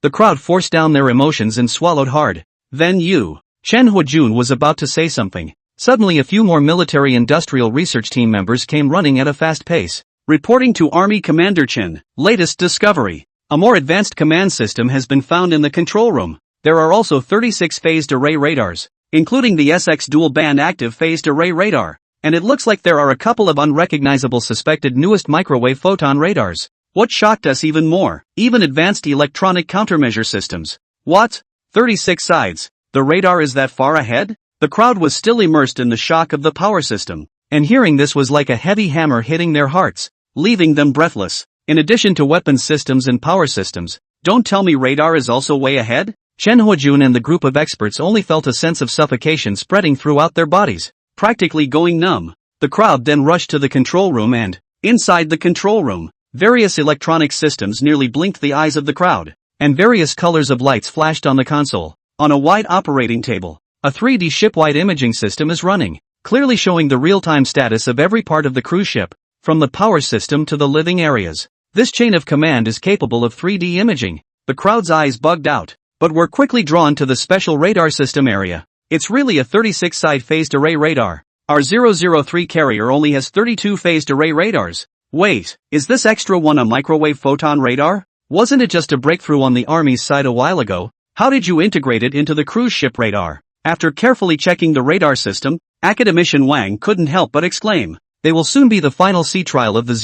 The crowd forced down their emotions and swallowed hard. Then Chen Huijun was about to say something. Suddenly a few more military industrial research team members came running at a fast pace. Reporting to Army Commander Chen, latest discovery. A more advanced command system has been found in the control room. There are also 36 phased array radars, including the SX dual-band active phased array radar, and it looks like there are a couple of unrecognizable suspected newest microwave photon radars. What shocked us even more, even advanced electronic countermeasure systems. What? 36 sides. The radar is that far ahead? The crowd was still immersed in the shock of the power system, and hearing this was like a heavy hammer hitting their hearts, leaving them breathless. In addition to weapons systems and power systems, don't tell me radar is also way ahead? Chen Huijun and the group of experts only felt a sense of suffocation spreading throughout their bodies, practically going numb. The crowd then rushed to the control room and, inside the control room, various electronic systems nearly blinked the eyes of the crowd, and various colors of lights flashed on the console. On a wide operating table, a 3D ship-wide imaging system is running, clearly showing the real-time status of every part of the cruise ship, from the power system to the living areas. This chain of command is capable of 3D imaging. The crowd's eyes bugged out, but were quickly drawn to the special radar system area. It's really a 36-side phased array radar. Our 003 carrier only has 32 phased array radars. Wait, is this extra one a microwave photon radar? Wasn't it just a breakthrough on the Army's side a while ago? How did you integrate it into the cruise ship radar? After carefully checking the radar system, academician Wang couldn't help but exclaim. They will soon be the final sea trial of the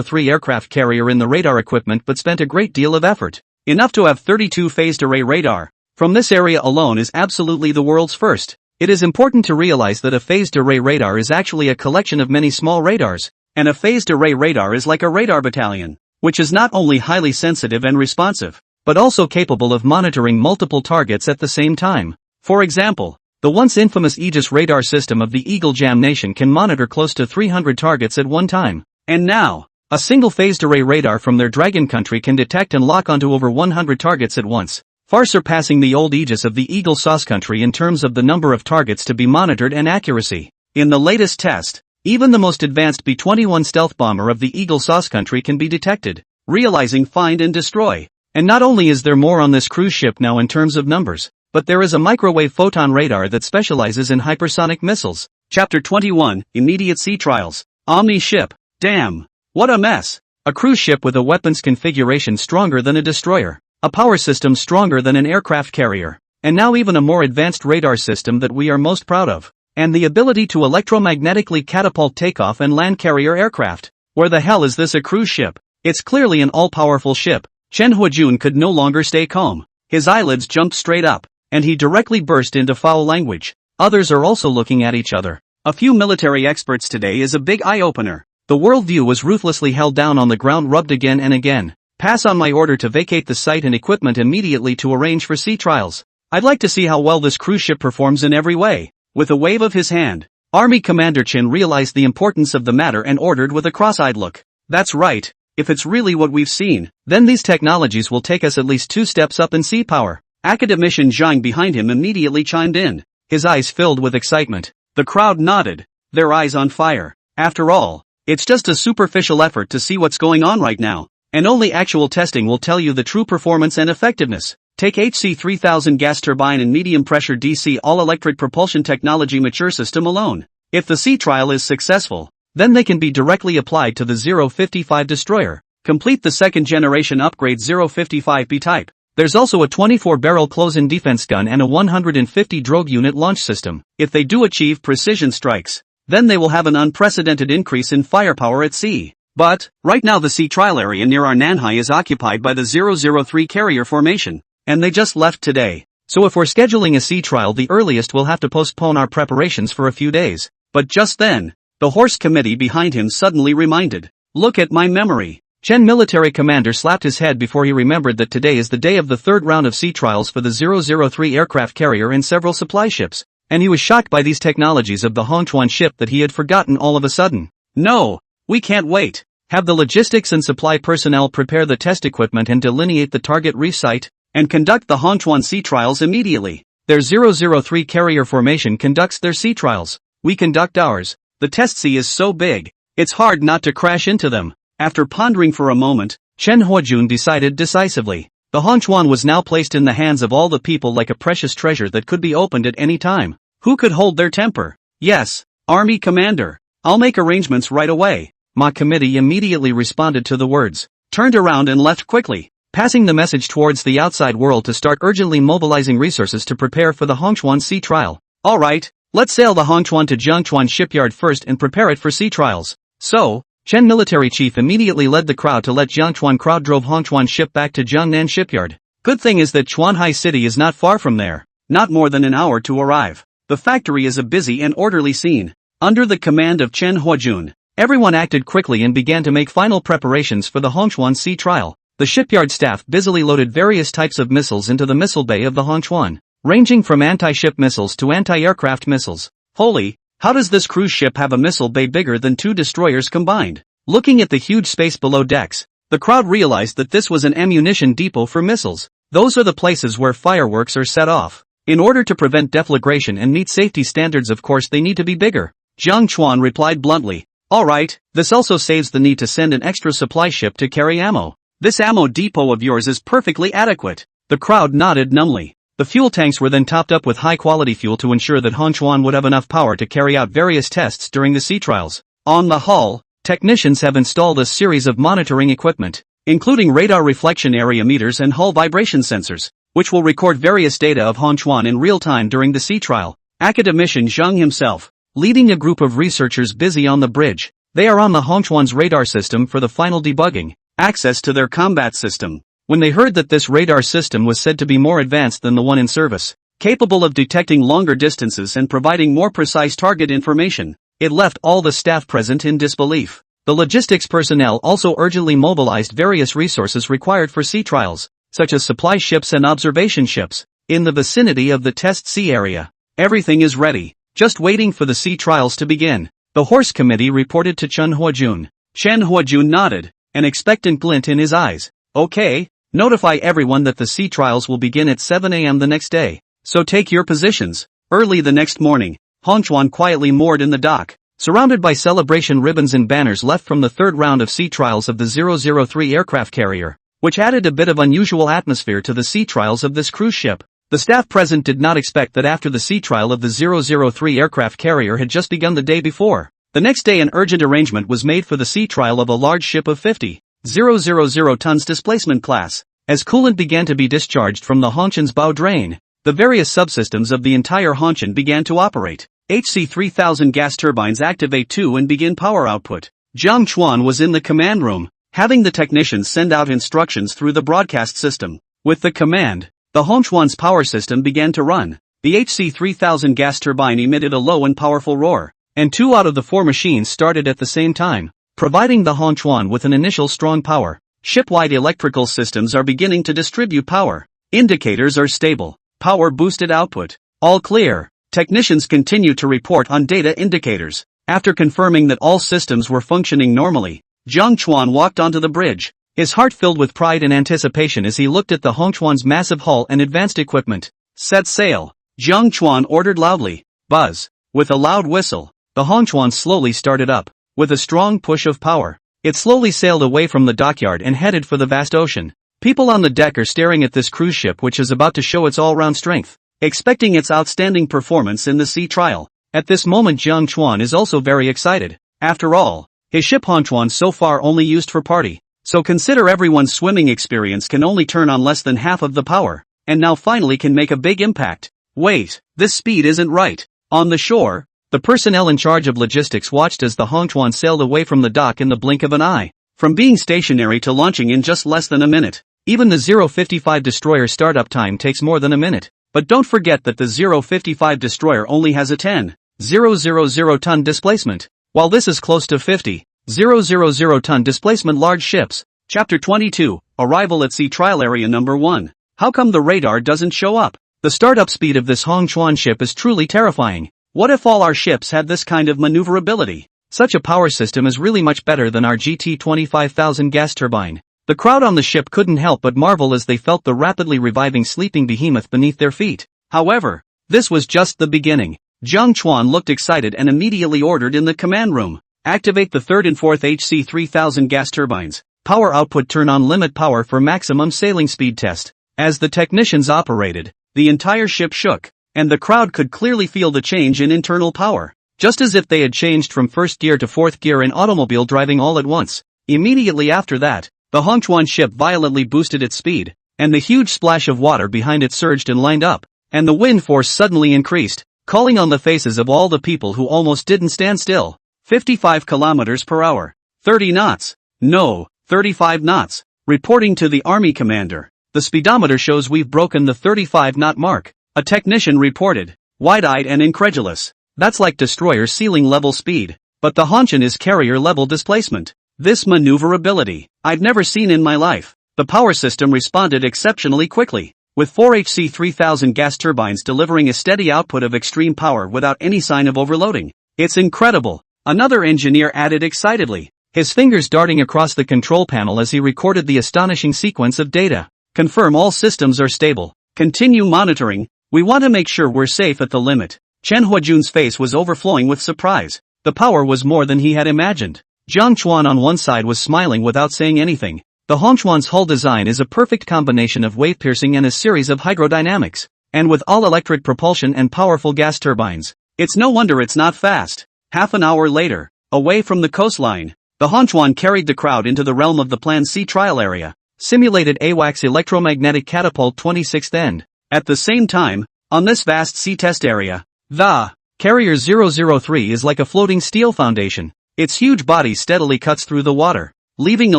003 aircraft carrier in the radar equipment but spent a great deal of effort. Enough to have 32 phased array radar from this area alone is absolutely the world's first. It is important to realize that a phased array radar is actually a collection of many small radars, and a phased array radar is like a radar battalion, which is not only highly sensitive and responsive, but also capable of monitoring multiple targets at the same time. For example, the once infamous Aegis radar system of the Eagle Jam Nation can monitor close to 300 targets at one time. And now, a single phased array radar from their Dragon country can detect and lock onto over 100 targets at once, far surpassing the old Aegis of the Eagle Sauce country in terms of the number of targets to be monitored and accuracy. In the latest test, even the most advanced B-21 stealth bomber of the Eagle Sauce country can be detected, realizing find and destroy. And not only is there more on this cruise ship now in terms of numbers, but there is a microwave photon radar that specializes in hypersonic missiles. Chapter 21, Immediate Sea Trials. Omni Ship. Damn. What a mess. A cruise ship with a weapons configuration stronger than a destroyer, a power system stronger than an aircraft carrier, and now even a more advanced radar system that we are most proud of, and the ability to electromagnetically catapult takeoff and land carrier aircraft. Where the hell is this a cruise ship? It's clearly an all-powerful ship. Chen Huijun could no longer stay calm. His eyelids jumped straight up, and he directly burst into foul language. Others are also looking at each other. A few military experts today is a big eye-opener. The worldview was ruthlessly held down on the ground, rubbed again and again. Pass on my order to vacate the site and equipment immediately to arrange for sea trials. I'd like to see how well this cruise ship performs in every way. With a wave of his hand, Army Commander Chen realized the importance of the matter and ordered with a cross-eyed look. That's right. If it's really what we've seen, then these technologies will take us at least 2 steps up in sea power. Academician Jiang behind him immediately chimed in, his eyes filled with excitement. The crowd nodded, their eyes on fire. After all, it's just a superficial effort to see what's going on right now, and only actual testing will tell you the true performance and effectiveness. Take HC-3000 gas turbine and medium-pressure DC all-electric propulsion technology mature system alone. If the sea trial is successful, then they can be directly applied to the 055 destroyer. Complete the second-generation upgrade 055B type. There's also a 24-barrel close-in defense gun and a 150 drogue unit launch system. If they do achieve precision strikes, then they will have an unprecedented increase in firepower at sea. But, right now the sea trial area near our Nanhai is occupied by the 003 carrier formation, and they just left today. So if we're scheduling a sea trial, the earliest we'll have to postpone our preparations for a few days. But just then, the horse committee behind him suddenly reminded, "Look at my memory." Chen military commander slapped his head before he remembered that today is the day of the third round of sea trials for the 003 aircraft carrier and several supply ships, and he was shocked by these technologies of the Chuan ship that he had forgotten all of a sudden. "No, we can't wait. Have the logistics and supply personnel prepare the test equipment and delineate the target reef site, and conduct the Chuan sea trials immediately. Their 003 carrier formation conducts their sea trials. We conduct ours. The test sea is so big, it's hard not to crash into them." After pondering for a moment, Chen Huajun decided decisively. The Chuan was now placed in the hands of all the people like a precious treasure that could be opened at any time. Who could hold their temper? "Yes, Army Commander. I'll make arrangements right away." Ma committee immediately responded to the words, turned around and left quickly, passing the message towards the outside world to start urgently mobilizing resources to prepare for the Chuan sea trial. "Alright, let's sail the Chuan to Jiang shipyard first and prepare it for sea trials." So, Chen military chief immediately led the crowd to let Jiang crowd drove Chuan ship back to Jiangnan shipyard. Good thing is that Chuanhai city is not far from there, not more than an hour to arrive. The factory is a busy and orderly scene. Under the command of Chen Huajun, everyone acted quickly and began to make final preparations for the Chuan sea trial. The shipyard staff busily loaded various types of missiles into the missile bay of the Chuan, ranging from anti-ship missiles to anti-aircraft missiles. Holy, how does this cruise ship have a missile bay bigger than 2 destroyers combined? Looking at the huge space below decks, the crowd realized that this was an ammunition depot for missiles. Those are the places where fireworks are set off. In order to prevent deflagration and meet safety standards, of course they need to be bigger. Jiang Chuan replied bluntly, "Alright, this also saves the need to send an extra supply ship to carry ammo. This ammo depot of yours is perfectly adequate." The crowd nodded numbly. The fuel tanks were then topped up with high-quality fuel to ensure that Chuan would have enough power to carry out various tests during the sea trials. On the hull, technicians have installed a series of monitoring equipment, including radar reflection area meters and hull vibration sensors, which will record various data of Chuan in real time during the sea trial. Academician Jiang himself, leading a group of researchers busy on the bridge. They are on the Chuan's radar system for the final debugging, access to their combat system. When they heard that this radar system was said to be more advanced than the one in service, capable of detecting longer distances and providing more precise target information, it left all the staff present in disbelief. The logistics personnel also urgently mobilized various resources required for sea trials, such as supply ships and observation ships, in the vicinity of the test sea area. Everything is ready, just waiting for the sea trials to begin, the horse committee reported to Chen Huajun. Chen Huajun nodded, an expectant glint in his eyes. "Okay. Notify everyone that the sea trials will begin at 7 a.m. the next day, so take your positions." Early the next morning, Chuan quietly moored in the dock, surrounded by celebration ribbons and banners left from the third round of sea trials of the 003 aircraft carrier, which added a bit of unusual atmosphere to the sea trials of this cruise ship. The staff present did not expect that after the sea trial of the 003 aircraft carrier had just begun the day before, the next day an urgent arrangement was made for the sea trial of a large ship of 50,000 tons displacement class. As coolant began to be discharged from the Hanshan's bow drain, the various subsystems of the entire Hanshan began to operate. HC-3000 gas turbines activate too and begin power output. Jiang Chuan was in the command room, having the technicians send out instructions through the broadcast system. With the command, the Hanshan's power system began to run. The HC-3000 gas turbine emitted a low and powerful roar, and 2 out of the 4 machines started at the same time, providing the Hanshan with an initial strong power. Ship-wide electrical systems are beginning to distribute power. Indicators are stable. Power boosted output. All clear. Technicians continue to report on data indicators. After confirming that all systems were functioning normally, Jiang Chuan walked onto the bridge, his heart filled with pride and anticipation as he looked at the Chuan's massive hull and advanced equipment. "Set sail," Jiang Chuan ordered loudly. Buzz. With a loud whistle, the Chuan slowly started up. With a strong push of power, it slowly sailed away from the dockyard and headed for the vast ocean. People on the deck are staring at this cruise ship which is about to show its all-round strength, expecting its outstanding performance in the sea trial. At this moment Jiang Chuan is also very excited. After all, his ship Chuan so far only used for party, so consider everyone's swimming experience can only turn on less than half of the power, and now finally can make a big impact. Wait, this speed isn't right. On the shore, the personnel in charge of logistics watched as the Chuan sailed away from the dock in the blink of an eye, from being stationary to launching in just less than a minute. Even the 055 destroyer startup time takes more than a minute, but don't forget that the 055 destroyer only has a 10,000 ton displacement, while this is close to 50,000 ton displacement large ships. Chapter 22, Arrival at Sea Trial Area Number 1. How come the radar doesn't show up? The startup speed of this Chuan ship is truly terrifying. What if all our ships had this kind of maneuverability? Such a power system is really much better than our GT 25,000 gas turbine. The crowd on the ship couldn't help but marvel as they felt the rapidly reviving sleeping behemoth beneath their feet. However, this was just the beginning. Jiang Chuan looked excited and immediately ordered in the command room, activate the 3rd and 4th HC 3000 gas turbines. Power output turn on limit power for maximum sailing speed test. As the technicians operated, the entire ship shook, and the crowd could clearly feel the change in internal power, just as if they had changed from 1st gear to 4th gear in automobile driving all at once. Immediately after that, the Chuan ship violently boosted its speed, and the huge splash of water behind it surged and lined up, and the wind force suddenly increased, calling on the faces of all the people who almost didn't stand still. 55 kilometers per hour. 30 knots. No, 35 knots. Reporting to the Army commander. The speedometer shows we've broken the 35-knot mark. A technician reported, wide-eyed and incredulous. That's like destroyer ceiling level speed. But the Chuan is carrier level displacement. This maneuverability, I've never seen in my life. The power system responded exceptionally quickly, with 4 HC 3000 gas turbines delivering a steady output of extreme power without any sign of overloading. It's incredible, another engineer added excitedly, his fingers darting across the control panel as he recorded the astonishing sequence of data. Confirm all systems are stable. Continue monitoring. We want to make sure we're safe at the limit. Chen Huajun's face was overflowing with surprise. The power was more than he had imagined. Jiang Chuan on one side was smiling without saying anything. The Chuan's hull design is a perfect combination of wave piercing and a series of hydrodynamics, and with all-electric propulsion and powerful gas turbines, it's no wonder it's not fast. Half an hour later, away from the coastline, the Chuan carried the crowd into the realm of the planned sea trial area, simulated AWACS electromagnetic catapult 26th end. At the same time, on this vast sea test area, the Carrier 003 is like a floating steel foundation. Its huge body steadily cuts through the water, leaving a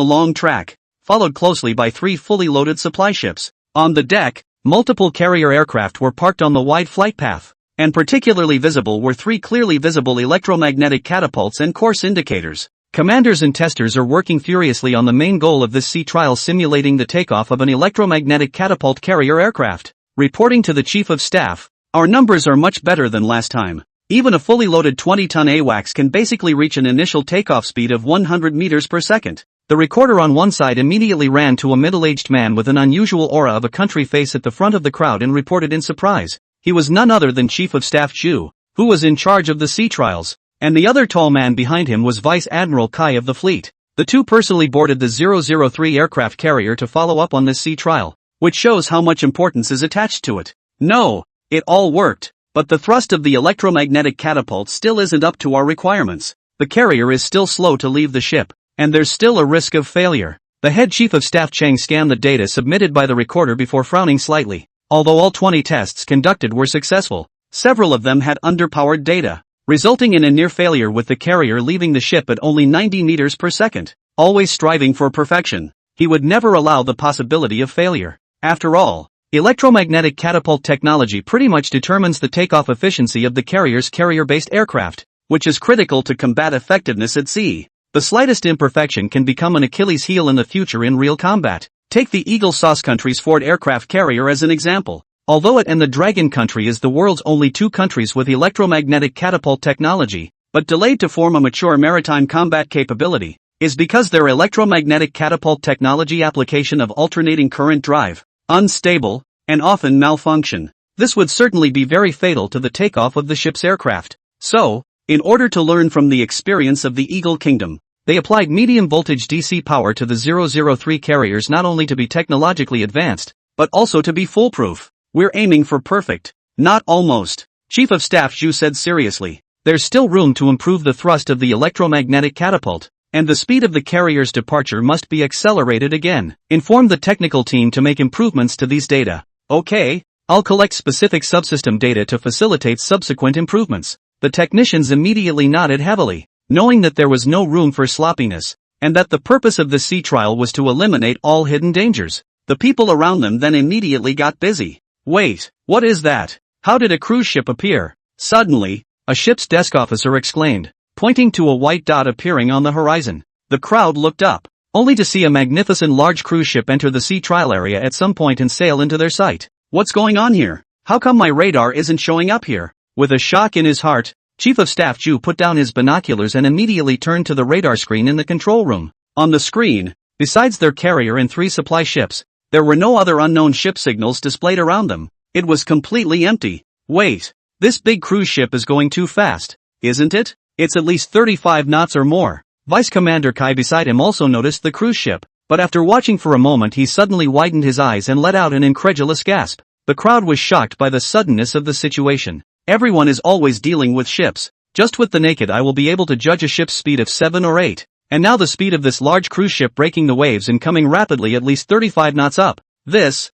long track, followed closely by 3 fully loaded supply ships. On the deck, multiple carrier aircraft were parked on the wide flight path, and particularly visible were 3 clearly visible electromagnetic catapults and course indicators. Commanders and testers are working furiously on the main goal of this sea trial, simulating the takeoff of an electromagnetic catapult carrier aircraft. Reporting to the Chief of Staff, our numbers are much better than last time. Even a fully loaded 20-ton AWACS can basically reach an initial takeoff speed of 100 meters per second. The recorder on one side immediately ran to a middle-aged man with an unusual aura of a country face at the front of the crowd and reported in surprise. He was none other than Chief of Staff Zhu, who was in charge of the sea trials, and the other tall man behind him was Vice Admiral Kai of the fleet. The two personally boarded the 003 aircraft carrier to follow up on this sea trial, which shows how much importance is attached to it. No, it all worked. But the thrust of the electromagnetic catapult still isn't up to our requirements. The carrier is still slow to leave the ship, and there's still a risk of failure. The head chief of staff Jiang scanned the data submitted by the recorder before frowning slightly. Although all 20 tests conducted were successful, several of them had underpowered data, resulting in a near failure with the carrier leaving the ship at only 90 meters per second. Always striving for perfection, he would never allow the possibility of failure. After all, electromagnetic catapult technology pretty much determines the takeoff efficiency of the carrier's carrier-based aircraft, which is critical to combat effectiveness at sea. The slightest imperfection can become an Achilles heel in the future in real combat. Take the Eagle Sauce country's Ford aircraft carrier as an example. Although it and the Dragon country is the world's only 2 countries with electromagnetic catapult technology, but delayed to form a mature maritime combat capability, is because their electromagnetic catapult technology application of alternating current drive, unstable, and often malfunction. This would certainly be very fatal to the takeoff of the ship's aircraft. So, in order to learn from the experience of the Eagle Kingdom, They applied medium-voltage DC power to the 003 carriers not only to be technologically advanced, but also to be foolproof. We're aiming for perfect. Not almost. Chief of Staff Zhu said seriously. There's still room to improve the thrust of the electromagnetic catapult, and the speed of the carrier's departure must be accelerated again. Inform the technical team to make improvements to these data. Okay, I'll collect specific subsystem data to facilitate subsequent improvements. The technicians immediately nodded heavily, knowing that there was no room for sloppiness, and that the purpose of the sea trial was to eliminate all hidden dangers. The people around them then immediately got busy. Wait, what is that? How did a cruise ship appear? Suddenly, a ship's desk officer exclaimed, pointing to a white dot appearing on the horizon. The crowd looked up, only to see a magnificent large cruise ship enter the sea trial area at some point and sail into their sight. What's going on here? How come my radar isn't showing up here? With a shock in his heart, Chief of Staff Zhu put down his binoculars and immediately turned to the radar screen in the control room. On the screen, besides their carrier and 3 supply ships, there were no other unknown ship signals displayed around them. It was completely empty. Wait, this big cruise ship is going too fast, isn't it? It's at least 35 knots or more. Vice Commander Kai beside him also noticed the cruise ship, but after watching for a moment he suddenly widened his eyes and let out an incredulous gasp. The crowd was shocked by the suddenness of the situation. Everyone is always dealing with ships. Just with the naked eye will be able to judge a ship's speed of 7 or 8. And now the speed of this large cruise ship breaking the waves and coming rapidly at least 35 knots up. This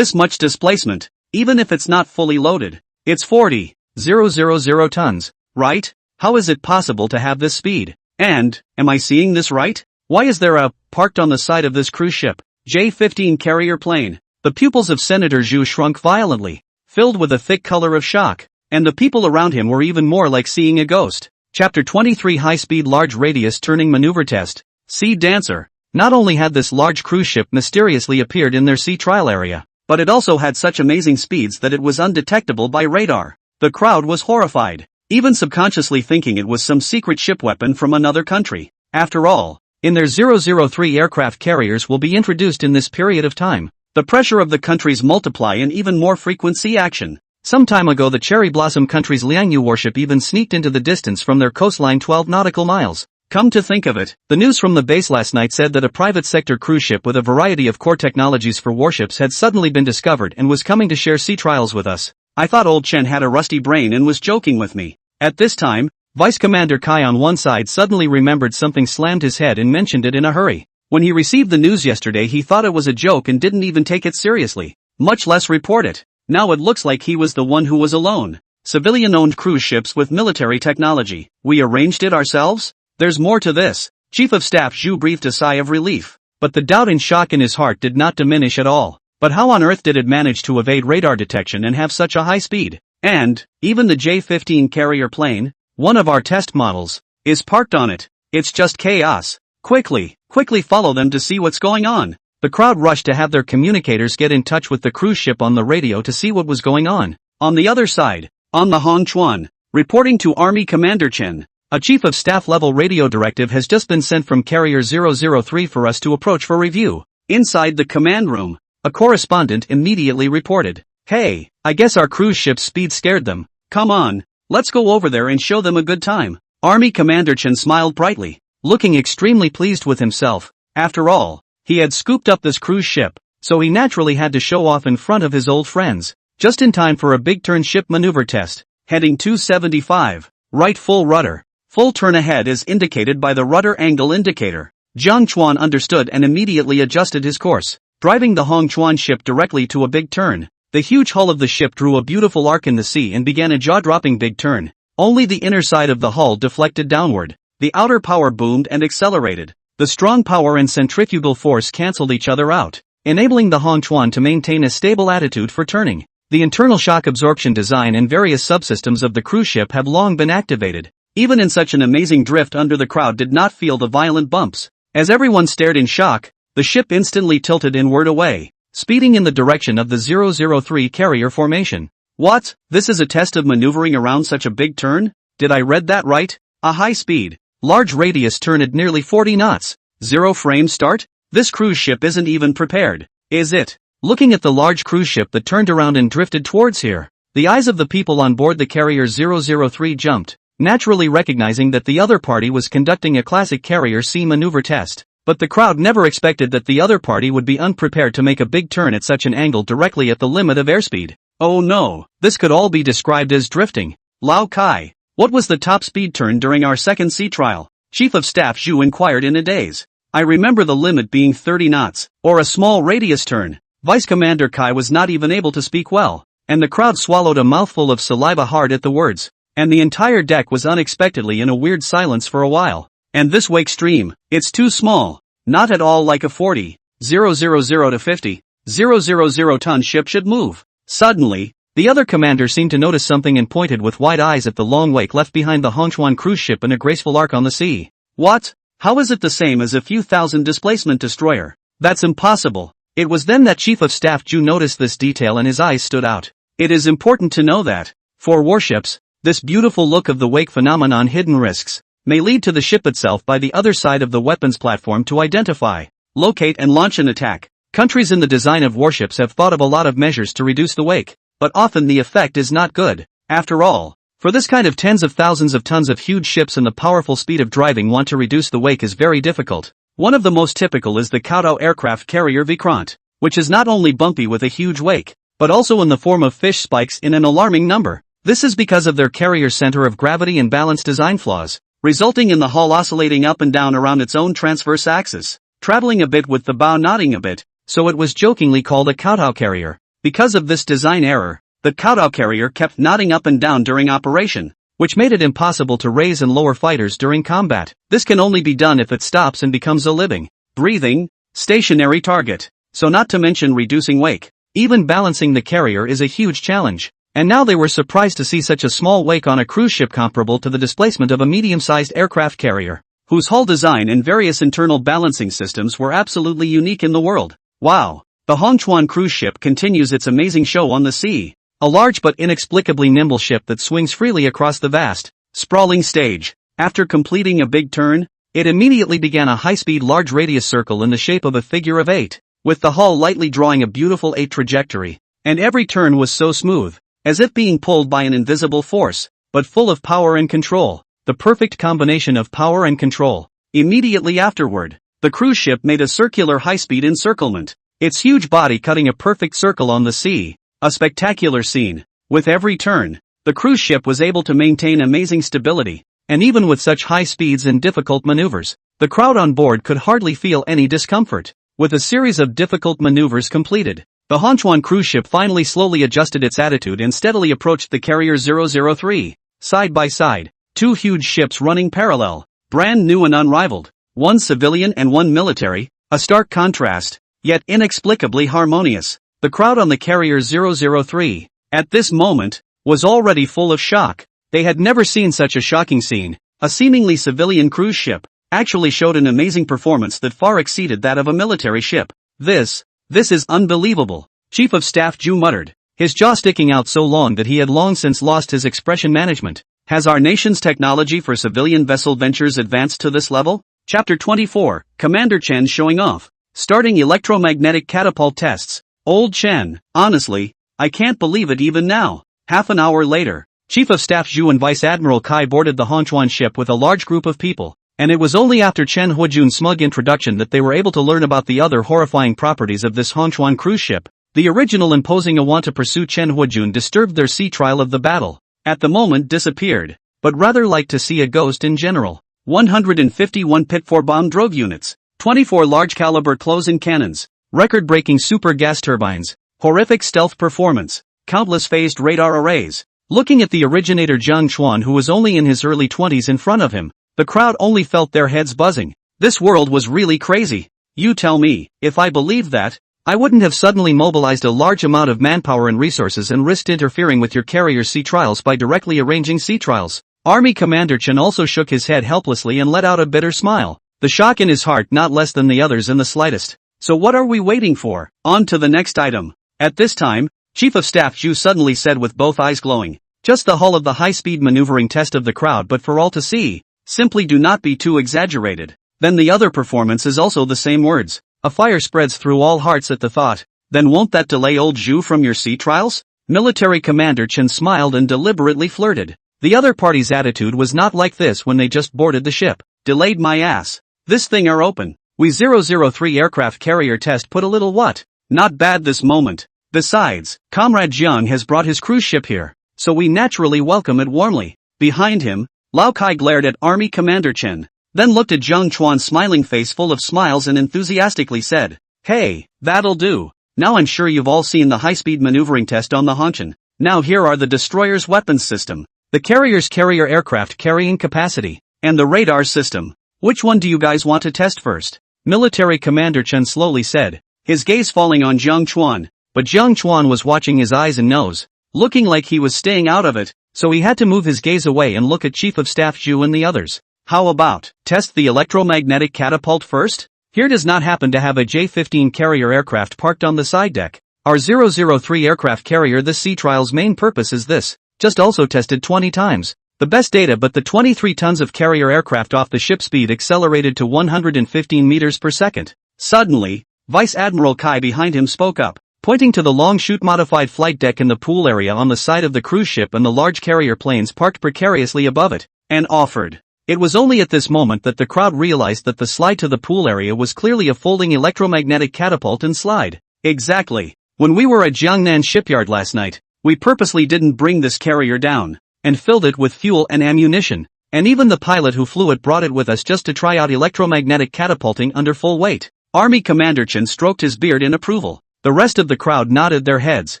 much displacement, even if it's not fully loaded. It's 40,000 tons, right? How is it possible to have this speed? And, am I seeing this right? Why is there a, parked on the side of this cruise ship, J-15 carrier plane? The pupils of Senator Zhu shrunk violently, filled with a thick color of shock, and the people around him were even more like seeing a ghost. Chapter 23 High-Speed Large Radius Turning Maneuver Test. Sea Dancer. Not only had this large cruise ship mysteriously appeared in their sea trial area, but it also had such amazing speeds that it was undetectable by radar. The crowd was horrified, even subconsciously thinking it was some secret ship weapon from another country. After all, in their 003 aircraft carriers will be introduced in this period of time. The pressure of the countries multiply in even more frequent sea action. Some time ago the Cherry Blossom country's Liangyu warship even sneaked into the distance from their coastline 12 nautical miles. Come to think of it, the news from the base last night said that a private sector cruise ship with a variety of core technologies for warships had suddenly been discovered and was coming to share sea trials with us. I thought old Chen had a rusty brain and was joking with me. At this time, Vice Commander Kai on one side suddenly remembered something, slammed his head and mentioned it in a hurry. When he received the news yesterday he thought it was a joke and didn't even take it seriously, much less report it. Now it looks like he was the one who was alone. Civilian-owned cruise ships with military technology. We arranged it ourselves? There's more to this. Chief of Staff Zhu breathed a sigh of relief. But the doubt and shock in his heart did not diminish at all. But how on earth did it manage to evade radar detection and have such a high speed? And, even the J-15 carrier plane, one of our test models, is parked on it. It's just chaos. Quickly follow them to see what's going on. The crowd rushed to have their communicators get in touch with the cruise ship on the radio to see what was going on. On the other side, on the Hong Chuan, reporting to Army Commander Chen, a Chief of Staff level radio directive has just been sent from Carrier 003 for us to approach for review. Inside the command room, a correspondent immediately reported, "Hey, I guess our cruise ship's speed scared them. Come on, let's go over there and show them a good time." Army Commander Chen smiled brightly, looking extremely pleased with himself. After all, he had scooped up this cruise ship, so he naturally had to show off in front of his old friends. Just in time for a big turn ship maneuver test. Heading 275, right full rudder. Full turn ahead is indicated by the rudder angle indicator. Jiang Chuan understood and immediately adjusted his course, driving the Hong Chuan ship directly to a big turn. The huge hull of the ship drew a beautiful arc in the sea and began a jaw-dropping big turn. Only the inner side of the hull deflected downward. The outer power boomed and accelerated. The strong power and centrifugal force cancelled each other out, enabling the Hong Chuan to maintain a stable attitude for turning. The internal shock absorption design and various subsystems of the cruise ship have long been activated. Even in such an amazing drift under, the crowd did not feel the violent bumps. As everyone stared in shock, the ship instantly tilted inward away, speeding in the direction of the 003 carrier formation. What? This is a test of maneuvering around such a big turn? Did I read that right? A high-speed, large radius turn at nearly 40 knots. 0 frame start? This cruise ship isn't even prepared, is it? Looking at the large cruise ship that turned around and drifted towards here, the eyes of the people on board the carrier 003 jumped. naturally recognizing that the other party was conducting a classic carrier sea maneuver test. But the crowd never expected that the other party would be unprepared to make a big turn at such an angle directly at the limit of airspeed. Oh no, this could all be described as drifting. Lao Kai, what was the top speed turn during our second sea trial? Chief of Staff Zhu inquired in a daze. I remember the limit being 30 knots, or a small radius turn. Vice Commander Kai was not even able to speak well, and the crowd swallowed a mouthful of saliva hard at the words, and the entire deck was unexpectedly in a weird silence for a while. And this wake stream, it's too small, not at all like a 40,000 to 50,000 ton ship should move. Suddenly, the other commander seemed to notice something and pointed with wide eyes at the long wake left behind the Chuan cruise ship in a graceful arc on the sea. What? How is it the same as a few thousand displacement destroyer? That's impossible. It was then that Chief of Staff Zhu noticed this detail and his eyes stood out. It is important to know that, for warships, this beautiful look of the wake phenomenon hidden risks may lead to the ship itself by the other side of the weapons platform to identify, locate and launch an attack. Countries in the design of warships have thought of a lot of measures to reduce the wake, but often the effect is not good. After all, for this kind of tens of thousands of tons of huge ships and the powerful speed of driving want to reduce the wake is very difficult. One of the most typical is the Counterattack aircraft carrier Vikrant, which is not only bumpy with a huge wake, but also in the form of fish spikes in an alarming number. This is because of their carrier's center of gravity and balance design flaws, resulting in the hull oscillating up and down around its own transverse axis, traveling a bit with the bow nodding a bit, so it was jokingly called a Counterattack carrier. Because of this design error, the Counterattack carrier kept nodding up and down during operation, which made it impossible to raise and lower fighters during combat. This can only be done if it stops and becomes a living, breathing, stationary target, so not to mention reducing wake. Even balancing the carrier is a huge challenge, and now they were surprised to see such a small wake on a cruise ship comparable to the displacement of a medium-sized aircraft carrier, whose hull design and various internal balancing systems were absolutely unique in the world. Wow! The Chuan cruise ship continues its amazing show on the sea, a large but inexplicably nimble ship that swings freely across the vast, sprawling stage. After completing a big turn, it immediately began a high-speed large radius circle in the shape of a figure of 8, with the hull lightly drawing a beautiful 8 trajectory, and every turn was so smooth, as if being pulled by an invisible force, but full of power and control, the perfect combination of power and control. Immediately afterward, the cruise ship made a circular high-speed encirclement, its huge body cutting a perfect circle on the sea, a spectacular scene. With every turn, the cruise ship was able to maintain amazing stability, and even with such high speeds and difficult maneuvers, the crowd on board could hardly feel any discomfort. With a series of difficult maneuvers completed, the Chuan cruise ship finally slowly adjusted its attitude and steadily approached the carrier 003, side by side, two huge ships running parallel, brand new and unrivaled, one civilian and one military, a stark contrast, yet inexplicably harmonious. The crowd on the carrier 003, at this moment, was already full of shock. They had never seen such a shocking scene. A seemingly civilian cruise ship actually showed an amazing performance that far exceeded that of a military ship. This is unbelievable, Chief of Staff Zhu muttered, his jaw sticking out so long that he had long since lost his expression management. Has our nation's technology for civilian vessel ventures advanced to this level? Chapter 24, Commander Chen showing off. Starting electromagnetic catapult tests. Old Chen, honestly, I can't believe it even now. Half an hour later, Chief of Staff Zhu and Vice Admiral Kai boarded the Chuan ship with a large group of people, and it was only after Chen Huijun's smug introduction that they were able to learn about the other horrifying properties of this Chuan cruise ship. The original imposing a want to pursue Chen Huijun disturbed their sea trial of the battle. At the moment disappeared, but rather like to see a ghost in general. 151 Pit-4 bomb drove units, 24 large-caliber close-in cannons, record-breaking super gas turbines, horrific stealth performance, countless phased radar arrays. Looking at the originator Jiang Chuan, who was only in his early 20s, in front of him, the crowd only felt their heads buzzing. This world was really crazy. You tell me, if I believed that, I wouldn't have suddenly mobilized a large amount of manpower and resources and risked interfering with your carrier's sea trials by directly arranging sea trials. Army Commander Chen also shook his head helplessly and let out a bitter smile, the shock in his heart not less than the others in the slightest. So what are we waiting for? On to the next item. At this time, Chief of Staff Zhu suddenly said with both eyes glowing, just the hull of the high-speed maneuvering test of the crowd, but for all to see. Simply do not be too exaggerated. Then the other performance is also the same words. A fire spreads through all hearts at the thought. Then won't that delay old Zhu from your sea trials? Military Commander Chen smiled and deliberately flirted. The other party's attitude was not like this when they just boarded the ship. Delayed my ass. This thing are open. We 003 aircraft carrier test put a little what? Not bad this moment. Besides, Comrade Jiang has brought his cruise ship here, so we naturally welcome it warmly. Behind him, Lao Kai glared at Army Commander Chen, then looked at Zhang Chuan's smiling face full of smiles and enthusiastically said, "Hey, that'll do. Now I'm sure you've all seen the high-speed maneuvering test on the Hanshan. Now here are the destroyer's weapons system, the carrier's carrier aircraft carrying capacity, and the radar system. Which one do you guys want to test first?" Military Commander Chen slowly said, his gaze falling on Jiang Chuan, but Jiang Chuan was watching his eyes and nose, looking like he was staying out of it, so he had to move his gaze away and look at Chief of Staff Zhu and the others. How about, test the electromagnetic catapult first? Here does not happen to have a J-15 carrier aircraft parked on the side deck. Our 003 aircraft carrier. The sea trial's main purpose is this, just also tested 20 times. The best data, but the 23 tons of carrier aircraft off the ship speed accelerated to 115 meters per second. Suddenly, Vice Admiral Kai behind him spoke up, pointing to the long-chute modified flight deck in the pool area on the side of the cruise ship and the large carrier planes parked precariously above it, and offered. It was only at this moment that the crowd realized that the slide to the pool area was clearly a folding electromagnetic catapult and slide. Exactly. When we were at Jiangnan shipyard last night, we purposely didn't bring this carrier down, and filled it with fuel and ammunition, and even the pilot who flew it brought it with us just to try out electromagnetic catapulting under full weight. Army Commander Chen stroked his beard in approval. The rest of the crowd nodded their heads,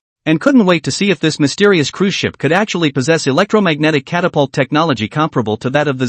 and couldn't wait to see if this mysterious cruise ship could actually possess electromagnetic catapult technology comparable to that of the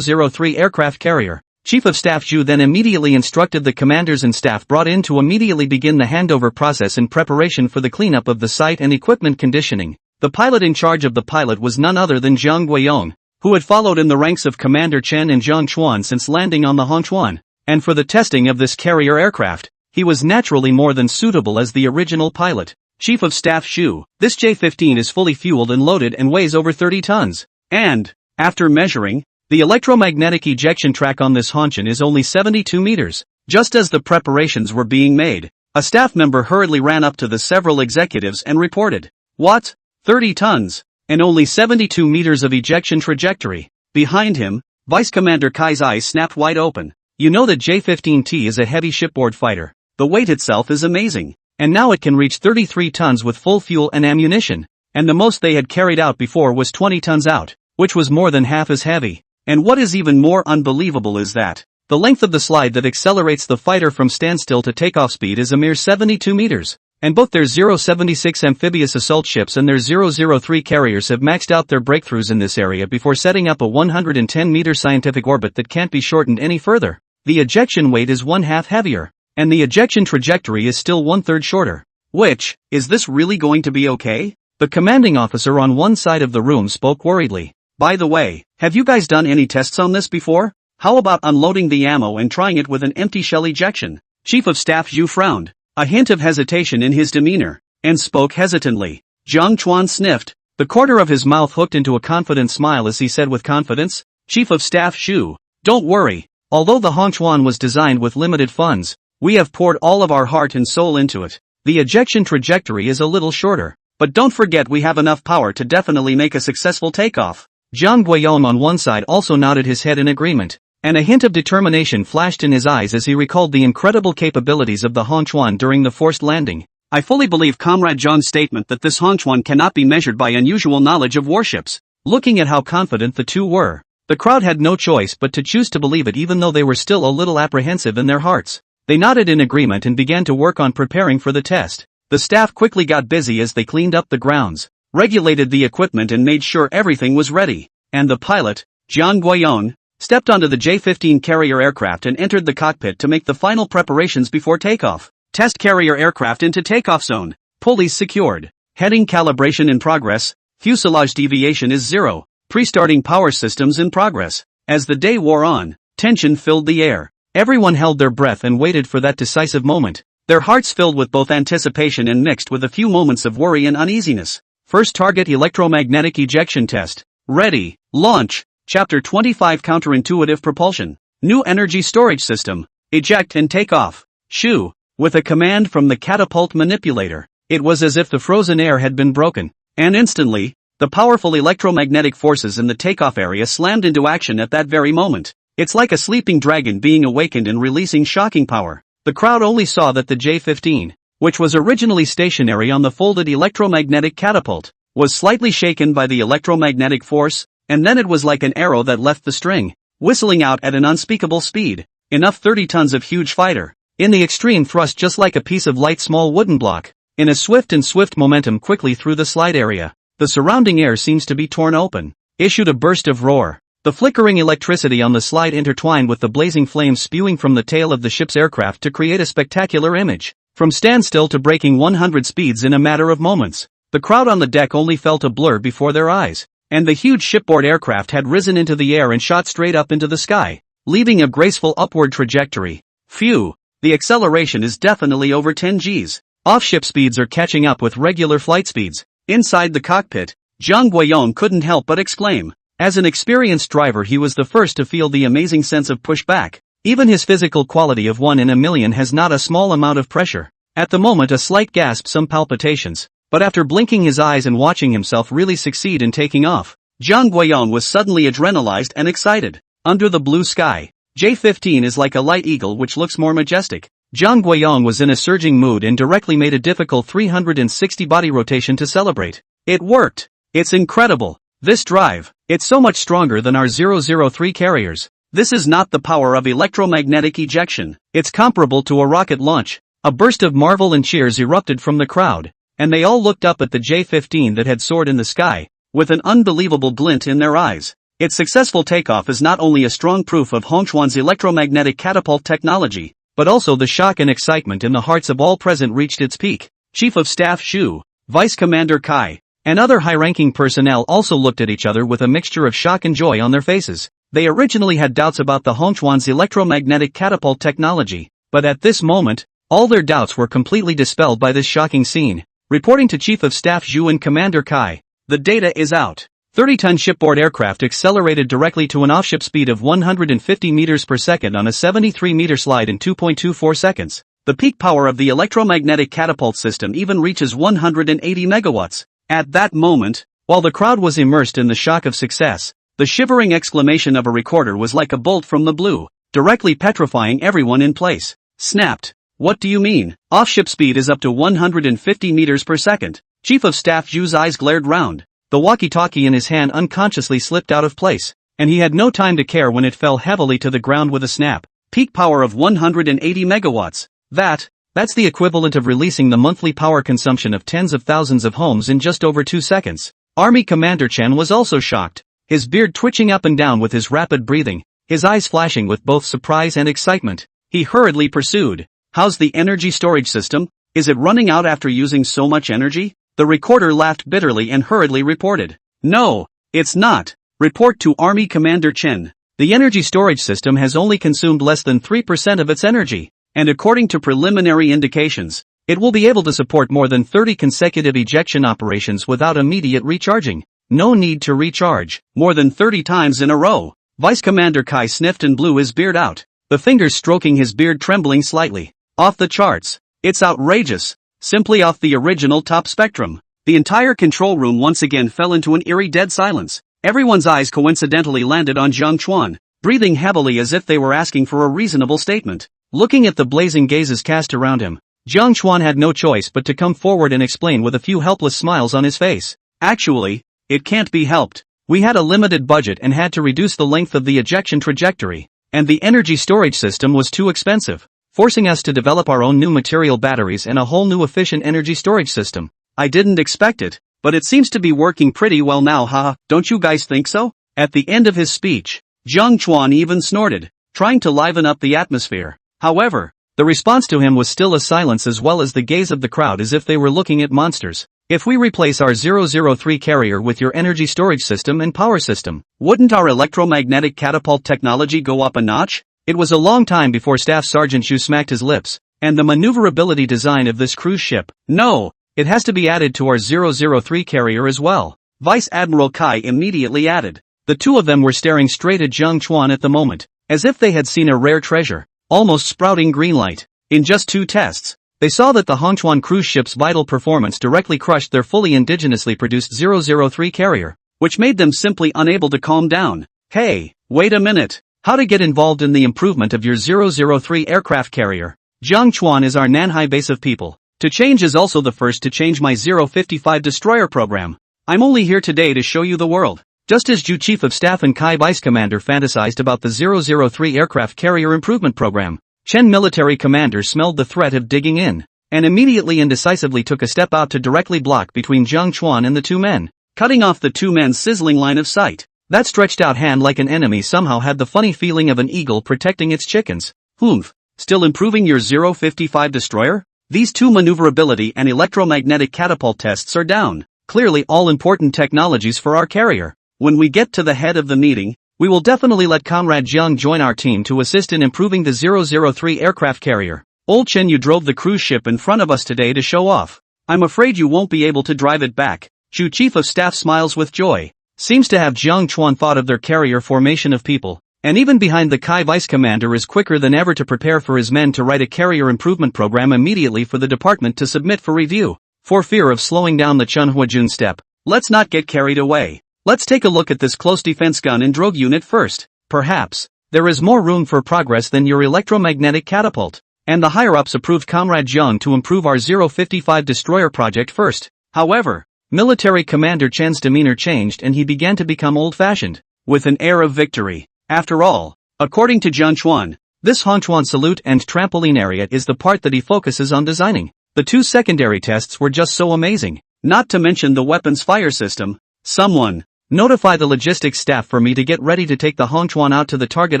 003 aircraft carrier. Chief of Staff Zhu then immediately instructed the commanders and staff brought in to immediately begin the handover process in preparation for the cleanup of the site and equipment conditioning. The pilot in charge of the pilot was none other than Zhang Guiyong, who had followed in the ranks of Commander Chen and Zhang Chuan since landing on the Chuan. And for the testing of this carrier aircraft, he was naturally more than suitable as the original pilot. Chief of Staff Zhu, this J-15 is fully fueled and loaded and weighs over 30 tons. And, after measuring, the electromagnetic ejection track on this Hanshan is only 72 meters. Just as the preparations were being made, a staff member hurriedly ran up to the several executives and reported, "What? 30 tons, and only 72 meters of ejection trajectory." Behind him, Vice Commander Kai's eyes snapped wide open. You know that J-15T is a heavy shipboard fighter. The weight itself is amazing, and now it can reach 33 tons with full fuel and ammunition, and the most they had carried out before was 20 tons out, which was more than half as heavy. And what is even more unbelievable is that the length of the slide that accelerates the fighter from standstill to takeoff speed is a mere 72 meters. And both their 076 amphibious assault ships and their 003 carriers have maxed out their breakthroughs in this area before setting up a 110-meter scientific orbit that can't be shortened any further. The ejection weight is one-half heavier, and the ejection trajectory is still one-third shorter. Which, is this really going to be okay? The commanding officer on one side of the room spoke worriedly. By the way, have you guys done any tests on this before? How about unloading the ammo and trying it with an empty shell ejection? Chief of Staff Zhu frowned, a hint of hesitation in his demeanor, and spoke hesitantly. Zhang Chuan sniffed, the corner of his mouth hooked into a confident smile as he said with confidence, "Chief of Staff Zhu, don't worry. Although the Chuan was designed with limited funds, we have poured all of our heart and soul into it. The ejection trajectory is a little shorter, but don't forget we have enough power to definitely make a successful takeoff." Zhang Guiyong on one side also nodded his head in agreement, and a hint of determination flashed in his eyes as he recalled the incredible capabilities of the Chuan during the forced landing. "I fully believe Comrade Zhang's statement that this Chuan cannot be measured by unusual knowledge of warships." Looking at how confident the two were, the crowd had no choice but to choose to believe it even though they were still a little apprehensive in their hearts. They nodded in agreement and began to work on preparing for the test. The staff quickly got busy as they cleaned up the grounds, regulated the equipment and made sure everything was ready. And the pilot, Zhang Guiyong, stepped onto the J-15 carrier aircraft and entered the cockpit to make the final preparations before takeoff. Test carrier aircraft into takeoff zone. Pulleys secured. Heading calibration in progress. Fuselage deviation is 0. Pre-starting power systems in progress. As the day wore on, tension filled the air. Everyone held their breath and waited for that decisive moment. Their hearts filled with both anticipation and mixed with a few moments of worry and uneasiness. First target electromagnetic ejection test. Ready. Launch. Chapter 25 Counterintuitive Propulsion. New energy storage system. Eject and take off. Shoo. With a command from the catapult manipulator, it was as if the frozen air had been broken, and instantly, The powerful electromagnetic forces in the takeoff area slammed into action at that very moment. It's like a sleeping dragon being awakened and releasing shocking power. The crowd only saw that the J-15, which was originally stationary on the folded electromagnetic catapult, was slightly shaken by the electromagnetic force, and then it was like an arrow that left the string, whistling out at an unspeakable speed. Enough 30 tons of huge fighter. In the extreme thrust just like a piece of light small wooden block. In a swift momentum quickly through the slide area. The surrounding air seems to be torn open. Issued a burst of roar. The flickering electricity on the slide intertwined with the blazing flames spewing from the tail of the ship's aircraft to create a spectacular image. From standstill to breaking 100 speeds in a matter of moments. The crowd on the deck only felt a blur before their eyes. And the huge shipboard aircraft had risen into the air and shot straight up into the sky, leaving a graceful upward trajectory. Phew, the acceleration is definitely over 10 Gs. Off-ship speeds are catching up with regular flight speeds. Inside the cockpit, Jiang couldn't help but exclaim. As an experienced driver he was the first to feel the amazing sense of pushback. Even his physical quality of 1 in a million has not a small amount of pressure. At the moment a slight gasp, some palpitations. But after blinking his eyes and watching himself really succeed in taking off, Jiang was suddenly adrenalized and excited. Under the blue sky, J-15 is like a light eagle which looks more majestic. Jiang was in a surging mood and directly made a difficult 360 body rotation to celebrate. It worked! It's incredible! This drive, it's so much stronger than our 003 carriers. This is not the power of electromagnetic ejection. It's comparable to a rocket launch. A burst of marvel and cheers erupted from the crowd. And they all looked up at the J-15 that had soared in the sky, with an unbelievable glint in their eyes. Its successful takeoff is not only a strong proof of Chuan's electromagnetic catapult technology, but also the shock and excitement in the hearts of all present reached its peak. Chief of Staff Xu, Vice Commander Kai, and other high-ranking personnel also looked at each other with a mixture of shock and joy on their faces. They originally had doubts about the Chuan's electromagnetic catapult technology, but at this moment, all their doubts were completely dispelled by this shocking scene. Reporting to Chief of Staff Xu and Commander Kai, the data is out. 30-ton shipboard aircraft accelerated directly to an off-ship speed of 150 meters per second on a 73-meter slide in 2.24 seconds. The peak power of the electromagnetic catapult system even reaches 180 megawatts. At that moment, while the crowd was immersed in the shock of success, the shivering exclamation of a recorder was like a bolt from the blue, directly petrifying everyone in place. Snapped. What do you mean? Off-ship speed is up to 150 meters per second. Chief of Staff Xu's eyes glared round. The walkie-talkie in his hand unconsciously slipped out of place, and he had no time to care when it fell heavily to the ground with a snap. Peak power of 180 megawatts. That's the equivalent of releasing the monthly power consumption of tens of thousands of homes in just over 2 seconds. Army Commander Chen was also shocked, his beard twitching up and down with his rapid breathing, his eyes flashing with both surprise and excitement. He hurriedly pursued. How's the energy storage system? Is it running out after using so much energy? The recorder laughed bitterly and hurriedly reported. No, it's not. Report to Army Commander Chen. The energy storage system has only consumed less than 3% of its energy, and according to preliminary indications, it will be able to support more than 30 consecutive ejection operations without immediate recharging. No need to recharge. More than 30 times in a row. Vice Commander Kai sniffed and blew his beard out, the fingers stroking his beard trembling slightly. Off the charts. It's outrageous. Simply off the original top spectrum. The entire control room once again fell into an eerie dead silence. Everyone's eyes coincidentally landed on Jiang Chuan, breathing heavily as if they were asking for a reasonable statement. Looking at the blazing gazes cast around him, Jiang Chuan had no choice but to come forward and explain with a few helpless smiles on his face. Actually, it can't be helped. We had a limited budget and had to reduce the length of the ejection trajectory, and the energy storage system was too expensive, forcing us to develop our own new material batteries and a whole new efficient energy storage system. I didn't expect it, but it seems to be working pretty well now, haha, don't you guys think so? At the end of his speech, Jiang Chuan even snorted, trying to liven up the atmosphere. However, the response to him was still a silence as well as the gaze of the crowd as if they were looking at monsters. If we replace our 003 carrier with your energy storage system and power system, wouldn't our electromagnetic catapult technology go up a notch? It was a long time before Staff Sergeant Xu smacked his lips, and the maneuverability design of this cruise ship. No, it has to be added to our 003 carrier as well. Vice Admiral Kai immediately added. The two of them were staring straight at Jiang Chuan at the moment, as if they had seen a rare treasure, almost sprouting green light. In just 2 tests, They saw that the Chuan cruise ship's vital performance directly crushed their fully indigenously produced 003 carrier, which made them simply unable to calm down. Hey, wait a minute. How to get involved in the improvement of your 003 aircraft carrier? Jiang Chuan is our Nanhai base of people. To change is also the first to change my 055 destroyer program. I'm only here today to show you the world. Just as Ju Chief of Staff and Kai Vice Commander fantasized about the 003 aircraft carrier improvement program, Chen military commander smelled the threat of digging in, and immediately and decisively took a step out to directly block between Jiang Chuan and the two men, cutting off the two men's sizzling line of sight. That stretched out hand like an enemy somehow had the funny feeling of an eagle protecting its chickens. Humph, still improving your 055 destroyer? These two maneuverability and electromagnetic catapult tests are down. Clearly all important technologies for our carrier. When we get to the head of the meeting, we will definitely let Comrade Jiang join our team to assist in improving the 003 aircraft carrier. Old Chen, you drove the cruise ship in front of us today to show off. I'm afraid you won't be able to drive it back. Ju Chief of Staff smiles with joy. Seems to have Jiang Chuan thought of their carrier formation of people, and even behind the Kai Vice Commander is quicker than ever to prepare for his men to write a carrier improvement program immediately for the department to submit for review. For fear of slowing down the Chunhuajun step, let's not get carried away. Let's take a look at this close defense gun and drogue unit first. Perhaps there is more room for progress than your electromagnetic catapult. And the higher-ups approved Comrade Jiang to improve our 055 destroyer project first. However, military commander Chen's demeanor changed and he began to become old-fashioned, with an air of victory. After all, according to Jiang Chuan, this Chuan salute and trampoline area is the part that he focuses on designing. The two secondary tests were just so amazing, not to mention the weapons fire system. Someone notify the logistics staff for me to get ready to take the Chuan out to the target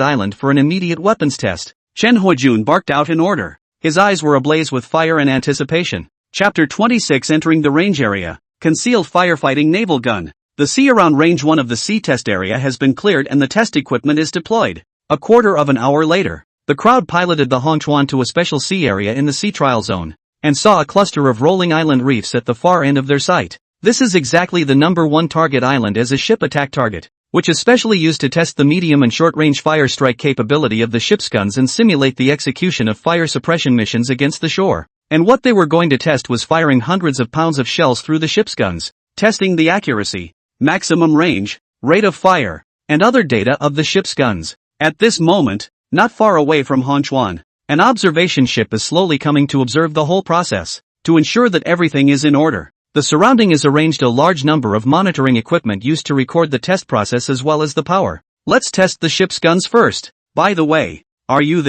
island for an immediate weapons test. Chen Huajun barked out in order. His eyes were ablaze with fire and anticipation. Chapter 26, Entering the range area. Concealed firefighting naval gun. The sea around range 1 of the sea test area has been cleared and the test equipment is deployed. A quarter of an hour later, the crowd piloted the Chuan to a special sea area in the sea trial zone, and saw a cluster of rolling island reefs at the far end of their sight. This is exactly the number 1 target island as a ship attack target, which is specially used to test the medium and short-range fire strike capability of the ship's guns and simulate the execution of fire suppression missions against the shore. And what they were going to test was firing hundreds of pounds of shells through the ship's guns, testing the accuracy, maximum range, rate of fire, and other data of the ship's guns. At this moment, not far away from Chuan, an observation ship is slowly coming to observe the whole process, to ensure that everything is in order. The surrounding is arranged a large number of monitoring equipment used to record the test process as well as the power. Let's test the ship's guns first. By the way, are you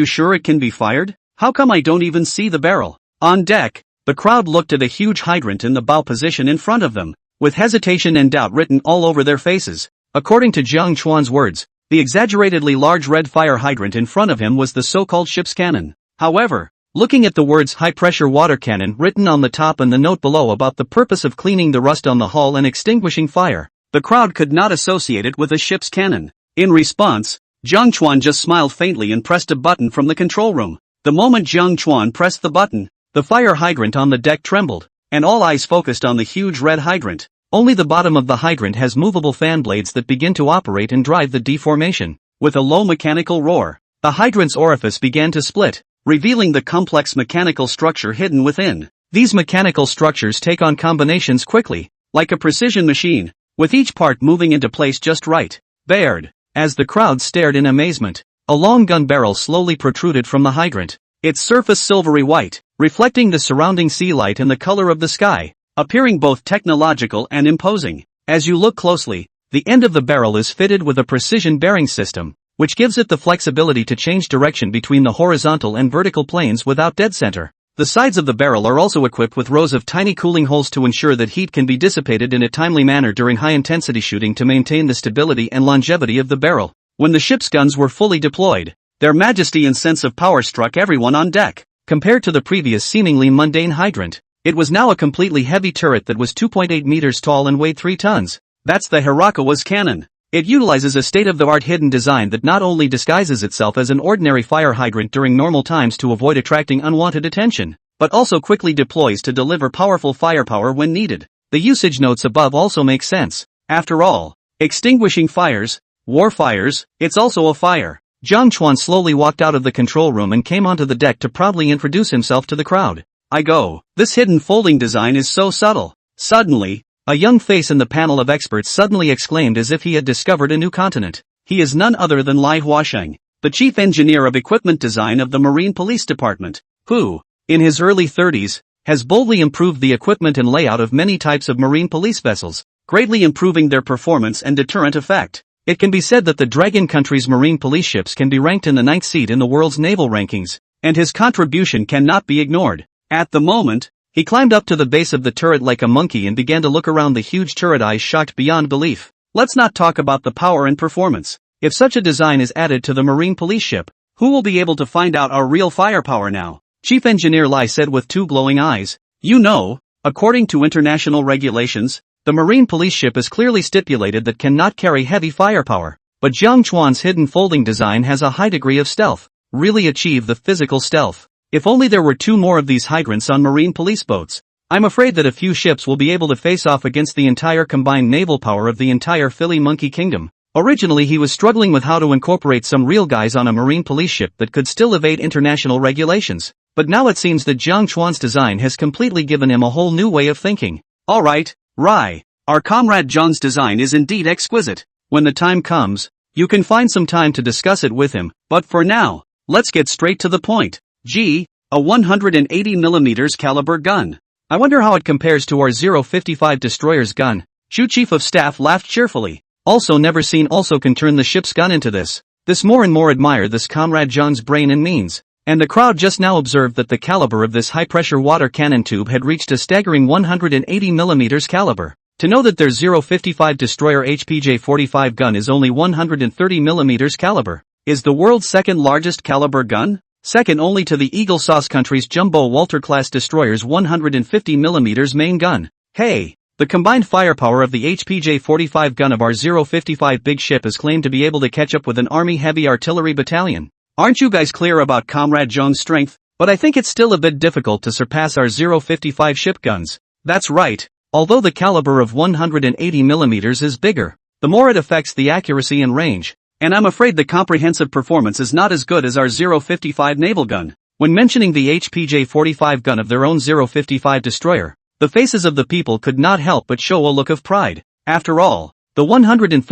sure it can be fired? How come I don't even see the barrel? On deck, the crowd looked at a huge hydrant in the bow position in front of them, with hesitation and doubt written all over their faces. According to Jiang Chuan's words, the exaggeratedly large red fire hydrant in front of him was the so-called ship's cannon. However, looking at the words high-pressure water cannon written on the top and the note below about the purpose of cleaning the rust on the hull and extinguishing fire, the crowd could not associate it with a ship's cannon. In response, Jiang Chuan just smiled faintly and pressed a button from the control room. The moment Jiang Chuan pressed the button, the fire hydrant on the deck trembled, and all eyes focused on the huge red hydrant. Only the bottom of the hydrant has movable fan blades that begin to operate and drive the deformation. With a low mechanical roar, the hydrant's orifice began to split, revealing the complex mechanical structure hidden within. These mechanical structures take on combinations quickly, like a precision machine, with each part moving into place just right. Bared. As the crowd stared in amazement, a long gun barrel slowly protruded from the hydrant, its surface silvery white, reflecting the surrounding sea light and the color of the sky, appearing both technological and imposing. As you look closely, the end of the barrel is fitted with a precision bearing system, which gives it the flexibility to change direction between the horizontal and vertical planes without dead center. The sides of the barrel are also equipped with rows of tiny cooling holes to ensure that heat can be dissipated in a timely manner during high-intensity shooting to maintain the stability and longevity of the barrel. When the ship's guns were fully deployed, their majesty and sense of power struck everyone on deck. Compared to the previous seemingly mundane hydrant, it was now a completely heavy turret that was 2.8 meters tall and weighed 3 tons. That's the Hirakawa's cannon. It utilizes a state-of-the-art hidden design that not only disguises itself as an ordinary fire hydrant during normal times to avoid attracting unwanted attention, but also quickly deploys to deliver powerful firepower when needed. The usage notes above also make sense. After all, extinguishing fires, war fires, it's also a fire. Jiang Chuan slowly walked out of the control room and came onto the deck to proudly introduce himself to the crowd. I go. This hidden folding design is so subtle. Suddenly, a young face in the panel of experts suddenly exclaimed as if he had discovered a new continent. He is none other than Lai Huasheng, the chief engineer of equipment design of the Marine Police Department, who, in his early 30s, has boldly improved the equipment and layout of many types of marine police vessels, greatly improving their performance and deterrent effect. It can be said that the Dragon country's marine police ships can be ranked in the 9th seat in the world's naval rankings, and his contribution cannot be ignored. At the moment, he climbed up to the base of the turret like a monkey and began to look around the huge turret, eyes shocked beyond belief. Let's not talk about the power and performance. If such a design is added to the marine police ship, who will be able to find out our real firepower now? Chief Engineer Lai said with two glowing eyes. You know, according to international regulations, the marine police ship is clearly stipulated that cannot carry heavy firepower. But Jiang Chuan's hidden folding design has a high degree of stealth. Really achieve the physical stealth. If only there were 2 more of these hydrants on marine police boats. I'm afraid that a few ships will be able to face off against the entire combined naval power of the entire Philly Monkey Kingdom. Originally he was struggling with how to incorporate some real guys on a marine police ship that could still evade international regulations. But now it seems that Jiang Chuan's design has completely given him a whole new way of thinking. Alright, Rai, our comrade Jiang's design is indeed exquisite. When the time comes, you can find some time to discuss it with him, but for now, let's get straight to the point. G, a 180mm caliber gun. I wonder how it compares to our 055 destroyer's gun. Chu Chief of Staff laughed cheerfully. Also never seen also can turn the ship's gun into this. This more and more admire this comrade Jiang's brain and means. And the crowd just now observed that the caliber of this high-pressure water cannon tube had reached a staggering 180mm caliber. To know that their 055 destroyer HPJ-45 gun is only 130mm caliber, is the world's second largest caliber gun, second only to the Eagle Sauce country's jumbo Walter-class destroyer's 150mm main gun. Hey! The combined firepower of the HPJ-45 gun of our 055 big ship is claimed to be able to catch up with an Army heavy artillery battalion. Aren't you guys clear about Comrade Jiang's strength? But I think it's still a bit difficult to surpass our 055 ship guns. That's right. Although the caliber of 180mm is bigger, the more it affects the accuracy and range. And I'm afraid the comprehensive performance is not as good as our 055 naval gun. When mentioning the HPJ-45 gun of their own 055 destroyer, the faces of the people could not help but show a look of pride. After all, the 130mm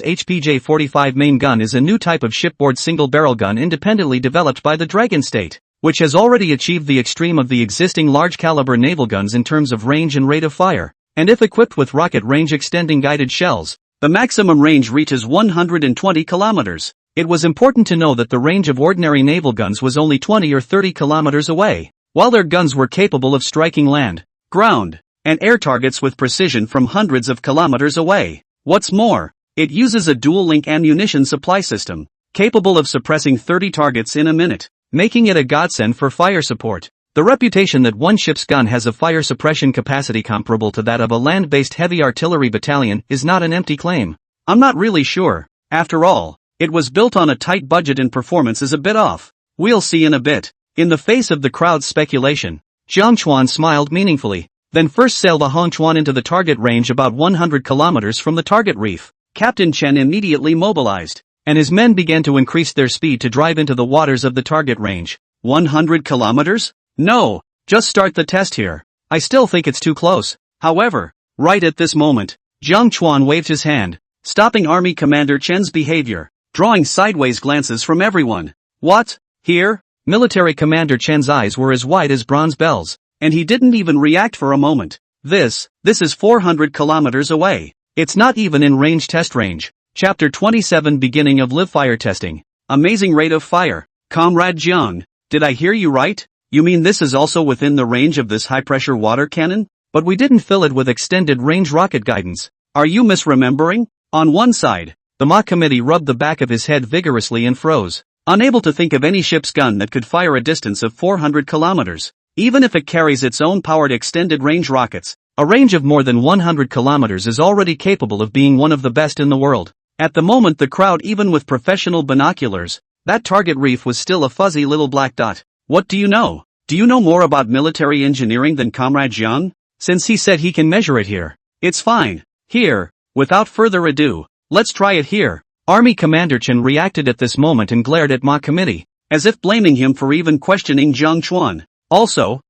HPJ-45 main gun is a new type of shipboard single-barrel gun independently developed by the Dragon State, which has already achieved the extreme of the existing large-caliber naval guns in terms of range and rate of fire, and if equipped with rocket range-extending guided shells, the maximum range reaches 120 kilometers. It was important to know that the range of ordinary naval guns was only 20 or 30 kilometers away, while their guns were capable of striking land, ground, and air targets with precision from hundreds of kilometers away. What's more, it uses a dual-link ammunition supply system, capable of suppressing 30 targets in a minute, making it a godsend for fire support. The reputation that one ship's gun has a fire suppression capacity comparable to that of a land-based heavy artillery battalion is not an empty claim. I'm not really sure. After all, it was built on a tight budget and performance is a bit off. We'll see in a bit. In the face of the crowd's speculation, Jiang Chuan smiled meaningfully, then first sailed the Hong Chuan into the target range about 100 kilometers from the target reef. Captain Chen immediately mobilized, and his men began to increase their speed to drive into the waters of the target range. 100 kilometers? No, just start the test here. I still think it's too close. However, right at this moment, Jiang Chuan waved his hand, stopping Army Commander Chen's behavior, drawing sideways glances from everyone. What? Here? Military Commander Chen's eyes were as wide as bronze bells, and he didn't even react for a moment. This is 400 kilometers away. It's not even in range test range. Chapter 27 Beginning of live fire testing. Amazing rate of fire. Comrade Jiang, did I hear you right? You mean this is also within the range of this high-pressure water cannon? But we didn't fill it with extended range rocket guidance. Are you misremembering? On one side, the Ma committee rubbed the back of his head vigorously and froze, unable to think of any ship's gun that could fire a distance of 400 kilometers. Even if it carries its own powered extended range rockets, a range of more than 100 kilometers is already capable of being one of the best in the world. At the moment the crowd, even with professional binoculars, that target reef was still a fuzzy little black dot. What do you know? Do you know more about military engineering than Comrade Jiang? Since he said he can measure it here. It's fine. Here, without further ado, let's try it here. Army Commander Chen reacted at this moment and glared at Ma Committee, as if blaming him for even questioning Jiang Chuan. Also,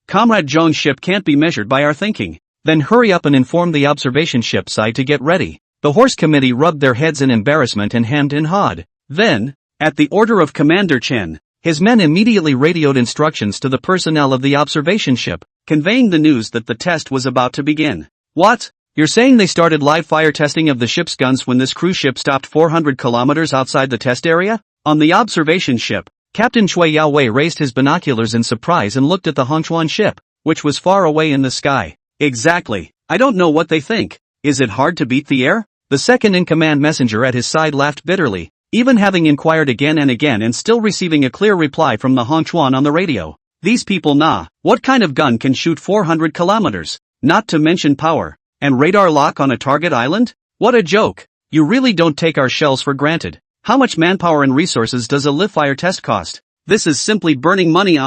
Comrade Zhong's ship can't be measured by our thinking. Then hurry up and inform the observation ship side to get ready. The Horse Committee rubbed their heads in embarrassment and hemmed and hawed. Then, at the order of Commander Chen, his men immediately radioed instructions to the personnel of the observation ship, conveying the news that the test was about to begin. What? You're saying they started live fire testing of the ship's guns when this cruise ship stopped 400 kilometers outside the test area? On the observation ship, Captain Chui Yaowei raised his binoculars in surprise and looked at the Hongchuan ship, which was far away in the sky. Exactly. I don't know what they think. Is it hard to beat the air? The second-in-command messenger at his side laughed bitterly, even having inquired again and again and still receiving a clear reply from the Hongchuan on the radio. These people what kind of gun can shoot 400 kilometers? Not to mention power. And radar lock on a target island? What a joke. You really don't take our shells for granted. How much manpower and resources does a live fire test cost? This is simply burning money.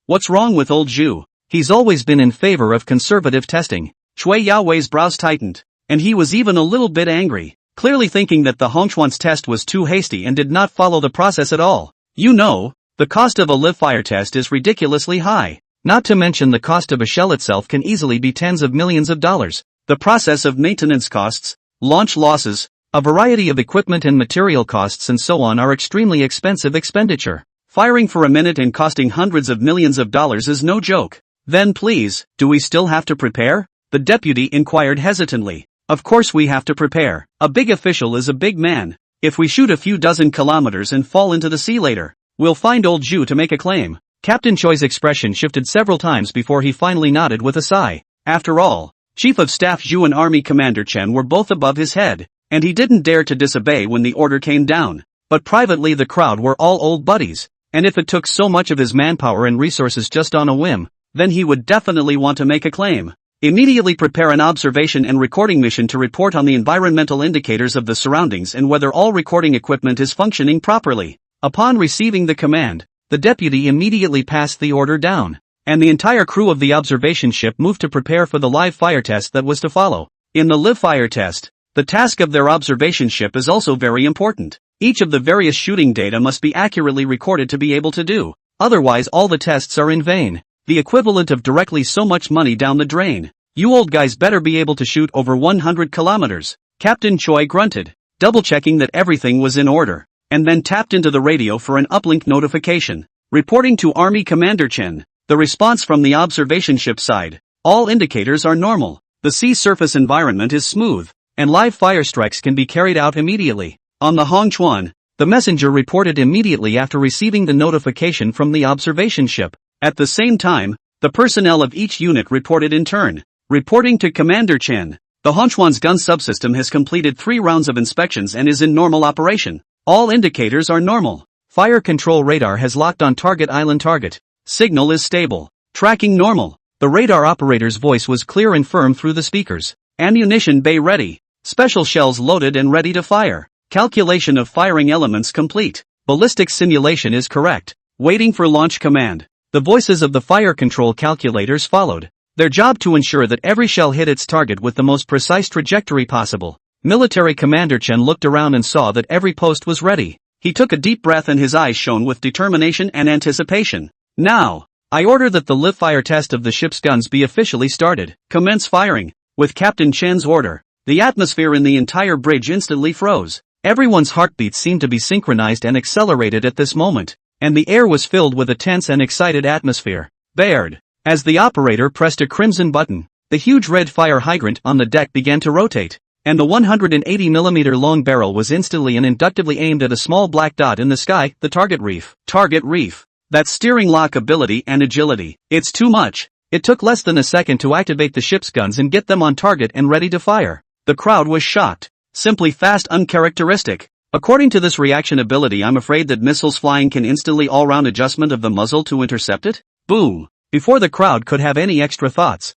What's wrong with old Zhu? He's always been in favor of conservative testing. Chui Yaowei's brows tightened, and he was even a little bit angry, clearly thinking that the Hongchuan's test was too hasty and did not follow the process at all. You know, the cost of a live fire test is ridiculously high. Not to mention the cost of a shell itself can easily be tens of millions of dollars. The process of maintenance costs, launch losses, a variety of equipment and material costs and so on are extremely expensive expenditure. Firing for a minute and costing hundreds of millions of dollars is no joke. Then please, do we still have to prepare? The deputy inquired hesitantly. Of course we have to prepare. A big official is a big man. If we shoot a few dozen kilometers and fall into the sea later, we'll find old Zhu to make a claim. Captain Choi's expression shifted several times before he finally nodded with a sigh. After all, Chief of Staff Zhu and Army Commander Chen were both above his head, and he didn't dare to disobey when the order came down. But privately the crowd were all old buddies, and if it took so much of his manpower and resources just on a whim, then he would definitely want to make a claim. Immediately prepare an observation and recording mission to report on the environmental indicators of the surroundings and whether all recording equipment is functioning properly. Upon receiving the command, the deputy immediately passed the order down, and the entire crew of the observation ship moved to prepare for the live fire test that was to follow. In the live fire test, the task of their observation ship is also very important. Each of the various shooting data must be accurately recorded to be able to do. Otherwise all the tests are in vain. The equivalent of directly so much money down the drain. You old guys better be able to shoot over 100 kilometers. Captain Choi grunted, double-checking that everything was in order, and then tapped into the radio for an uplink notification. Reporting to Army Commander Chen, the response from the observation ship side. All indicators are normal. The sea surface environment is smooth, and live fire strikes can be carried out immediately. On the Hongchuan, the messenger reported immediately after receiving the notification from the observation ship. At the same time, the personnel of each unit reported in turn. Reporting to Commander Chen, the Hongchuan's gun subsystem has completed 3 rounds of inspections and is in normal operation. All indicators are normal. Fire control radar has locked on target island target. Signal is stable. Tracking normal. The radar operator's voice was clear and firm through the speakers. Ammunition bay ready. Special shells loaded and ready to fire. Calculation of firing elements complete. Ballistics simulation is correct. Waiting for launch command. The voices of the fire control calculators followed. Their job to ensure that every shell hit its target with the most precise trajectory possible. Military Commander Chen looked around and saw that every post was ready. He took a deep breath and his eyes shone with determination and anticipation. Now, I order that the live fire test of the ship's guns be officially started. Commence firing. With Captain Chen's order, the atmosphere in the entire bridge instantly froze. Everyone's heartbeats seemed to be synchronized and accelerated at this moment, and the air was filled with a tense and excited atmosphere. Baird. As the operator pressed a crimson button, the huge red fire hydrant on the deck began to rotate, and the 180mm long barrel was instantly and inductively aimed at a small black dot in the sky, the target reef. Target reef. That's steering lock ability and agility. It's too much. It took less than a second to activate the ship's guns and get them on target and ready to fire. The crowd was shocked. Simply fast, uncharacteristic. According to this reaction ability, I'm afraid that missiles flying can instantly all-round adjustment of the muzzle to intercept it? Boom! Before the crowd could have any extra thoughts.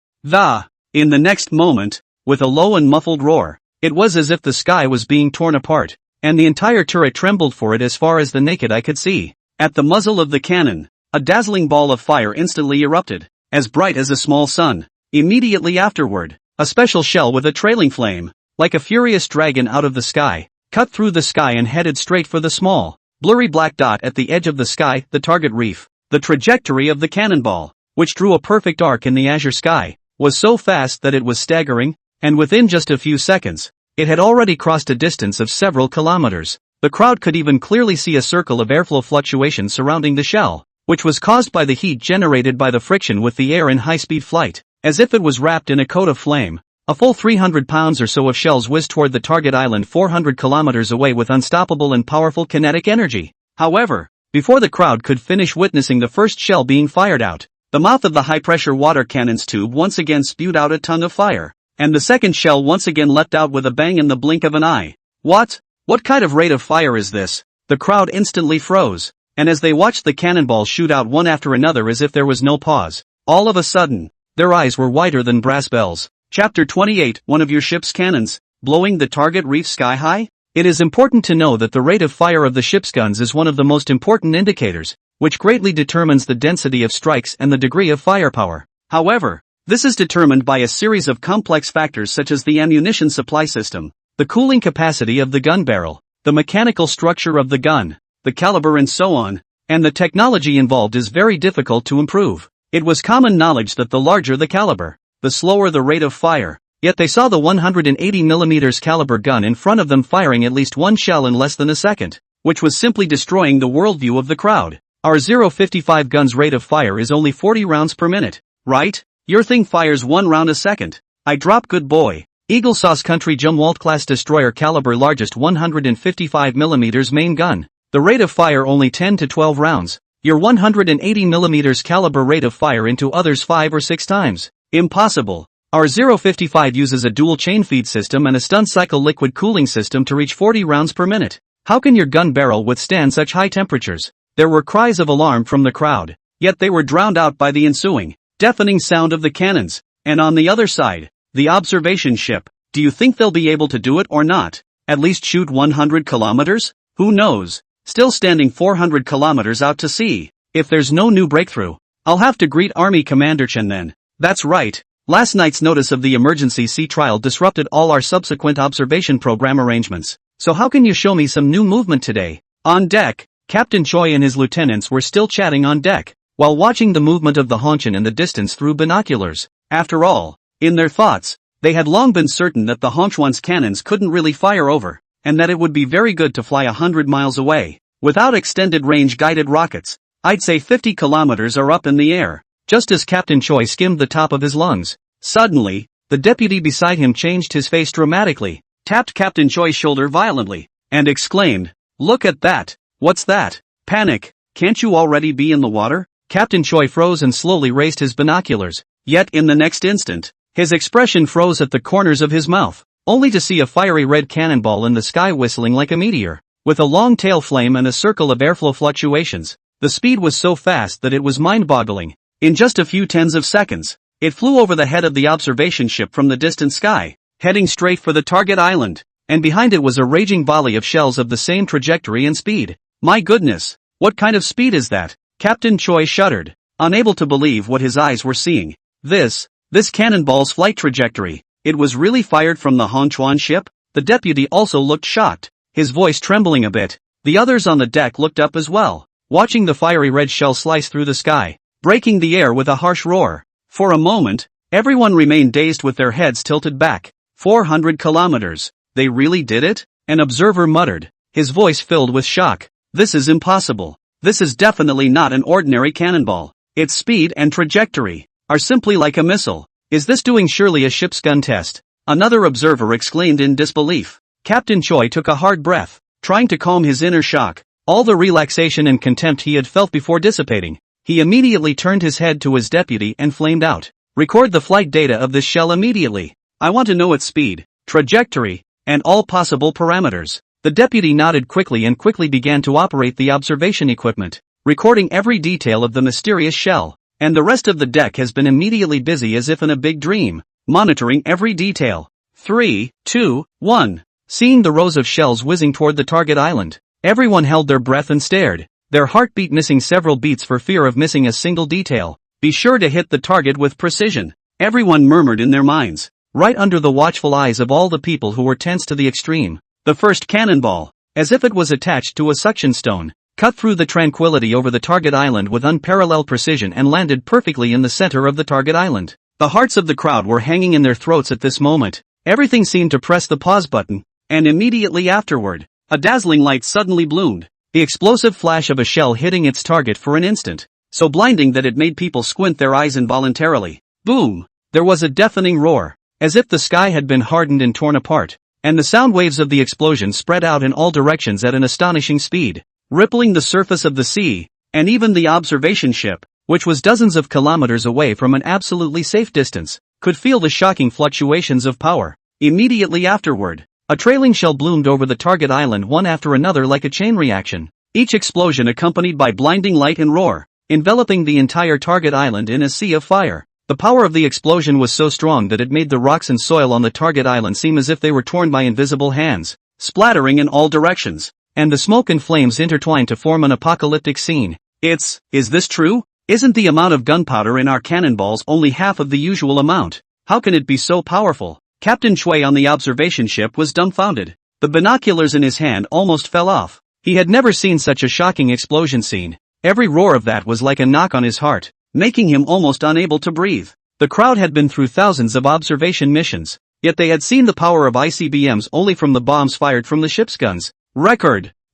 In the next moment, with a low and muffled roar, it was as if the sky was being torn apart, and the entire turret trembled for it as far as the naked eye could see. At the muzzle of the cannon, a dazzling ball of fire instantly erupted, as bright as a small sun. Immediately afterward, a special shell with a trailing flame, like a furious dragon out of the sky, cut through the sky and headed straight for the small, blurry black dot at the edge of the sky, the target reef. The trajectory of the cannonball, which drew a perfect arc in the azure sky, was so fast that it was staggering, and within just a few seconds, it had already crossed a distance of several kilometers. The crowd could even clearly see a circle of airflow fluctuation surrounding the shell, which was caused by the heat generated by the friction with the air in high-speed flight, as if it was wrapped in a coat of flame. A full 300 pounds or so of shells whizzed toward the target island 400 kilometers away with unstoppable and powerful kinetic energy. However, before the crowd could finish witnessing the first shell being fired out, the mouth of the high-pressure water cannon's tube once again spewed out a tongue of fire, and the second shell once again leapt out with a bang in the blink of an eye. What kind of rate of fire is this? The crowd instantly froze, and as they watched the cannonballs shoot out one after another as if there was no pause, all of a sudden, their eyes were whiter than brass bells. Chapter 28, One of your ship's cannons, blowing the target reef sky high? It is important to know that the rate of fire of the ship's guns is one of the most important indicators, which greatly determines the density of strikes and the degree of firepower. However, this is determined by a series of complex factors such as the ammunition supply system, the cooling capacity of the gun barrel, the mechanical structure of the gun, the caliber and so on, and the technology involved is very difficult to improve. It was common knowledge that the larger the caliber, the slower the rate of fire, yet they saw the 180mm caliber gun in front of them firing at least one shell in less than a second, which was simply destroying the worldview of the crowd. Our 0.55 gun's rate of fire is only 40 rounds per minute, right? Your thing fires 1 round a second. I drop good boy. Eagle Sauce Country Jumwalt class destroyer caliber largest 155mm main gun. The rate of fire only 10 to 12 rounds. Your 180mm caliber rate of fire into others 5 or 6 times. Impossible. Our 0.55 uses a dual chain feed system and a stun cycle liquid cooling system to reach 40 rounds per minute. How can your gun barrel withstand such high temperatures? There were cries of alarm from the crowd, yet they were drowned out by the ensuing, deafening sound of the cannons. And on the other side, the observation ship. Do you think they'll be able to do it or not? At least shoot 100 kilometers? Who knows? Still standing 400 kilometers out to sea. If there's no new breakthrough, I'll have to greet Army Commander Chen then. That's right. Last night's notice of the emergency sea trial disrupted all our subsequent observation program arrangements. So how can you show me some new movement today? On deck, Captain Choi and his lieutenants were still chatting on deck, while watching the movement of the Hongqian in the distance through binoculars. After all, in their thoughts, they had long been certain that the Hongqian's cannons couldn't really fire over, and that it would be very good to fly 100 miles away, without extended range guided rockets. I'd say 50 kilometers are up in the air. Just as Captain Choi skimmed the top of his lungs, suddenly, the deputy beside him changed his face dramatically, tapped Captain Choi's shoulder violently, and exclaimed, "Look at that! What's that? Panic! Can't you already be in the water?" Captain Choi froze and slowly raised his binoculars, yet in the next instant, his expression froze at the corners of his mouth, only to see a fiery red cannonball in the sky whistling like a meteor, with a long tail flame and a circle of airflow fluctuations. The speed was so fast that it was mind-boggling. In just a few tens of seconds, it flew over the head of the observation ship from the distant sky, heading straight for the target island, and behind it was a raging volley of shells of the same trajectory and speed. My goodness, what kind of speed is that? Captain Choi shuddered, unable to believe what his eyes were seeing. This cannonball's flight trajectory, it was really fired from the Hongqian ship? The deputy also looked shocked, his voice trembling a bit. The others on the deck looked up as well, watching the fiery red shell slice through the sky, breaking the air with a harsh roar. For a moment, everyone remained dazed with their heads tilted back. 400 kilometers. They really did it? An observer muttered, his voice filled with shock. This is impossible. This is definitely not an ordinary cannonball. Its speed and trajectory are simply like a missile. Is this doing surely a ship's gun test? Another observer exclaimed in disbelief. Captain Choi took a hard breath, trying to calm his inner shock, all the relaxation and contempt he had felt before dissipating. He immediately turned his head to his deputy and flamed out. Record the flight data of this shell immediately. I want to know its speed, trajectory, and all possible parameters. The deputy nodded quickly and quickly began to operate the observation equipment, recording every detail of the mysterious shell, and the rest of the deck has been immediately busy as if in a big dream, monitoring every detail. 3, 2, 1. Seeing the rows of shells whizzing toward the target island, everyone held their breath and stared, their heartbeat missing several beats for fear of missing a single detail. Be sure to hit the target with precision, everyone murmured in their minds, right under the watchful eyes of all the people who were tense to the extreme. The first cannonball, as if it was attached to a suction stone, cut through the tranquility over the target island with unparalleled precision and landed perfectly in the center of the target island. The hearts of the crowd were hanging in their throats at this moment. Everything seemed to press the pause button, and immediately afterward, a dazzling light suddenly bloomed. The explosive flash of a shell hitting its target for an instant, so blinding that it made people squint their eyes involuntarily. Boom! There was a deafening roar, as if the sky had been hardened and torn apart, and the sound waves of the explosion spread out in all directions at an astonishing speed, rippling the surface of the sea, and even the observation ship, which was dozens of kilometers away from an absolutely safe distance, could feel the shocking fluctuations of power. Immediately afterward, a trailing shell bloomed over the target island one after another like a chain reaction, each explosion accompanied by blinding light and roar, enveloping the entire target island in a sea of fire. The power of the explosion was so strong that it made the rocks and soil on the target island seem as if they were torn by invisible hands, splattering in all directions, and the smoke and flames intertwined to form an apocalyptic scene. Is this true? Isn't the amount of gunpowder in our cannonballs only half of the usual amount? How can it be so powerful? Captain Chuan on the observation ship was dumbfounded. The binoculars in his hand almost fell off. He had never seen such a shocking explosion scene. Every roar of that was like a knock on his heart, making him almost unable to breathe. The crowd had been through thousands of observation missions, yet they had seen the power of ICBMs only from the bombs fired from the ship's guns.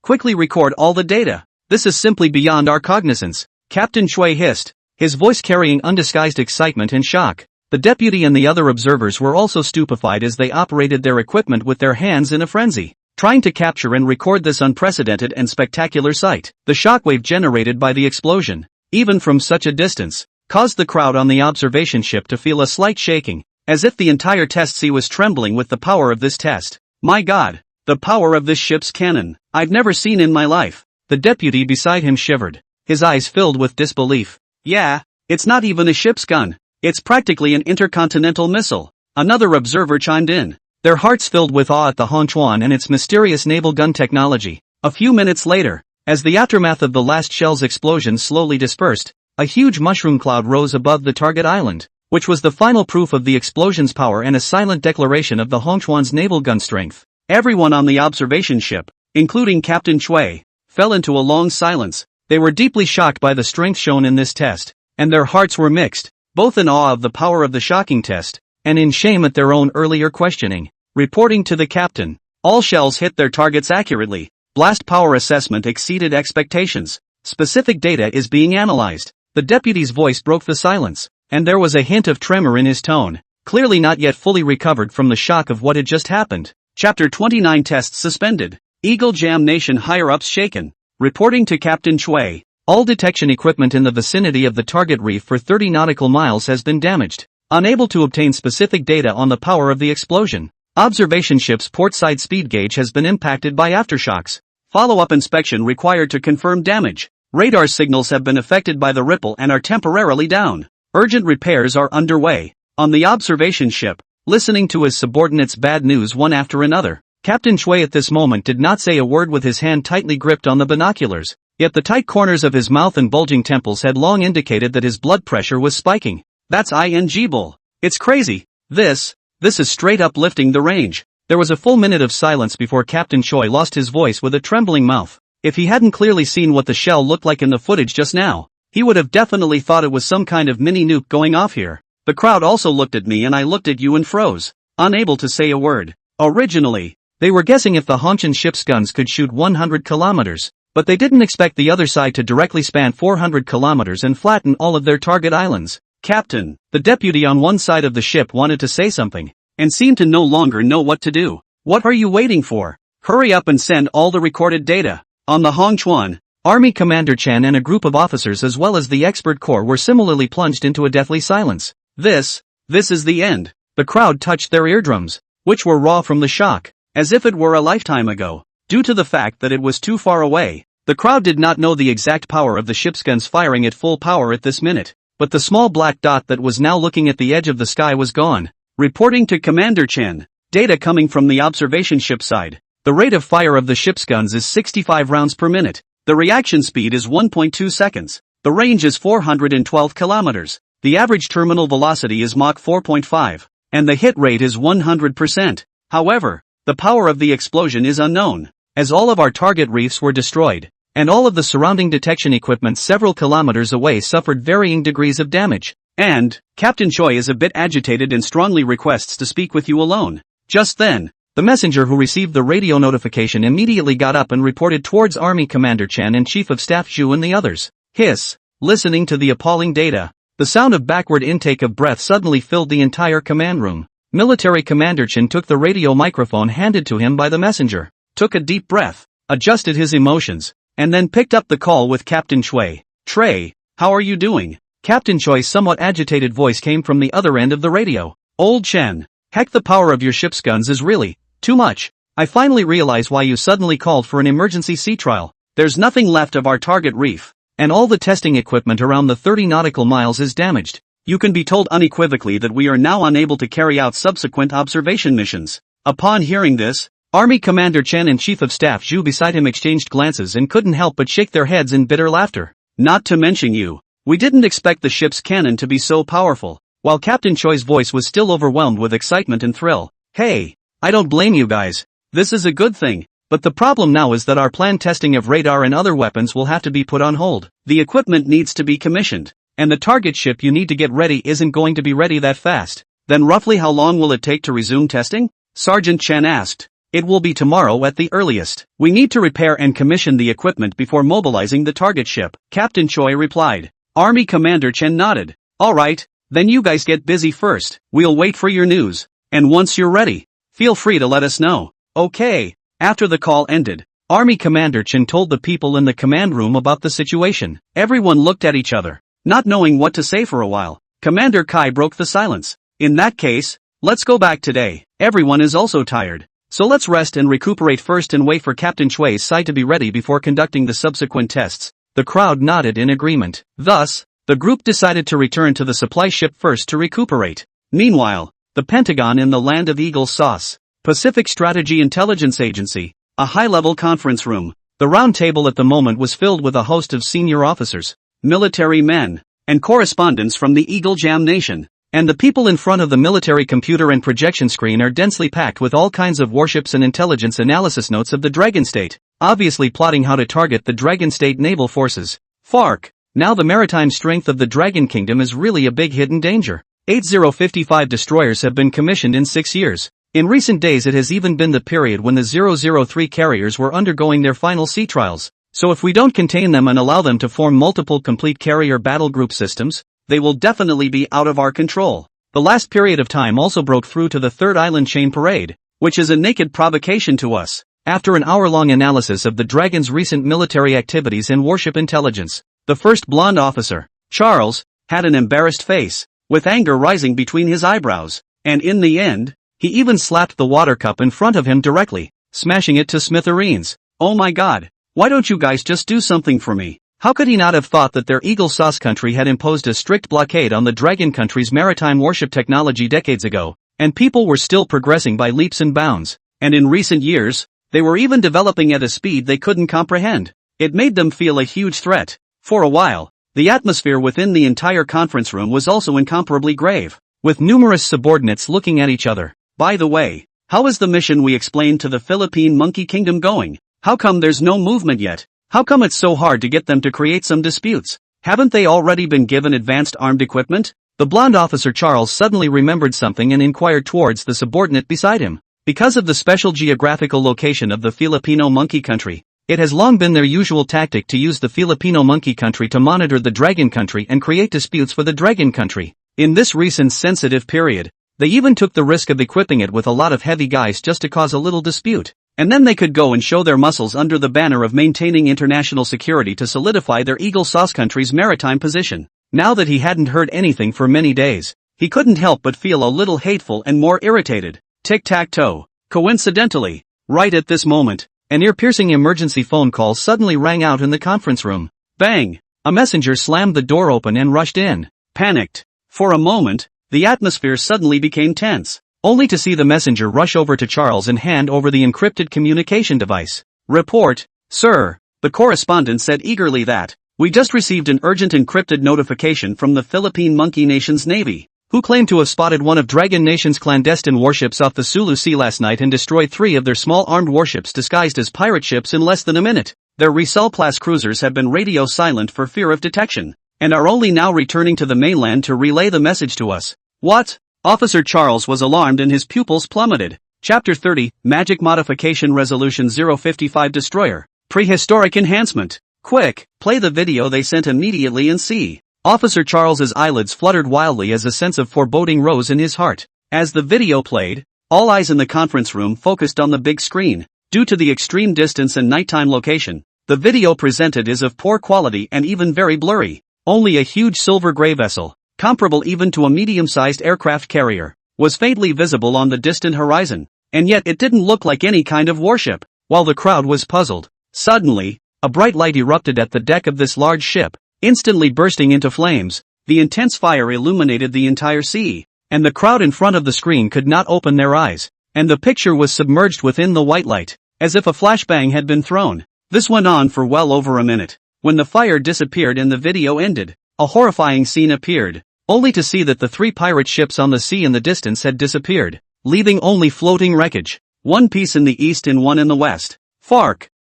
Quickly record all the data. This is simply beyond our cognizance, Captain Chuan hissed, his voice carrying undisguised excitement and shock. The deputy and the other observers were also stupefied as they operated their equipment with their hands in a frenzy, trying to capture and record this unprecedented and spectacular sight. The shockwave generated by the explosion, even from such a distance, caused the crowd on the observation ship to feel a slight shaking, as if the entire test sea was trembling with the power of this test. My God, the power of this ship's cannon, I've never seen in my life. The deputy beside him shivered, his eyes filled with disbelief. Yeah, it's not even a ship's gun. It's practically an intercontinental missile. Another observer chimed in, their hearts filled with awe at the Chuan and its mysterious naval gun technology. A few minutes later, as the aftermath of the last shell's explosion slowly dispersed, a huge mushroom cloud rose above the target island, which was the final proof of the explosion's power and a silent declaration of the Chuan's naval gun strength. Everyone on the observation ship, including Captain Chuan, fell into a long silence. They were deeply shocked by the strength shown in this test, and their hearts were mixed, both in awe of the power of the shocking test, and in shame at their own earlier questioning. Reporting to the captain, all shells hit their targets accurately. Blast power assessment exceeded expectations. Specific data is being analyzed. The deputy's voice broke the silence, and there was a hint of tremor in his tone, clearly not yet fully recovered from the shock of what had just happened. Chapter 29 Tests suspended. Eagle Jam Nation higher-ups shaken. Reporting to Captain Chuan, all detection equipment in the vicinity of the target reef for 30 nautical miles has been damaged. Unable to obtain specific data on the power of the explosion. Observation ship's portside speed gauge has been impacted by aftershocks. Follow-up inspection required to confirm damage. Radar signals have been affected by the ripple and are temporarily down. Urgent repairs are underway. On the observation ship, listening to his subordinates' bad news one after another, Captain Chuan at this moment did not say a word with his hand tightly gripped on the binoculars, yet the tight corners of his mouth and bulging temples had long indicated that his blood pressure was spiking. That's bull. It's crazy. This is straight up lifting the range. There was a full minute of silence before Captain Chuan lost his voice with a trembling mouth. If he hadn't clearly seen what the shell looked like in the footage just now, he would have definitely thought it was some kind of mini nuke going off here. The crowd also looked at me and I looked at you and froze, unable to say a word. Originally, they were guessing if the Hongqian ship's guns could shoot 100 kilometers, but they didn't expect the other side to directly span 400 kilometers and flatten all of their target islands. Captain, the deputy on one side of the ship wanted to say something, and seemed to no longer know what to do. What are you waiting for? Hurry up and send all the recorded data. On the Chuan, Army Commander Chen and a group of officers as well as the expert corps were similarly plunged into a deathly silence. This is the end. The crowd touched their eardrums, which were raw from the shock, as if it were a lifetime ago. Due to the fact that it was too far away, the crowd did not know the exact power of the ship's guns firing at full power at this minute, but the small black dot that was now looking at the edge of the sky was gone. Reporting to Commander Chen, data coming from the observation ship side. The rate of fire of the ship's guns is 65 rounds per minute. The reaction speed is 1.2 seconds. The range is 412 kilometers. The average terminal velocity is Mach 4.5, and the hit rate is 100%. However, The power of the explosion is unknown, as all of our target reefs were destroyed, and all of the surrounding detection equipment several kilometers away suffered varying degrees of damage. And, Captain Choi is a bit agitated and strongly requests to speak with you alone. Just then, the messenger who received the radio notification immediately got up and reported towards Army Commander Chen and Chief of Staff Zhu and the others. Hiss. Listening to the appalling data, the sound of backward intake of breath suddenly filled the entire command room. Military Commander Chen took the radio microphone handed to him by the messenger, took a deep breath, adjusted his emotions, and then picked up the call with Captain Choi. Trey, how are you doing? Captain Choi's somewhat agitated voice came from the other end of the radio. Old Chen, heck, the power of your ship's guns is really too much. I finally realize why you suddenly called for an emergency sea trial. There's nothing left of our target reef, and all the testing equipment around the 30 nautical miles is damaged. You can be told unequivocally that we are now unable to carry out subsequent observation missions. Upon hearing this, Army Commander Chen and Chief of Staff Zhu beside him exchanged glances and couldn't help but shake their heads in bitter laughter. Not to mention you. We didn't expect the ship's cannon to be so powerful. While Captain Choi's voice was still overwhelmed with excitement and thrill. Hey, I don't blame you guys. This is a good thing. But the problem now is that our planned testing of radar and other weapons will have to be put on hold. The equipment needs to be commissioned, and the target ship you need to get ready isn't going to be ready that fast. Then roughly how long will it take to resume testing? Sergeant Chen asked. It will be tomorrow at the earliest. We need to repair and commission the equipment before mobilizing the target ship, Captain Choi replied. Army Commander Chen nodded. Alright, then you guys get busy first. We'll wait for your news. And once you're ready, feel free to let us know. Okay. After the call ended, Army Commander Chen told the people in the command room about the situation. Everyone looked at each other, not knowing what to say for a while. Commander Kai broke the silence. In that case, let's go back today. Everyone is also tired. So let's rest and recuperate first and wait for Captain Chui's side to be ready before conducting the subsequent tests. The crowd nodded in agreement. Thus, the group decided to return to the supply ship first to recuperate. Meanwhile, the Pentagon in the land of Eagle Sauce, Pacific Strategy Intelligence Agency, a high-level conference room. The round table at the moment was filled with a host of senior officers, military men, and correspondents from the Eagle Jam Nation. And the people in front of the military computer and projection screen are densely packed with all kinds of warships and intelligence analysis notes of the Dragon State, obviously plotting how to target the Dragon State naval forces. FARC. Now the maritime strength of the Dragon Kingdom is really a big hidden danger. 8055 destroyers have been commissioned in 6 years. In recent days it has even been the period when the 003 carriers were undergoing their final sea trials. So if we don't contain them and allow them to form multiple complete carrier battle group systems, they will definitely be out of our control. The last period of time also broke through to the Third Island Chain Parade, which is a naked provocation to us. After an hour-long analysis of the Dragon's recent military activities and warship intelligence, the first blonde officer, Charles, had an embarrassed face, with anger rising between his eyebrows, and in the end, he even slapped the water cup in front of him directly, smashing it to smithereens. Oh my god, why don't you guys just do something for me? How could he not have thought that their Eagle Sauce country had imposed a strict blockade on the Dragon country's maritime warship technology decades ago, and people were still progressing by leaps and bounds, and in recent years, they were even developing at a speed they couldn't comprehend. It made them feel a huge threat. For a while, the atmosphere within the entire conference room was also incomparably grave, with numerous subordinates looking at each other. By the way, how is the mission we explained to the Philippine Monkey Kingdom going? How come there's no movement yet? How come it's so hard to get them to create some disputes? Haven't they already been given advanced armed equipment? The blonde officer Charles suddenly remembered something and inquired towards the subordinate beside him. Because of the special geographical location of the Filipino monkey country, it has long been their usual tactic to use the Filipino monkey country to monitor the Dragon country and create disputes for the Dragon country. In this recent sensitive period, they even took the risk of equipping it with a lot of heavy guys just to cause a little dispute. And then they could go and show their muscles under the banner of maintaining international security to solidify their Eagle Sauce country's maritime position. Now that he hadn't heard anything for many days, he couldn't help but feel a little hateful and more irritated. Tic-tac-toe. Coincidentally, right at this moment, an ear-piercing emergency phone call suddenly rang out in the conference room. Bang! A messenger slammed the door open and rushed in. Panicked. For a moment, the atmosphere suddenly became tense, only to see the messenger rush over to Charles and hand over the encrypted communication device. Report, sir, the correspondent said eagerly that, we just received an urgent encrypted notification from the Philippine Monkey Nation's Navy. who claimed to have spotted one of Dragon Nation's clandestine warships off the Sulu Sea last night and destroyed 3 of their small armed warships disguised as pirate ships in less than a minute. Their Rizal-class cruisers have been radio silent for fear of detection, and are only now returning to the mainland to relay the message to us. What? Officer Charles was alarmed and his pupils plummeted. Chapter 30, Magic Modification Resolution 055 Destroyer. Prehistoric Enhancement. Quick, play the video they sent immediately and see. Officer Charles's eyelids fluttered wildly as a sense of foreboding rose in his heart. As the video played, all eyes in the conference room focused on the big screen. Due to the extreme distance and nighttime location, the video presented is of poor quality and even very blurry. Only a huge silver gray vessel, comparable even to a medium-sized aircraft carrier, was faintly visible on the distant horizon, and yet it didn't look like any kind of warship. While the crowd was puzzled, suddenly, a bright light erupted at the deck of this large ship. Instantly bursting into flames, the intense fire illuminated the entire sea, and the crowd in front of the screen could not open their eyes, and the picture was submerged within the white light, as if a flashbang had been thrown. This went on for well over a minute. When the fire disappeared and the video ended, a horrifying scene appeared, only to see that the 3 pirate ships on the sea in the distance had disappeared, leaving only floating wreckage, one piece in the east and one in the west. Fark!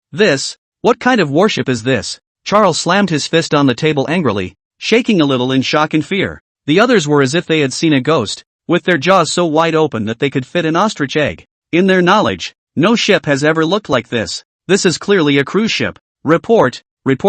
What kind of warship is this? Charles slammed his fist on the table angrily, shaking a little in shock and fear. The others were as if they had seen a ghost, with their jaws so wide open that they could fit an ostrich egg. In their knowledge, no ship has ever looked like this. This is clearly a cruise ship. Report,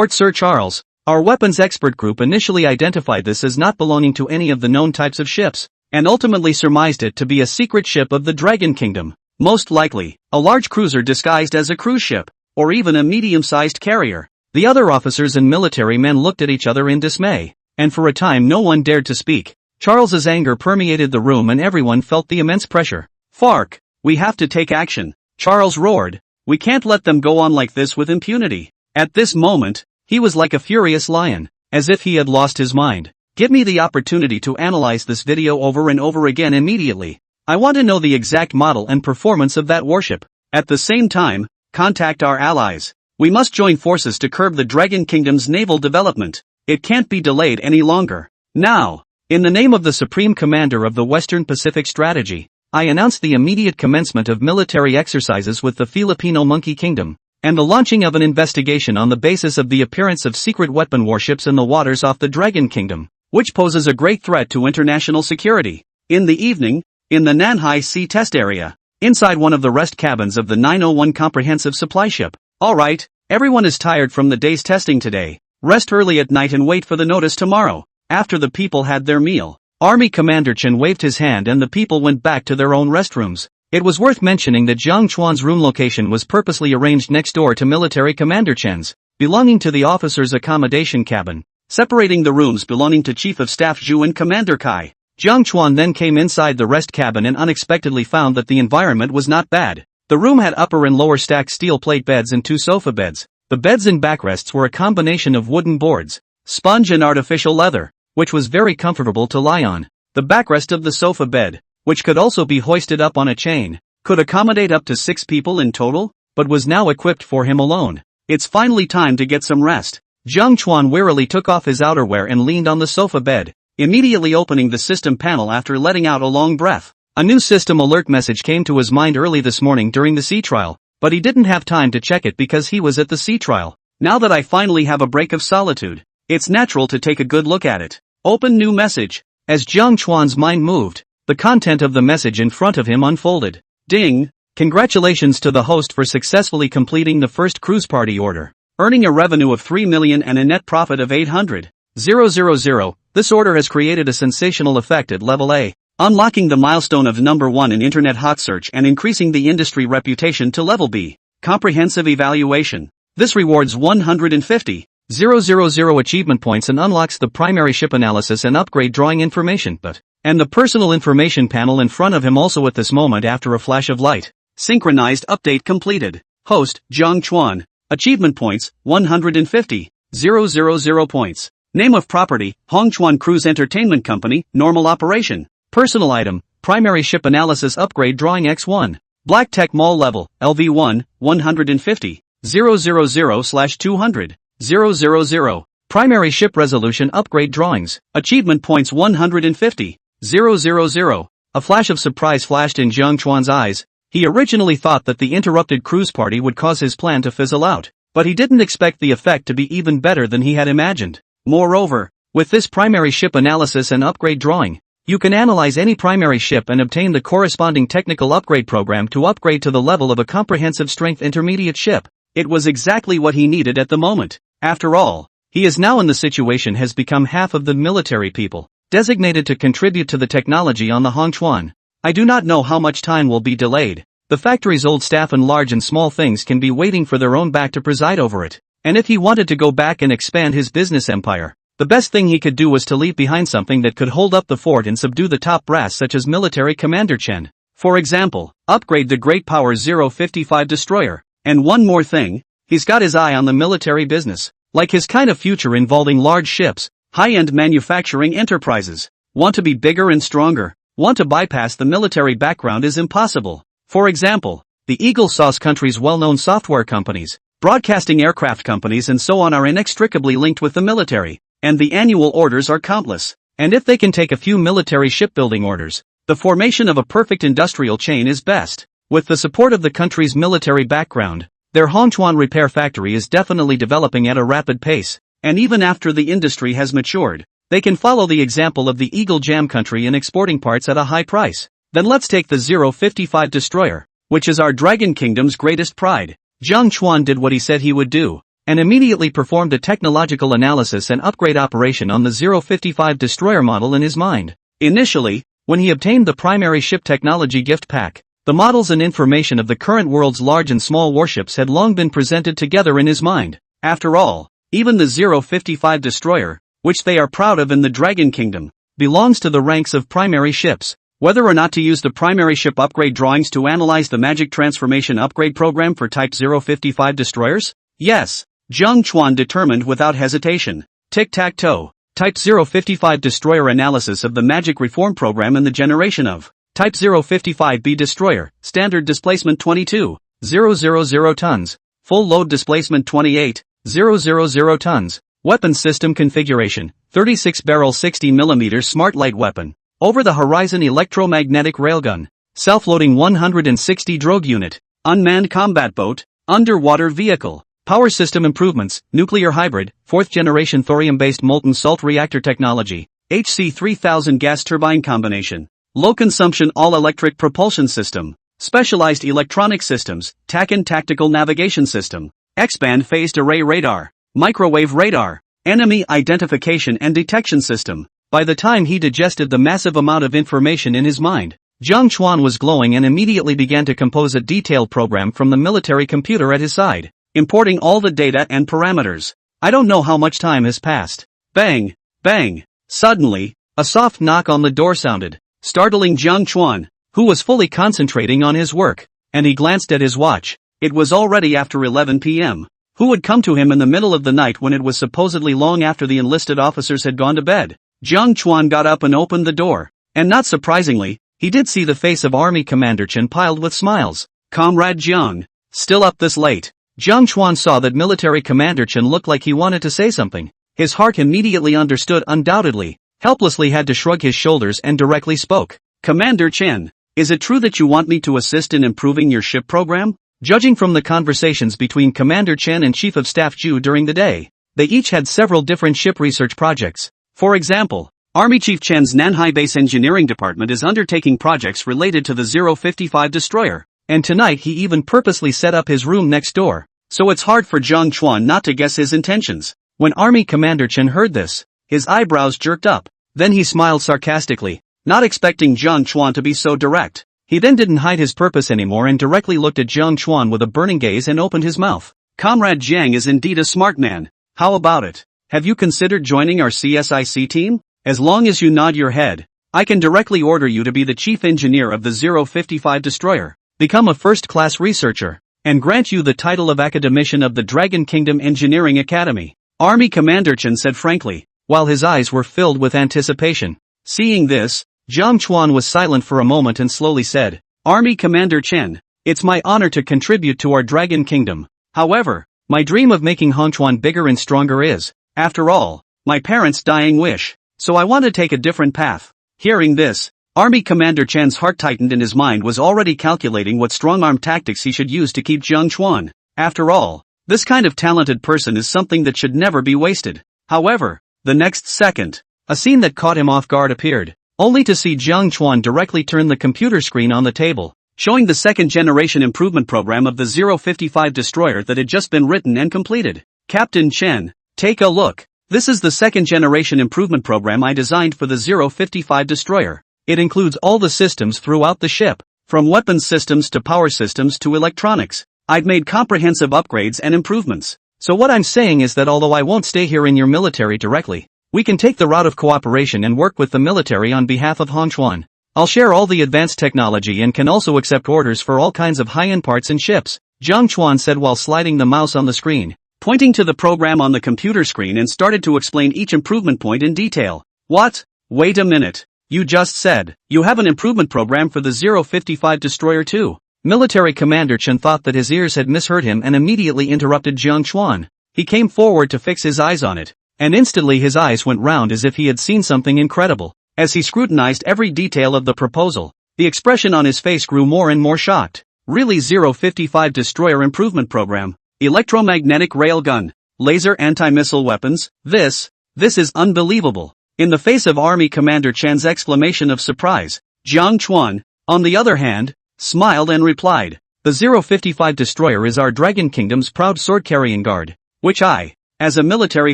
Sir Charles. Our weapons expert group initially identified this as not belonging to any of the known types of ships, and ultimately surmised it to be a secret ship of the Dragon Kingdom. Most likely, a large cruiser disguised as a cruise ship, or even a medium-sized carrier. The other officers and military men looked at each other in dismay, and for a time no one dared to speak. Charles's anger permeated the room and everyone felt the immense pressure. Fark, we have to take action, Charles roared. We can't let them go on like this with impunity. At this moment, he was like a furious lion, as if he had lost his mind. Give me the opportunity to analyze this video over and over again immediately. I want to know the exact model and performance of that warship. At the same time, contact our allies. We must join forces to curb the Dragon Kingdom's naval development. It can't be delayed any longer. Now, in the name of the Supreme Commander of the Western Pacific Strategy, I announce the immediate commencement of military exercises with the Filipino Monkey Kingdom, and the launching of an investigation on the basis of the appearance of secret weapon warships in the waters off the Dragon Kingdom, which poses a great threat to international security. In the evening, in the Nanhai Sea Test Area, inside one of the rest cabins of the 901 Comprehensive Supply Ship. Alright, everyone is tired from the day's testing today. Rest early at night and wait for the notice tomorrow. After the people had their meal, Army Commander Chen waved his hand and the people went back to their own restrooms. It was worth mentioning that Jiang Chuan's room location was purposely arranged next door to Military Commander Chen's, belonging to the officer's accommodation cabin, separating the rooms belonging to Chief of Staff Zhu and Commander Kai. Jiang Chuan then came inside the rest cabin and unexpectedly found that the environment was not bad. The room had upper and lower stacked steel plate beds and 2 sofa beds. The beds and backrests were a combination of wooden boards, sponge and artificial leather, which was very comfortable to lie on. The backrest of the sofa bed, which could also be hoisted up on a chain, could accommodate up to 6 people in total, but was now equipped for him alone. It's finally time to get some rest. Jiang Chuan wearily took off his outerwear and leaned on the sofa bed, immediately opening the system panel after letting out a long breath. A new system alert message came to his mind early this morning during the sea trial, but he didn't have time to check it because he was at the sea trial. Now that I finally have a break of solitude, it's natural to take a good look at it. Open new message. As Jiang Chuan's mind moved, the content of the message in front of him unfolded. Ding! Congratulations to the host for successfully completing the first cruise party order, earning a revenue of 3 million and a net profit of 800,000. This order has created a sensational effect at level A, unlocking the milestone of number 1 in internet hot search and increasing the industry reputation to level B. Comprehensive evaluation. This rewards 150,000 achievement points and unlocks the primary ship analysis and upgrade drawing information and the personal information panel in front of him also at this moment after a flash of light. Synchronized update completed. Host, Jiang Chuan. Achievement points, 150,000 points. Name of property, Hongchuan Cruise Entertainment Company, normal operation. Personal item, primary ship analysis upgrade drawing X1. Black Tech Mall level, LV1, 150,000/200,000. Primary ship resolution upgrade drawings, achievement points 150,000. 000. A flash of surprise flashed in Jiang Chuan's eyes. He originally thought that the interrupted cruise party would cause his plan to fizzle out, but he didn't expect the effect to be even better than he had imagined. Moreover, with this primary ship analysis and upgrade drawing, you can analyze any primary ship and obtain the corresponding technical upgrade program to upgrade to the level of a comprehensive strength intermediate ship. It was exactly what he needed at the moment. After all, he is now in the situation has become half of the military people designated to contribute to the technology on the Chuan. I do not know how much time will be delayed. The factory's old staff and large and small things can be waiting for their own back to preside over it. And if he wanted to go back and expand his business empire, the best thing he could do was to leave behind something that could hold up the fort and subdue the top brass such as military commander Chen. For example, upgrade the Great Power 055 destroyer. And one more thing, he's got his eye on the military business. Like his kind of future involving large ships, high-end manufacturing enterprises. Want to be bigger and stronger? Want to bypass the military background is impossible. For example, the Eagle Sauce country's well-known software companies, broadcasting aircraft companies and so on are inextricably linked with the military, and the annual orders are countless. And if they can take a few military shipbuilding orders, the formation of a perfect industrial chain is best. With the support of the country's military background, their Chuan repair factory is definitely developing at a rapid pace, and even after the industry has matured, they can follow the example of the Eagle Jam country in exporting parts at a high price. Then let's take the 055 destroyer, which is our Dragon Kingdom's greatest pride. Jiang Chuan did what he said he would do, and immediately performed a technological analysis and upgrade operation on the 055 destroyer model in his mind. Initially, when he obtained the primary ship technology gift pack, the models and information of the current world's large and small warships had long been presented together in his mind. After all, even the 055 destroyer, which they are proud of in the Dragon Kingdom, belongs to the ranks of primary ships. Whether or not to use the primary ship upgrade drawings to analyze the magic transformation upgrade program for Type 055 destroyers? Yes, Jiang Chuan determined without hesitation. Tic-tac-toe. Type 055 destroyer analysis of the magic reform program in the generation of Type 055B destroyer, standard displacement 22,000 tons, full load displacement 28,000 tons, weapon system configuration, 36-barrel 60mm smart light weapon, over-the-horizon electromagnetic railgun, self-loading 160 drogue unit, unmanned combat boat, underwater vehicle, power system improvements, nuclear hybrid, 4th-generation thorium-based molten salt reactor technology, HC-3000 gas turbine combination, low-consumption all-electric propulsion system, specialized electronic systems, TAC and tactical navigation system, X-band phased array radar, microwave radar, enemy identification and detection system. By the time he digested the massive amount of information in his mind, Jiang Chuan was glowing and immediately began to compose a detailed program from the military computer at his side, importing all the data and parameters. I don't know how much time has passed. Bang! Bang! Suddenly, a soft knock on the door sounded, startling Jiang Chuan, who was fully concentrating on his work, and he glanced at his watch. It was already after 11 p.m. Who would come to him in the middle of the night when it was supposedly long after the enlisted officers had gone to bed? Jiang Chuan got up and opened the door, and not surprisingly, he did see the face of Army Commander Chen piled with smiles. Comrade Jiang, still up this late? Jiang Chuan saw that military commander Chen looked like he wanted to say something. His heart immediately understood undoubtedly, helplessly had to shrug his shoulders and directly spoke. Commander Chen, is it true that you want me to assist in improving your ship program? Judging from the conversations between Commander Chen and Chief of Staff Zhu during the day, they each had several different ship research projects. For example, Army Chief Chen's Nanhai Base Engineering Department is undertaking projects related to the 055 destroyer, and tonight he even purposely set up his room next door, so it's hard for Jiang Chuan not to guess his intentions. When Army Commander Chen heard this, his eyebrows jerked up, then he smiled sarcastically, not expecting Jiang Chuan to be so direct. He then didn't hide his purpose anymore and directly looked at Jiang Chuan with a burning gaze and opened his mouth. Comrade Jiang is indeed a smart man. How about it? Have you considered joining our CSIC team? As long as you nod your head, I can directly order you to be the chief engineer of the 055 destroyer, become a first-class researcher, and grant you the title of academician of the Dragon Kingdom Engineering Academy. Army Commander Chen said frankly, while his eyes were filled with anticipation. Seeing this, Jiang Chuan was silent for a moment and slowly said, Army Commander Chen, it's my honor to contribute to our Dragon Kingdom. However, my dream of making Chuan bigger and stronger is, after all, my parents' dying wish, so I want to take a different path. Hearing this, Army Commander Chen's heart tightened and his mind was already calculating what strong-arm tactics he should use to keep Jiang Chuan. After all, this kind of talented person is something that should never be wasted. However, the next second, a scene that caught him off guard appeared, only to see Jiang Chuan directly turn the computer screen on the table, showing the second-generation improvement program of the 055 destroyer that had just been written and completed. Captain Chen, take a look. This is the second-generation improvement program I designed for the 055 destroyer. It includes all the systems throughout the ship, from weapons systems to power systems to electronics. I've made comprehensive upgrades and improvements. So what I'm saying is that although I won't stay here in your military directly, we can take the route of cooperation and work with the military on behalf of Hong Chuan. I'll share all the advanced technology and can also accept orders for all kinds of high-end parts and ships, Jiang Chuan said while sliding the mouse on the screen, pointing to the program on the computer screen and started to explain each improvement point in detail. What? Wait a minute. You just said, you have an improvement program for the 055 destroyer too. Military Commander Chen thought that his ears had misheard him and immediately interrupted Jiang Chuan. He came forward to fix his eyes on it, and instantly his eyes went round as if he had seen something incredible. As he scrutinized every detail of the proposal, the expression on his face grew more and more shocked. Really 055 destroyer improvement program, electromagnetic railgun, laser anti-missile weapons, this is unbelievable. In the face of Army Commander Chen's exclamation of surprise, Jiang Chuan, on the other hand, smiled and replied, the 055 destroyer is our Dragon Kingdom's proud sword-carrying guard, which I, as a military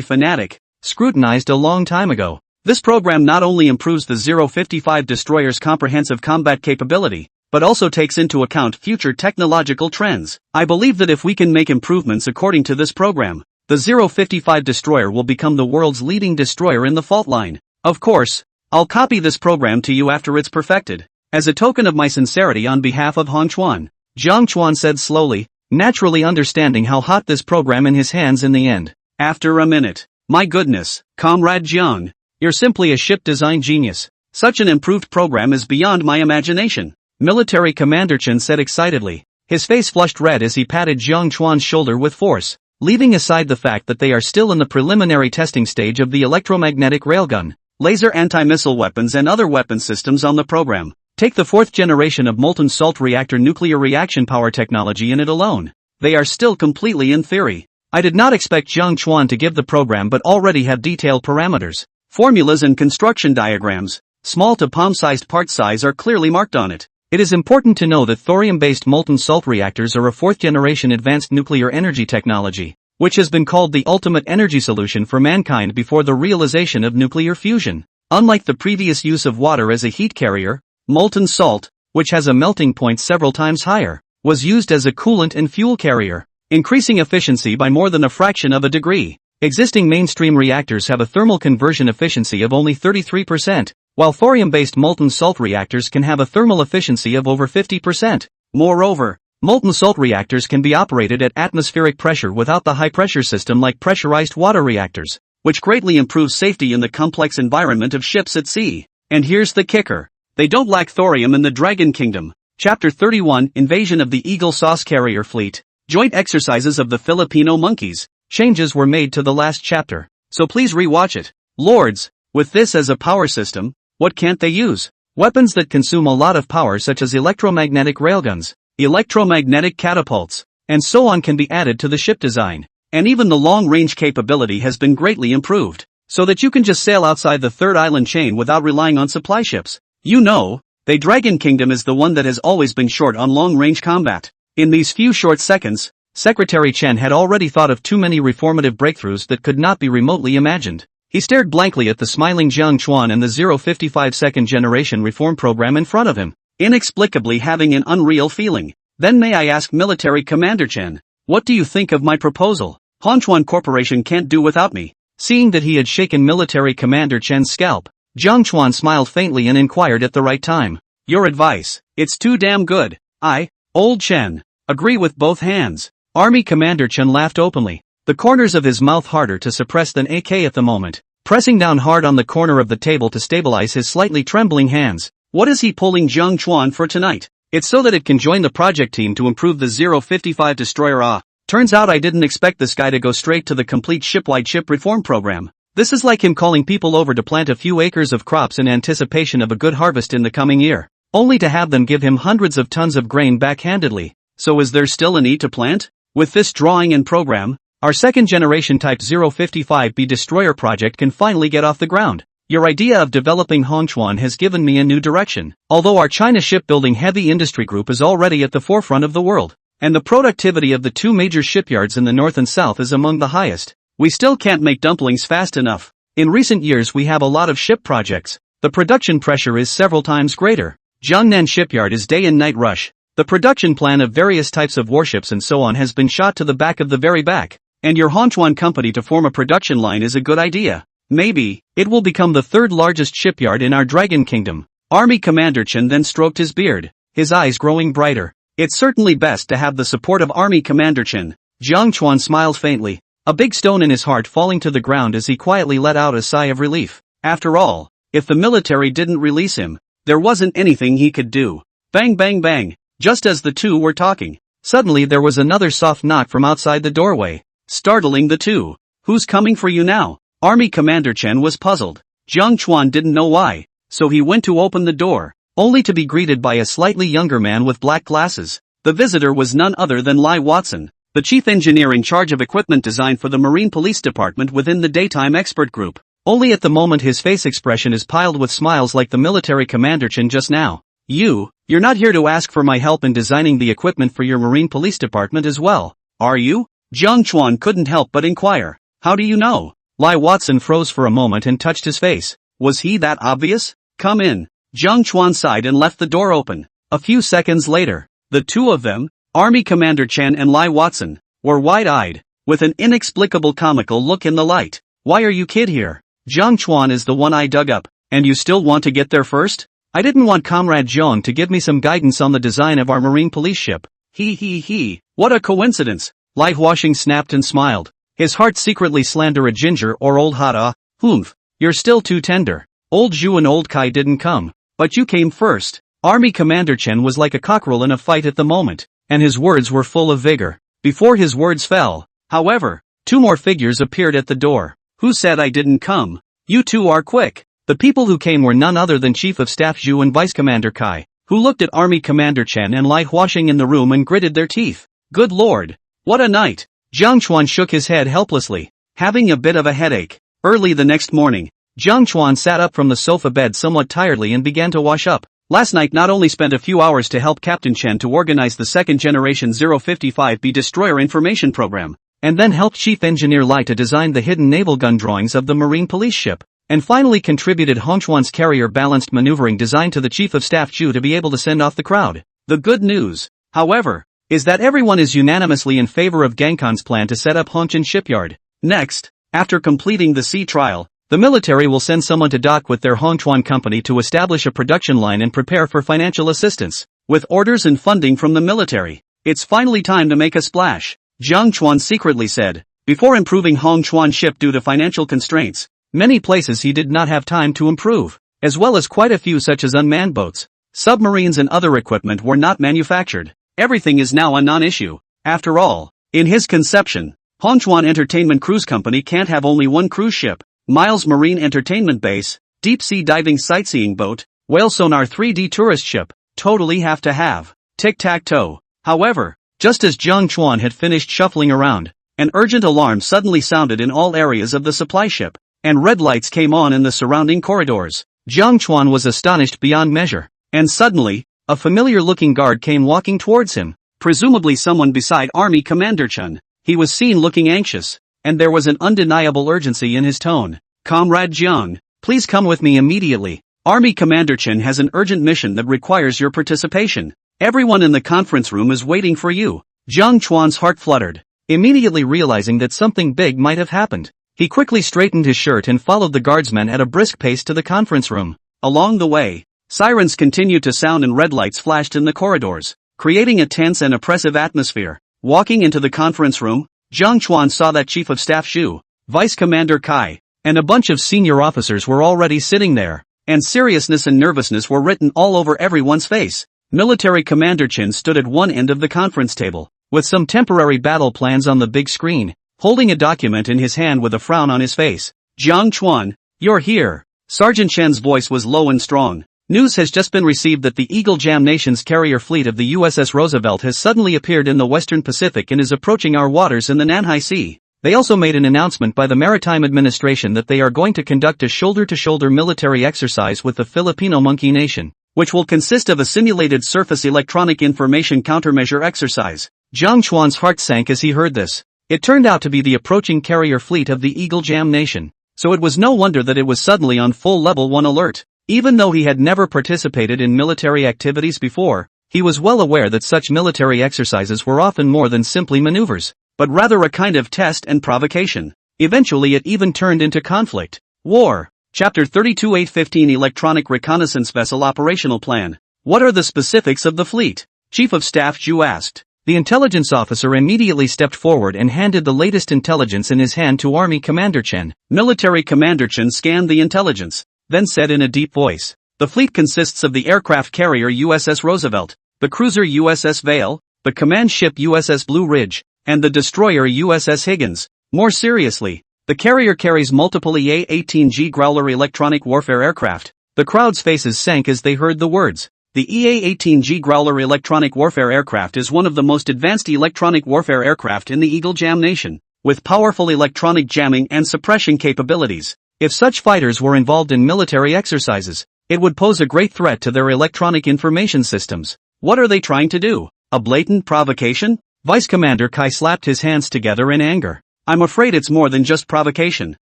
fanatic, scrutinized a long time ago. This program not only improves the 055 destroyer's comprehensive combat capability, but also takes into account future technological trends. I believe that if we can make improvements according to this program, the 055 destroyer will become the world's leading destroyer in the fault line. Of course, I'll copy this program to you after it's perfected, as a token of my sincerity on behalf of Hong Chuan, Jiang Chuan said slowly, naturally understanding how hot this program in his hands in the end. After a minute, my goodness, Comrade Jiang, you're simply a ship design genius. Such an improved program is beyond my imagination, Military Commander Chen said excitedly. His face flushed red as he patted Jiang Chuan's shoulder with force. Leaving aside the fact that they are still in the preliminary testing stage of the electromagnetic railgun, laser anti-missile weapons and other weapon systems on the program, take the fourth generation of molten salt reactor nuclear reaction power technology in it alone. They are still completely in theory. I did not expect Jiang Chuan to give the program but already have detailed parameters, formulas and construction diagrams. Small to palm-sized part size are clearly marked on it. It is important to know that thorium-based molten salt reactors are a fourth-generation advanced nuclear energy technology, which has been called the ultimate energy solution for mankind before the realization of nuclear fusion. Unlike the previous use of water as a heat carrier, molten salt, which has a melting point several times higher, was used as a coolant and fuel carrier, increasing efficiency by more than a fraction of a degree. Existing mainstream reactors have a thermal conversion efficiency of only 33%. While thorium-based molten salt reactors can have a thermal efficiency of over 50%. Moreover, molten salt reactors can be operated at atmospheric pressure without the high-pressure system like pressurized water reactors, which greatly improves safety in the complex environment of ships at sea. And here's the kicker. They don't lack thorium in the Dragon Kingdom. Chapter 31, Invasion of the Eagle Sauce Carrier Fleet. Joint exercises of the Filipino monkeys. Changes were made to the last chapter, so please re-watch it. Lords, with this as a power system, what can't they use? Weapons that consume a lot of power such as electromagnetic railguns, electromagnetic catapults, and so on can be added to the ship design. And even the long-range capability has been greatly improved, so that you can just sail outside the third island chain without relying on supply ships. You know, the Dragon Kingdom is the one that has always been short on long-range combat. In these few short seconds, Secretary Chen had already thought of too many reformative breakthroughs that could not be remotely imagined. He stared blankly at the smiling Jiang Chuan and the 055 second-generation reform program in front of him, inexplicably having an unreal feeling. Then may I ask Military Commander Chen, what do you think of my proposal? Hong Chuan Corporation can't do without me. Seeing that he had shaken Military Commander Chen's scalp, Jiang Chuan smiled faintly and inquired at the right time. Your advice, it's too damn good. I, old Chen, agree with both hands. Army Commander Chen laughed openly, the corners of his mouth harder to suppress than AK at the moment, pressing down hard on the corner of the table to stabilize his slightly trembling hands. What is he pulling Jiang Chuan for tonight? It's so that it can join the project team to improve the 055 destroyer. Turns out I didn't expect this guy to go straight to the complete ship-wide ship reform program. This is like him calling people over to plant a few acres of crops in anticipation of a good harvest in the coming year, only to have them give him hundreds of tons of grain backhandedly. So is there still a need to plant? With this drawing and program, our second-generation Type 055B destroyer project can finally get off the ground. Your idea of developing Hongchuan has given me a new direction. Although our China shipbuilding heavy industry group is already at the forefront of the world, and the productivity of the two major shipyards in the north and south is among the highest, we still can't make dumplings fast enough. In recent years we have a lot of ship projects. The production pressure is several times greater. Jiangnan shipyard is day and night rush. The production plan of various types of warships and so on has been shot to the back of the very back. And your Hongchuan company to form a production line is a good idea. Maybe it will become the third largest shipyard in our Dragon Kingdom. Army Commander Chen then stroked his beard, his eyes growing brighter. It's certainly best to have the support of Army Commander Chen. Jiang Chuan smiled faintly, a big stone in his heart falling to the ground as he quietly let out a sigh of relief. After all, if the military didn't release him, there wasn't anything he could do. Bang bang bang, just as the two were talking, suddenly there was another soft knock from outside the doorway, startling the two. Who's coming for you now? Army Commander Chen was puzzled. Jiang Chuan didn't know why, so he went to open the door, only to be greeted by a slightly younger man with black glasses. The visitor was none other than Lai Watson, the chief engineer in charge of equipment design for the Marine Police Department within the Daytime Expert Group. Only at the moment his face expression is piled with smiles like the military commander Chen just now. You're not here to ask for my help in designing the equipment for your Marine Police Department as well, are you? Jiang Chuan couldn't help but inquire. How do you know? Lai Watson froze for a moment and touched his face. Was he that obvious? Come in. Jiang Chuan sighed and left the door open. A few seconds later, the two of them, Army Commander Chen and Lai Watson, were wide-eyed, with an inexplicable comical look in the light. Why are you kid here? Jiang Chuan is the one I dug up, and you still want to get there first? I didn't want Comrade Jiang to give me some guidance on the design of our marine police ship. He, what a coincidence. Lai Huashing snapped and smiled, his heart secretly slander a ginger or old hata. Humph, you're still too tender. Old Zhu and old Kai didn't come, but you came first. Army Commander Chen was like a cockerel in a fight at the moment, and his words were full of vigor. Before his words fell, however, two more figures appeared at the door. Who said I didn't come? You two are quick. The people who came were none other than Chief of Staff Zhu and Vice Commander Kai, who looked at Army Commander Chen and Lai Huashing in the room and gritted their teeth. Good lord, what a night! Jiang Chuan shook his head helplessly, having a bit of a headache. Early the next morning, Jiang Chuan sat up from the sofa bed somewhat tiredly and began to wash up. Last night not only spent a few hours to help Captain Chen to organize the second-generation 055B destroyer information program, and then helped Chief Engineer Lai to design the hidden naval gun drawings of the Marine Police ship, and finally contributed Hongchuan's carrier-balanced maneuvering design to the Chief of Staff Zhu to be able to send off the crowd. The good news, however, is that everyone is unanimously in favor of Gangkan's plan to set up Hongchuan shipyard. Next, after completing the sea trial, the military will send someone to dock with their Hongchuan company to establish a production line and prepare for financial assistance. With orders and funding from the military, it's finally time to make a splash, Jiang Chuan secretly said. Before improving Hongchuan ship due to financial constraints, many places he did not have time to improve, as well as quite a few such as unmanned boats, submarines and other equipment were not manufactured. Everything is now a non-issue. After all, in his conception, Hongchuan Entertainment Cruise Company can't have only one cruise ship, Miles Marine Entertainment Base, deep-sea diving sightseeing boat, whale sonar 3D tourist ship, totally have to have. Tic-tac-toe. However, just as Jiang Chuan had finished shuffling around, an urgent alarm suddenly sounded in all areas of the supply ship, and red lights came on in the surrounding corridors. Jiang Chuan was astonished beyond measure, and suddenly, a familiar-looking guard came walking towards him, presumably someone beside Army Commander Chen. He was seen looking anxious, and there was an undeniable urgency in his tone. Comrade Jiang, please come with me immediately. Army Commander Chen has an urgent mission that requires your participation. Everyone in the conference room is waiting for you. Jiang Chuan's heart fluttered, immediately realizing that something big might have happened. He quickly straightened his shirt and followed the guardsmen at a brisk pace to the conference room. Along the way, sirens continued to sound and red lights flashed in the corridors, creating a tense and oppressive atmosphere. Walking into the conference room, Jiang Chuan saw that Chief of Staff Zhu, Vice Commander Kai, and a bunch of senior officers were already sitting there, and seriousness and nervousness were written all over everyone's face. Military Commander Chen stood at one end of the conference table, with some temporary battle plans on the big screen, holding a document in his hand with a frown on his face. Jiang Chuan, you're here. Sergeant Shen's voice was low and strong. News has just been received that the Eagle Jam Nation's carrier fleet of the USS Roosevelt has suddenly appeared in the Western Pacific and is approaching our waters in the Nanhai Sea. They also made an announcement by the Maritime Administration that they are going to conduct a shoulder-to-shoulder military exercise with the Filipino Monkey Nation, which will consist of a simulated surface electronic information countermeasure exercise. Jiang Chuan's heart sank as he heard this. It turned out to be the approaching carrier fleet of the Eagle Jam Nation, so it was no wonder that it was suddenly on full level 1 alert. Even though he had never participated in military activities before, he was well aware that such military exercises were often more than simply maneuvers, but rather a kind of test and provocation. Eventually it even turned into conflict. War. Chapter 32 815 Electronic Reconnaissance Vessel Operational Plan. What are the specifics of the fleet? Chief of Staff Zhu asked. The intelligence officer immediately stepped forward and handed the latest intelligence in his hand to Army Commander Chen. Military Commander Chen scanned the intelligence, then said in a deep voice, the fleet consists of the aircraft carrier USS Roosevelt, the cruiser USS Vale, the command ship USS Blue Ridge, and the destroyer USS Higgins. More seriously, the carrier carries multiple EA-18G Growler electronic warfare aircraft. The crowd's faces sank as they heard the words. The EA-18G Growler electronic warfare aircraft is one of the most advanced electronic warfare aircraft in the Eagle Jam Nation, with powerful electronic jamming and suppression capabilities. If such fighters were involved in military exercises, it would pose a great threat to their electronic information systems. What are they trying to do? A blatant provocation? Vice Commander Kai slapped his hands together in anger. I'm afraid it's more than just provocation.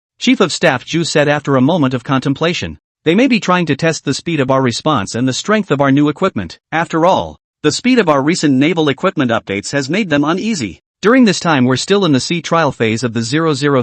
Chief of Staff Zhu said after a moment of contemplation. They may be trying to test the speed of our response and the strength of our new equipment. After all, the speed of our recent naval equipment updates has made them uneasy. During this time we're still in the sea trial phase of the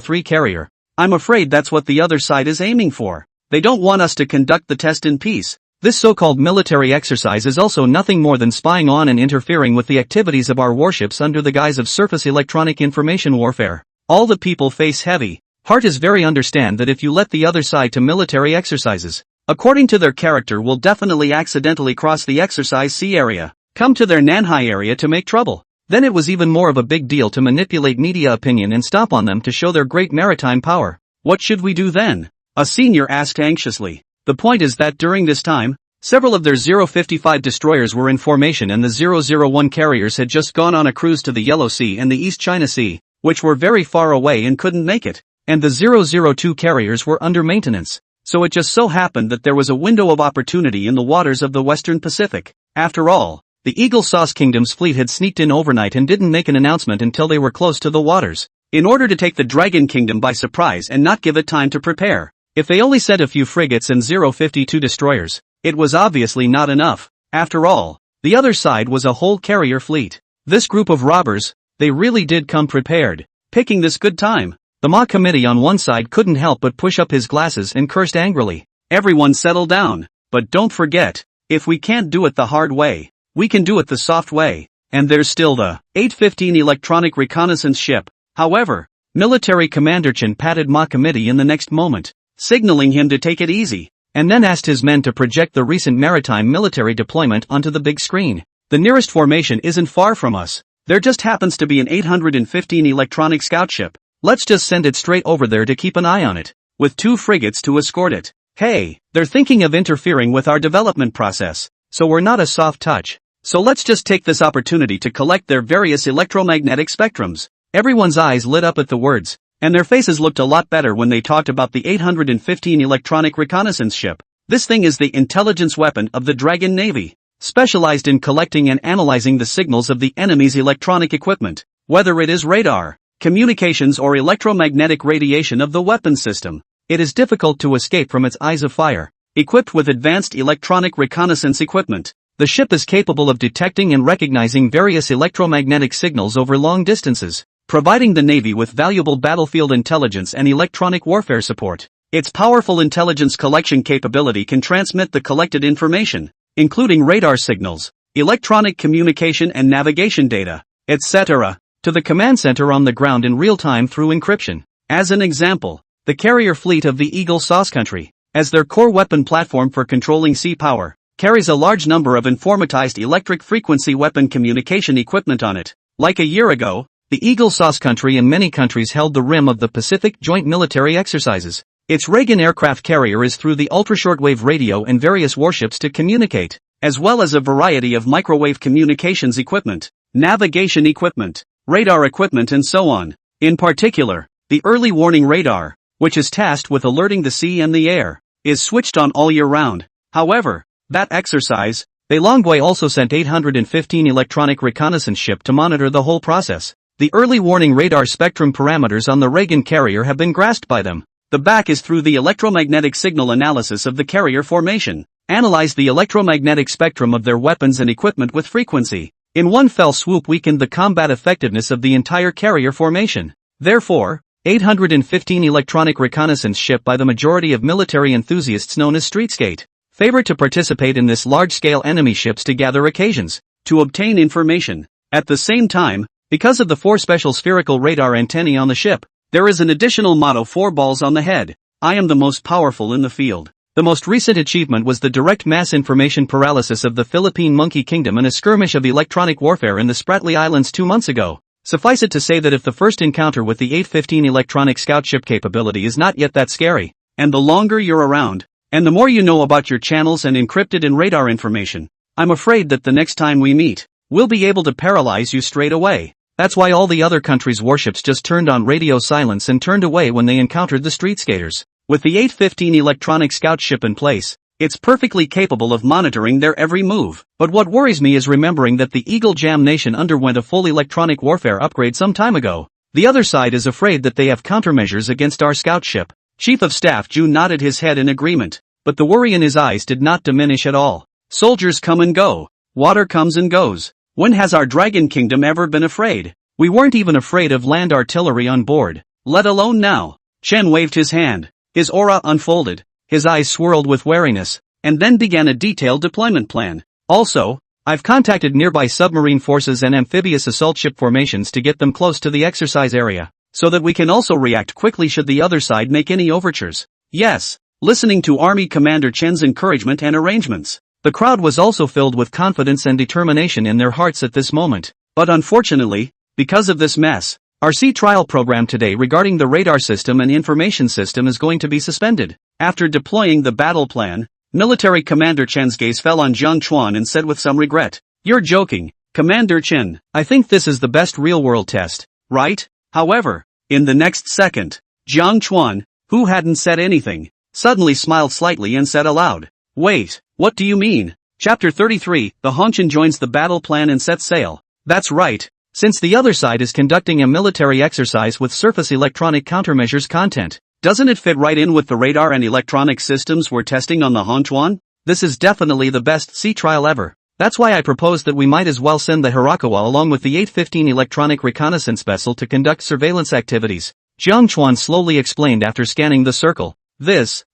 003 carrier. I'm afraid that's what the other side is aiming for. They don't want us to conduct the test in peace. This so-called military exercise is also nothing more than spying on and interfering with the activities of our warships under the guise of surface electronic information warfare. All the people face heavy. Heart is very understand that if you let the other side to military exercises, according to their character will definitely accidentally cross the exercise sea area, come to their Nanhai area to make trouble. Then it was even more of a big deal to manipulate media opinion and stomp on them to show their great maritime power. What should we do then? A senior asked anxiously. The point is that during this time, several of their 055 destroyers were in formation and the 001 carriers had just gone on a cruise to the Yellow Sea and the East China Sea, which were very far away and couldn't make it, and the 002 carriers were under maintenance. So it just so happened that there was a window of opportunity in the waters of the Western Pacific. After all, the Eagle Sauce Kingdom's fleet had sneaked in overnight and didn't make an announcement until they were close to the waters, in order to take the Dragon Kingdom by surprise and not give it time to prepare. If they only sent a few frigates and 052 destroyers, it was obviously not enough. After all, the other side was a whole carrier fleet. This group of robbers, they really did come prepared, picking this good time. The Ma committee on one side couldn't help but push up his glasses and cursed angrily. Everyone settle down, but don't forget, if we can't do it the hard way, we can do it the soft way. And there's still the 815 electronic reconnaissance ship. However, Military Commander Chen patted Ma committee in the next moment, signaling him to take it easy, and then asked his men to project the recent maritime military deployment onto the big screen. The nearest formation isn't far from us. There just happens to be an 815 electronic scout ship. Let's just send it straight over there to keep an eye on it, with 2 frigates to escort it. Hey, they're thinking of interfering with our development process, so we're not a soft touch. So let's just take this opportunity to collect their various electromagnetic spectrums. Everyone's eyes lit up at the words, and their faces looked a lot better when they talked about the 815 electronic reconnaissance ship. This thing is the intelligence weapon of the Dragon Navy, specialized in collecting and analyzing the signals of the enemy's electronic equipment, whether it is radar, communications or electromagnetic radiation of the weapon system. It is difficult to escape from its eyes of fire. Equipped with advanced electronic reconnaissance equipment, the ship is capable of detecting and recognizing various electromagnetic signals over long distances, providing the Navy with valuable battlefield intelligence and electronic warfare support. Its powerful intelligence collection capability can transmit the collected information, including radar signals, electronic communication and navigation data, etc., to the command center on the ground in real time through encryption. As an example, the carrier fleet of the Eagle Sauce Country, as their core weapon platform for controlling sea power, carries a large number of informatized electric frequency weapon communication equipment on it. Like a year ago, the Eagle Sauce Country and many countries held the rim of the Pacific Joint Military Exercises. Its Reagan aircraft carrier is through the ultra-shortwave radio and various warships to communicate, as well as a variety of microwave communications equipment, navigation equipment, radar equipment and so on. In particular, the early warning radar, which is tasked with alerting the sea and the air, is switched on all year round. However, that exercise, Belongway also sent 815 electronic reconnaissance ship to monitor the whole process. The early warning radar spectrum parameters on the Reagan carrier have been grasped by them. The back is through the electromagnetic signal analysis of the carrier formation, analyzed the electromagnetic spectrum of their weapons and equipment with frequency. In one fell swoop weakened the combat effectiveness of the entire carrier formation. Therefore, 815 electronic reconnaissance ship by the majority of military enthusiasts known as streetskate, favor to participate in this large-scale enemy ships to gather occasions, to obtain information. At the same time, because of the 4 special spherical radar antennae on the ship, there is an additional motto 4 balls on the head. I am the most powerful in the field. The most recent achievement was the direct mass information paralysis of the Philippine Monkey Kingdom in a skirmish of electronic warfare in the Spratly Islands 2 months ago. Suffice it to say that if the first encounter with the 815 electronic scout ship capability is not yet that scary, and the longer you're around, and the more you know about your channels and encrypted and radar information, I'm afraid that the next time we meet, we'll be able to paralyze you straight away. That's why all the other countries' warships just turned on radio silence and turned away when they encountered the street skaters. With the 815 electronic scout ship in place, it's perfectly capable of monitoring their every move. But what worries me is remembering that the Eagle Jam Nation underwent a full electronic warfare upgrade some time ago. The other side is afraid that they have countermeasures against our scout ship. Chief of Staff Ju nodded his head in agreement, but the worry in his eyes did not diminish at all. Soldiers come and go. Water comes and goes. When has our Dragon Kingdom ever been afraid? We weren't even afraid of land artillery on board, let alone now. Chen waved his hand. His aura unfolded, his eyes swirled with wariness, and then began a detailed deployment plan. Also, I've contacted nearby submarine forces and amphibious assault ship formations to get them close to the exercise area, so that we can also react quickly should the other side make any overtures. Yes, listening to Army Commander Chen's encouragement and arrangements, the crowd was also filled with confidence and determination in their hearts at this moment. But unfortunately, because of this mess, our sea trial program today regarding the radar system and information system is going to be suspended. After deploying the battle plan, Military Commander Chen's gaze fell on Jiang Chuan and said with some regret, "You're joking, Commander Chen. I think this is the best real-world test, right?" However, in the next second, Jiang Chuan, who hadn't said anything, suddenly smiled slightly and said aloud, "Wait, what do you mean?" Chapter 33, the Hongqian joins the battle plan and sets sail. That's right. Since the other side is conducting a military exercise with surface electronic countermeasures content, doesn't it fit right in with the radar and electronic systems we're testing on the Hongqian? This is definitely the best sea trial ever. That's why I propose that we might as well send the Hirakawa along with the 815 electronic reconnaissance vessel to conduct surveillance activities. Jiang Chuan slowly explained after scanning the circle.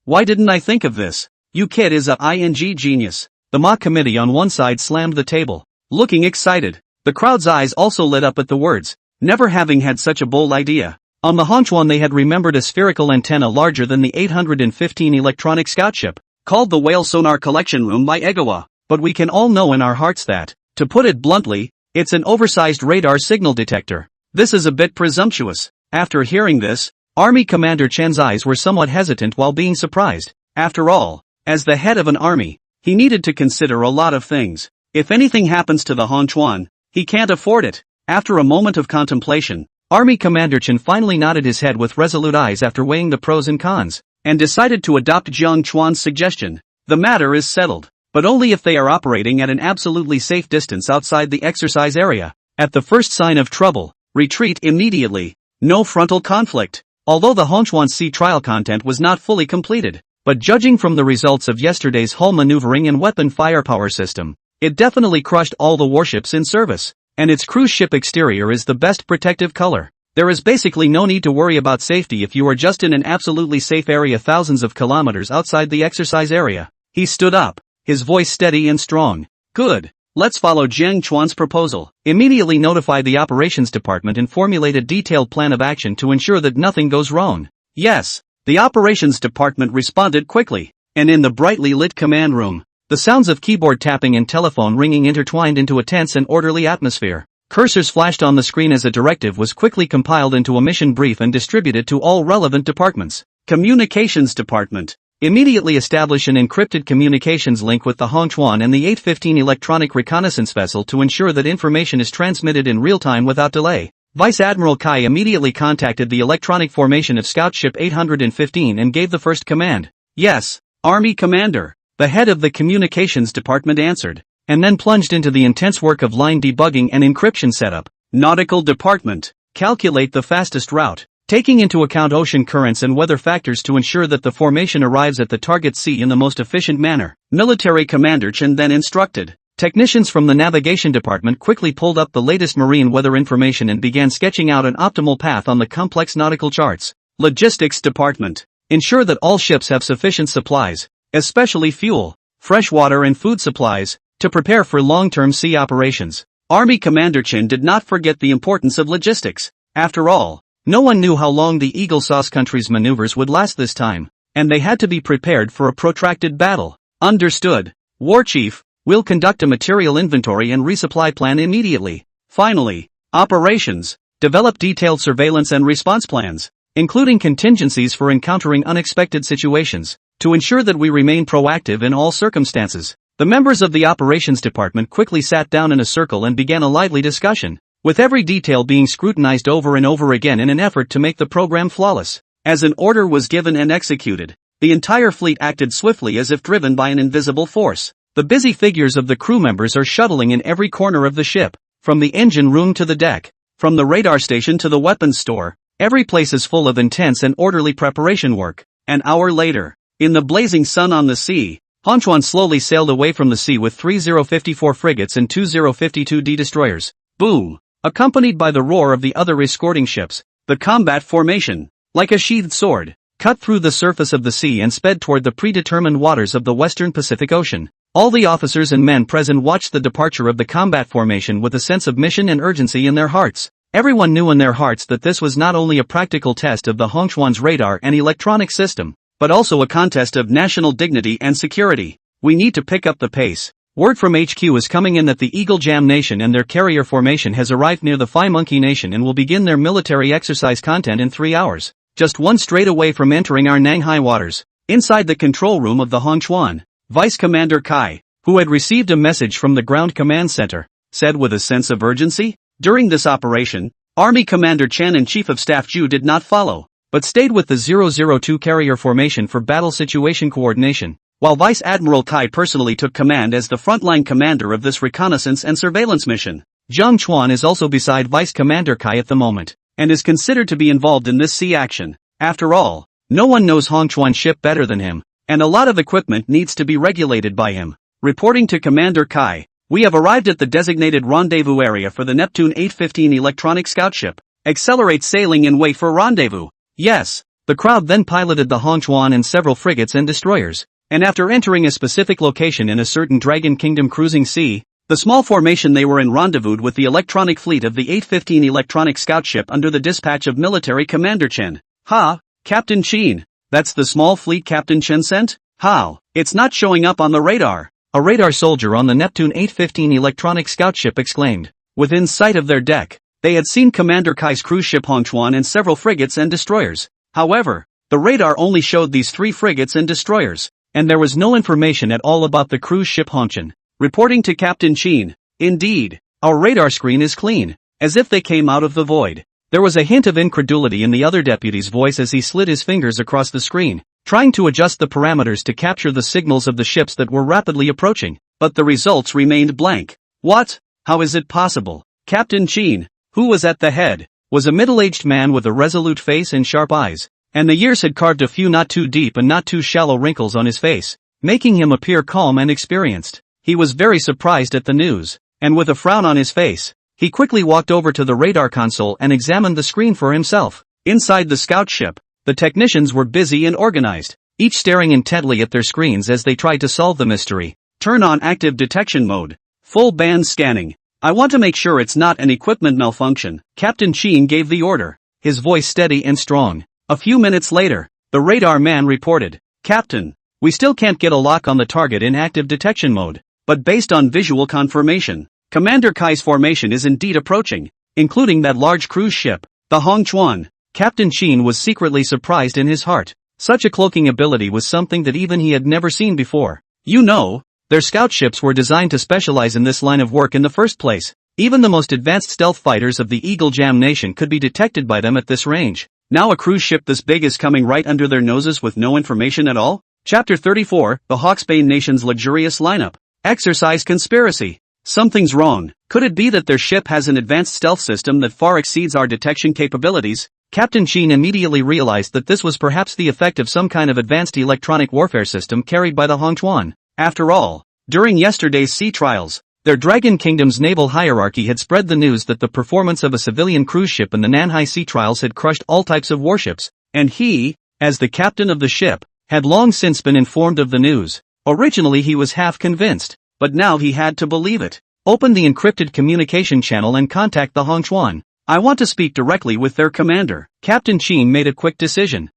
Why didn't I think of this? You kid is a ing genius. The Ma committee on one side slammed the table, looking excited. The crowd's eyes also lit up at the words, never having had such a bold idea. On the Hongqian they had remembered a spherical antenna larger than the 815 electronic scout ship, called the Whale Sonar Collection Room by Egawa, but we can all know in our hearts that, to put it bluntly, it's an oversized radar signal detector. This is a bit presumptuous. After hearing this, Army Commander Chen's eyes were somewhat hesitant while being surprised. After all, as the head of an army, he needed to consider a lot of things. If anything happens to the Hongqian, he can't afford it. After a moment of contemplation, Army Commander Chen finally nodded his head with resolute eyes after weighing the pros and cons, and decided to adopt Jiang Chuan's suggestion. The matter is settled, but only if they are operating at an absolutely safe distance outside the exercise area. At the first sign of trouble, retreat immediately. No frontal conflict. Although the Hongqian sea trial content was not fully completed, but judging from the results of yesterday's hull maneuvering and weapon firepower system, it definitely crushed all the warships in service, and its cruise ship exterior is the best protective color. There is basically no need to worry about safety if you are just in an absolutely safe area thousands of kilometers outside the exercise area. He stood up, his voice steady and strong. Good. Let's follow Jiang Chuan's proposal. Immediately notify the operations department and formulate a detailed plan of action to ensure that nothing goes wrong. Yes, the operations department responded quickly, and in the brightly lit command room, the sounds of keyboard tapping and telephone ringing intertwined into a tense and orderly atmosphere. Cursors flashed on the screen as a directive was quickly compiled into a mission brief and distributed to all relevant departments. Communications Department. Immediately establish an encrypted communications link with the Chuan and the 815 electronic reconnaissance vessel to ensure that information is transmitted in real time without delay. Vice Admiral Kai immediately contacted the electronic formation of Scout Ship 815 and gave the first command. Yes, Army Commander, the head of the Communications Department answered, and then plunged into the intense work of line debugging and encryption setup. Nautical Department. Calculate the fastest route, taking into account ocean currents and weather factors to ensure that the formation arrives at the target sea in the most efficient manner. Military Commander Chen then instructed. Technicians from the Navigation Department quickly pulled up the latest marine weather information and began sketching out an optimal path on the complex nautical charts. Logistics Department. Ensure that all ships have sufficient supplies, especially fuel, fresh water and food supplies, to prepare for long-term sea operations. Army Commander Chen did not forget the importance of logistics. After all, no one knew how long the Eagle Sauce country's maneuvers would last this time, and they had to be prepared for a protracted battle. Understood. War Chief, we'll conduct a material inventory and resupply plan immediately. Finally, operations. Develop detailed surveillance and response plans, including contingencies for encountering unexpected situations, to ensure that we remain proactive in all circumstances. The members of the operations department quickly sat down in a circle and began a lively discussion, with every detail being scrutinized over and over again in an effort to make the program flawless. As an order was given and executed, the entire fleet acted swiftly as if driven by an invisible force. The busy figures of the crew members are shuttling in every corner of the ship, from the engine room to the deck, from the radar station to the weapons store. Every place is full of intense and orderly preparation work. An hour later, in the blazing sun on the sea, Chuan slowly sailed away from the sea with 3054 frigates and 2052D destroyers. Boom! Accompanied by the roar of the other escorting ships, the combat formation, like a sheathed sword, cut through the surface of the sea and sped toward the predetermined waters of the western Pacific Ocean. All the officers and men present watched the departure of the combat formation with a sense of mission and urgency in their hearts. Everyone knew in their hearts that this was not only a practical test of the Chuan's radar and electronic system, but also a contest of national dignity and security. We need to pick up the pace. Word from HQ is coming in that the Eagle Jam Nation and their carrier formation has arrived near the Phi Monkey Nation and will begin their military exercise content in 3 hours, just one straight away from entering our Nanghai waters. Inside the control room of the Chuan, Vice Commander Kai, who had received a message from the Ground Command Center, said with a sense of urgency. During this operation, Army Commander Chen and Chief of Staff Zhu did not follow, but stayed with the 002 carrier formation for battle situation coordination, while Vice Admiral Kai personally took command as the frontline commander of this reconnaissance and surveillance mission. Jiang Chuan is also beside Vice Commander Kai at the moment, and is considered to be involved in this sea action. After all, no one knows Chuan's ship better than him, and a lot of equipment needs to be regulated by him. Reporting to Commander Kai, we have arrived at the designated rendezvous area for the Neptune 815 electronic scout ship. Accelerate sailing and wait for rendezvous. Yes. The crowd then piloted the Chuan and several frigates and destroyers, and after entering a specific location in a certain Dragon Kingdom cruising sea, the small formation they were in rendezvoused with the electronic fleet of the 815 electronic scout ship under the dispatch of Military Commander Chen. Ha, Captain Chen. That's the small fleet Captain Chen sent? How? It's not showing up on the radar. A radar soldier on the Neptune 815 electronic scout ship exclaimed. Within sight of their deck, they had seen Commander Kai's cruise ship Chuan and several frigates and destroyers. However, the radar only showed these 3 frigates and destroyers, and there was no information at all about the cruise ship Chuan. Reporting to Captain Chen, indeed, our radar screen is clean, as if they came out of the void. There was a hint of incredulity in the other deputy's voice as he slid his fingers across the screen, trying to adjust the parameters to capture the signals of the ships that were rapidly approaching, but the results remained blank. What? How is it possible? Captain Chen, who was at the head, was a middle-aged man with a resolute face and sharp eyes, and the years had carved a few not too deep and not too shallow wrinkles on his face, making him appear calm and experienced. He was very surprised at the news, and with a frown on his face, he quickly walked over to the radar console and examined the screen for himself. Inside the scout ship, the technicians were busy and organized, each staring intently at their screens as they tried to solve the mystery. Turn on active detection mode. Full band scanning. I want to make sure it's not an equipment malfunction. Captain Chen gave the order, his voice steady and strong. A few minutes later, the radar man reported, Captain, we still can't get a lock on the target in active detection mode, but based on visual confirmation, Commander Kai's formation is indeed approaching, including that large cruise ship, the Chuan. Captain Chen was secretly surprised in his heart. Such a cloaking ability was something that even he had never seen before. You know, their scout ships were designed to specialize in this line of work in the first place. Even the most advanced stealth fighters of the Eagle Jam Nation could be detected by them at this range. Now a cruise ship this big is coming right under their noses with no information at all? Chapter 34, The Hawksbane Nation's Luxurious Lineup. Exercise Conspiracy. Something's wrong. Could it be that their ship has an advanced stealth system that far exceeds our detection capabilities? Captain Chuan immediately realized that this was perhaps the effect of some kind of advanced electronic warfare system carried by the Chuan. After all, during yesterday's sea trials, their Dragon Kingdom's naval hierarchy had spread the news that the performance of a civilian cruise ship in the Nanhai sea trials had crushed all types of warships, and he, as the captain of the ship, had long since been informed of the news. Originally he was half convinced, but now he had to believe it. Open the encrypted communication channel and contact the Chuan. I want to speak directly with their commander. Captain Chuan made a quick decision.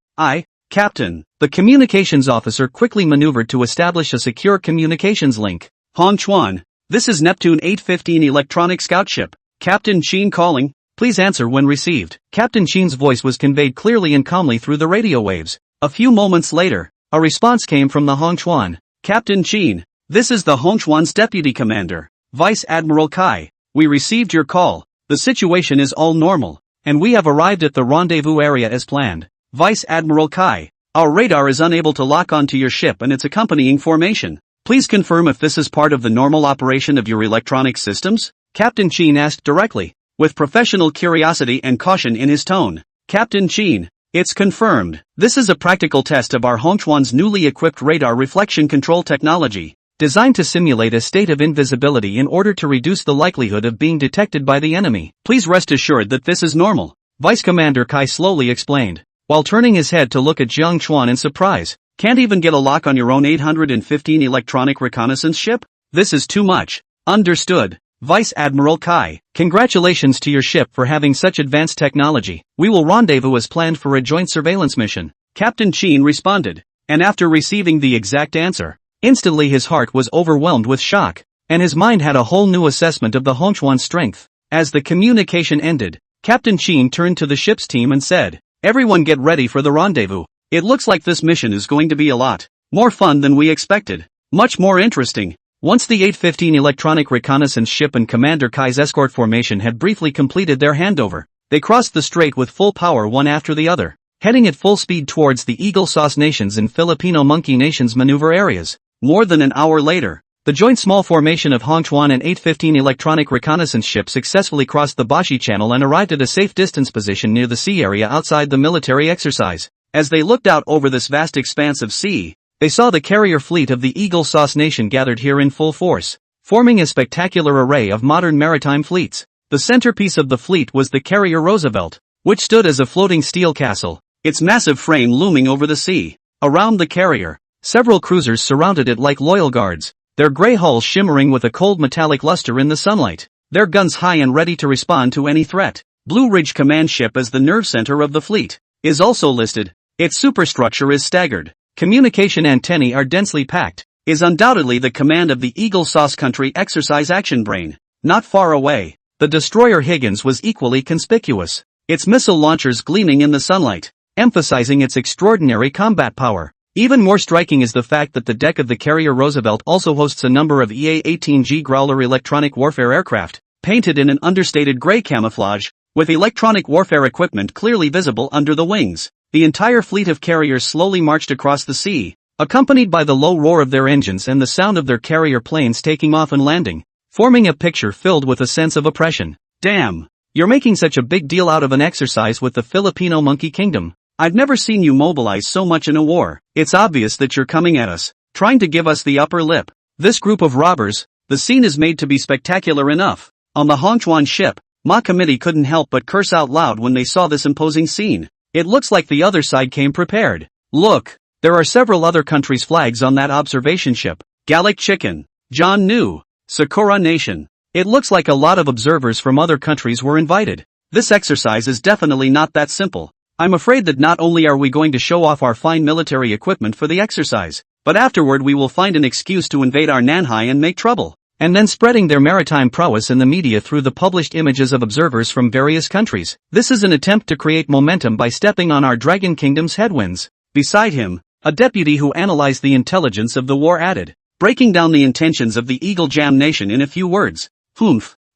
Captain. The communications officer quickly maneuvered to establish a secure communications link. Chuan, this is Neptune 815 electronic scout ship. Captain Chuan calling. Please answer when received. Captain Chuan's voice was conveyed clearly and calmly through the radio waves. A few moments later, a response came from the Chuan. Captain Chuan, this is the Chuan's deputy commander, Vice Admiral Kai. We received your call. The situation is all normal, and we have arrived at the rendezvous area as planned. Vice Admiral Kai, our radar is unable to lock onto your ship and its accompanying formation. Please confirm if this is part of the normal operation of your electronic systems? Captain Chuan asked directly, with professional curiosity and caution in his tone. Captain Chuan, it's confirmed. This is a practical test of our Chuan's newly equipped radar reflection control technology, designed to simulate a state of invisibility in order to reduce the likelihood of being detected by the enemy. Please rest assured that this is normal, Vice Commander Kai slowly explained, while turning his head to look at Chuan in surprise. Can't even get a lock on your own 815 electronic reconnaissance ship? This is too much. Understood, Vice Admiral Kai. Congratulations to your ship for having such advanced technology. We will rendezvous as planned for a joint surveillance mission. Captain Chuan responded, and after receiving the exact answer, instantly his heart was overwhelmed with shock, and his mind had a whole new assessment of the Chuan's strength. As the communication ended, Captain Chuan turned to the ship's team and said, "Everyone get ready for the rendezvous. It looks like this mission is going to be a lot more fun than we expected. Much more interesting." Once the 815 electronic reconnaissance ship and Commander Kai's escort formation had briefly completed their handover, they crossed the strait with full power one after the other, heading at full speed towards the Eagle Sauce Nations and Filipino Monkey Nations maneuver areas. More than an hour later, the joint small formation of Chuan and 815 electronic reconnaissance ship successfully crossed the Bashi Channel and arrived at a safe distance position near the sea area outside the military exercise. As they looked out over this vast expanse of sea, they saw the carrier fleet of the Eagle Sauce Nation gathered here in full force, forming a spectacular array of modern maritime fleets. The centerpiece of the fleet was the carrier Roosevelt, which stood as a floating steel castle, its massive frame looming over the sea. Around the carrier, several cruisers surrounded it like loyal guards, their gray hulls shimmering with a cold metallic luster in the sunlight, their guns high and ready to respond to any threat. Blue Ridge Command Ship, as the nerve center of the fleet, is also listed. Its superstructure is staggered. Communication antennae are densely packed, is undoubtedly the command of the Eagle Sauce Country Exercise Action Brain. Not far away, the destroyer Higgins was equally conspicuous, its missile launchers gleaming in the sunlight, emphasizing its extraordinary combat power. Even more striking is the fact that the deck of the carrier Roosevelt also hosts a number of EA-18G Growler electronic warfare aircraft, painted in an understated gray camouflage, with electronic warfare equipment clearly visible under the wings. The entire fleet of carriers slowly marched across the sea, accompanied by the low roar of their engines and the sound of their carrier planes taking off and landing, forming a picture filled with a sense of oppression. Damn! You're making such a big deal out of an exercise with the Filipino Monkey Kingdom. I've never seen you mobilize so much in a war. It's obvious that you're coming at us, trying to give us the upper lip. This group of robbers, the scene is made to be spectacular enough. On the Chuan ship, Ma Committee couldn't help but curse out loud when they saw this imposing scene. It looks like the other side came prepared. Look, there are several other countries' flags on that observation ship. Gallic Chicken, John New, Sakura Nation. It looks like a lot of observers from other countries were invited. This exercise is definitely not that simple. I'm afraid that not only are we going to show off our fine military equipment for the exercise, but afterward we will find an excuse to invade our Nanhai and make trouble, and then spreading their maritime prowess in the media through the published images of observers from various countries. This is an attempt to create momentum by stepping on our Dragon Kingdom's headwinds. Beside him, a deputy who analyzed the intelligence of the war added, breaking down the intentions of the Eagle Jam Nation in a few words.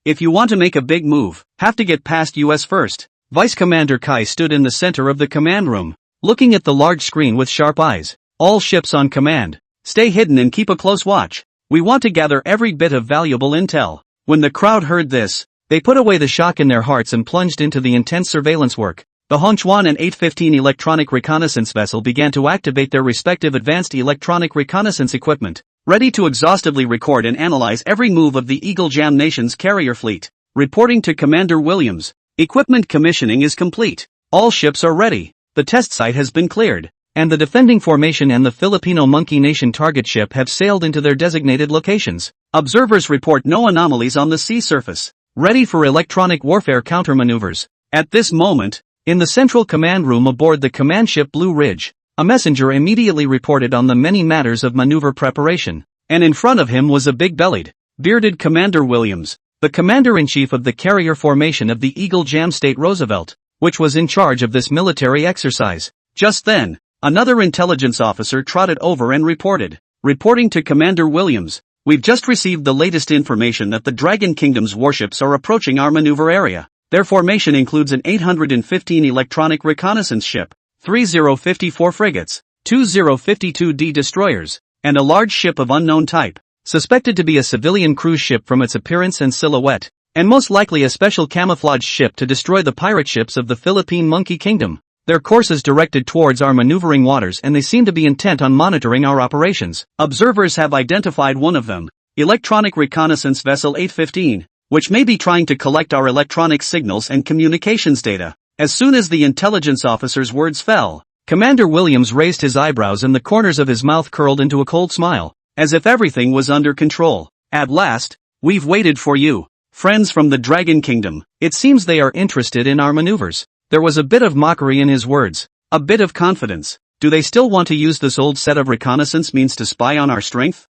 If you want to make a big move, have to get past US first. Vice Commander Kai stood in the center of the command room, looking at the large screen with sharp eyes. All ships on command, stay hidden and keep a close watch. We want to gather every bit of valuable intel. When the crowd heard this, they put away the shock in their hearts and plunged into the intense surveillance work. The Chuan and 815 electronic reconnaissance vessel began to activate their respective advanced electronic reconnaissance equipment, ready to exhaustively record and analyze every move of the Eagle Jam Nation's carrier fleet. Reporting to Commander Williams, equipment commissioning is complete. All ships are ready. The test site has been cleared, and the defending formation and the Filipino Monkey Nation target ship have sailed into their designated locations. Observers report no anomalies on the sea surface, ready for electronic warfare countermaneuvers. At this moment, in the central command room aboard the command ship Blue Ridge, a messenger immediately reported on the many matters of maneuver preparation, and in front of him was a big-bellied, bearded Commander Williams, the commander-in-chief of the carrier formation of the Eagle Jam State Roosevelt, which was in charge of this military exercise. Just then, another intelligence officer trotted over and reporting to Commander Williams, "We've just received the latest information that the Dragon Kingdom's warships are approaching our maneuver area. Their formation includes an 815 electronic reconnaissance ship, 3054 frigates, 2052D destroyers, and a large ship of unknown type, suspected to be a civilian cruise ship from its appearance and silhouette, and most likely a special camouflage ship to destroy the pirate ships of the Philippine Monkey Kingdom. Their course is directed towards our maneuvering waters and they seem to be intent on monitoring our operations. Observers have identified one of them, Electronic Reconnaissance Vessel 815, which may be trying to collect our electronic signals and communications data." As soon as the intelligence officer's words fell, Commander Williams raised his eyebrows and the corners of his mouth curled into a cold smile, as if everything was under control. "At last, we've waited for you, friends from the Dragon Kingdom. It seems they are interested in our maneuvers." There was a bit of mockery in his words, a bit of confidence. "Do they still want to use this old set of reconnaissance means to spy on our strength?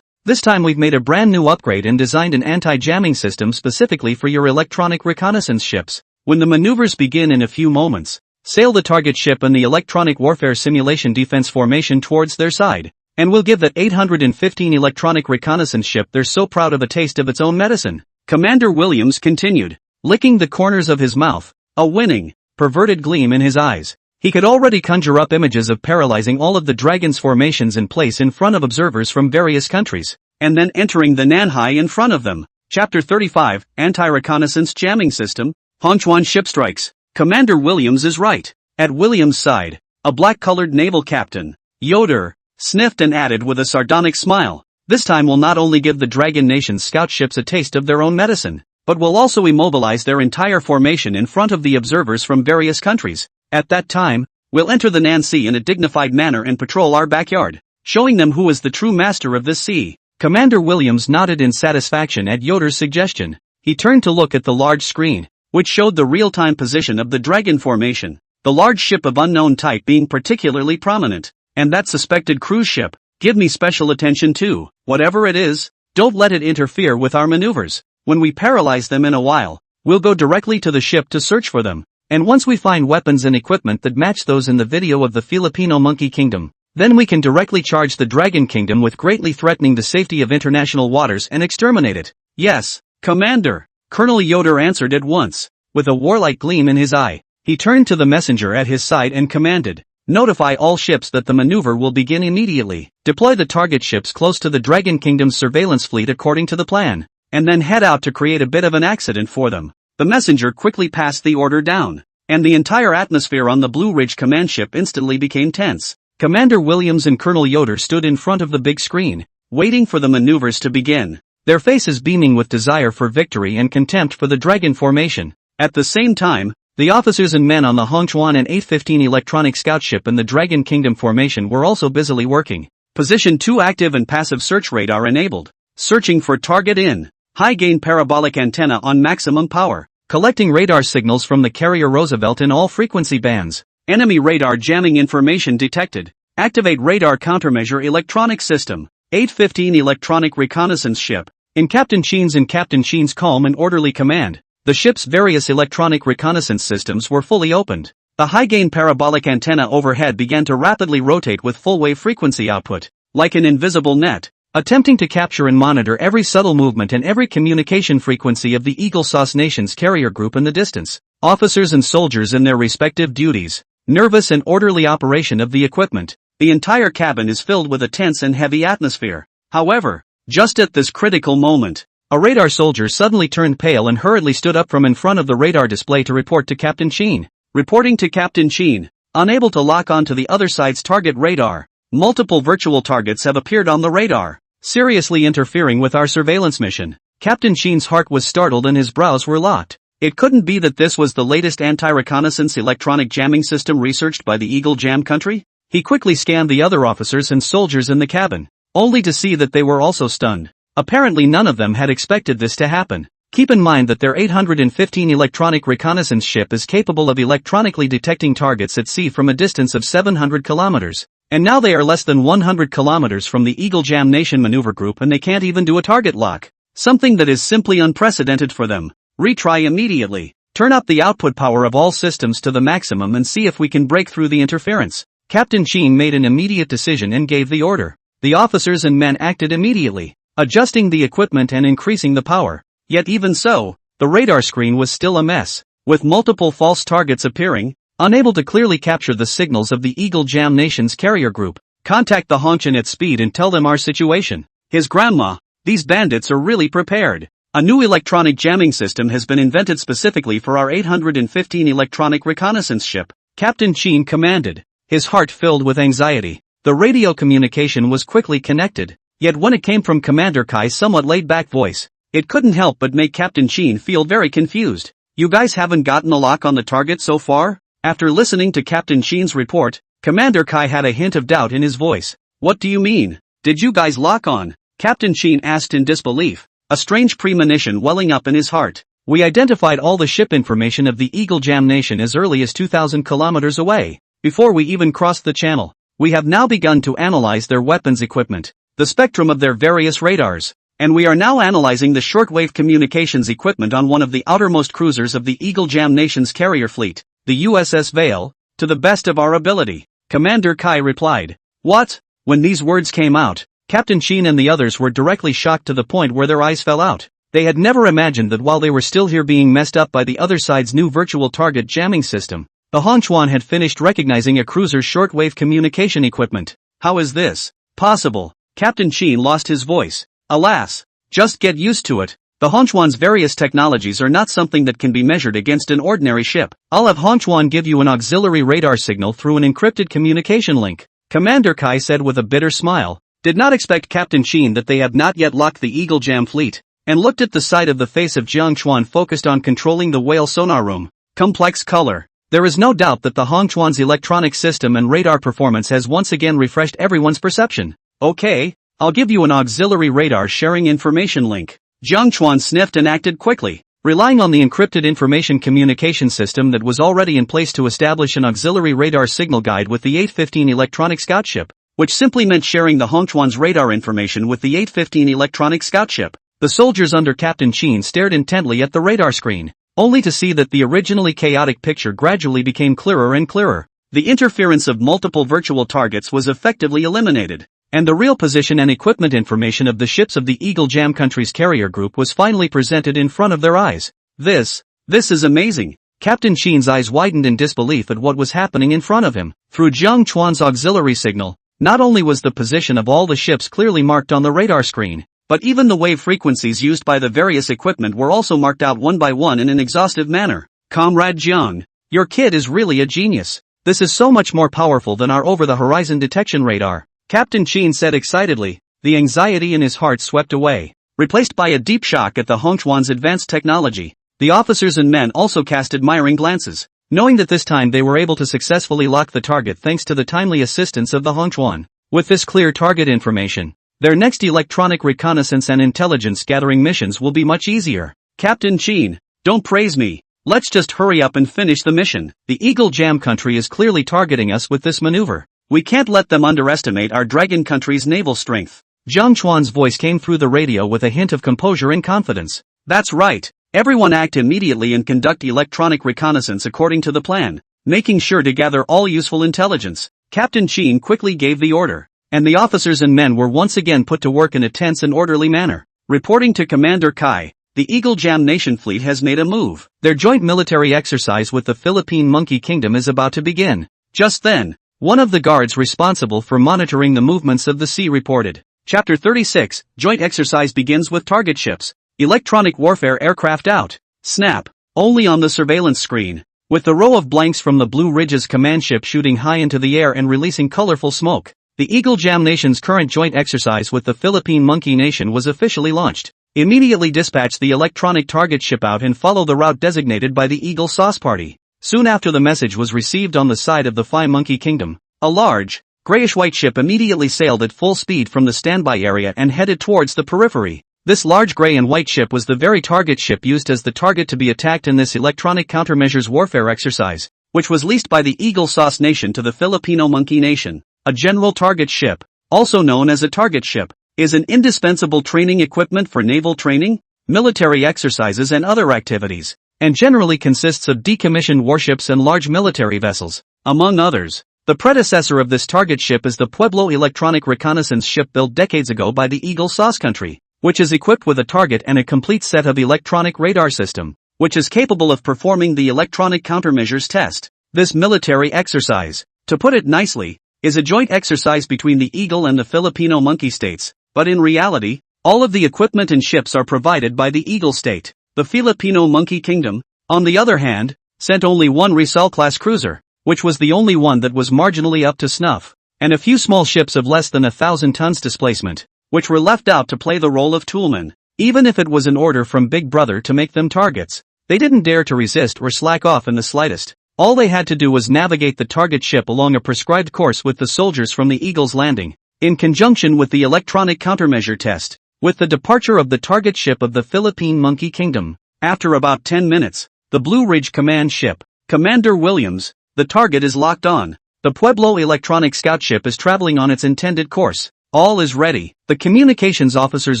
This time we've made a brand new upgrade and designed an anti-jamming system specifically for your electronic reconnaissance ships. When the maneuvers begin in a few moments, sail the target ship and the electronic warfare simulation defense formation towards their side, and we'll give that 815 electronic reconnaissance ship they're so proud of a taste of its own medicine." Commander Williams continued, licking the corners of his mouth, a winning, perverted gleam in his eyes. He could already conjure up images of paralyzing all of the Dragon's formations in place in front of observers from various countries, and then entering the Nanhai in front of them. Chapter 35, Anti-Reconnaissance Jamming System. Chuan ship strikes. Commander Williams is right. At Williams' side, a black-colored naval captain, Yoder, sniffed and added with a sardonic smile, "This time we'll not only give the Dragon Nation's scout ships a taste of their own medicine, but we'll also immobilize their entire formation in front of the observers from various countries. At that time, we'll enter the Nan Sea in a dignified manner and patrol our backyard, showing them who is the true master of this sea." Commander Williams nodded in satisfaction at Yoder's suggestion. He turned to look at the large screen, which showed the real-time position of the Dragon formation, the large ship of unknown type being particularly prominent, and that suspected cruise ship. "Give me special attention too, whatever it is, don't let it interfere with our maneuvers. When we paralyze them in a while, we'll go directly to the ship to search for them, and once we find weapons and equipment that match those in the video of the Filipino Monkey Kingdom, then we can directly charge the Dragon Kingdom with greatly threatening the safety of international waters and exterminate it." "Yes, Commander," Colonel Yoder answered at once, with a warlike gleam in his eye. He turned to the messenger at his side and commanded, "Notify all ships that the maneuver will begin immediately. Deploy the target ships close to the Dragon Kingdom's surveillance fleet according to the plan, and then head out to create a bit of an accident for them." The messenger quickly passed the order down, and the entire atmosphere on the Blue Ridge command ship instantly became tense. Commander Williams and Colonel Yoder stood in front of the big screen, waiting for the maneuvers to begin, their faces beaming with desire for victory and contempt for the Dragon formation. At the same time, the officers and men on the Chuan and 815 electronic scout ship and the Dragon Kingdom formation were also busily working. Position 2 active and passive search radar enabled. Searching for target in. High-gain parabolic antenna on maximum power. Collecting radar signals from the carrier Roosevelt in all frequency bands. Enemy radar jamming information detected. Activate radar countermeasure electronic system. 815 electronic reconnaissance ship. In Captain Chien's calm and orderly command, the ship's various electronic reconnaissance systems were fully opened. The high-gain parabolic antenna overhead began to rapidly rotate with full-wave frequency output, like an invisible net, attempting to capture and monitor every subtle movement and every communication frequency of the Eagle Sauce Nation's carrier group in the distance. Officers and soldiers in their respective duties, nervous and orderly operation of the equipment. The entire cabin is filled with a tense and heavy atmosphere. However, just at this critical moment, a radar soldier suddenly turned pale and hurriedly stood up from in front of the radar display to report to Captain Chuan. Reporting to Captain Chuan, unable to lock onto the other side's target radar, multiple virtual targets have appeared on the radar, seriously interfering with our surveillance mission. Captain Chuan's heart was startled and his brows were locked. It couldn't be that this was the latest anti-reconnaissance electronic jamming system researched by the Eagle Jam country? He quickly scanned the other officers and soldiers in the cabin, only to see that they were also stunned. Apparently none of them had expected this to happen. Keep in mind that their 815 electronic reconnaissance ship is capable of electronically detecting targets at sea from a distance of 700 kilometers. And now they are less than 100 kilometers from the Eagle Jam Nation maneuver group and they can't even do a target lock. Something that is simply unprecedented for them. Retry immediately. Turn up the output power of all systems to the maximum and see if we can break through the interference. Captain Chuan made an immediate decision and gave the order. The officers and men acted immediately, adjusting the equipment and increasing the power. Yet even so, the radar screen was still a mess, with multiple false targets appearing, unable to clearly capture the signals of the Eagle Jam Nation's carrier group. Contact the Hongqian at speed and tell them our situation. His grandma, these bandits are really prepared. A new electronic jamming system has been invented specifically for our 815 electronic reconnaissance ship, Captain Chuan commanded, his heart filled with anxiety. The radio communication was quickly connected, yet when it came from Commander Kai's somewhat laid-back voice, it couldn't help but make Captain Chuan feel very confused. You guys haven't gotten a lock on the target so far? After listening to Captain Chuan's report, Commander Kai had a hint of doubt in his voice. What do you mean? Did you guys lock on? Captain Chuan asked in disbelief, a strange premonition welling up in his heart. We identified all the ship information of the Eagle Jam Nation as early as 2,000 kilometers away, before we even crossed the channel. We have now begun to analyze their weapons equipment, the spectrum of their various radars. And we are now analyzing the shortwave communications equipment on one of the outermost cruisers of the Eagle Jam Nation's carrier fleet, the USS Vale, to the best of our ability. Commander Kai replied. What? When these words came out, Captain Chuan and the others were directly shocked to the point where their eyes fell out. They had never imagined that while they were still here being messed up by the other side's new virtual target jamming system, the Hongqian had finished recognizing a cruiser's shortwave communication equipment. How is this possible? Captain Chuan lost his voice. Alas, just get used to it. The Hongqian's various technologies are not something that can be measured against an ordinary ship. I'll have Hongqian give you an auxiliary radar signal through an encrypted communication link, Commander Kai said with a bitter smile. Did not expect Captain Chuan that they had not yet locked the Eagle Jam fleet, and looked at the side of the face of Jiang Chuan focused on controlling the whale sonar room. Complex color. There is no doubt that the Hongqian's electronic system and radar performance has once again refreshed everyone's perception. Okay, I'll give you an auxiliary radar sharing information link. Jiang Chuan sniffed and acted quickly, relying on the encrypted information communication system that was already in place to establish an auxiliary radar signal guide with the 815 electronic scout ship, which simply meant sharing the Hongqian's radar information with the 815 electronic scout ship. The soldiers under Captain Chuan stared intently at the radar screen, only to see that the originally chaotic picture gradually became clearer and clearer. The interference of multiple virtual targets was effectively eliminated, and the real position and equipment information of the ships of the Eagle Jam country's carrier group was finally presented in front of their eyes. This is amazing. Captain Chuan's eyes widened in disbelief at what was happening in front of him. Through Jiang Chuan's auxiliary signal, not only was the position of all the ships clearly marked on the radar screen, but even the wave frequencies used by the various equipment were also marked out one by one in an exhaustive manner. Comrade Jiang, your kid is really a genius. This is so much more powerful than our over-the-horizon detection radar, Captain Chuan said excitedly. The anxiety in his heart swept away, replaced by a deep shock at the Hongqian's advanced technology. The officers and men also cast admiring glances, knowing that this time they were able to successfully lock the target thanks to the timely assistance of the Hongqian. With this clear target information, their next electronic reconnaissance and intelligence gathering missions will be much easier. Captain Chuan, don't praise me. Let's just hurry up and finish the mission. The Eagle Jam country is clearly targeting us with this maneuver. We can't let them underestimate our dragon country's naval strength. Jiang Chuan's voice came through the radio with a hint of composure and confidence. That's right. Everyone act immediately and conduct electronic reconnaissance according to the plan. making sure to gather all useful intelligence. Captain Jiang quickly gave the order, and the officers and men were once again put to work in a tense and orderly manner. Reporting to Commander Kai, the Eagle Jam Nation fleet has made a move. Their joint military exercise with the Philippine Monkey Kingdom is about to begin. Just then, one of the guards responsible for monitoring the movements of the sea reported. Chapter 36, Joint Exercise begins with target ships. Electronic warfare aircraft out. Snap. Only on the surveillance screen. With the row of blanks from the Blue Ridge's command ship shooting high into the air and releasing colorful smoke, the Eagle Jam Nation's current joint exercise with the Philippine Monkey Nation was officially launched. Immediately dispatch the electronic target ship out and follow the route designated by the Eagle Sauce Party. Soon after the message was received on the side of the Phi Monkey Kingdom, a large, grayish-white ship immediately sailed at full speed from the standby area and headed towards the periphery. This large gray and white ship was the very target ship used as the target to be attacked in this electronic countermeasures warfare exercise, which was leased by the Eagle Sauce Nation to the Filipino Monkey Nation. A general target ship, also known as a target ship, is an indispensable training equipment for naval training, military exercises and other activities, and generally consists of decommissioned warships and large military vessels, among others. The predecessor of this target ship is the Pueblo electronic reconnaissance ship built decades ago by the Eagle Sauce Country, which is equipped with a target and a complete set of electronic radar system, which is capable of performing the electronic countermeasures test. This military exercise, to put it nicely, is a joint exercise between the Eagle and the Filipino Monkey States, but in reality, all of the equipment and ships are provided by the Eagle State. The Filipino Monkey Kingdom, on the other hand, sent only one Rizal-class cruiser, which was the only one that was marginally up to snuff, and a few small ships of less than 1,000 tons displacement, which were left out to play the role of toolmen. Even if it was an order from Big Brother to make them targets, they didn't dare to resist or slack off in the slightest. All they had to do was navigate the target ship along a prescribed course with the soldiers from the Eagle's Landing, in conjunction with the electronic countermeasure test. With the departure of the target ship of the Philippine Monkey Kingdom, after about 10 minutes, the Blue Ridge command ship, Commander Williams, the target is locked on. The Pueblo electronic scout ship is traveling on its intended course. All is ready. The communications officer's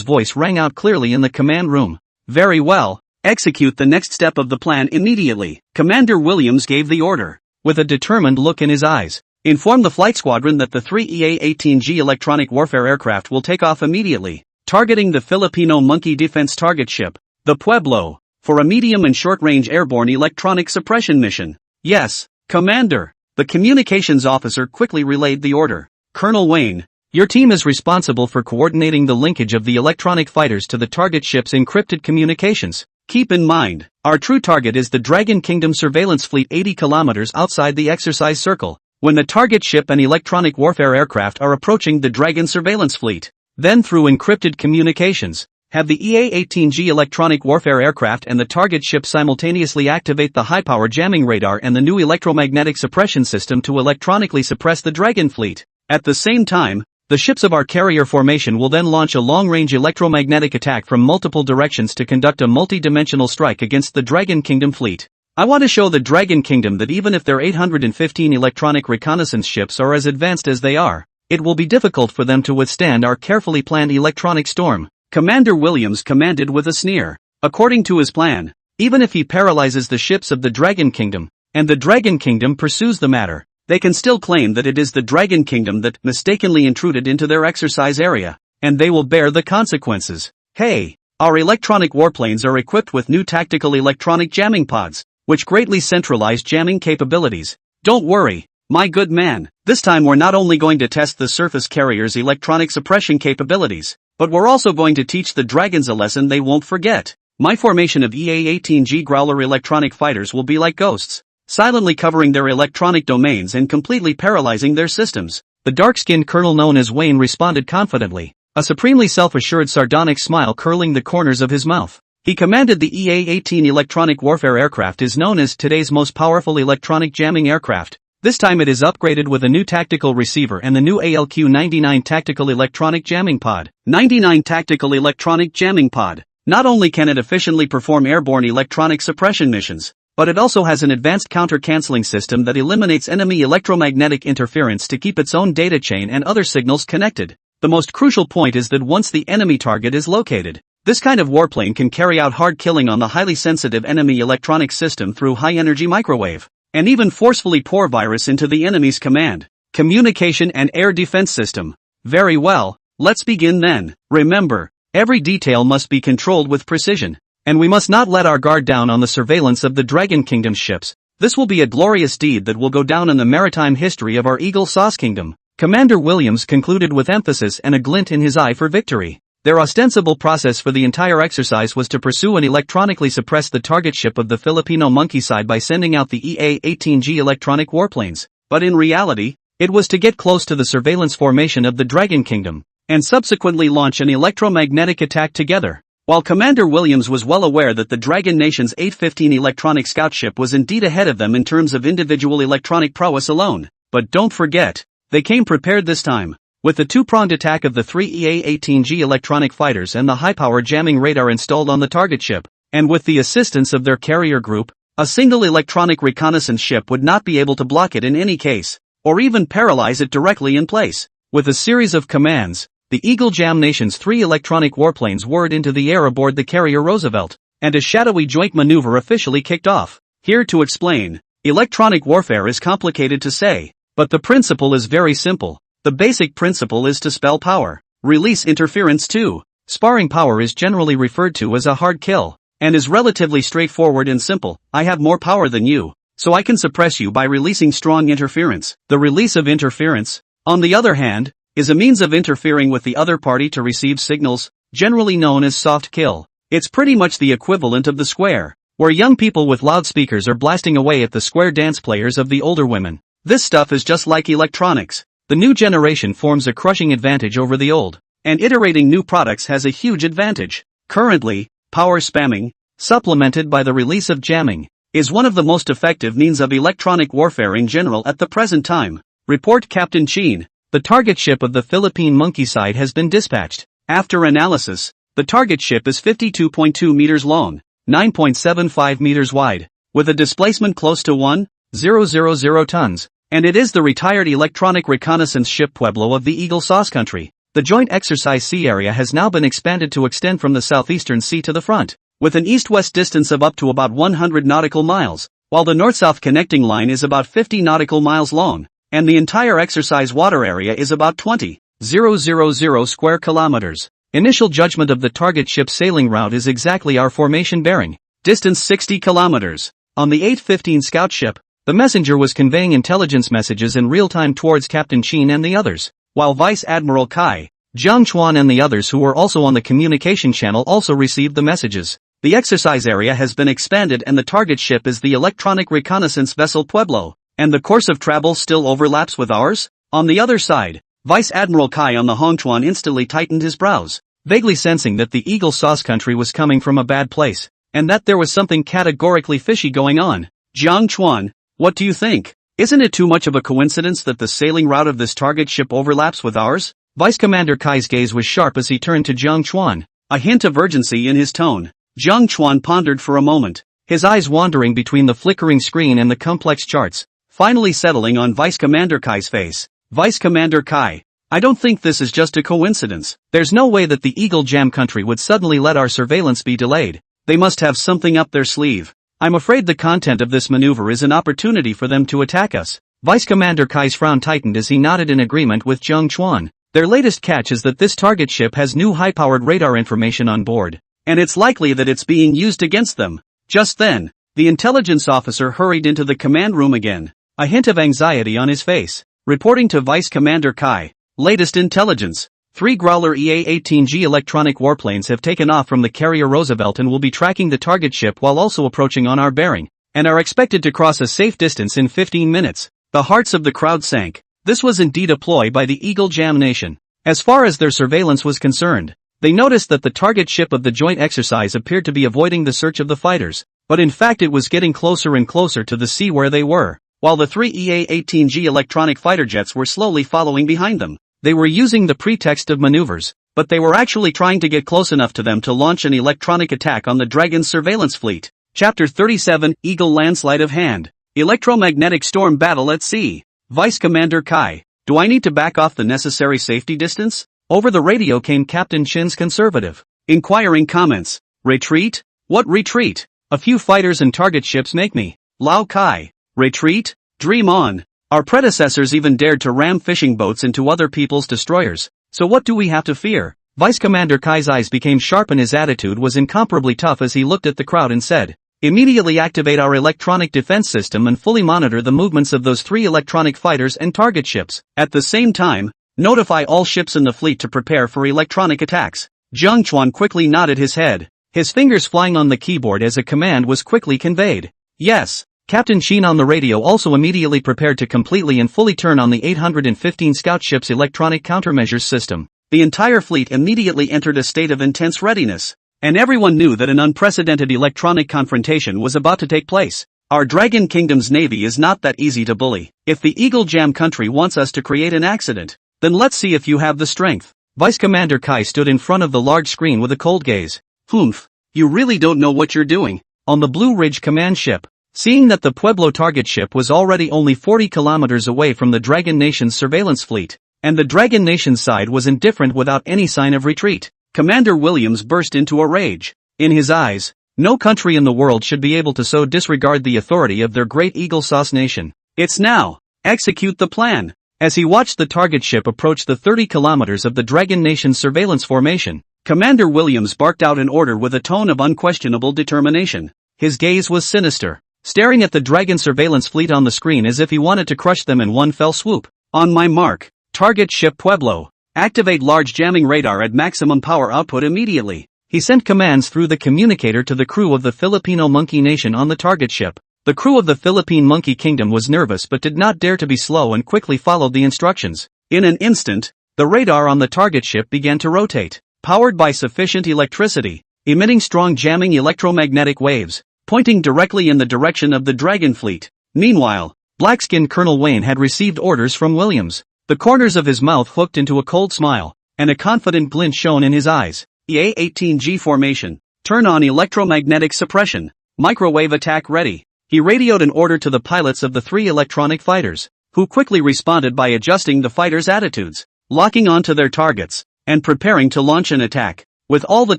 voice rang out clearly in the command room. Very well. Execute the next step of the plan immediately. Commander Williams gave the order, with a determined look in his eyes. Inform the flight squadron that the 3 EA-18G electronic warfare aircraft will take off immediately, targeting the Filipino Monkey Defense target ship, the Pueblo, for a medium and short-range airborne electronic suppression mission. Yes, Commander. The communications officer quickly relayed the order. Colonel Wayne, your team is responsible for coordinating the linkage of the electronic fighters to the target ship's encrypted communications. Keep in mind, our true target is the Dragon Kingdom surveillance fleet 80 kilometers outside the exercise circle. When the target ship and electronic warfare aircraft are approaching the Dragon surveillance fleet, then through encrypted communications, have the EA-18G electronic warfare aircraft and the target ship simultaneously activate the high-power jamming radar and the new electromagnetic suppression system to electronically suppress the Dragon fleet. At the same time, the ships of our carrier formation will then launch a long-range electromagnetic attack from multiple directions to conduct a multi-dimensional strike against the Dragon Kingdom fleet. I want to show the Dragon Kingdom that even if their 815 electronic reconnaissance ships are as advanced as they are, it will be difficult for them to withstand our carefully planned electronic storm. Commander Williams commanded with a sneer. According to his plan, even if he paralyzes the ships of the Dragon Kingdom, and the Dragon Kingdom pursues the matter, they can still claim that it is the Dragon Kingdom that mistakenly intruded into their exercise area, and they will bear the consequences. Hey, our electronic warplanes are equipped with new tactical electronic jamming pods, which greatly centralize jamming capabilities. Don't worry, my good man, this time we're not only going to test the surface carrier's electronic suppression capabilities, but we're also going to teach the Dragons a lesson they won't forget. My formation of EA-18G Growler electronic fighters will be like ghosts, silently covering their electronic domains and completely paralyzing their systems. The dark-skinned colonel known as Wayne responded confidently, a supremely self-assured sardonic smile curling the corners of his mouth. He commanded the EA-18 electronic warfare aircraft is known as today's most powerful electronic jamming aircraft. This time it is upgraded with a new tactical receiver and the new ALQ-99 tactical electronic jamming pod. 99 tactical electronic jamming pod. Not only can it efficiently perform airborne electronic suppression missions, but it also has an advanced counter-canceling system that eliminates enemy electromagnetic interference to keep its own data chain and other signals connected. The most crucial point is that once the enemy target is located, this kind of warplane can carry out hard killing on the highly sensitive enemy electronic system through high-energy microwave and even forcefully pour virus into the enemy's command, communication and air defense system. Very well, let's begin then. Remember, every detail must be controlled with precision, and we must not let our guard down on the surveillance of the Dragon Kingdom's ships. This will be a glorious deed that will go down in the maritime history of our Eagle Sauce Kingdom. Commander Williams concluded with emphasis and a glint in his eye for victory. Their ostensible process for the entire exercise was to pursue and electronically suppress the target ship of the Filipino monkey side by sending out the EA-18G electronic warplanes. But in reality, it was to get close to the surveillance formation of the Dragon Kingdom, and subsequently launch an electromagnetic attack together. While Commander Williams was well aware that the Dragon Nation's 815 electronic scout ship was indeed ahead of them in terms of individual electronic prowess alone, but don't forget, they came prepared this time. With the two-pronged attack of the three EA-18G electronic fighters and the high-power jamming radar installed on the target ship, and with the assistance of their carrier group, a single electronic reconnaissance ship would not be able to block it in any case, or even paralyze it directly in place. With a series of commands, the Eagle Jam Nation's three electronic warplanes whirred into the air aboard the carrier Roosevelt, and a shadowy joint maneuver officially kicked off. Here to explain, electronic warfare is complicated to say, but the principle is very simple. The basic principle is to spell power, release interference too. Sparring power is generally referred to as a hard kill, and is relatively straightforward and simple. I have more power than you, so I can suppress you by releasing strong interference. The release of interference, on the other hand, is a means of interfering with the other party to receive signals, generally known as soft kill. It's pretty much the equivalent of the square, where young people with loudspeakers are blasting away at the square dance players of the older women. This stuff is just like electronics. The new generation forms a crushing advantage over the old, and iterating new products has a huge advantage. Currently, power spamming, supplemented by the release of jamming, is one of the most effective means of electronic warfare in general at the present time. Report Captain Chuan, the target ship of the Philippine monkey side has been dispatched. After analysis, the target ship is 52.2 meters long, 9.75 meters wide, with a displacement close to 1,000 tons. And it is the retired electronic reconnaissance ship Pueblo of the Eagle Sauce Country. The joint exercise sea area has now been expanded to extend from the southeastern sea to the front, with an east-west distance of up to about 100 nautical miles, while the north-south connecting line is about 50 nautical miles long, and the entire exercise water area is about 20,000 square kilometers. Initial judgment of the target ship's sailing route is exactly our formation bearing, distance 60 kilometers. On the 815 scout ship, the messenger was conveying intelligence messages in real time towards Captain Chuan and the others, while Vice Admiral Kai, Jiang Chuan and the others who were also on the communication channel also received the messages. The exercise area has been expanded and the target ship is the electronic reconnaissance vessel Pueblo, and the course of travel still overlaps with ours? On the other side, Vice Admiral Kai on the Hongchuan instantly tightened his brows, vaguely sensing that the Eagle Sauce Country was coming from a bad place, and that there was something categorically fishy going on. Jiang Chuan, what do you think? Isn't it too much of a coincidence that the sailing route of this target ship overlaps with ours? Vice Commander Kai's gaze was sharp as he turned to Jiang Chuan, a hint of urgency in his tone. Jiang Chuan pondered for a moment, his eyes wandering between the flickering screen and the complex charts, finally settling on Vice Commander Kai's face. Vice Commander Kai, I don't think this is just a coincidence. There's no way that the Eagle Jam Country would suddenly let our surveillance be delayed. They must have something up their sleeve. I'm afraid the content of this maneuver is an opportunity for them to attack us. Vice Commander Kai's frown tightened as he nodded in agreement with Jiang Chuan. Their latest catch is that this target ship has new high-powered radar information on board, and it's likely that it's being used against them. Just then, the intelligence officer hurried into the command room again, a hint of anxiety on his face. Reporting to Vice Commander Kai, latest intelligence. 3 Growler EA-18G electronic warplanes have taken off from the carrier Roosevelt and will be tracking the target ship while also approaching on our bearing, and are expected to cross a safe distance in 15 minutes. The hearts of the crowd sank. This was indeed a ploy by the Eagle Jam Nation. As far as their surveillance was concerned, they noticed that the target ship of the joint exercise appeared to be avoiding the search of the fighters, but in fact it was getting closer and closer to the sea where they were, while the 3 EA-18G electronic fighter jets were slowly following behind them. They were using the pretext of maneuvers, but they were actually trying to get close enough to them to launch an electronic attack on the Dragon's surveillance fleet. Chapter 37, Eagle Landslide of Hand. Electromagnetic Storm Battle at Sea. Vice Commander Kai, do I need to back off the necessary safety distance? Over the radio came Captain Chin's conservative, inquiring comments. Retreat? What retreat? A few fighters and target ships make me. Lao Kai. Retreat? Dream on. Our predecessors even dared to ram fishing boats into other people's destroyers, so what do we have to fear? Vice Commander Kai's eyes became sharp and his attitude was incomparably tough as he looked at the crowd and said, "Immediately activate our electronic defense system and fully monitor the movements of those 3 electronic fighters and target ships. At the same time, notify all ships in the fleet to prepare for electronic attacks." Jiang Chuan quickly nodded his head, his fingers flying on the keyboard as a command was quickly conveyed. Yes. Captain Sheen on the radio also immediately prepared to completely and fully turn on the 815 scout ship's electronic countermeasures system. The entire fleet immediately entered a state of intense readiness, and everyone knew that an unprecedented electronic confrontation was about to take place. Our Dragon Kingdom's navy is not that easy to bully. If the Eagle Jam country wants us to create an accident, then let's see if you have the strength. Vice Commander Kai stood in front of the large screen with a cold gaze. Humph, you really don't know what you're doing. On the Blue Ridge command ship, seeing that the Pueblo target ship was already only 40 kilometers away from the Dragon Nation's surveillance fleet, and the Dragon Nation's side was indifferent without any sign of retreat, Commander Williams burst into a rage. In his eyes, no country in the world should be able to so disregard the authority of their great Eagle Sauce nation. It's now. Execute the plan. As he watched the target ship approach the 30 kilometers of the Dragon Nation's surveillance formation, Commander Williams barked out an order with a tone of unquestionable determination. His gaze was sinister, staring at the Dragon surveillance fleet on the screen as if he wanted to crush them in one fell swoop. On my mark, target ship Pueblo. Activate large jamming radar at maximum power output immediately. He sent commands through the communicator to the crew of the Filipino Monkey Nation on the target ship. The crew of the Philippine Monkey Kingdom was nervous but did not dare to be slow and quickly followed the instructions. In an instant, the radar on the target ship began to rotate, powered by sufficient electricity, emitting strong jamming electromagnetic waves, pointing directly in the direction of the Dragon fleet. Meanwhile, black-skinned Colonel Wayne had received orders from Williams. The corners of his mouth hooked into a cold smile, and a confident glint shone in his eyes. EA-18G formation. Turn on electromagnetic suppression. Microwave attack ready. He radioed an order to the pilots of the 3 electronic fighters, who quickly responded by adjusting the fighters' attitudes, locking onto their targets, and preparing to launch an attack, with all the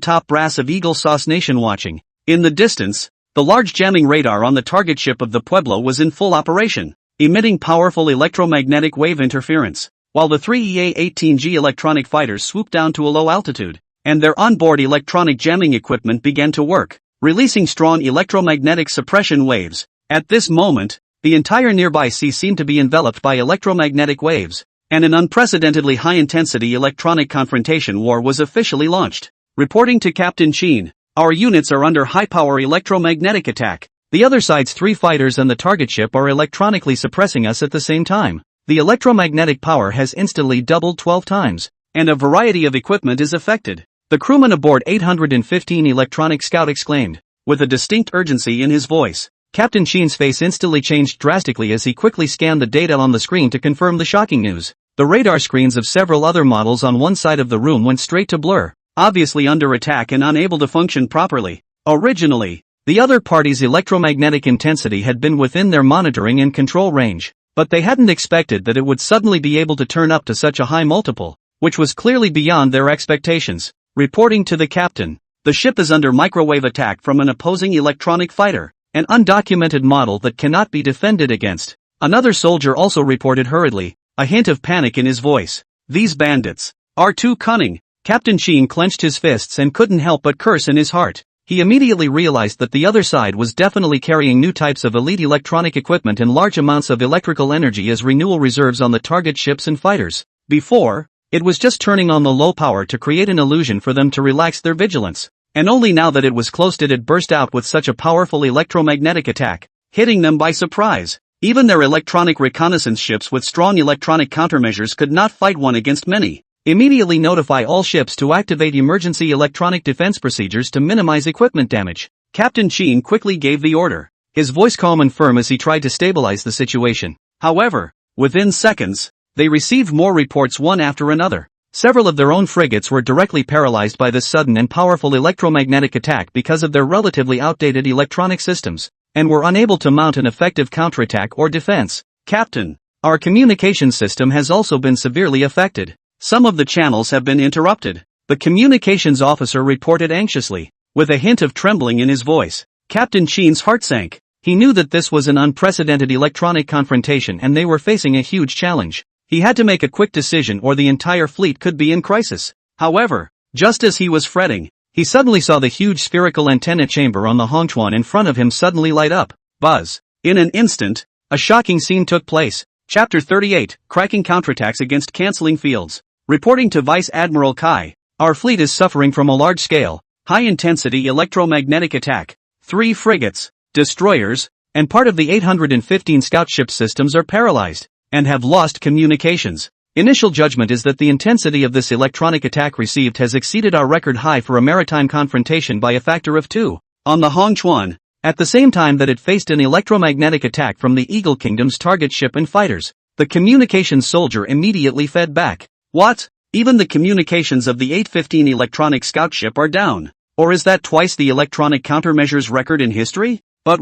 top brass of Eagle Sauce Nation watching. In the distance, the large jamming radar on the target ship of the Pueblo was in full operation, emitting powerful electromagnetic wave interference, while the 3 EA-18G electronic fighters swooped down to a low altitude, and their onboard electronic jamming equipment began to work, releasing strong electromagnetic suppression waves. At this moment, the entire nearby sea seemed to be enveloped by electromagnetic waves, and an unprecedentedly high-intensity electronic confrontation war was officially launched. Reporting to Captain Sheen, our units are under high-power electromagnetic attack. The other side's 3 fighters and the target ship are electronically suppressing us at the same time. The electromagnetic power has instantly doubled 12 times, and a variety of equipment is affected. The crewman aboard 815 Electronic Scout exclaimed, with a distinct urgency in his voice. Captain Sheen's face instantly changed drastically as he quickly scanned the data on the screen to confirm the shocking news. The radar screens of several other models on one side of the room went straight to blur, obviously under attack and unable to function properly. Originally, the other party's electromagnetic intensity had been within their monitoring and control range, but they hadn't expected that it would suddenly be able to turn up to such a high multiple, which was clearly beyond their expectations. Reporting to the captain, the ship is under microwave attack from an opposing electronic fighter, an undocumented model that cannot be defended against. Another soldier also reported hurriedly, a hint of panic in his voice. These bandits are too cunning. Captain Sheen clenched his fists and couldn't help but curse in his heart. He immediately realized that the other side was definitely carrying new types of elite electronic equipment and large amounts of electrical energy as renewal reserves on the target ships and fighters. Before, it was just turning on the low power to create an illusion for them to relax their vigilance. And only now that it was close did it burst out with such a powerful electromagnetic attack, hitting them by surprise. Even their electronic reconnaissance ships with strong electronic countermeasures could not fight one against many. Immediately notify all ships to activate emergency electronic defense procedures to minimize equipment damage. Captain Sheen quickly gave the order, his voice calm and firm as he tried to stabilize the situation. However, within seconds, they received more reports one after another. Several of their own frigates were directly paralyzed by this sudden and powerful electromagnetic attack because of their relatively outdated electronic systems, and were unable to mount an effective counterattack or defense. Captain, our communication system has also been severely affected. Some of the channels have been interrupted. The communications officer reported anxiously, with a hint of trembling in his voice. Captain Sheen's heart sank. He knew that this was an unprecedented electronic confrontation and they were facing a huge challenge. He had to make a quick decision or the entire fleet could be in crisis. However, just as he was fretting, he suddenly saw the huge spherical antenna chamber on the Hongchuan in front of him suddenly light up. Buzz. In an instant, a shocking scene took place. Chapter 38, Cracking Counterattacks Against Canceling Fields. Reporting to Vice Admiral Kai, our fleet is suffering from a large-scale, high-intensity electromagnetic attack. 3 frigates, destroyers, and part of the 815 scout ship systems are paralyzed and have lost communications. Initial judgment is that the intensity of this electronic attack received has exceeded our record high for a maritime confrontation by a factor of 2. On the Hongchuan, at the same time that it faced an electromagnetic attack from the Eagle Kingdom's target ship and fighters, the communications soldier immediately fed back. What? Even the communications of the 815 electronic scout ship are down. Or is that twice the electronic countermeasures record in history? But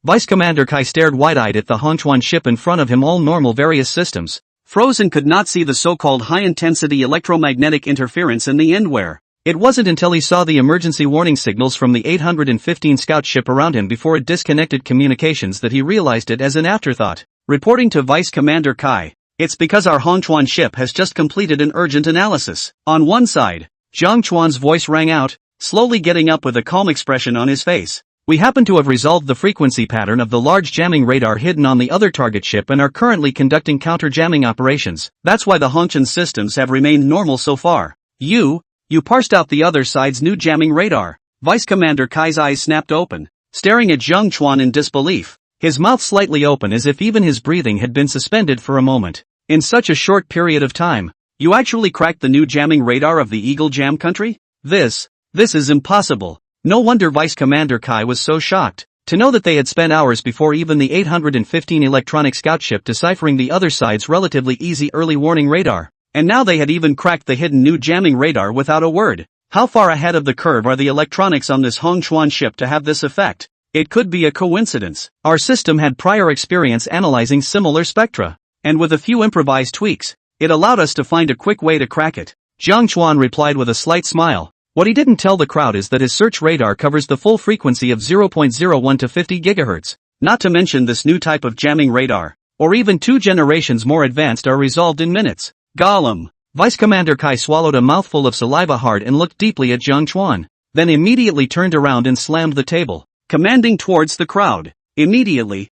Vice Commander Kai stared wide-eyed at the Hongchuan ship in front of him, all normal various systems. Frozen could not see the so-called high-intensity electromagnetic interference in the endware. It wasn't until he saw the emergency warning signals from the 815 scout ship around him before it disconnected communications that he realized it as an afterthought. Reporting to Vice Commander Kai, it's because our Hongchuan ship has just completed an urgent analysis. On one side, Jiang Chuan's voice rang out, slowly getting up with a calm expression on his face. We happen to have resolved the frequency pattern of the large jamming radar hidden on the other target ship and are currently conducting counter-jamming operations. That's why the Hongchuan systems have remained normal so far. You parsed out the other side's new jamming radar. Vice Commander Kai's eyes snapped open, staring at Jiang Chuan in disbelief, his mouth slightly open as if even his breathing had been suspended for a moment. In such a short period of time, you actually cracked the new jamming radar of the Eagle Jam country? This is impossible. No wonder Vice Commander Kai was so shocked to know that they had spent hours before even the 815 electronic scout ship deciphering the other side's relatively easy early warning radar. And now they had even cracked the hidden new jamming radar without a word. How far ahead of the curve are the electronics on this Hongchuan ship to have this effect? It could be a coincidence. Our system had prior experience analyzing similar spectra, and with a few improvised tweaks, it allowed us to find a quick way to crack it. Jiang Chuan replied with a slight smile. What he didn't tell the crowd is that his search radar covers the full frequency of 0.01 to 50 GHz. Not to mention this new type of jamming radar, or even 2 generations more advanced, are resolved in minutes. Gollum. Vice Commander Kai swallowed a mouthful of saliva hard and looked deeply at Jiang Chuan, then immediately turned around and slammed the table, commanding towards the crowd. Immediately,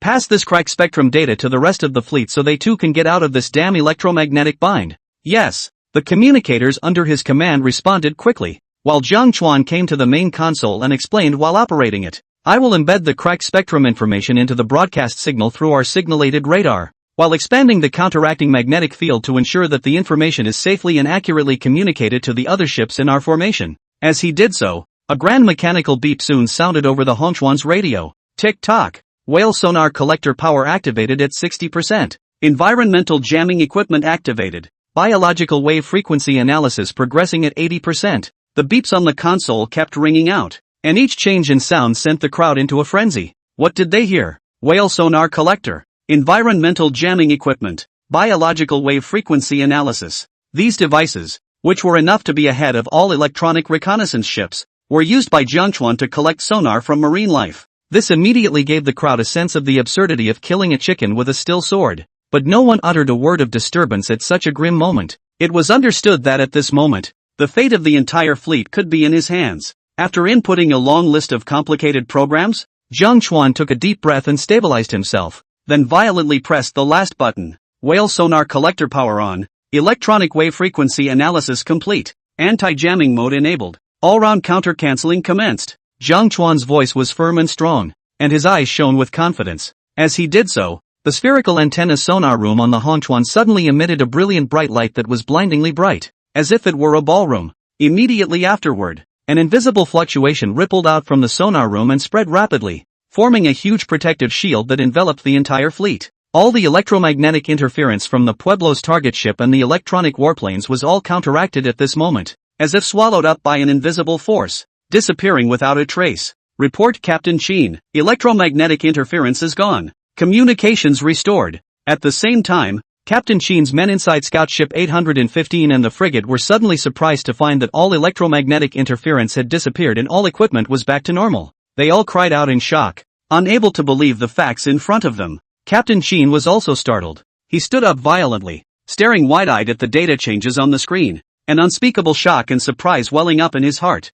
pass this cracked spectrum data to the rest of the fleet so they too can get out of this damn electromagnetic bind. Yes. The communicators under his command responded quickly, while Jiang Chuan came to the main console and explained while operating it. I will embed the cracked spectrum information into the broadcast signal through our signalated radar, while expanding the counteracting magnetic field to ensure that the information is safely and accurately communicated to the other ships in our formation. As he did so, a grand mechanical beep soon sounded over the Hongchuan's radio. Tick-tock. Whale sonar collector power activated at 60%. Environmental jamming equipment activated. Biological wave frequency analysis progressing at 80%. The beeps on the console kept ringing out, and each change in sound sent the crowd into a frenzy. What did they hear? Whale sonar collector. Environmental jamming equipment. Biological wave frequency analysis. These devices, which were enough to be ahead of all electronic reconnaissance ships, were used by Jiang Chuan to collect sonar from marine life. This immediately gave the crowd a sense of the absurdity of killing a chicken with a still sword. But no one uttered a word of disturbance at such a grim moment. It was understood that at this moment, the fate of the entire fleet could be in his hands. After inputting a long list of complicated programs, Jiang Chuan took a deep breath and stabilized himself, then violently pressed the last button. Whale sonar collector power on, electronic wave frequency analysis complete, anti-jamming mode enabled, all-round counter-canceling commenced. Jiang Chuan's voice was firm and strong, and his eyes shone with confidence. As he did so, the spherical antenna sonar room on the Hongchuan suddenly emitted a brilliant bright light that was blindingly bright, as if it were a ballroom. Immediately afterward, an invisible fluctuation rippled out from the sonar room and spread rapidly, forming a huge protective shield that enveloped the entire fleet. All the electromagnetic interference from the Pueblo's target ship and the electronic warplanes was all counteracted at this moment, as if swallowed up by an invisible force, disappearing without a trace. Report Captain Sheen. Electromagnetic interference is gone. Communications restored. At the same time, Captain Sheen's men inside Scout Ship 815 and the frigate were suddenly surprised to find that all electromagnetic interference had disappeared and all equipment was back to normal. They all cried out in shock, unable to believe the facts in front of them. Captain Chuan was also startled. He stood up violently, staring wide-eyed at the data changes on the screen, an unspeakable shock and surprise welling up in his heart.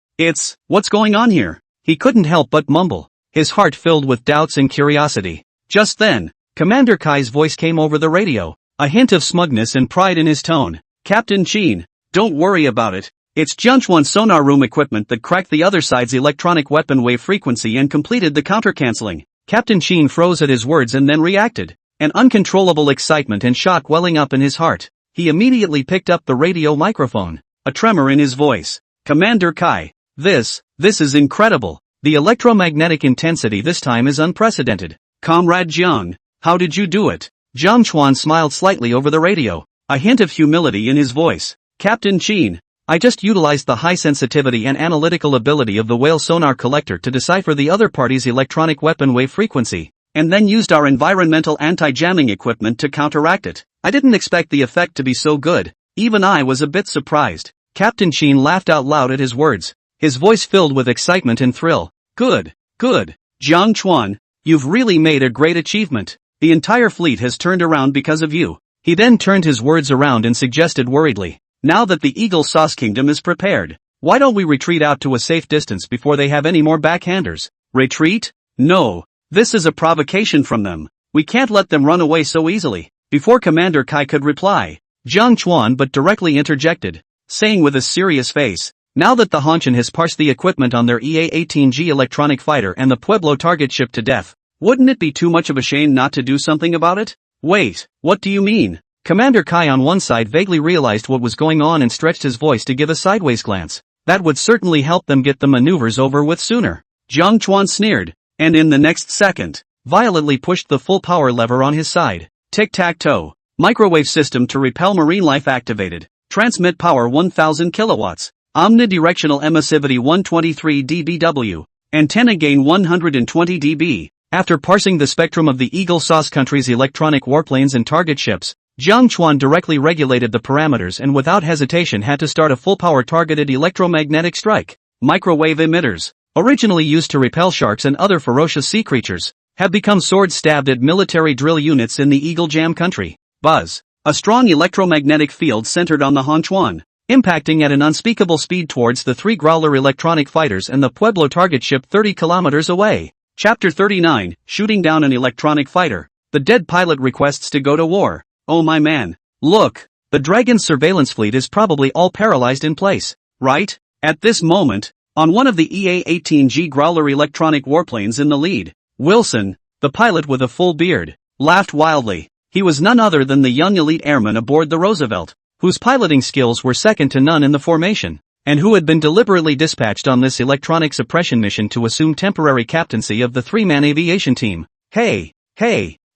What's going on here? He couldn't help but mumble, his heart filled with doubts and curiosity. Just then, Commander Kai's voice came over the radio, a hint of smugness and pride in his tone. Captain Chuan, don't worry about it. It's Jiang's sonar room equipment that cracked the other side's electronic weapon wave frequency and completed the counter-canceling. Captain Chuan froze at his words and then reacted, an uncontrollable excitement and shock welling up in his heart. He immediately picked up the radio microphone, a tremor in his voice. Commander Kai, this is incredible. The electromagnetic intensity this time is unprecedented. Comrade Jiang, how did you do it? Jiang Chuan smiled slightly over the radio, a hint of humility in his voice. Captain Chuan, I just utilized the high sensitivity and analytical ability of the whale sonar collector to decipher the other party's electronic weapon wave frequency, and then used our environmental anti-jamming equipment to counteract it. I didn't expect the effect to be so good. Even I was a bit surprised. Captain Chuan laughed out loud at his words, his voice filled with excitement and thrill. Good. Jiang Chuan, you've really made a great achievement. The entire fleet has turned around because of you. He then turned his words around and suggested worriedly, now that the Eagle Sauce Kingdom is prepared, why don't we retreat out to a safe distance before they have any more backhanders? Retreat? No. This is a provocation from them. We can't let them run away so easily. Before Commander Kai could reply, Jiang Chuan but directly interjected, saying with a serious face, now that the Hanshan has parsed the equipment on their EA-18G electronic fighter and the Pueblo target ship to death, wouldn't it be too much of a shame not to do something about it? Wait, what do you mean? Commander Kai on one side vaguely realized what was going on and stretched his voice to give a sideways glance. That would certainly help them get the maneuvers over with sooner. Jiang Chuan sneered, and in the next second, violently pushed the full power lever on his side. Tic-tac-toe. Microwave system to repel marine life activated. Transmit power 1000 kilowatts. Omnidirectional emissivity 123 dBW. Antenna gain 120 dB. After parsing the spectrum of the Eagle Sauce country's electronic warplanes and target ships, Jiang Chuan directly regulated the parameters and without hesitation had to start a full-power targeted electromagnetic strike. Microwave emitters, originally used to repel sharks and other ferocious sea creatures, have become swords stabbed at military drill units in the Eagle Jam country. Buzz. A strong electromagnetic field centered on the Chuan, impacting at an unspeakable speed towards the three Growler electronic fighters and the Pueblo target ship 30 kilometers away. Chapter 39, Shooting Down an Electronic Fighter. The dead pilot requests to go to war. Oh my man. Look, the Dragon's surveillance fleet is probably all paralyzed in place, right? At this moment, on one of the EA-18G Growler electronic warplanes in the lead, Wilson, the pilot with a full beard, laughed wildly. He was none other than the young elite airman aboard the Roosevelt, whose piloting skills were second to none in the formation, and who had been deliberately dispatched on this electronic suppression mission to assume temporary captaincy of the three-man aviation team. Hey,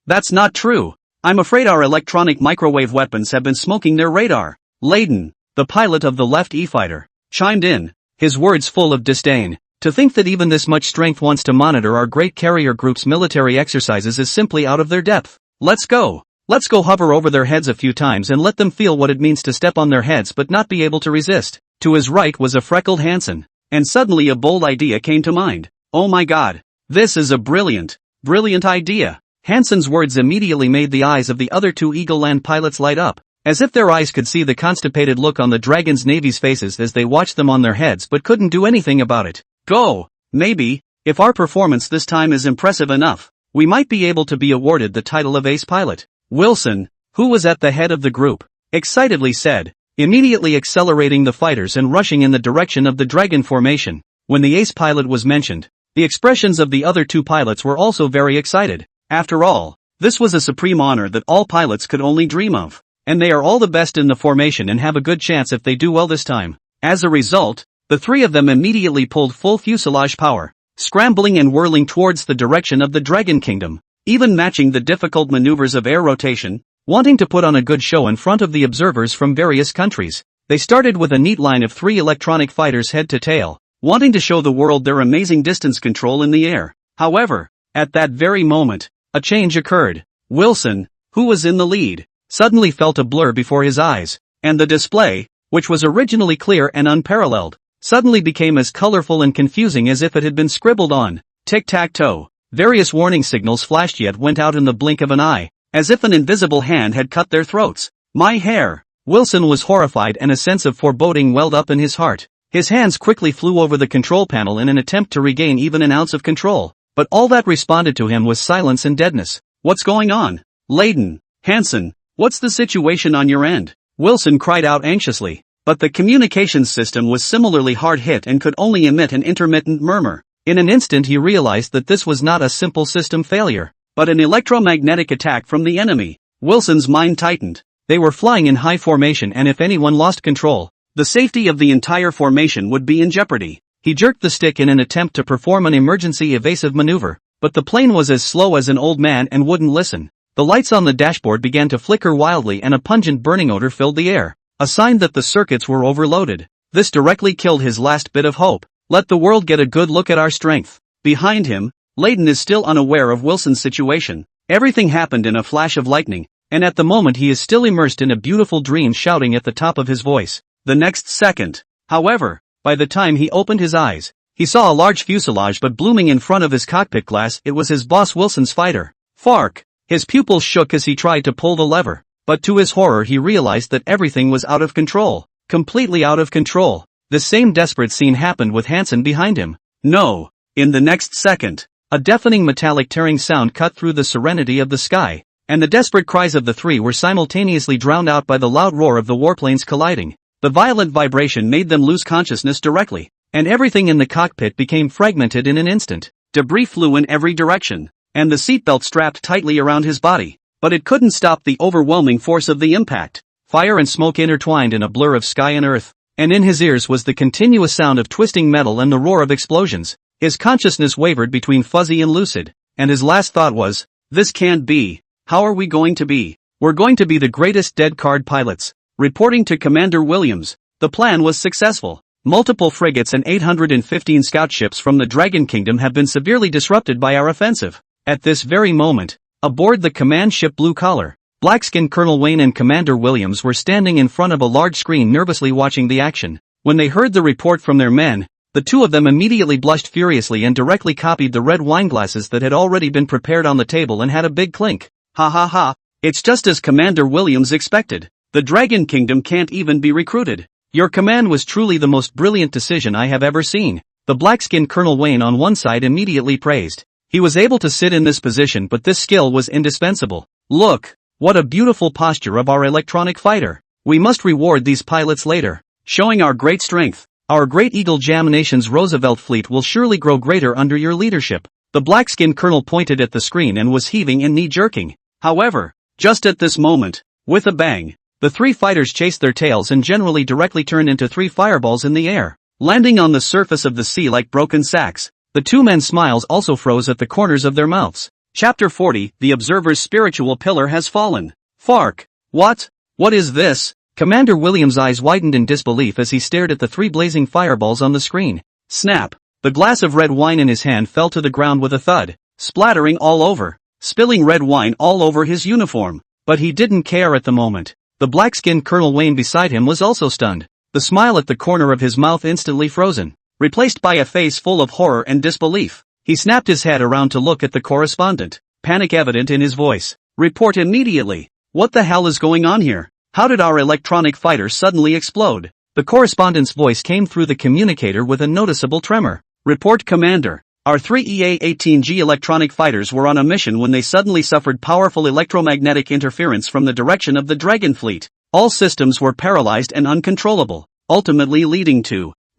that's not true. I'm afraid our electronic microwave weapons have been smoking their radar. Layden, the pilot of the left E-fighter, chimed in, his words full of disdain. To think that even this much strength wants to monitor our great carrier group's military exercises is simply out of their depth. Let's go hover over their heads a few times and let them feel what it means to step on their heads but not be able to resist. To his right was a freckled Hansen, and suddenly a bold idea came to mind. Oh my god, this is a brilliant idea. Hansen's words immediately made the eyes of the other two Eagle Land pilots light up, as if their eyes could see the constipated look on the Dragon's Navy's faces as they watched them on their heads but couldn't do anything about it. Go! Maybe, if our performance this time is impressive enough, we might be able to be awarded the title of ace pilot. Wilson, who was at the head of the group, excitedly said, immediately accelerating the fighters and rushing in the direction of the Dragon formation. When the ace pilot was mentioned, the expressions of the other two pilots were also very excited. After all, this was a supreme honor that all pilots could only dream of, and they are all the best in the formation and have a good chance if they do well this time. As a result, the three of them immediately pulled full fuselage power, scrambling and whirling towards the direction of the Dragon Kingdom, even matching the difficult maneuvers of air rotation, wanting to put on a good show in front of the observers from various countries. They started with a neat line of three electronic fighters head to tail, wanting to show the world their amazing distance control in the air. However, at that very moment, a change occurred. Wilson, who was in the lead, suddenly felt a blur before his eyes, and the display, which was originally clear and unparalleled, suddenly became as colorful and confusing as if it had been scribbled on. Tic-tac-toe. Various warning signals flashed yet went out in the blink of an eye, as if an invisible hand had cut their throats. My hair! Wilson was horrified and a sense of foreboding welled up in his heart. His hands quickly flew over the control panel in an attempt to regain even an ounce of control, but all that responded to him was silence and deadness. What's going on? Layden, Hansen, what's the situation on your end? Wilson cried out anxiously, but the communications system was similarly hard hit and could only emit an intermittent murmur. In an instant he realized that this was not a simple system failure, but an electromagnetic attack from the enemy. Wilson's mind tightened. They were flying in high formation, and if anyone lost control, the safety of the entire formation would be in jeopardy. He jerked the stick in an attempt to perform an emergency evasive maneuver, but the plane was as slow as an old man and wouldn't listen. The lights on the dashboard began to flicker wildly and a pungent burning odor filled the air, a sign that the circuits were overloaded. This directly killed his last bit of hope. Let the world get a good look at our strength. Behind him, Layden is still unaware of Wilson's situation. Everything happened in a flash of lightning, and at the moment he is still immersed in a beautiful dream, shouting at the top of his voice. The next second, however, by the time he opened his eyes, he saw a large fuselage but blooming in front of his cockpit glass. It was his boss Wilson's fighter. Fark! His pupils shook as he tried to pull the lever, but to his horror he realized that everything was out of control. Completely out of control. The same desperate scene happened with Hansen behind him. No! In the next second, a deafening metallic tearing sound cut through the serenity of the sky, and the desperate cries of the three were simultaneously drowned out by the loud roar of the warplanes colliding. The violent vibration made them lose consciousness directly, and everything in the cockpit became fragmented in an instant. Debris flew in every direction, and the seatbelt strapped tightly around his body, but it couldn't stop the overwhelming force of the impact. Fire and smoke intertwined in a blur of sky and earth, and in his ears was the continuous sound of twisting metal and the roar of explosions. His consciousness wavered between fuzzy and lucid, and his last thought was, this can't be. How are we going to be? We're going to be the greatest dead card pilots. Reporting to Commander Williams, the plan was successful. Multiple frigates and 815 scout ships from the Dragon Kingdom have been severely disrupted by our offensive. At this very moment, aboard the command ship Blue Collar, Blackskin Colonel Wayne and Commander Williams were standing in front of a large screen nervously watching the action. When they heard the report from their men, the two of them immediately blushed furiously and directly copied the red wine glasses that had already been prepared on the table and had a big clink. Ha ha ha, it's just as Commander Williams expected. The Dragon Kingdom can't even be recruited. Your command was truly the most brilliant decision I have ever seen. The Blackskin Colonel Wayne on one side immediately praised. He was able to sit in this position, but this skill was indispensable. Look, what a beautiful posture of our electronic fighter. We must reward these pilots later. Showing our great strength. Our great Eagle Jam Nation's Roosevelt fleet will surely grow greater under your leadership. The Blackskin Colonel pointed at the screen and was heaving and knee-jerking. However, just at this moment, with a bang, the three fighters chased their tails and generally directly turned into three fireballs in the air, landing on the surface of the sea like broken sacks. The two men's smiles also froze at the corners of their mouths. Chapter 40, The Observer's Spiritual Pillar Has Fallen. Fark. What? What is this? Commander Williams' eyes widened in disbelief as he stared at the three blazing fireballs on the screen. Snap. The glass of red wine in his hand fell to the ground with a thud, splattering all over, spilling red wine all over his uniform. But he didn't care at the moment. The black-skinned Colonel Wayne beside him was also stunned, the smile at the corner of his mouth instantly frozen, replaced by a face full of horror and disbelief. He snapped his head around to look at the correspondent, panic evident in his voice. Report immediately. What the hell is going on here? How did our electronic fighter suddenly explode? The correspondent's voice came through the communicator with a noticeable tremor. Report, Commander. Our three EA-18G electronic fighters were on a mission when they suddenly suffered powerful electromagnetic interference from the direction of the Dragon fleet. All systems were paralyzed and uncontrollable, ultimately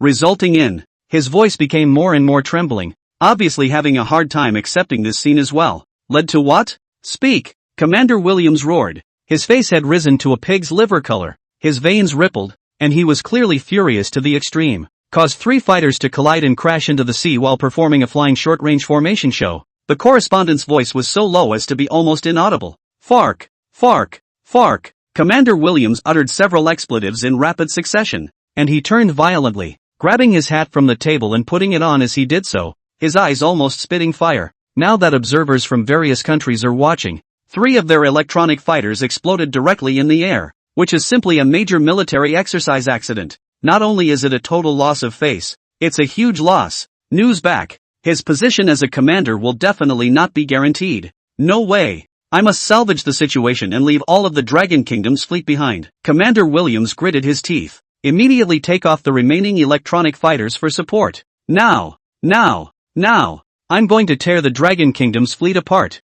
resulting in. His voice became more and more trembling, obviously having a hard time accepting this scene as well. Led to what? Speak, Commander Williams roared. His face had risen to a pig's liver color, his veins rippled, and he was clearly furious to the extreme. Caused three fighters to collide and crash into the sea while performing a flying short-range formation show. The correspondent's voice was so low as to be almost inaudible. Fark, fark, fark. Commander Williams uttered several expletives in rapid succession, and he turned violently, grabbing his hat from the table and putting it on as he did so, his eyes almost spitting fire. Now that observers from various countries are watching, three of their electronic fighters exploded directly in the air, which is simply a major military exercise accident. Not only is it a total loss of face, it's a huge loss. News back. His position as a commander will definitely not be guaranteed. No way. I must salvage the situation and leave all of the Dragon Kingdom's fleet behind. Commander Williams gritted his teeth. Immediately take off the remaining electronic fighters for support. Now. I'm going to tear the Dragon Kingdom's fleet apart.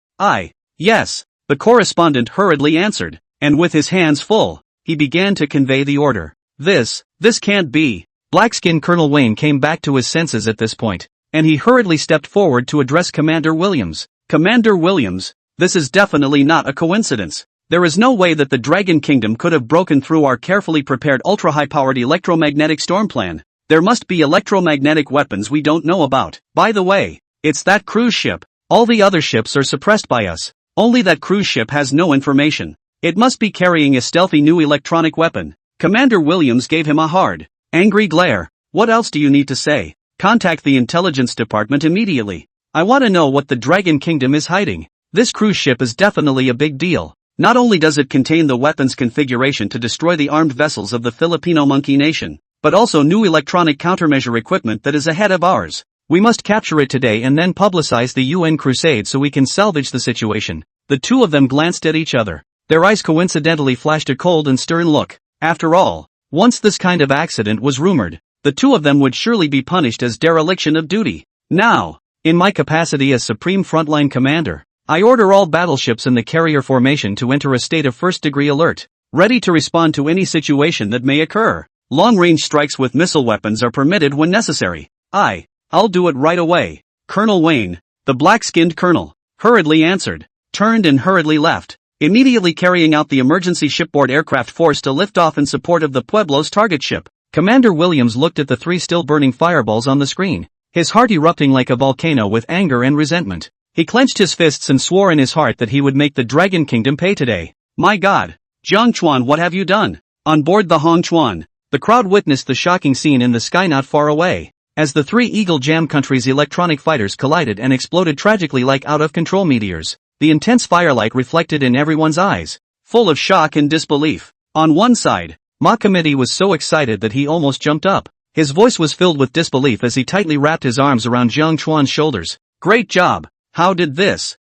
Yes, the correspondent hurriedly answered, and with his hands full, he began to convey the order. This can't be. Blackskin Colonel Wayne came back to his senses at this point, and he hurriedly stepped forward to address Commander Williams. Commander Williams, this is definitely not a coincidence. There is no way that the Dragon Kingdom could have broken through our carefully prepared ultra-high-powered electromagnetic storm plan. There must be electromagnetic weapons we don't know about. By the way, it's that cruise ship. All the other ships are suppressed by us. Only that cruise ship has no information. It must be carrying a stealthy new electronic weapon. Commander Williams gave him a hard, angry glare. What else do you need to say? Contact the intelligence department immediately. I want to know what the Dragon Kingdom is hiding. This cruise ship is definitely a big deal. Not only does it contain the weapons configuration to destroy the armed vessels of the Filipino monkey nation, but also new electronic countermeasure equipment that is ahead of ours. We must capture it today and then publicize the UN crusade so we can salvage the situation. The two of them glanced at each other. Their eyes coincidentally flashed a cold and stern look. After all, once this kind of accident was rumored, the two of them would surely be punished as dereliction of duty. Now, in my capacity as Supreme Frontline Commander, I order all battleships in the carrier formation to enter a state of first-degree alert, ready to respond to any situation that may occur. Long-range strikes with missile weapons are permitted when necessary. I'll do it right away. Colonel Wayne, the black-skinned colonel, hurriedly answered, turned and hurriedly left, immediately carrying out the emergency shipboard aircraft force to lift off in support of the Pueblo's target ship. Commander Williams looked at the three still-burning fireballs on the screen, his heart erupting like a volcano with anger and resentment. He clenched his fists and swore in his heart that he would make the Dragon Kingdom pay today. My God! Jiang Chuan, what have you done? On board the Hong Chuan, the crowd witnessed the shocking scene in the sky not far away, as the three Eagle Jam countries' electronic fighters collided and exploded tragically like out-of-control meteors. The intense firelight reflected in everyone's eyes, full of shock and disbelief. On one side, Ma Committee was so excited that he almost jumped up. His voice was filled with disbelief as he tightly wrapped his arms around Jiang Chuan's shoulders. Great job! How did this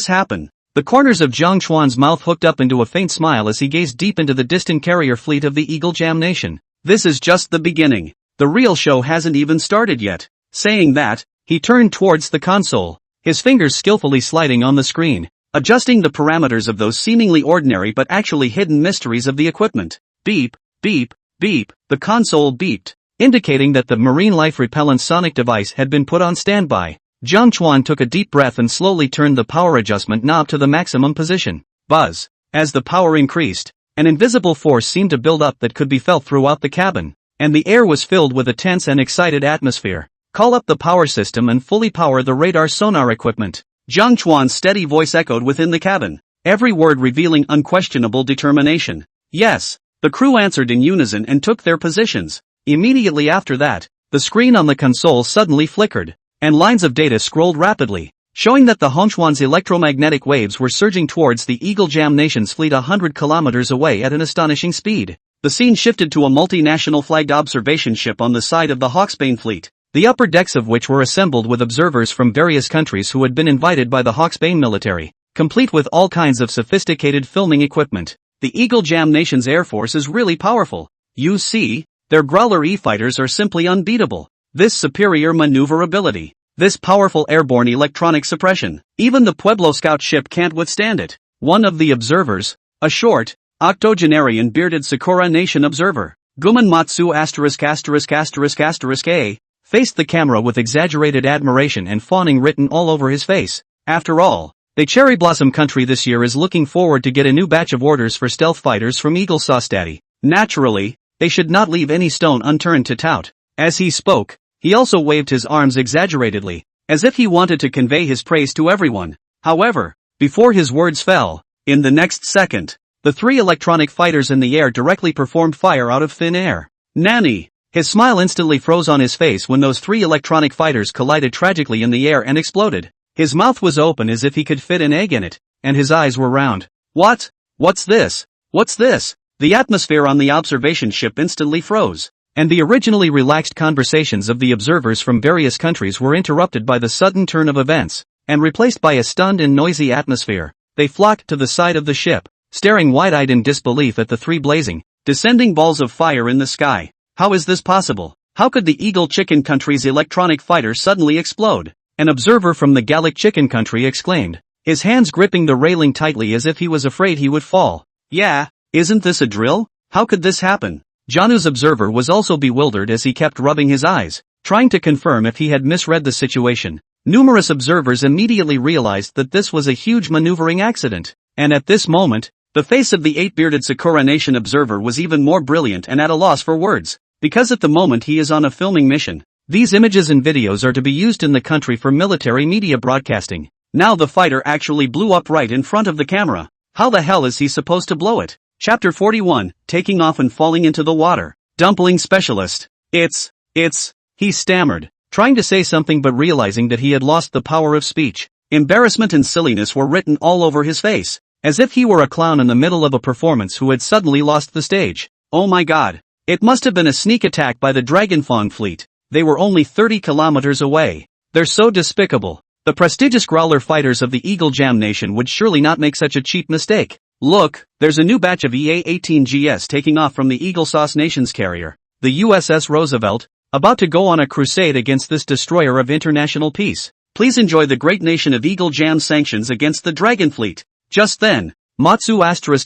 happen? The corners of Jiang Chuan's mouth hooked up into a faint smile as he gazed deep into the distant carrier fleet of the Eagle Jam Nation. This is just the beginning. The real show hasn't even started yet. Saying that, he turned towards the console, his fingers skillfully sliding on the screen, adjusting the parameters of those seemingly ordinary but actually hidden mysteries of the equipment. Beep, beep, beep, the console beeped, indicating that the marine life repellent sonic device had been put on standby. Jiang Chuan took a deep breath and slowly turned the power adjustment knob to the maximum position. Buzz. As the power increased, an invisible force seemed to build up that could be felt throughout the cabin, and the air was filled with a tense and excited atmosphere. Call up the power system and fully power the radar sonar equipment. Jiang Chuan's steady voice echoed within the cabin, every word revealing unquestionable determination. Yes, the crew answered in unison and took their positions. Immediately after that, the screen on the console suddenly flickered, and lines of data scrolled rapidly, showing that the Hongchuan's electromagnetic waves were surging towards the Eagle Jam Nation's fleet 100 kilometers away at an astonishing speed. The scene shifted to a multinational flagged observation ship on the side of the Hawksbane fleet, the upper decks of which were assembled with observers from various countries who had been invited by the Hawksbane military, complete with all kinds of sophisticated filming equipment. The Eagle Jam Nation's air force is really powerful. You see, their Growler E-fighters are simply unbeatable. This superior maneuverability, this powerful airborne electronic suppression, even the Pueblo scout ship can't withstand it. One of the observers, a short, octogenarian bearded Sakura Nation observer, Guman Matsu *****A, faced the camera with exaggerated admiration and fawning written all over his face. After all, the Cherry Blossom country this year is looking forward to get a new batch of orders for stealth fighters from Eagle Sauce Daddy. Naturally, they should not leave any stone unturned to tout. As he spoke, he also waved his arms exaggeratedly, as if he wanted to convey his praise to everyone. However, before his words fell, in the next second, the three electronic fighters in the air directly performed fire out of thin air. Nanny! His smile instantly froze on his face when those three electronic fighters collided tragically in the air and exploded. His mouth was open as if he could fit an egg in it, and his eyes were round. What's this? What's this? The atmosphere on the observation ship instantly froze. and the originally relaxed conversations of the observers from various countries were interrupted by the sudden turn of events, and replaced by a stunned and noisy atmosphere. They flocked to the side of the ship, staring wide-eyed in disbelief at the three blazing, descending balls of fire in the sky. How is this possible? How could the Eagle Chicken Country's electronic fighter suddenly explode? An observer from the Gallic Chicken Country exclaimed, his hands gripping the railing tightly as if he was afraid he would fall. Yeah, isn't this a drill? How could this happen? Janu's observer was also bewildered as he kept rubbing his eyes, trying to confirm if he had misread the situation. Numerous observers immediately realized that this was a huge maneuvering accident, and at this moment, the face of the eight-bearded Sakura Nation observer was even more brilliant and at a loss for words, because at the moment he is on a filming mission. These images and videos are to be used in the country for military media broadcasting. Now the fighter actually blew up right in front of the camera. How the hell is he supposed to blow it? Chapter 41, Taking Off and Falling into the Water. Dumpling Specialist. He stammered, trying to say something but realizing that he had lost the power of speech. Embarrassment and silliness were written all over his face, as if he were a clown in the middle of a performance who had suddenly lost the stage. Oh my god. It must have been a sneak attack by the Dragonfawn fleet. They were only 30 kilometers away. They're so despicable. The prestigious Growler fighters of the Eagle Jam Nation would surely not make such a cheap mistake. Look, there's a new batch of EA-18GS taking off from the Eagle Sauce Nation's carrier, the USS Roosevelt, about to go on a crusade against this destroyer of international peace. Please enjoy the great nation of Eagle Jam sanctions against the Dragon Fleet. Just then, Matsu Agumon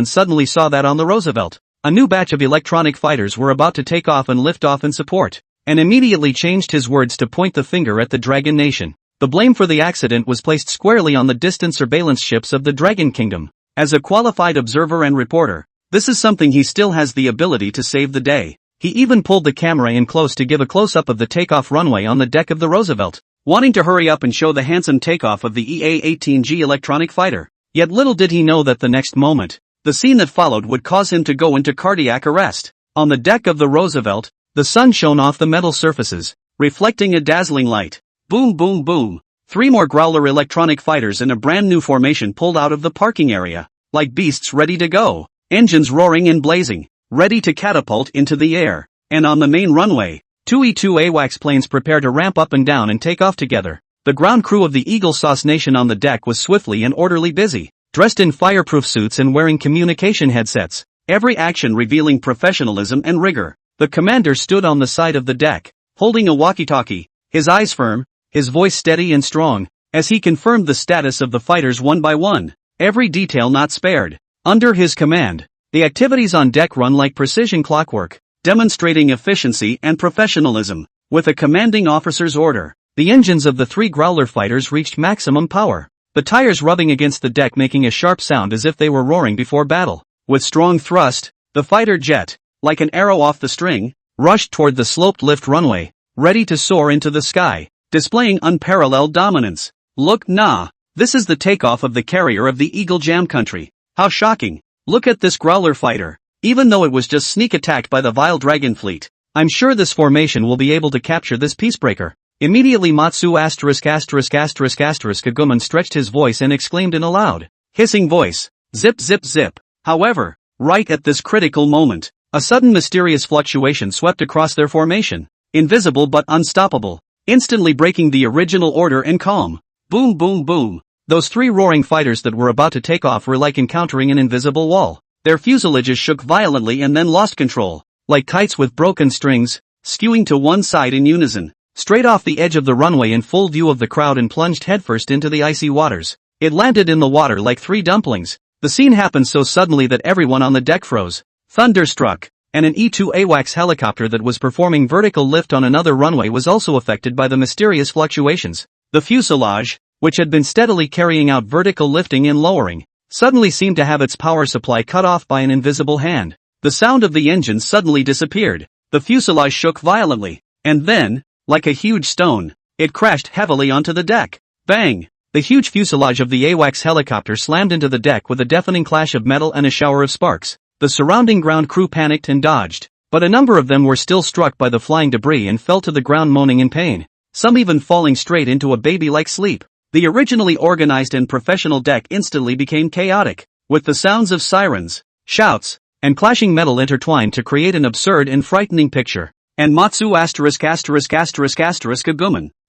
suddenly saw that on the Roosevelt, a new batch of electronic fighters were about to take off and lift off in support, and immediately changed his words to point the finger at the Dragon Nation. The blame for the accident was placed squarely on the distant surveillance ships of the Dragon Kingdom. As a qualified observer and reporter, this is something he still has the ability to save the day. He even pulled the camera in close to give a close-up of the takeoff runway on the deck of the Roosevelt, wanting to hurry up and show the handsome takeoff of the EA-18G electronic fighter. Yet little did he know that the next moment, the scene that followed would cause him to go into cardiac arrest. On the deck of the Roosevelt, the sun shone off the metal surfaces, reflecting a dazzling light. Boom boom boom. 3 more Growler electronic fighters in a brand new formation pulled out of the parking area, like beasts ready to go, engines roaring and blazing, ready to catapult into the air. And on the main runway, 2 E-2 AWACS planes prepare to ramp up and down and take off together. The ground crew of the Eagle Sauce Nation on the deck was swiftly and orderly busy, dressed in fireproof suits and wearing communication headsets, every action revealing professionalism and rigor. The commander stood on the side of the deck, holding a walkie-talkie, his eyes firm, his voice steady and strong, as he confirmed the status of the fighters one by one, every detail not spared. Under his command, the activities on deck run like precision clockwork, demonstrating efficiency and professionalism. With a commanding officer's order, the engines of the 3 Growler fighters reached maximum power, the tires rubbing against the deck making a sharp sound as if they were roaring before battle. With strong thrust, the fighter jet, like an arrow off the string, rushed toward the sloped lift runway, ready to soar into the sky, displaying unparalleled dominance. Look, this is the takeoff of the carrier of the Eagle Jam Country. How shocking. Look at this Growler fighter. Even though it was just sneak attacked by the vile Dragon Fleet, I'm sure this formation will be able to capture this peacebreaker. Immediately Matsu Agumon stretched his voice and exclaimed in a loud, hissing voice, zip zip zip. However, right at this critical moment, a sudden mysterious fluctuation swept across their formation, invisible but unstoppable, instantly breaking the original order and calm. Boom boom boom. Those 3 roaring fighters that were about to take off were like encountering an invisible wall. Their fuselages shook violently and then lost control, like kites with broken strings, skewing to one side in unison, straight off the edge of the runway in full view of the crowd and plunged headfirst into the icy waters. It landed in the water like 3 dumplings. The scene happened so suddenly that everyone on the deck froze, thunderstruck, and an E-2 AWACS helicopter that was performing vertical lift on another runway was also affected by the mysterious fluctuations. The fuselage, which had been steadily carrying out vertical lifting and lowering, suddenly seemed to have its power supply cut off by an invisible hand. The sound of the engines suddenly disappeared, the fuselage shook violently, and then, like a huge stone, it crashed heavily onto the deck. Bang! The huge fuselage of the AWACS helicopter slammed into the deck with a deafening clash of metal and a shower of sparks. The surrounding ground crew panicked and dodged, but a number of them were still struck by the flying debris and fell to the ground moaning in pain, some even falling straight into a baby-like sleep. The originally organized and professional deck instantly became chaotic, with the sounds of sirens, shouts, and clashing metal intertwined to create an absurd and frightening picture. And Matsu Guman,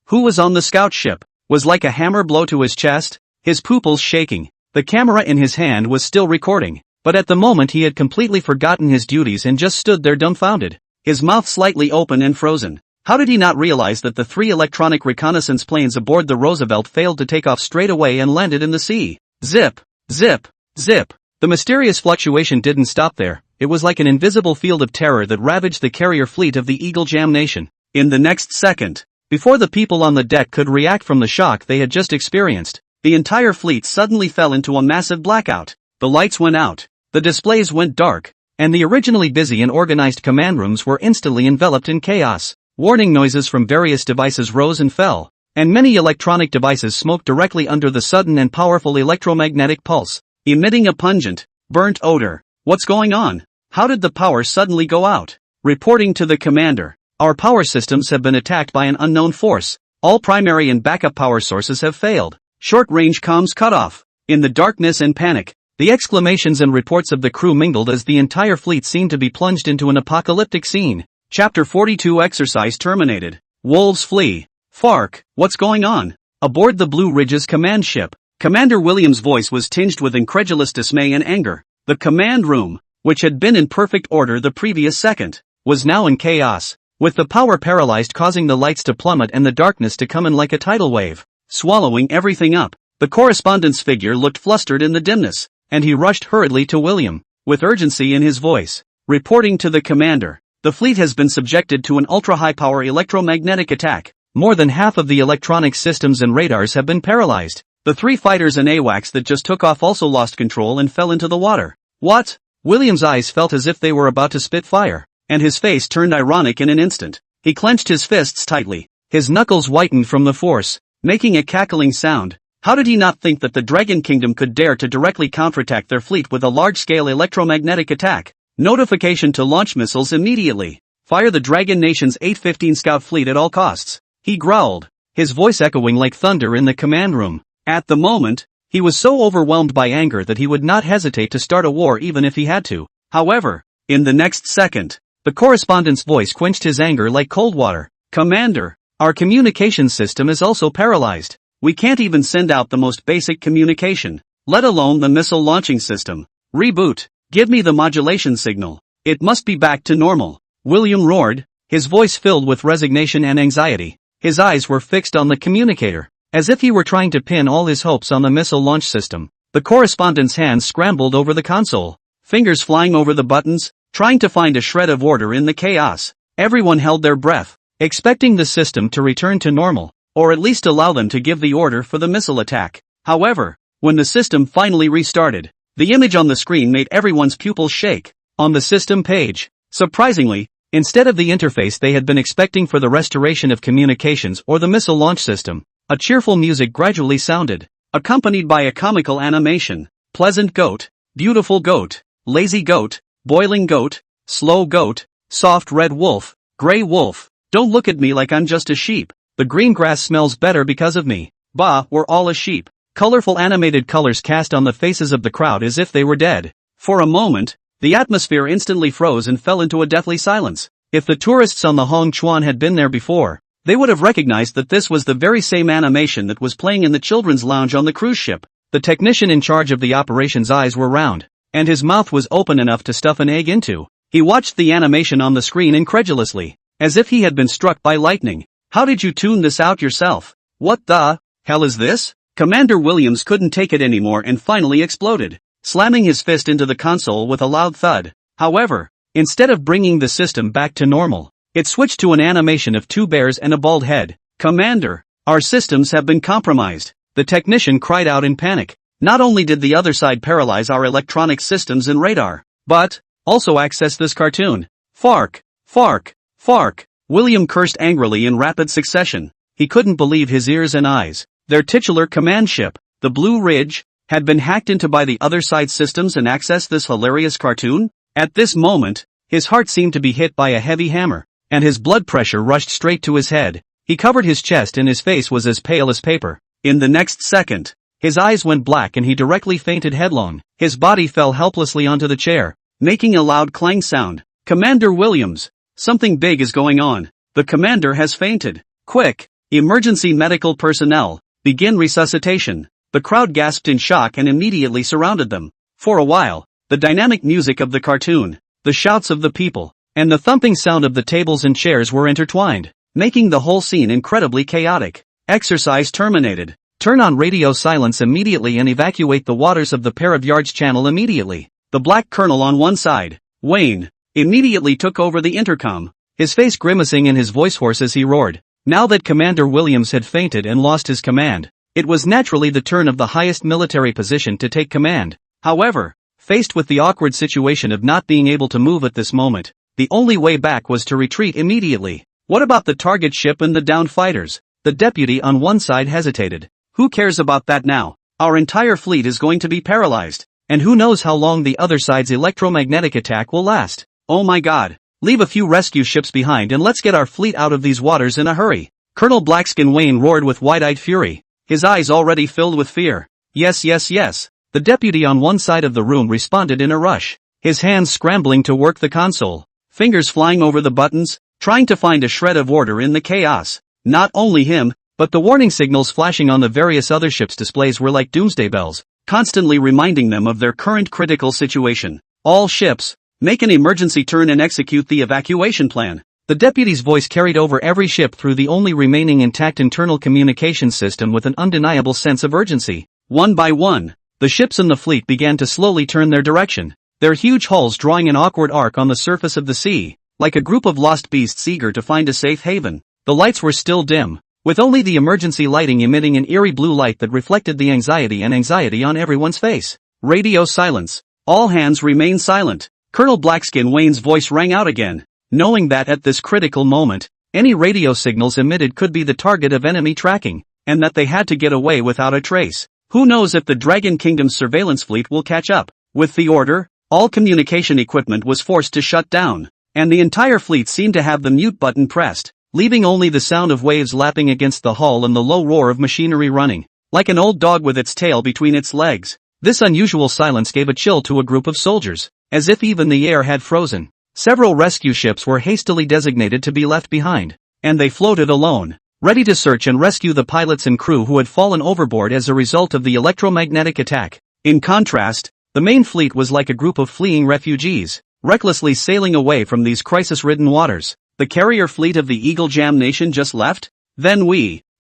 who was on the scout ship, was like a hammer blow to his chest, his pupils shaking. The camera in his hand was still recording, but at the moment he had completely forgotten his duties and just stood there dumbfounded, his mouth slightly open and frozen. How did he not realize that the 3 electronic reconnaissance planes aboard the Roosevelt failed to take off straight away and landed in the sea? Zip, zip, zip. The mysterious fluctuation didn't stop there. It was like an invisible field of terror that ravaged the carrier fleet of the Eagle Jam Nation. In the next second, before the people on the deck could react from the shock they had just experienced, the entire fleet suddenly fell into a massive blackout. The lights went out, the displays went dark, and the originally busy and organized command rooms were instantly enveloped in chaos. Warning noises from various devices rose and fell, and many electronic devices smoked directly under the sudden and powerful electromagnetic pulse, emitting a pungent, burnt odor. What's going on? How did the power suddenly go out? Reporting to the commander. Our power systems have been attacked by an unknown force. All primary and backup power sources have failed. Short-range comms cut off. In the darkness and panic, the exclamations and reports of the crew mingled as the entire fleet seemed to be plunged into an apocalyptic scene. Chapter 42 Exercise terminated. Wolves flee. FARC, what's going on? Aboard the Blue Ridge's command ship, Commander Williams' voice was tinged with incredulous dismay and anger. The command room, which had been in perfect order the previous second, was now in chaos, with the power paralyzed causing the lights to plummet and the darkness to come in like a tidal wave, swallowing everything up. The correspondent's figure looked flustered in the dimness, and he rushed hurriedly to William, with urgency in his voice, reporting to the commander. The fleet has been subjected to an ultra-high-power electromagnetic attack. More than half of the electronic systems and radars have been paralyzed. The 3 fighters and AWACS that just took off also lost control and fell into the water. What? William's eyes felt as if they were about to spit fire, and his face turned ironic in an instant. He clenched his fists tightly. His knuckles whitened from the force, making a cackling sound. How did he not think that the Dragon Kingdom could dare to directly counterattack their fleet with a large-scale electromagnetic attack? Notification to launch missiles immediately. Fire the Dragon Nation's 815 scout fleet at all costs. He growled, his voice echoing like thunder in the command room. At the moment, he was so overwhelmed by anger that he would not hesitate to start a war even if he had to. However, in the next second, the correspondent's voice quenched his anger like cold water. Commander, our communication system is also paralyzed. We can't even send out the most basic communication, let alone the missile launching system. Reboot. Give me the modulation signal. It must be back to normal. William roared, his voice filled with resignation and anxiety. His eyes were fixed on the communicator, as if he were trying to pin all his hopes on the missile launch system. The correspondent's hands scrambled over the console, fingers flying over the buttons, trying to find a shred of order in the chaos. Everyone held their breath, expecting the system to return to normal, or at least allow them to give the order for the missile attack. However, when the system finally restarted, the image on the screen made everyone's pupils shake. On the system page, surprisingly, instead of the interface they had been expecting for the restoration of communications or the missile launch system, a cheerful music gradually sounded, accompanied by a comical animation. Pleasant goat, beautiful goat, lazy goat, boiling goat, slow goat, soft red wolf, gray wolf. Don't look at me like I'm just a sheep. The green grass smells better because of me. Bah, we're all a sheep. Colorful animated colors cast on the faces of the crowd as if they were dead. For a moment, the atmosphere instantly froze and fell into a deathly silence. If the tourists on the Hong Chuan had been there before, they would have recognized that this was the very same animation that was playing in the children's lounge on the cruise ship. The technician in charge of the operation's eyes were round, and his mouth was open enough to stuff an egg into. He watched the animation on the screen incredulously, as if he had been struck by lightning. How did you tune this out yourself? What the hell is this? Commander Williams couldn't take it anymore and finally exploded, slamming his fist into the console with a loud thud. However, instead of bringing the system back to normal, it switched to an animation of 2 bears and a bald head. Commander, our systems have been compromised. The technician cried out in panic. Not only did the other side paralyze our electronic systems and radar, but also access this cartoon. FARC, FARC, FARC. William cursed angrily in rapid succession. He couldn't believe his ears and eyes. Their titular command ship, the Blue Ridge, had been hacked into by the other side's systems and accessed this hilarious cartoon? At this moment, his heart seemed to be hit by a heavy hammer, and his blood pressure rushed straight to his head. He covered his chest and his face was as pale as paper. In the next second, his eyes went black and he directly fainted headlong. His body fell helplessly onto the chair. making a loud clang sound. Commander Williams, something big is going on. The commander has fainted. Quick, emergency medical personnel, begin resuscitation. The crowd gasped in shock and immediately surrounded them. For a while, the dynamic music of the cartoon, the shouts of the people, and the thumping sound of the tables and chairs were intertwined, making the whole scene incredibly chaotic. Exercise terminated. Turn on radio silence immediately and evacuate the waters of the pair of yards channel immediately. The black colonel on one side, Wayne, immediately took over the intercom, his face grimacing and his voice hoarse as he roared. Now that Commander Williams had fainted and lost his command, it was naturally the turn of the highest military position to take command. However, faced with the awkward situation of not being able to move at this moment, the only way back was to retreat immediately. What about the target ship and the downed fighters? The deputy on one side hesitated. Who cares about that now? Our entire fleet is going to be paralyzed, and who knows how long the other side's electromagnetic attack will last. Oh my god. Leave a few rescue ships behind and let's get our fleet out of these waters in a hurry. Colonel Blackskin Wayne roared with wide-eyed fury, his eyes already filled with fear. Yes, yes, yes. The deputy on one side of the room responded in a rush, his hands scrambling to work the console, fingers flying over the buttons, trying to find a shred of order in the chaos. Not only him, but the warning signals flashing on the various other ships' displays were like doomsday bells, constantly reminding them of their current critical situation. All ships, make an emergency turn and execute the evacuation plan. The deputy's voice carried over every ship through the only remaining intact internal communication system with an undeniable sense of urgency. One by one, the ships in the fleet began to slowly turn their direction, their huge hulls drawing an awkward arc on the surface of the sea, like a group of lost beasts eager to find a safe haven. The lights were still dim, with only the emergency lighting emitting an eerie blue light that reflected the anxiety on everyone's face. Radio silence. All hands remain silent. Colonel Blackskin Wayne's voice rang out again, knowing that at this critical moment, any radio signals emitted could be the target of enemy tracking, and that they had to get away without a trace. Who knows if the Dragon Kingdom's surveillance fleet will catch up. With the order, all communication equipment was forced to shut down, and the entire fleet seemed to have the mute button pressed, leaving only the sound of waves lapping against the hull and the low roar of machinery running, like an old dog with its tail between its legs. This unusual silence gave a chill to a group of soldiers, as if even the air had frozen. Several rescue ships were hastily designated to be left behind, and they floated alone, ready to search and rescue the pilots and crew who had fallen overboard as a result of the electromagnetic attack. In contrast, the main fleet was like a group of fleeing refugees, recklessly sailing away from these crisis-ridden waters. The carrier fleet of the Eagle Jam Nation just left? Then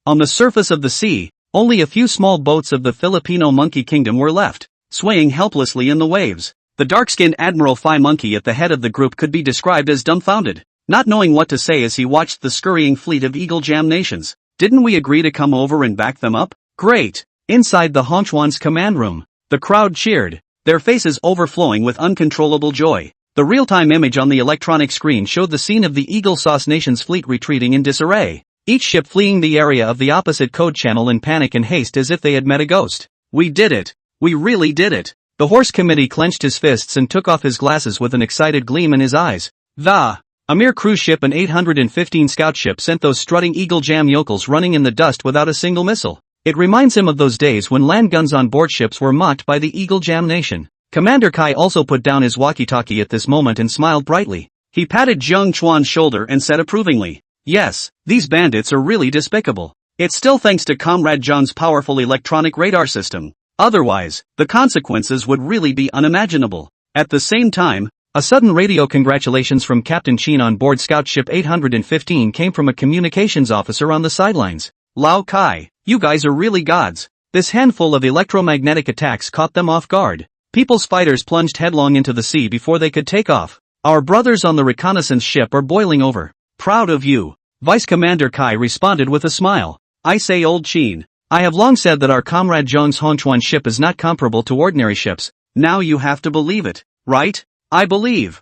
on the surface of the sea, only a few small boats of the Filipino Monkey Kingdom were left, swaying helplessly in the waves. The dark-skinned Admiral Phi Monkey at the head of the group could be described as dumbfounded, not knowing what to say as he watched the scurrying fleet of Eagle Jam Nations. Didn't we agree to come over and back them up? Great! Inside the Honchuan's command room, the crowd cheered, their faces overflowing with uncontrollable joy. The real-time image on the electronic screen showed the scene of the Eagle Sauce Nation's fleet retreating in disarray, each ship fleeing the area of the opposite code channel in panic and haste as if they had met a ghost. We did it! We really did it! The horse committee clenched his fists and took off his glasses with an excited gleam in his eyes. A mere cruise ship and 815 scout ship sent those strutting Eagle Jam yokels running in the dust without a single missile. It reminds him of those days when land guns on board ships were mocked by the Eagle Jam Nation. Commander Kai also put down his walkie-talkie at this moment and smiled brightly. He patted Jiang Chuan's shoulder and said approvingly, "Yes, these bandits are really despicable. It's still thanks to Comrade Jiang's powerful electronic radar system. Otherwise, the consequences would really be unimaginable." At the same time, a sudden radio congratulations from Captain Chin on board Scout Ship 815 came from a communications officer on the sidelines. "Lao Kai, you guys are really gods. This handful of electromagnetic attacks caught them off guard. People's fighters plunged headlong into the sea before they could take off. Our brothers on the reconnaissance ship are boiling over. Proud of you." Vice Commander Kai responded with a smile. "I say, old Chin, I have long said that our comrade Zhang's Honchuan ship is not comparable to ordinary ships. Now you have to believe it, right?" I believe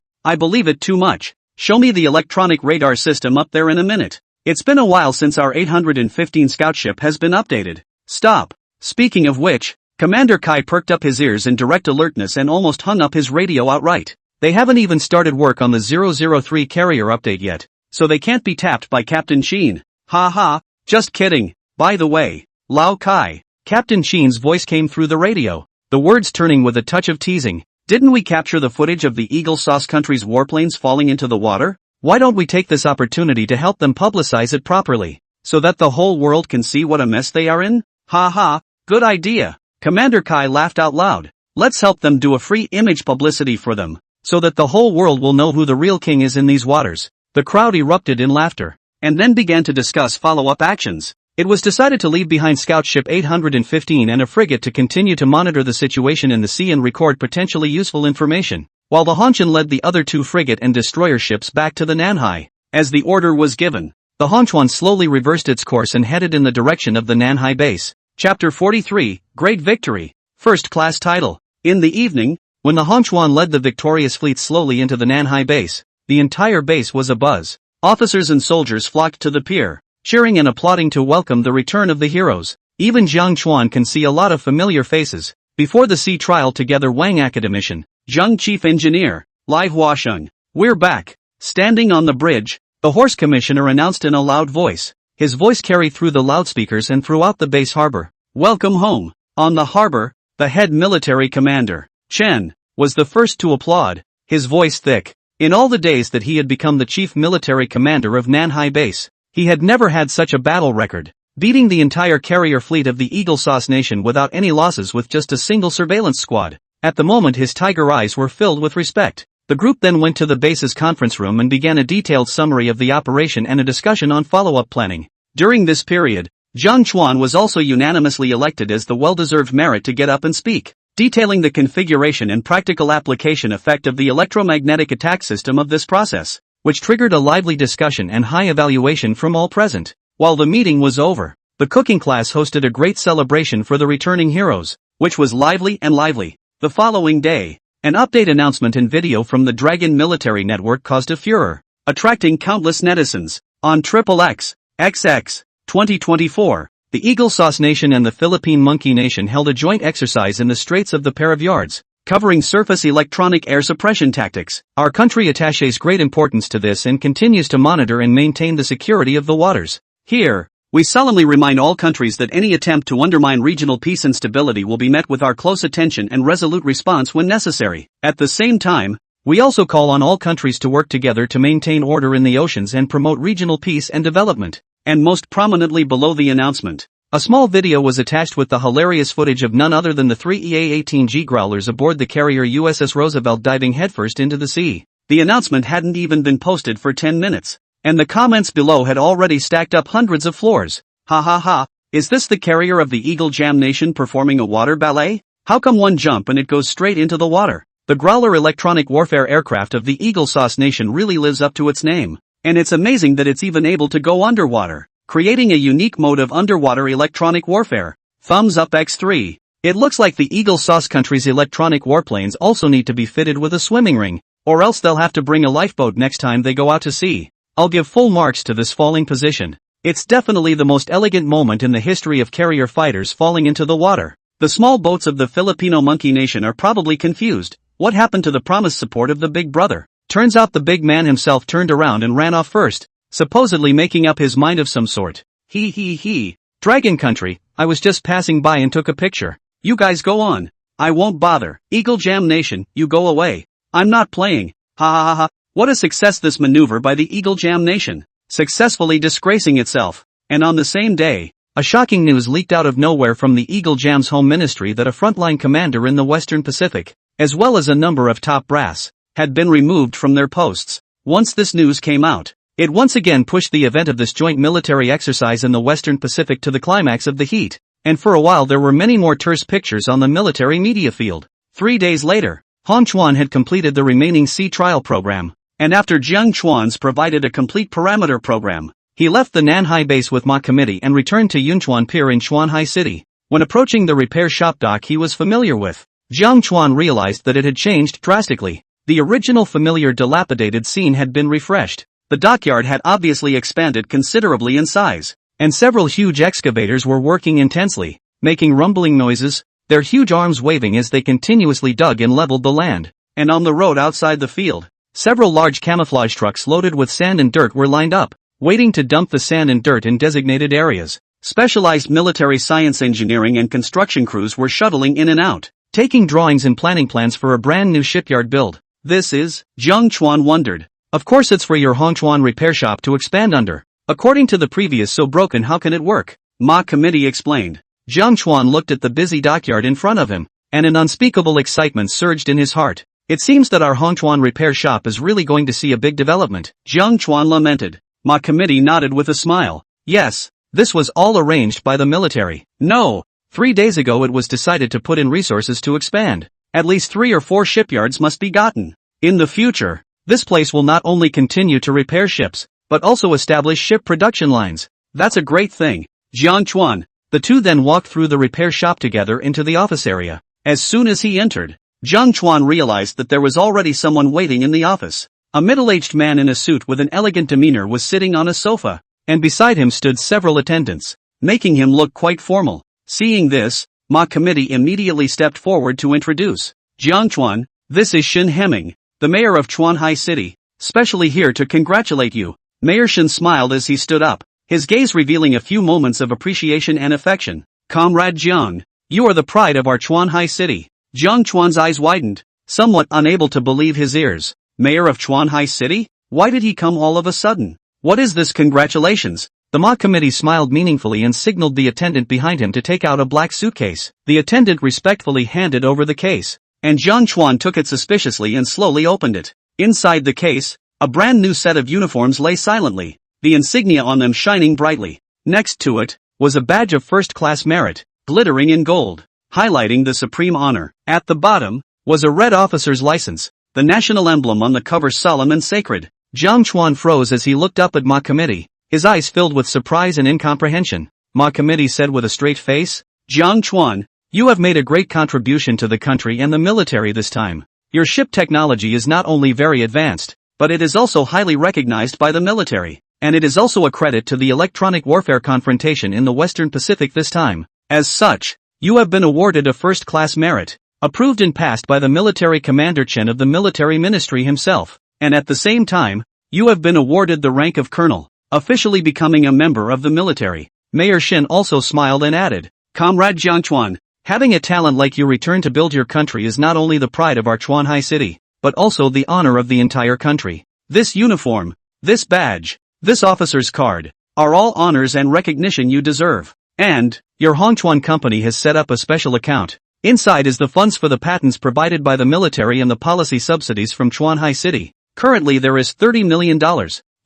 it too much. Show me the electronic radar system up there in a minute. It's been a while since our 815 scout ship has been updated." "Stop. Speaking of which," Commander Kai perked up his ears in direct alertness and almost hung up his radio outright. "They haven't even started work on the 003 carrier update yet, so they can't be tapped by Captain Chin." "Ha ha, just kidding. By the way, Lao Kai," Captain Chin's voice came through the radio, the words turning with a touch of teasing, Didn't we capture the footage of the Eagle Sauce country's warplanes falling into the water? Why don't we take this opportunity to help them publicize it properly, so that the whole world can see what a mess they are in? Ha ha, good idea. Commander Kai laughed out loud. Let's help them do a free image publicity for them, so that the whole world will know who the real king is in these waters. The crowd erupted in laughter, and then began to discuss follow-up actions. It was decided to leave behind Scout Ship 815 and a frigate to continue to monitor the situation in the sea and record potentially useful information, while the Honshin led the other 2 frigate and destroyer ships back to the Nanhai. As the order was given, the Honchuan slowly reversed its course and headed in the direction of the Nanhai base. Chapter 43, Great Victory. First Class Title. In the evening, when the Honchuan led the victorious fleet slowly into the Nanhai base, the entire base was abuzz. Officers and soldiers flocked to the pier, cheering and applauding to welcome the return of the heroes. Even Jiang Chuan can see a lot of familiar faces. Before the sea trial together Wang Academician, Jiang Chief Engineer, Lai Huasheng. We're back. Standing on the bridge, the Horse Commissioner announced in a loud voice. His voice carried through the loudspeakers and throughout the base harbor. Welcome home. On the harbor, the head military commander, Chen, was the first to applaud, his voice thick. In all the days that he had become the chief military commander of Nanhai base, he had never had such a battle record, beating the entire carrier fleet of the Eagle Sauce Nation without any losses with just a single surveillance squad. At the moment his tiger eyes were filled with respect. The group then went to the base's conference room and began a detailed summary of the operation and a discussion on follow-up planning. During this period, Jiang Chuan was also unanimously elected as the well-deserved merit to get up and speak, detailing the configuration and practical application effect of the electromagnetic attack system of this process, which triggered a lively discussion and high evaluation from all present. While the meeting was over, the cooking class hosted a great celebration for the returning heroes, which was lively. The following day, an update announcement and video from the Dragon military network caused a furor, attracting countless netizens. On XXX 2024, the Eagle Sauce Nation and the Philippine Monkey Nation held a joint exercise in the Straits of the Pair of Yards, covering surface electronic air suppression tactics. Our country attaches great importance to this and continues to monitor and maintain the security of the waters. Here, we solemnly remind all countries that any attempt to undermine regional peace and stability will be met with our close attention and resolute response when necessary. At the same time, we also call on all countries to work together to maintain order in the oceans and promote regional peace and development. And most prominently below the announcement, a small video was attached with the hilarious footage of none other than the 3 EA-18G growlers aboard the carrier USS Roosevelt diving headfirst into the sea. The announcement hadn't even been posted for 10 minutes, and the comments below had already stacked up hundreds of floors. Ha ha ha, is this the carrier of the Eagle Jam Nation performing a water ballet? How come one jump and it goes straight into the water? The Growler electronic warfare aircraft of the Eagle Sauce Nation really lives up to its name, and it's amazing that it's even able to go underwater, creating a unique mode of underwater electronic warfare. Thumbs up X3. It looks like the Eagle Sauce country's electronic warplanes also need to be fitted with a swimming ring, or else they'll have to bring a lifeboat next time they go out to sea. I'll give full marks to this falling position. It's definitely the most elegant moment in the history of carrier fighters falling into the water. The small boats of the Filipino Monkey Nation are probably confused. What happened to the promised support of the big brother? Turns out the big man himself turned around and ran off first, supposedly making up his mind of some sort. He. Dragon country, I was just passing by and took a picture. You guys go on. I won't bother. Eagle Jam Nation, you go away. I'm not playing. Ha ha ha ha. What a success this maneuver by the Eagle Jam Nation, successfully disgracing itself. And on the same day, a shocking news leaked out of nowhere from the Eagle Jam's home ministry that a frontline commander in the Western Pacific, as well as a number of top brass, had been removed from their posts. Once this news came out, it once again pushed the event of this joint military exercise in the Western Pacific to the climax of the heat, and for a while there were many more terse pictures on the military media field. 3 days later, Han Chuan had completed the remaining sea trial program, and after Jiang Chuan's provided a complete parameter program, he left the Nanhai base with Ma Committee and returned to Yunchuan Pier in Chuanhai City. When approaching the repair shop dock he was familiar with, Jiang Chuan realized that it had changed drastically. The original familiar dilapidated scene had been refreshed. The dockyard had obviously expanded considerably in size, and several huge excavators were working intensely, making rumbling noises, their huge arms waving as they continuously dug and leveled the land. And on the road outside the field, several large camouflage trucks loaded with sand and dirt were lined up, waiting to dump the sand and dirt in designated areas. Specialized military science engineering and construction crews were shuttling in and out. taking drawings and planning plans for a brand new shipyard build. This is, Jiang Chuan wondered. Of course it's for your Hongchuan repair shop to expand under. According to the previous so broken how can it work? Ma Committee explained. Jiang Chuan looked at the busy dockyard in front of him, and an unspeakable excitement surged in his heart. It seems that our Hongchuan repair shop is really going to see a big development. Jiang Chuan lamented. Ma Committee nodded with a smile. Yes, this was all arranged by the military. No, 3 days ago it was decided to put in resources to expand. At least 3 or 4 shipyards must be gotten. In the future, this place will not only continue to repair ships, but also establish ship production lines. That's a great thing. Jiang Chuan. The two then walked through the repair shop together into the office area. As soon as he entered, Jiang Chuan realized that there was already someone waiting in the office. A middle-aged man in a suit with an elegant demeanor was sitting on a sofa, and beside him stood several attendants, making him look quite formal. Seeing this, Ma Committee immediately stepped forward to introduce. Jiang Chuan, this is Shen Hemming, the mayor of Chuanhai City, specially here to congratulate you. Mayor Shen smiled as he stood up, his gaze revealing a few moments of appreciation and affection. Comrade Jiang, you are the pride of our Chuanhai City. Jiang Chuan's eyes widened, somewhat unable to believe his ears. Mayor of Chuanhai City? Why did he come all of a sudden? What is this congratulations? The Ma Committee smiled meaningfully and signaled the attendant behind him to take out a black suitcase. The attendant respectfully handed over the case, and Jiang Chuan took it suspiciously and slowly opened it. Inside the case, a brand new set of uniforms lay silently, the insignia on them shining brightly. Next to it, was a badge of first-class merit, glittering in gold, highlighting the supreme honor. At the bottom, was a red officer's license, the national emblem on the cover solemn and sacred. Jiang Chuan froze as he looked up at Ma Committee, his eyes filled with surprise and incomprehension. Ma Committee said with a straight face, Jiang Chuan, you have made a great contribution to the country and the military this time. Your ship technology is not only very advanced, but it is also highly recognized by the military, and it is also a credit to the electronic warfare confrontation in the Western Pacific this time. As such, you have been awarded a first-class merit, approved and passed by the military commander Chen of the military ministry himself, and at the same time, you have been awarded the rank of colonel, officially becoming a member of the military. Mayor Shen also smiled and added, Comrade Jiang Chuan, having a talent like you return to build your country is not only the pride of our Chuanhai City, but also the honor of the entire country. This uniform, this badge, this officer's card, are all honors and recognition you deserve. And, your Hongchuan company has set up a special account. Inside is the funds for the patents provided by the military and the policy subsidies from Chuanhai City. Currently there is $30 million.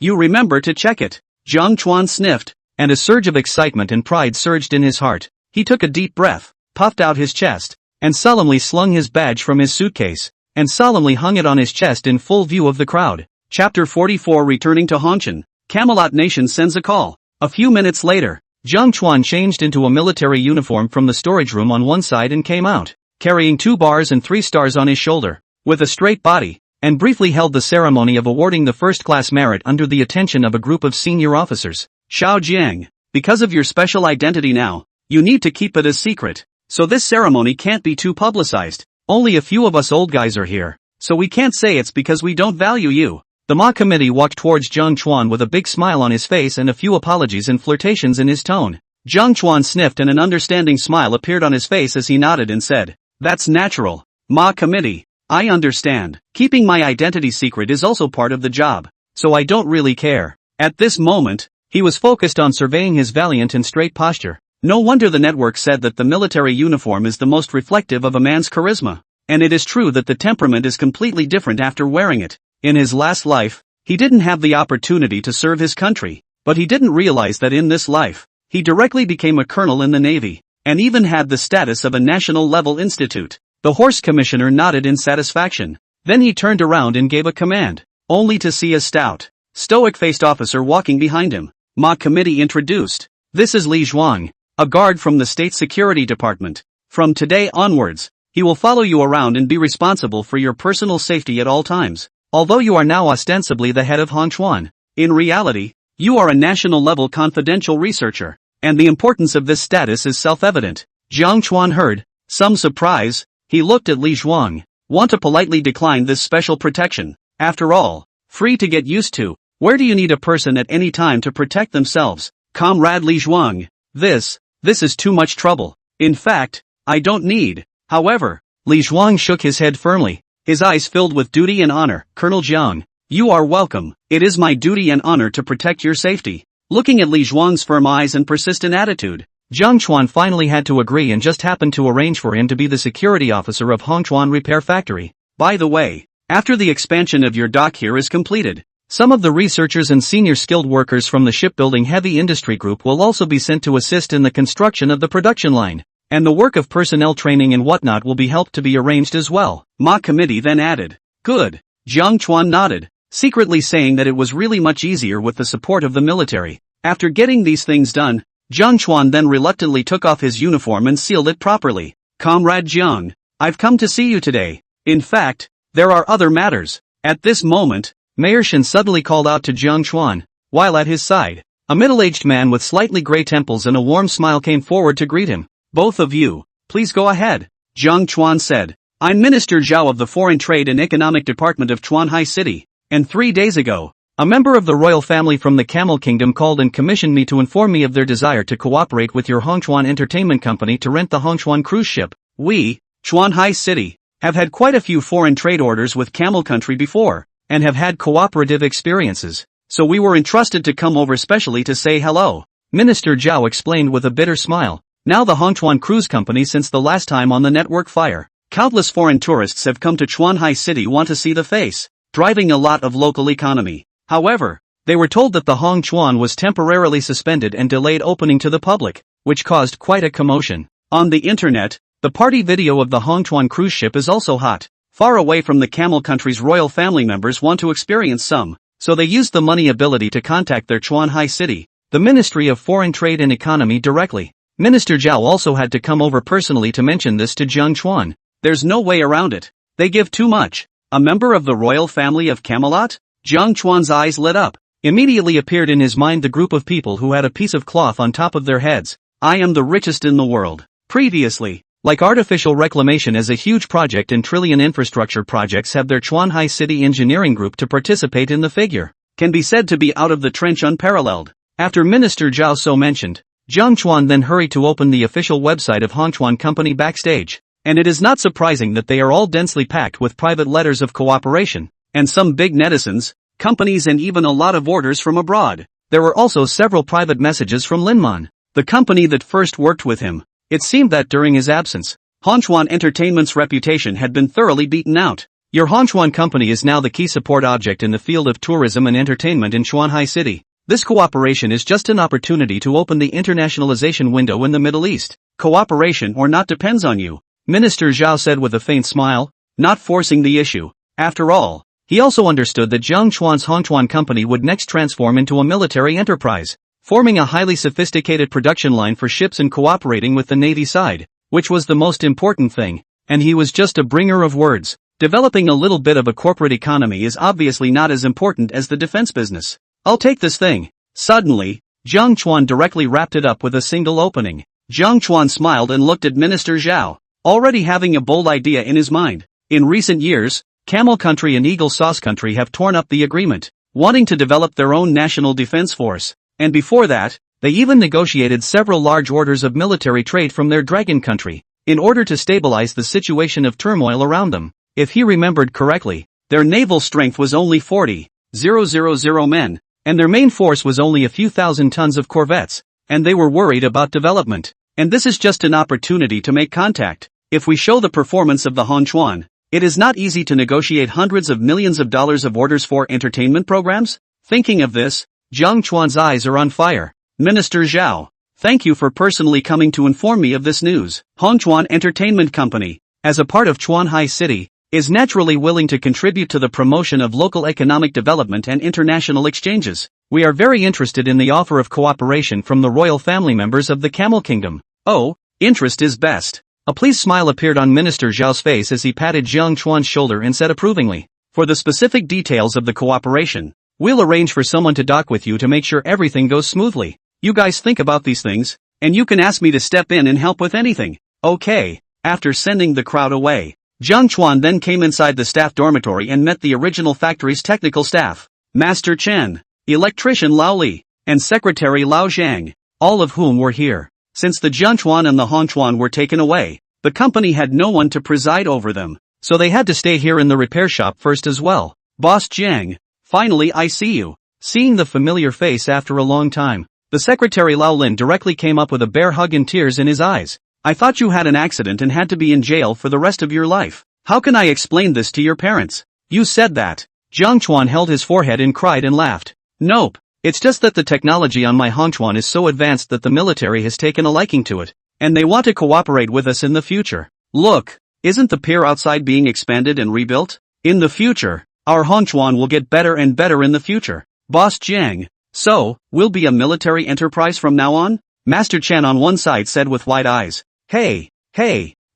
You remember to check it. Jiang Chuan sniffed, and a surge of excitement and pride surged in his heart. He took a deep breath, puffed out his chest, and solemnly slung his badge from his suitcase, and solemnly hung it on his chest in full view of the crowd. Chapter 44. Returning to Hongchuan, Camelot Nation sends a call. A few minutes later, Jiang Chuan changed into a military uniform from the storage room on one side and came out, carrying 2 bars and 3 stars on his shoulder, with a straight body, and briefly held the ceremony of awarding the first-class merit under the attention of a group of senior officers. Xiao Jiang, because of your special identity now, you need to keep it a secret, so this ceremony can't be too publicized. Only a few of us old guys are here, so we can't say it's because we don't value you. The Ma Committee walked towards Jiang Chuan with a big smile on his face and a few apologies and flirtations in his tone. Jiang Chuan sniffed and an understanding smile appeared on his face as he nodded and said, That's natural. Ma Committee, I understand. Keeping my identity secret is also part of the job, so I don't really care. At this moment, he was focused on surveying his valiant and straight posture. No wonder the network said that the military uniform is the most reflective of a man's charisma. And it is true that the temperament is completely different after wearing it. In his last life, he didn't have the opportunity to serve his country, but he didn't realize that in this life, he directly became a colonel in the Navy, and even had the status of a national-level institute. The horse commissioner nodded in satisfaction. Then he turned around and gave a command, only to see a stout, stoic-faced officer walking behind him. Ma Committee introduced, This is Li Zhuang, a guard from the State Security Department. From today onwards, he will follow you around and be responsible for your personal safety at all times. Although you are now ostensibly the head of Hongchuan, in reality, you are a national-level confidential researcher, and the importance of this status is self-evident. Jiang Chuan heard, some surprise, he looked at Li Zhuang, want to politely decline this special protection. After all, free to get used to, where do you need a person at any time to protect themselves? Comrade Li Zhuang, this is too much trouble. In fact, I don't need. However, Li Zhuang shook his head firmly, his eyes filled with duty and honor. Colonel Jiang, you are welcome. It is my duty and honor to protect your safety. Looking at Li Zhuang's firm eyes and persistent attitude, Jiang Chuan finally had to agree and just happened to arrange for him to be the security officer of Hongchuan Repair Factory. By the way, after the expansion of your dock here is completed, some of the researchers and senior skilled workers from the shipbuilding heavy industry group will also be sent to assist in the construction of the production line, and the work of personnel training and whatnot will be helped to be arranged as well. Ma committee then added. Good. Jiang Chuan nodded, secretly saying that it was really much easier with the support of the military. After getting these things done, Jiang Chuan then reluctantly took off his uniform and sealed it properly. Comrade Jiang, I've come to see you today. In fact, there are other matters. At this moment, Mayor Shen suddenly called out to Jiang Chuan, while at his side, a middle-aged man with slightly gray temples and a warm smile came forward to greet him. Both of you, please go ahead, Jiang Chuan said. I'm Minister Zhao of the Foreign Trade and Economic Department of Chuanhai City, and 3 days ago, a member of the royal family from the Camel Kingdom called and commissioned me to inform me of their desire to cooperate with your Hongchuan Entertainment Company to rent the Hongchuan cruise ship. We, Chuanhai City, have had quite a few foreign trade orders with Camel Country before, and have had cooperative experiences, so we were entrusted to come over specially to say hello, Minister Zhao explained with a bitter smile. Now the Hongchuan Cruise Company since the last time on the network fire, countless foreign tourists have come to Chuanhai City want to see the face, driving a lot of local economy. However, they were told that the Hongchuan was temporarily suspended and delayed opening to the public, which caused quite a commotion. On the internet, the party video of the Hongchuan cruise ship is also hot. Far away from the Camel Country's royal family members want to experience some, so they used the money ability to contact their Chuanhai City, the Ministry of Foreign Trade and Economy directly. Minister Zhao also had to come over personally to mention this to Jiang Chuan. There's no way around it. They give too much. A member of the royal family of Camelot? Jiang Chuan's eyes lit up. Immediately appeared in his mind the group of people who had a piece of cloth on top of their heads. I am the richest in the world. Previously, like artificial reclamation as a huge project and trillion infrastructure projects have their Chuanhai City Engineering Group to participate in the figure. Can be said to be out of the trench unparalleled. After Minister Zhao so mentioned, Jiang Chuan then hurried to open the official website of Hongchuan Company backstage. And it is not surprising that they are all densely packed with private letters of cooperation, and some big netizens, companies and even a lot of orders from abroad. There were also several private messages from Linman, the company that first worked with him. It seemed that during his absence, Hongchuan Entertainment's reputation had been thoroughly beaten out. Your Hongchuan Company is now the key support object in the field of tourism and entertainment in Chuanhai City. This cooperation is just an opportunity to open the internationalization window in the Middle East. Cooperation or not depends on you, Minister Zhao said with a faint smile, not forcing the issue. After all, he also understood that Jiang Chuan's Hongchuan Company would next transform into a military enterprise, forming a highly sophisticated production line for ships and cooperating with the Navy side, which was the most important thing, and he was just a bringer of words. Developing a little bit of a corporate economy is obviously not as important as the defense business. I'll take this thing. Suddenly, Jiang Chuan directly wrapped it up with a single opening. Jiang Chuan smiled and looked at Minister Zhao, already having a bold idea in his mind. In recent years, Camel Country and Eagle Sauce Country have torn up the agreement, wanting to develop their own national defense force. And before that, they even negotiated several large orders of military trade from their Dragon Country, in order to stabilize the situation of turmoil around them. If he remembered correctly, their naval strength was only 40,000 men, and their main force was only a few thousand tons of corvettes, and they were worried about development. And this is just an opportunity to make contact. If we show the performance of the Hongchuan, it is not easy to negotiate hundreds of millions of dollars of orders for entertainment programs. Thinking of this, Jiang Chuan's eyes are on fire. Minister Zhao, thank you for personally coming to inform me of this news. Hongchuan Entertainment Company, as a part of Chuanhai City, is naturally willing to contribute to the promotion of local economic development and international exchanges. We are very interested in the offer of cooperation from the royal family members of the Camel Kingdom. Oh, interest is best. A pleased smile appeared on Minister Zhao's face as he patted Jiang Chuan's shoulder and said approvingly, for the specific details of the cooperation, we'll arrange for someone to dock with you to make sure everything goes smoothly. You guys think about these things, and you can ask me to step in and help with anything. Okay. After sending the crowd away, Jiang Chuan then came inside the staff dormitory and met the original factory's technical staff, Master Chen, Electrician Lao Li, and Secretary Lao Zhang, all of whom were here. Since the Jianchuan and the Hongchuan were taken away, The company had no one to preside over them, so they had to stay here in the repair shop first as well. Boss Jiang, finally I see you. Seeing the familiar face after a long time, the secretary Lao Lin directly came up with a bear hug and tears in his eyes. I thought you had an accident and had to be in jail for the rest of your life. How can I explain this to your parents? You said that. Jiang Chuan held his forehead and cried and laughed. Nope. It's just that the technology on my Hongchuan is so advanced that the military has taken a liking to it, and they want to cooperate with us in the future. Look, isn't the pier outside being expanded and rebuilt? In the future, our Hongchuan will get better and better in the future. Boss Jiang, so, we'll be a military enterprise from now on? Master Chen on one side said with wide eyes. Hey,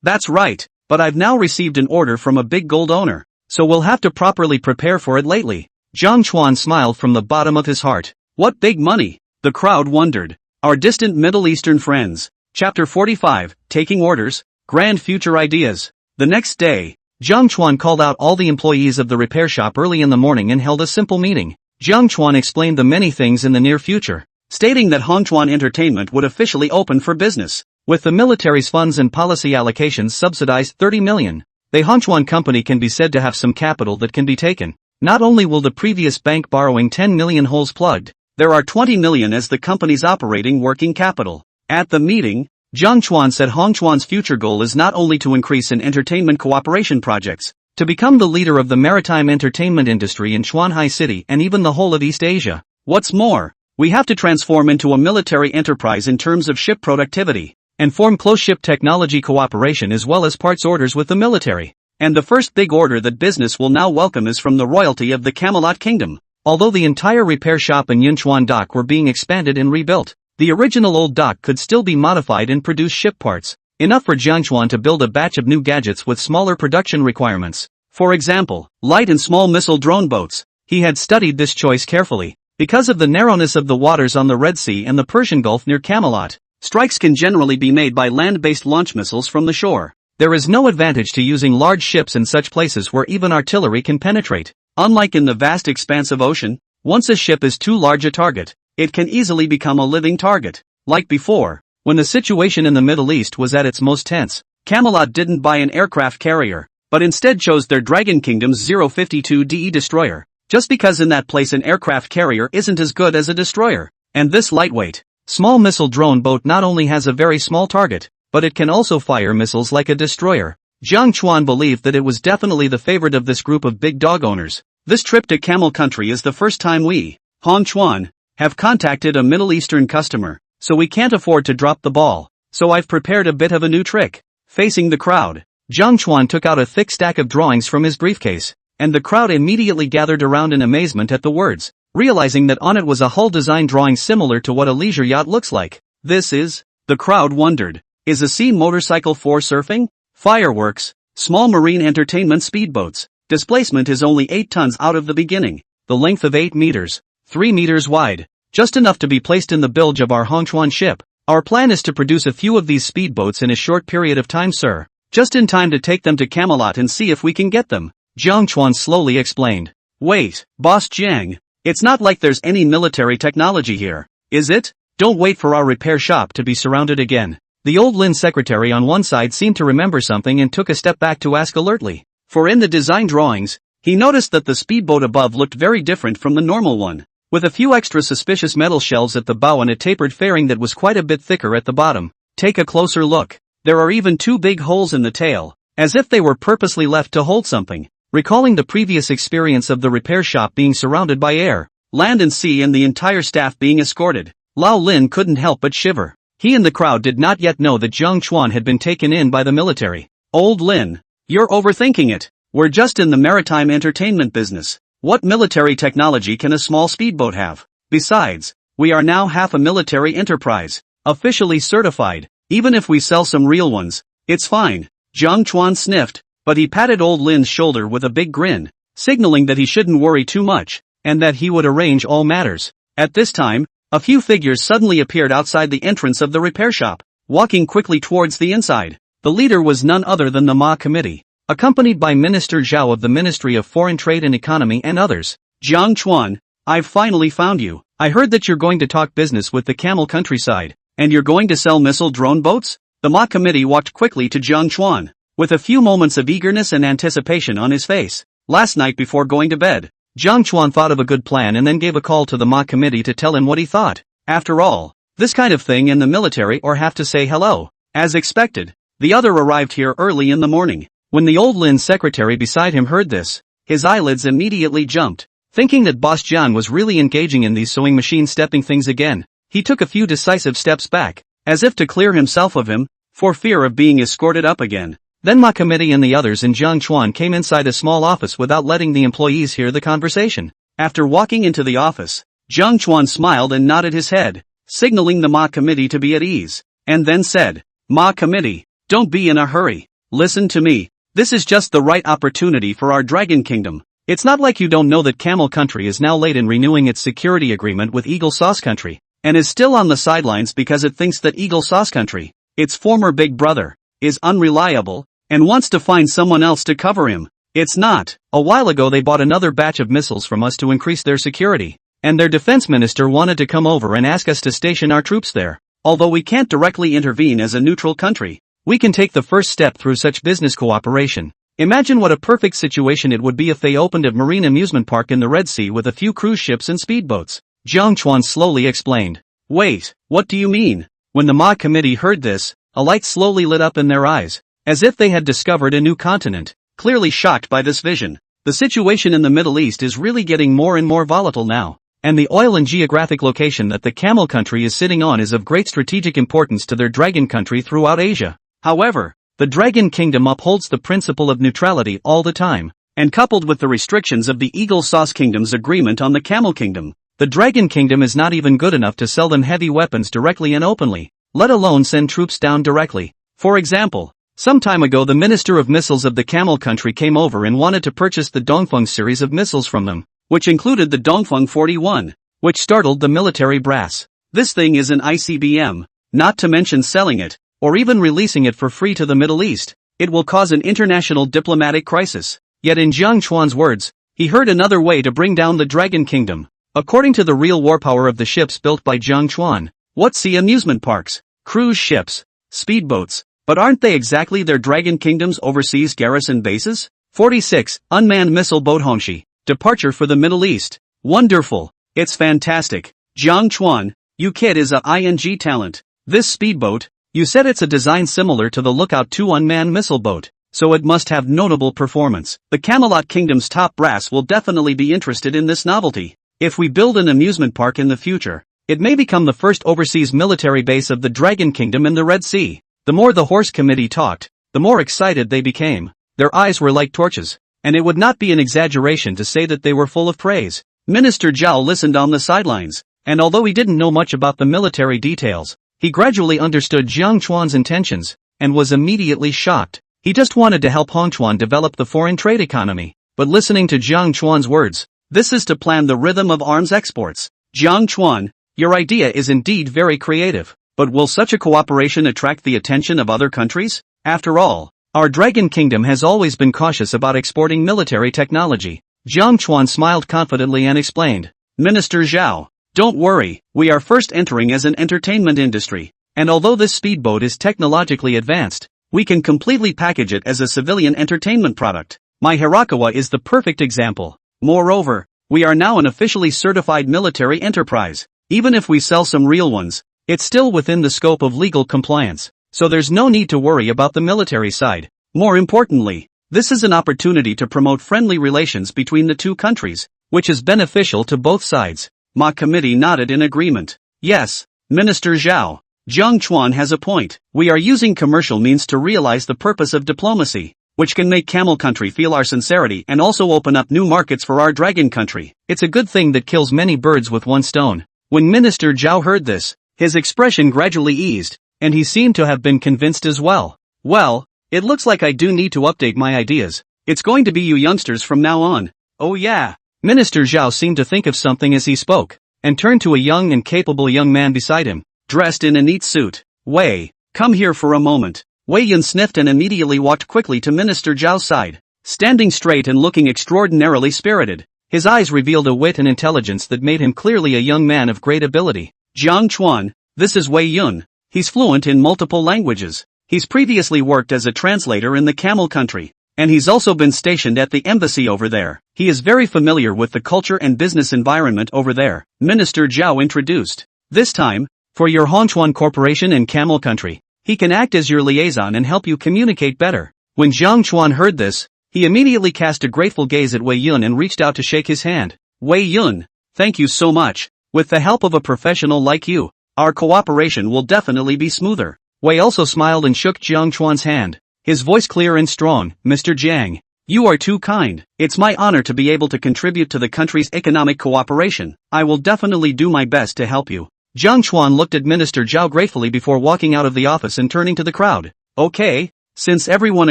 that's right, but I've now received an order from a big gold owner, so we'll have to properly prepare for it lately. Jiang Chuan smiled from the bottom of his heart. What big money? The crowd wondered. Our distant Middle Eastern friends. Chapter 45, Taking Orders, Grand Future Ideas. The next day, Jiang Chuan called out all the employees of the repair shop early in the morning and held a simple meeting. Jiang Chuan explained the many things in the near future, stating that Hongchuan Entertainment would officially open for business, with the military's funds and policy allocations subsidized 30 million. The Hongchuan company can be said to have some capital that can be taken. Not only will the previous bank borrowing 10 million holes plugged, there are 20 million as the company's operating working capital. At the meeting, Jiang Chuan said Hongchuan's future goal is not only to increase in entertainment cooperation projects, to become the leader of the maritime entertainment industry in Shanghai City and even the whole of East Asia. What's more, we have to transform into a military enterprise in terms of ship productivity, and form close ship technology cooperation as well as parts orders with the military. And the first big order that business will now welcome is from the royalty of the Camelot Kingdom. Although the entire repair shop and Yunchuan dock were being expanded and rebuilt, the original old dock could still be modified and produce ship parts, enough for Jiang Chuan to build a batch of new gadgets with smaller production requirements. For example, light and small missile drone boats. He had studied this choice carefully. Because of the narrowness of the waters on the Red Sea and the Persian Gulf near Camelot, strikes can generally be made by land-based launch missiles from the shore. There is no advantage to using large ships in such places where even artillery can penetrate. Unlike in the vast expanse of ocean, once a ship is too large a target, it can easily become a living target. Like before, when the situation in the Middle East was at its most tense, Camelot didn't buy an aircraft carrier, but instead chose their Dragon Kingdom's 052 DE destroyer, just because in that place an aircraft carrier isn't as good as a destroyer. And this lightweight, small missile drone boat not only has a very small target, but it can also fire missiles like a destroyer. Jiang Chuan believed that it was definitely the favorite of this group of big dog owners. This trip to Camel Country is the first time we, Hongchuan, have contacted a Middle Eastern customer, so we can't afford to drop the ball. So I've prepared a bit of a new trick. Facing the crowd, Jiang Chuan took out a thick stack of drawings from his briefcase, and the crowd immediately gathered around in amazement at the words, realizing that on it was a hull design drawing similar to what a leisure yacht looks like. This is, the crowd wondered, is a sea motorcycle for surfing? Fireworks, small marine entertainment speedboats. Displacement is only 8 tons out of the beginning, the length of 8 meters, 3 meters wide, just enough to be placed in the bilge of our Hongchuan ship. Our plan is to produce a few of these speedboats in a short period of time, sir, just in time to take them to Camelot and see if we can get them, Jiang Chuan slowly explained. Wait, Boss Jiang, it's not like there's any military technology here, is it? Don't wait for our repair shop to be surrounded again. The old Lin secretary on one side seemed to remember something and took a step back to ask alertly. For in the design drawings, he noticed that the speedboat above looked very different from the normal one, with a few extra suspicious metal shells at the bow and a tapered fairing that was quite a bit thicker at the bottom. Take a closer look. There are even 2 big holes in the tail, as if they were purposely left to hold something. Recalling the previous experience of the repair shop being surrounded by air, land and sea and the entire staff being escorted, Lao Lin couldn't help but shiver. He and the crowd did not yet know that Jiang Chuan had been taken in by the military. Old Lin, you're overthinking it. We're just in the maritime entertainment business. What military technology can a small speedboat have? Besides, we are now half a military enterprise, officially certified. Even if we sell some real ones, it's fine. Jiang Chuan sniffed, but he patted old Lin's shoulder with a big grin, signaling that he shouldn't worry too much, and that he would arrange all matters. At this time, a few figures suddenly appeared outside the entrance of the repair shop, walking quickly towards the inside. The leader was none other than the Ma Committee, accompanied by Minister Zhao of the Ministry of Foreign Trade and Economy and others. Jiang Chuan, I've finally found you. I heard that you're going to talk business with the Camel countryside, and you're going to sell missile drone boats? The Ma committee walked quickly to Jiang Chuan, with a few moments of eagerness and anticipation on his face. Last night before going to bed, Jiang Chuan thought of a good plan and then gave a call to the Ma committee to tell him what he thought. After all, this kind of thing in the military or have to say hello. As expected, the other arrived here early in the morning. When the old Lin's secretary beside him heard this, his eyelids immediately jumped. Thinking that Boss Jiang was really engaging in these sewing machine stepping things again, he took a few decisive steps back, as if to clear himself of him, for fear of being escorted up again. Then Ma committee and the others in Jiang Chuan came inside a small office without letting the employees hear the conversation. After walking into the office, Jiang Chuan smiled and nodded his head, signaling the Ma committee to be at ease, and then said, "Ma committee, don't be in a hurry. Listen to me. This is just the right opportunity for our Dragon Kingdom. It's not like you don't know that Camel Country is now late in renewing its security agreement with Eagle Sauce Country, and is still on the sidelines because it thinks that Eagle Sauce Country, its former big brother, is unreliable, and wants to find someone else to cover him. It's not. A while ago they bought another batch of missiles from us to increase their security, and their defense minister wanted to come over and ask us to station our troops there. Although we can't directly intervene as a neutral country, we can take the first step through such business cooperation. Imagine what a perfect situation it would be if they opened a marine amusement park in the Red Sea with a few cruise ships and speedboats." Jiang Chuan slowly explained. "Wait, what do you mean?" When the Ma committee heard this, a light slowly lit up in their eyes, as if they had discovered a new continent, clearly shocked by this vision. The situation in the Middle East is really getting more and more volatile now, and the oil and geographic location that the Camel Country is sitting on is of great strategic importance to their Dragon Country throughout Asia. However, the Dragon Kingdom upholds the principle of neutrality all the time, and coupled with the restrictions of the Eagle Sauce Kingdom's agreement on the Camel Kingdom, the Dragon Kingdom is not even good enough to sell them heavy weapons directly and openly, let alone send troops down directly. For example, some time ago the Minister of Missiles of the Camel Country came over and wanted to purchase the Dongfeng series of missiles from them, which included the Dongfeng 41, which startled the military brass. This thing is an ICBM, not to mention selling it, or even releasing it for free to the Middle East. It will cause an international diplomatic crisis. Yet in Jiang Chuan's words, he heard another way to bring down the Dragon Kingdom. According to the real warpower of the ships built by Jiang Chuan, what sea amusement parks, cruise ships, speedboats, but aren't they exactly their Dragon Kingdom's overseas garrison bases? 46. Unmanned missile boat Hongxi. Departure for the Middle East. Wonderful. It's fantastic. Jiang Chuan, you kid is a ING talent. This speedboat, you said it's a design similar to the Lookout 2 unmanned missile boat, so it must have notable performance. The Camelot Kingdom's top brass will definitely be interested in this novelty. If we build an amusement park in the future, it may become the first overseas military base of the Dragon Kingdom in the Red Sea. The more the Horse Committee talked, the more excited they became. Their eyes were like torches, and it would not be an exaggeration to say that they were full of praise. Minister Zhao listened on the sidelines, and although he didn't know much about the military details, he gradually understood Jiang Chuan's intentions, and was immediately shocked. He just wanted to help Hongchuan develop the foreign trade economy. But listening to Jiang Chuan's words, this is to plan the rhythm of arms exports. Jiang Chuan, your idea is indeed very creative, but will such a cooperation attract the attention of other countries? After all, our Dragon Kingdom has always been cautious about exporting military technology. Jiang Chuan smiled confidently and explained, Minister Zhao, don't worry, we are first entering as an entertainment industry, and although this speedboat is technologically advanced, we can completely package it as a civilian entertainment product. My Hirakawa is the perfect example. Moreover, we are now an officially certified military enterprise. Even if we sell some real ones, it's still within the scope of legal compliance, so there's no need to worry about the military side. More importantly, this is an opportunity to promote friendly relations between the two countries, which is beneficial to both sides. Ma committee nodded in agreement. Yes, Minister Zhao, Jiang Chuan has a point. We are using commercial means to realize the purpose of diplomacy, which can make Camel Country feel our sincerity and also open up new markets for our Dragon Country. It's a good thing that kills many birds with one stone. When Minister Zhao heard this, his expression gradually eased, and he seemed to have been convinced as well. Well, it looks like I do need to update my ideas. It's going to be you youngsters from now on. Oh yeah. Minister Zhao seemed to think of something as he spoke, and turned to a young and capable young man beside him, dressed in a neat suit. Wei, come here for a moment. Wei Yun sniffed and immediately walked quickly to Minister Zhao's side, standing straight and looking extraordinarily spirited. His eyes revealed a wit and intelligence that made him clearly a young man of great ability. Jiang Chuan, this is Wei Yun. He's fluent in multiple languages. He's previously worked as a translator in the Camel country, and he's also been stationed at the embassy over there. He is very familiar with the culture and business environment over there, Minister Zhao introduced. This time, for your Hongchuan Corporation in Camel country, he can act as your liaison and help you communicate better. When Jiang Chuan heard this, he immediately cast a grateful gaze at Wei Yun and reached out to shake his hand. Wei Yun, thank you so much. With the help of a professional like you, our cooperation will definitely be smoother. Wei also smiled and shook Jiang Chuan's hand, his voice clear and strong. Mr. Jiang, you are too kind. It's my honor to be able to contribute to the country's economic cooperation. I will definitely do my best to help you. Jiang Chuan looked at Minister Zhao gratefully before walking out of the office and turning to the crowd. Okay, since everyone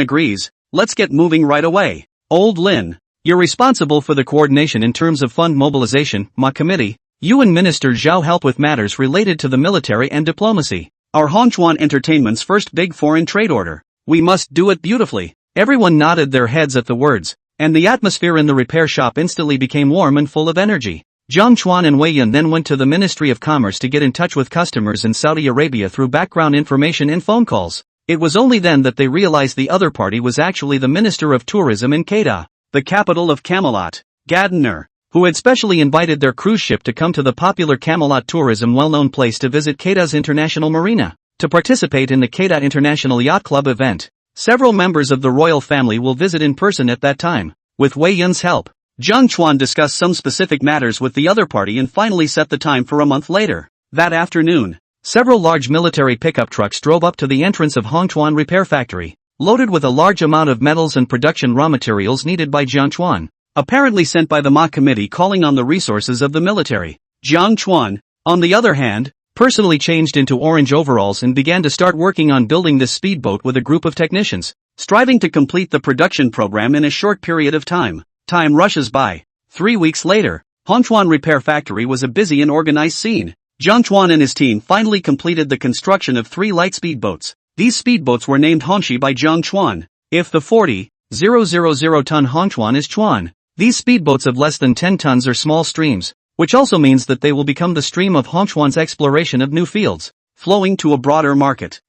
agrees, let's get moving right away. Old Lin, you're responsible for the coordination in terms of fund mobilization, Ma Committee. You and Minister Zhao help with matters related to the military and diplomacy. Our Hongchuan Entertainment's first big foreign trade order. We must do it beautifully. Everyone nodded their heads at the words, and the atmosphere in the repair shop instantly became warm and full of energy. Jiang Chuan and Wei Yun then went to the Ministry of Commerce to get in touch with customers in Saudi Arabia through background information and phone calls. It was only then that they realized the other party was actually the Minister of Tourism in Kedah, the capital of Camelot, Gardner, who had specially invited their cruise ship to come to the popular Camelot tourism well-known place to visit Kedah's International Marina, to participate in the Kedah International Yacht Club event. Several members of the royal family will visit in person at that time. With Wei Yun's help, Jiang Chuan discussed some specific matters with the other party and finally set the time for a month later. That afternoon, several large military pickup trucks drove up to the entrance of Hongchuan Repair Factory, loaded with a large amount of metals and production raw materials needed by Jiang Chuan, apparently sent by the Ma Committee calling on the resources of the military. Jiang Chuan, on the other hand, personally changed into orange overalls and began to start working on building this speedboat with a group of technicians, striving to complete the production program in a short period of time. Time rushes by. 3 weeks later, Hongchuan Repair Factory was a busy and organized scene. Jiang Chuan and his team finally completed the construction of 3 light speedboats. These speedboats were named Hongxi by Jiang Chuan. If the 40,000-ton Hongchuan is Chuan, these speedboats of less than 10 tons are small streams, which also means that they will become the stream of Hongchuan's exploration of new fields, flowing to a broader market.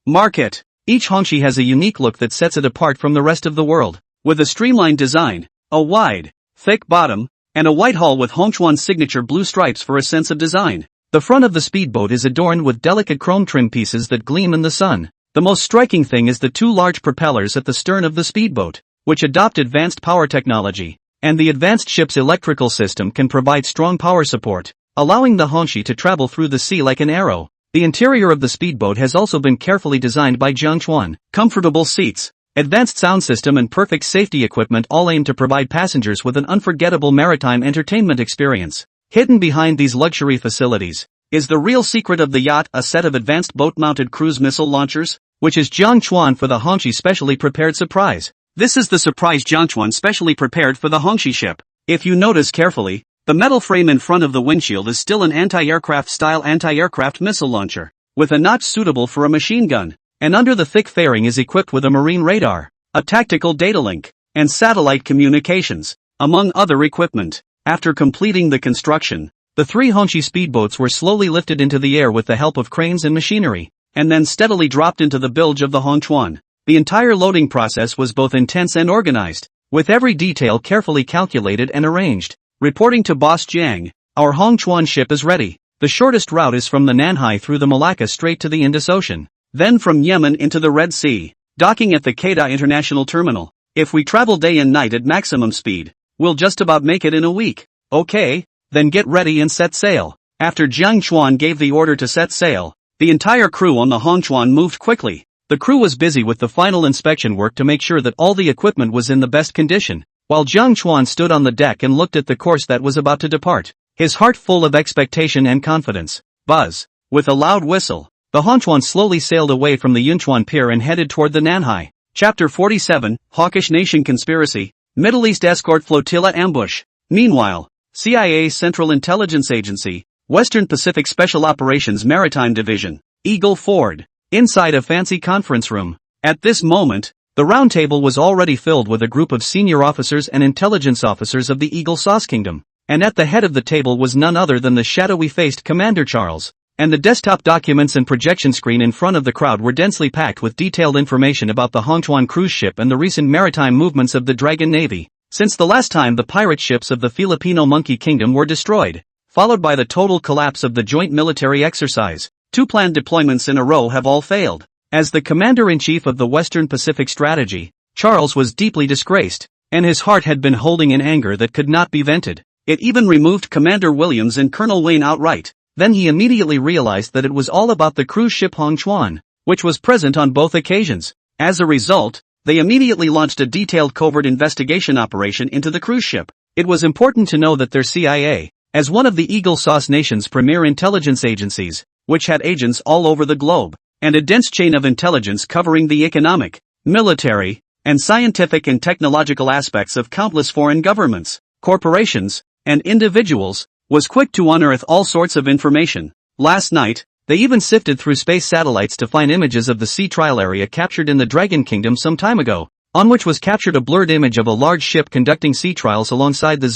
Each Hongxi has a unique look that sets it apart from the rest of the world, with a streamlined design, a wide, thick bottom, and a white hull with Hongchuan's signature blue stripes for a sense of design. The front of the speedboat is adorned with delicate chrome trim pieces that gleam in the sun. The most striking thing is the 2 large propellers at the stern of the speedboat, which adopt advanced power technology, and the advanced ship's electrical system can provide strong power support, allowing the Hongxi to travel through the sea like an arrow. The interior of the speedboat has also been carefully designed by Jiang Chuan. Comfortable seats, advanced sound system and perfect safety equipment all aim to provide passengers with an unforgettable maritime entertainment experience. Hidden behind these luxury facilities is the real secret of the yacht, a set of advanced boat-mounted cruise missile launchers, which is Jiang Chuan for the Hongxi specially prepared surprise. This is the surprise Jiang Chuan specially prepared for the Hongxi ship. If you notice carefully, the metal frame in front of the windshield is still an anti-aircraft style anti-aircraft missile launcher, with a notch suitable for a machine gun, and under the thick fairing is equipped with a marine radar, a tactical data link, and satellite communications, among other equipment. After completing the construction, the 3 Hongxi speedboats were slowly lifted into the air with the help of cranes and machinery, and then steadily dropped into the bilge of the Hongchuan. The entire loading process was both intense and organized, with every detail carefully calculated and arranged. Reporting to Boss Jiang, our Hongchuan ship is ready. The shortest route is from the Nanhai through the Malacca Strait to the Indus Ocean, then from Yemen into the Red Sea, docking at the Kedah International Terminal. If we travel day and night at maximum speed, we'll just about make it in a week. Okay, then get ready and set sail. After Jiang Chuan gave the order to set sail, the entire crew on the Hongchuan moved quickly. The crew was busy with the final inspection work to make sure that all the equipment was in the best condition, while Jiang Chuan stood on the deck and looked at the course that was about to depart, his heart full of expectation and confidence. Buzz! With a loud whistle, the Hongchuan slowly sailed away from the Yunchuan Pier and headed toward the Nanhai. Chapter 47, Hawkish Nation Conspiracy, Middle East Escort Flotilla Ambush. Meanwhile, CIA Central Intelligence Agency, Western Pacific Special Operations Maritime Division, Eagle Ford. Inside a fancy conference room. At this moment, the round table was already filled with a group of senior officers and intelligence officers of the Eagle Sauce Kingdom, and at the head of the table was none other than the shadowy-faced Commander Charles, and the desktop documents and projection screen in front of the crowd were densely packed with detailed information about the Chuan cruise ship and the recent maritime movements of the Dragon Navy, since the last time the pirate ships of the Filipino Monkey Kingdom were destroyed, followed by the total collapse of the joint military exercise. 2 planned deployments in a row have all failed. As the Commander-in-Chief of the Western Pacific Strategy, Charles was deeply disgraced, and his heart had been holding in anger that could not be vented. It even removed Commander Williams and Colonel Wayne outright. Then he immediately realized that it was all about the cruise ship Chuan, which was present on both occasions. As a result, they immediately launched a detailed covert investigation operation into the cruise ship. It was important to know that their CIA, as one of the Eagle Sauce Nation's premier intelligence agencies, which had agents all over the globe, and a dense chain of intelligence covering the economic, military, and scientific and technological aspects of countless foreign governments, corporations, and individuals, was quick to unearth all sorts of information. Last night, they even sifted through space satellites to find images of the sea trial area captured in the Dragon Kingdom some time ago, on which was captured a blurred image of a large ship conducting sea trials alongside the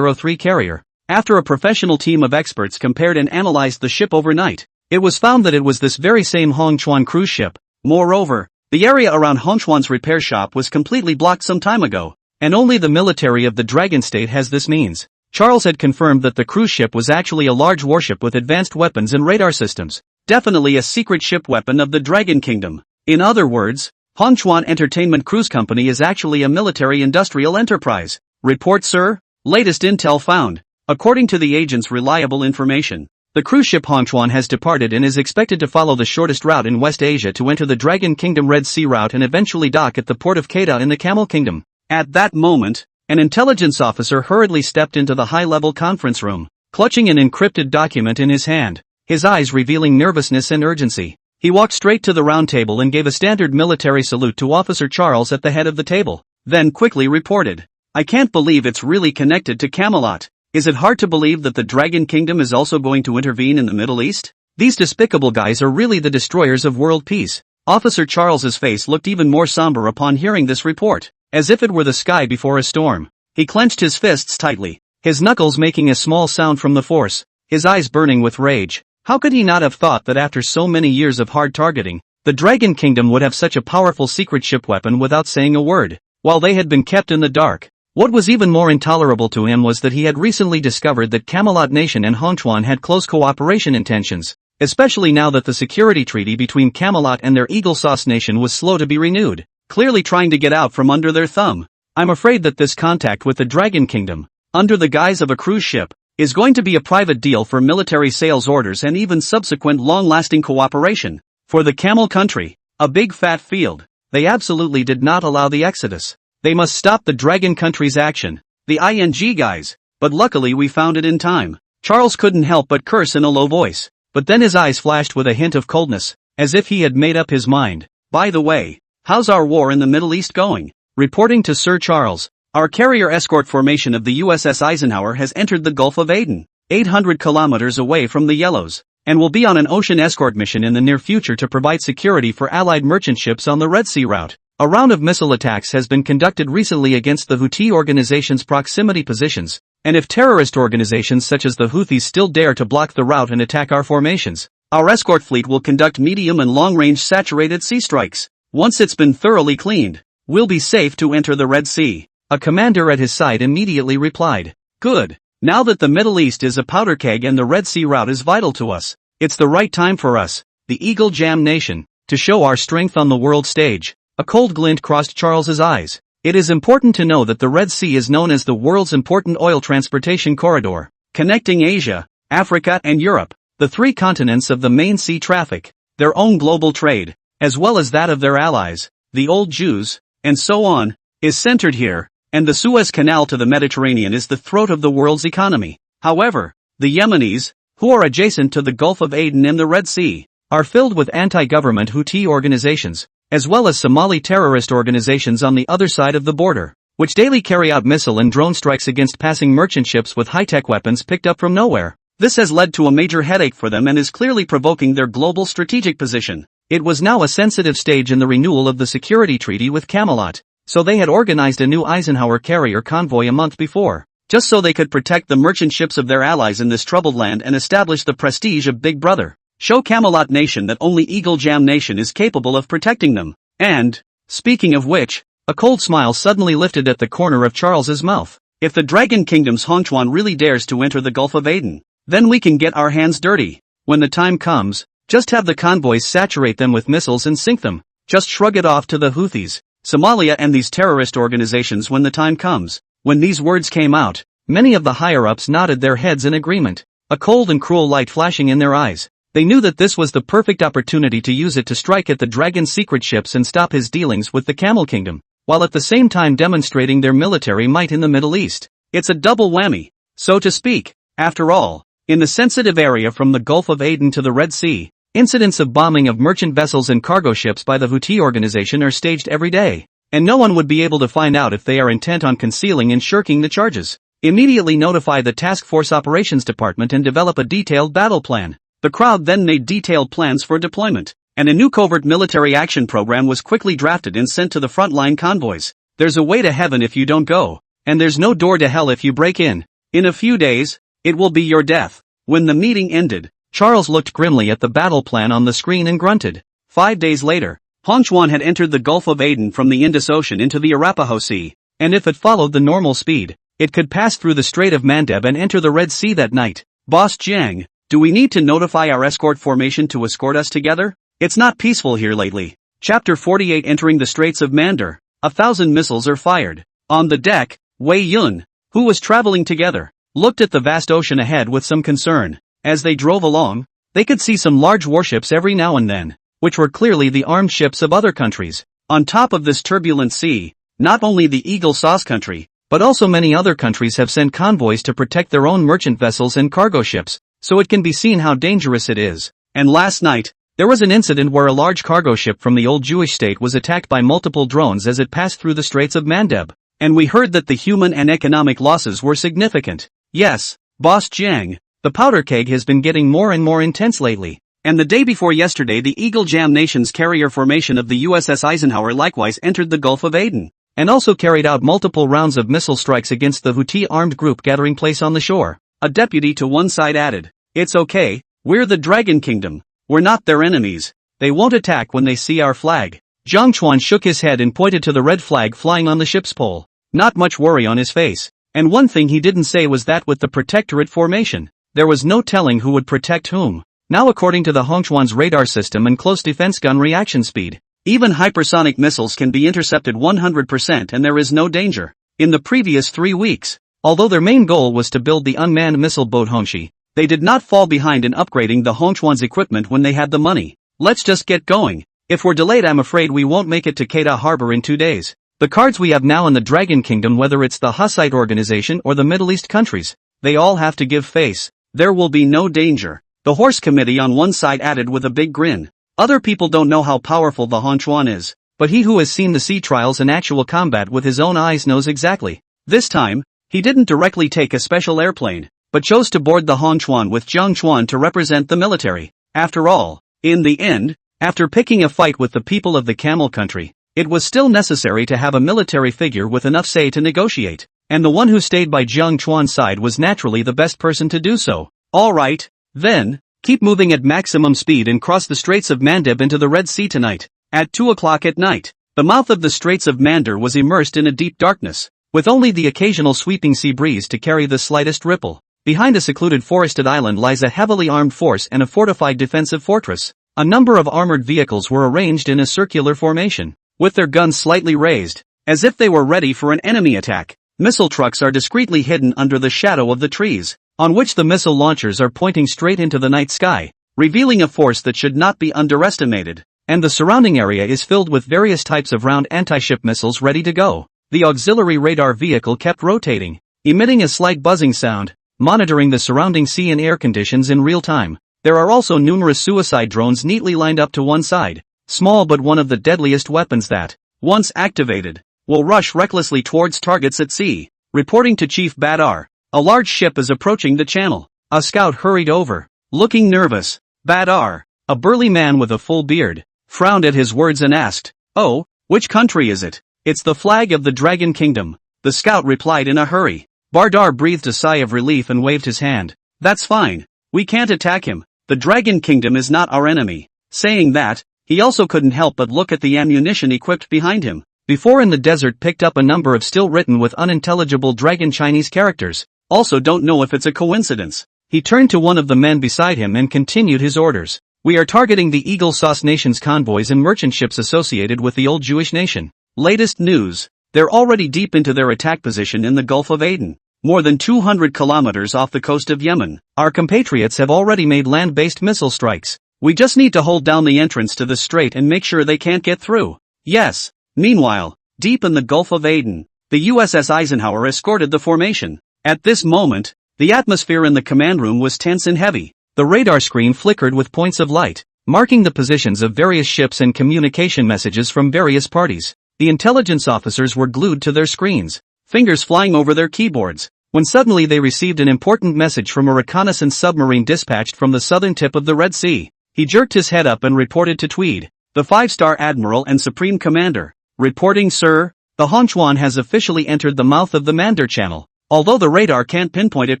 003 carrier. After a professional team of experts compared and analyzed the ship overnight, it was found that it was this very same Chuan cruise ship. Moreover, the area around Chuan's repair shop was completely blocked some time ago, and only the military of the Dragon State has this means. Charles had confirmed that the cruise ship was actually a large warship with advanced weapons and radar systems, definitely a secret ship weapon of the Dragon Kingdom. In other words, Chuan Entertainment Cruise Company is actually a military-industrial enterprise. Report, sir? Latest intel found. According to the agent's reliable information, the cruise ship Chuan has departed and is expected to follow the shortest route in West Asia to enter the Dragon Kingdom Red Sea route and eventually dock at the port of Kedah in the Camel Kingdom. At that moment, an intelligence officer hurriedly stepped into the high-level conference room, clutching an encrypted document in his hand, his eyes revealing nervousness and urgency. He walked straight to the round table and gave a standard military salute to Officer Charles at the head of the table, then quickly reported, "I can't believe it's really connected to Camelot. Is it hard to believe that the Dragon Kingdom is also going to intervene in the Middle East? These despicable guys are really the destroyers of world peace." Officer Charles's face looked even more somber upon hearing this report, as if it were the sky before a storm. He clenched his fists tightly, his knuckles making a small sound from the force, his eyes burning with rage. How could he not have thought that after so many years of hard targeting, the Dragon Kingdom would have such a powerful secret ship weapon without saying a word, while they had been kept in the dark? What was even more intolerable to him was that he had recently discovered that Camelot Nation and Chuan had close cooperation intentions, especially now that the security treaty between Camelot and their Eagle Sauce Nation was slow to be renewed, clearly trying to get out from under their thumb. I'm afraid that this contact with the Dragon Kingdom, under the guise of a cruise ship, is going to be a private deal for military sales orders and even subsequent long-lasting cooperation. For the Camel Country, a big fat field, they absolutely did not allow the exodus. They must stop the Dragon Country's action, the ING guys, but luckily we found it in time. Charles couldn't help but curse in a low voice, but then his eyes flashed with a hint of coldness, as if he had made up his mind. By the way, how's our war in the Middle East going? Reporting to Sir Charles, our carrier escort formation of the USS Eisenhower has entered the Gulf of Aden, 800 kilometers away from the Yellows, and will be on an ocean escort mission in the near future to provide security for Allied merchant ships on the Red Sea route. A round of missile attacks has been conducted recently against the Houthi organization's proximity positions, and if terrorist organizations such as the Houthis still dare to block the route and attack our formations, our escort fleet will conduct medium and long-range saturated sea strikes. Once it's been thoroughly cleaned, we'll be safe to enter the Red Sea. A commander at his side immediately replied, "Good. Now that the Middle East is a powder keg and the Red Sea route is vital to us, it's the right time for us, the Eagle Jam Nation, to show our strength on the world stage." A cold glint crossed Charles's eyes. It is important to know that the Red Sea is known as the world's important oil transportation corridor, connecting Asia, Africa and Europe, the 3 continents of the main sea traffic, their own global trade, as well as that of their allies, the old Jews, and so on, is centered here, and the Suez Canal to the Mediterranean is the throat of the world's economy. However, the Yemenis, who are adjacent to the Gulf of Aden and the Red Sea, are filled with anti-government Houthi organizations, as well as Somali terrorist organizations on the other side of the border, which daily carry out missile and drone strikes against passing merchant ships with high-tech weapons picked up from nowhere. This has led to a major headache for them and is clearly provoking their global strategic position. It was now a sensitive stage in the renewal of the security treaty with Camelot, so they had organized a new Eisenhower carrier convoy a month before, just so they could protect the merchant ships of their allies in this troubled land and establish the prestige of Big Brother. Show Camelot Nation that only Eagle Jam Nation is capable of protecting them. And, speaking of which, a cold smile suddenly lifted at the corner of Charles's mouth. If the Dragon Kingdom's Chuan really dares to enter the Gulf of Aden, then we can get our hands dirty. When the time comes, just have the convoys saturate them with missiles and sink them. Just shrug it off to the Houthis, Somalia and these terrorist organizations when the time comes. When these words came out, many of the higher-ups nodded their heads in agreement, a cold and cruel light flashing in their eyes. They knew that this was the perfect opportunity to use it to strike at the dragon's secret ships and stop his dealings with the Camel Kingdom, while at the same time demonstrating their military might in the Middle East. It's a double whammy, so to speak. After all, in the sensitive area from the Gulf of Aden to the Red Sea, incidents of bombing of merchant vessels and cargo ships by the Houthi organization are staged every day, and no one would be able to find out if they are intent on concealing and shirking the charges. Immediately notify the Task Force Operations Department and develop a detailed battle plan. The crowd then made detailed plans for deployment, and a new covert military action program was quickly drafted and sent to the frontline convoys. There's a way to heaven if you don't go, and there's no door to hell if you break in. In a few days, it will be your death. When the meeting ended, Charles looked grimly at the battle plan on the screen and grunted. 5 days later, Chuan had entered the Gulf of Aden from the Indus Ocean into the Arapaho Sea, and if it followed the normal speed, it could pass through the Strait of Mandeb and enter the Red Sea that night. Boss Jiang, do we need to notify our escort formation to escort us together? It's not peaceful here lately. Chapter 48. Entering the Straits of Mandeb. 1,000 missiles are fired. On the deck, Wei Yun, who was traveling together, looked at the vast ocean ahead with some concern. As they drove along, they could see some large warships every now and then, which were clearly the armed ships of other countries. On top of this turbulent sea, not only the Eagle Sauce country, but also many other countries have sent convoys to protect their own merchant vessels and cargo ships, so it can be seen how dangerous it is. And last night, there was an incident where a large cargo ship from the old Jewish state was attacked by multiple drones as it passed through the Straits of Mandeb, and we heard that the human and economic losses were significant. Yes, Boss Jiang, the powder keg has been getting more and more intense lately. And the day before yesterday, the Eagle Jam Nation's carrier formation of the USS Eisenhower likewise entered the Gulf of Aden, and also carried out multiple rounds of missile strikes against the Houthi armed group gathering place on the shore. A deputy to one side added, "It's okay, we're the Dragon Kingdom. We're not their enemies. They won't attack when they see our flag." Jiang Chuan shook his head and pointed to the red flag flying on the ship's pole. Not much worry on his face. And one thing he didn't say was that with the Protectorate formation, there was no telling who would protect whom. Now according to the Hongchuan's radar system and close defense gun reaction speed, even hypersonic missiles can be intercepted 100% and there is no danger. In the previous 3 weeks, although their main goal was to build the unmanned missile boat Hongxi, they did not fall behind in upgrading the Hongchuan's equipment when they had the money. Let's just get going. If we're delayed, I'm afraid we won't make it to Kedah Harbor in 2 days. The cards we have now in the Dragon Kingdom, whether it's the Hussite organization or the Middle East countries, they all have to give face. There will be no danger. The horse committee on one side added with a big grin. Other people don't know how powerful the Hongchuan is, but he who has seen the sea trials and actual combat with his own eyes knows exactly. This time, he didn't directly take a special airplane, but chose to board the Hongchuan with Jiang Chuan to represent the military. After all, in the end, after picking a fight with the people of the Camel Country, it was still necessary to have a military figure with enough say to negotiate, and the one who stayed by Jiang Chuan's side was naturally the best person to do so. Alright, then, keep moving at maximum speed and cross the Straits of Mandeb into the Red Sea tonight. At 2 o'clock at night, the mouth of the Straits of Mandeb was immersed in a deep darkness, with only the occasional sweeping sea breeze to carry the slightest ripple. Behind a secluded forested island lies a heavily armed force and a fortified defensive fortress. A number of armored vehicles were arranged in a circular formation, with their guns slightly raised, as if they were ready for an enemy attack. Missile trucks are discreetly hidden under the shadow of the trees, on which the missile launchers are pointing straight into the night sky, revealing a force that should not be underestimated. And the surrounding area is filled with various types of round anti-ship missiles ready to go. The auxiliary radar vehicle kept rotating, emitting a slight buzzing sound, monitoring the surrounding sea and air conditions in real time. There are also numerous suicide drones neatly lined up to one side, small but one of the deadliest weapons that, once activated, will rush recklessly towards targets at sea. Reporting to Chief Badar, a large ship is approaching the channel. A scout hurried over, looking nervous. Badar, a burly man with a full beard, frowned at his words and asked, "Oh, which country is it?" "It's the flag of the Dragon Kingdom," the scout replied in a hurry. Badar breathed a sigh of relief and waved his hand. "That's fine. We can't attack him. The Dragon Kingdom is not our enemy. Saying that, he also couldn't help but look at the ammunition equipped behind him. Before in the desert picked up a number of still written with unintelligible dragon Chinese characters. Also don't know if it's a coincidence. He turned to one of the men beside him and continued his orders. We are targeting the Eagle Sauce Nation's convoys and merchant ships associated with the old Jewish nation. Latest news. They're already deep into their attack position in the Gulf of Aden. More than 200 kilometers off the coast of Yemen. Our compatriots have already made land-based missile strikes. We just need to hold down the entrance to the strait and make sure they can't get through. Yes. Meanwhile, deep in the Gulf of Aden, the USS Eisenhower escorted the formation. At this moment, the atmosphere in the command room was tense and heavy. The radar screen flickered with points of light, marking the positions of various ships and communication messages from various parties. The intelligence officers were glued to their screens, fingers flying over their keyboards, when suddenly they received an important message from a reconnaissance submarine dispatched from the southern tip of the Red Sea. He jerked his head up and reported to Tweed, the 5-star admiral and supreme commander. Reporting, sir, the Chuan has officially entered the mouth of the Mandarin Channel. Although the radar can't pinpoint it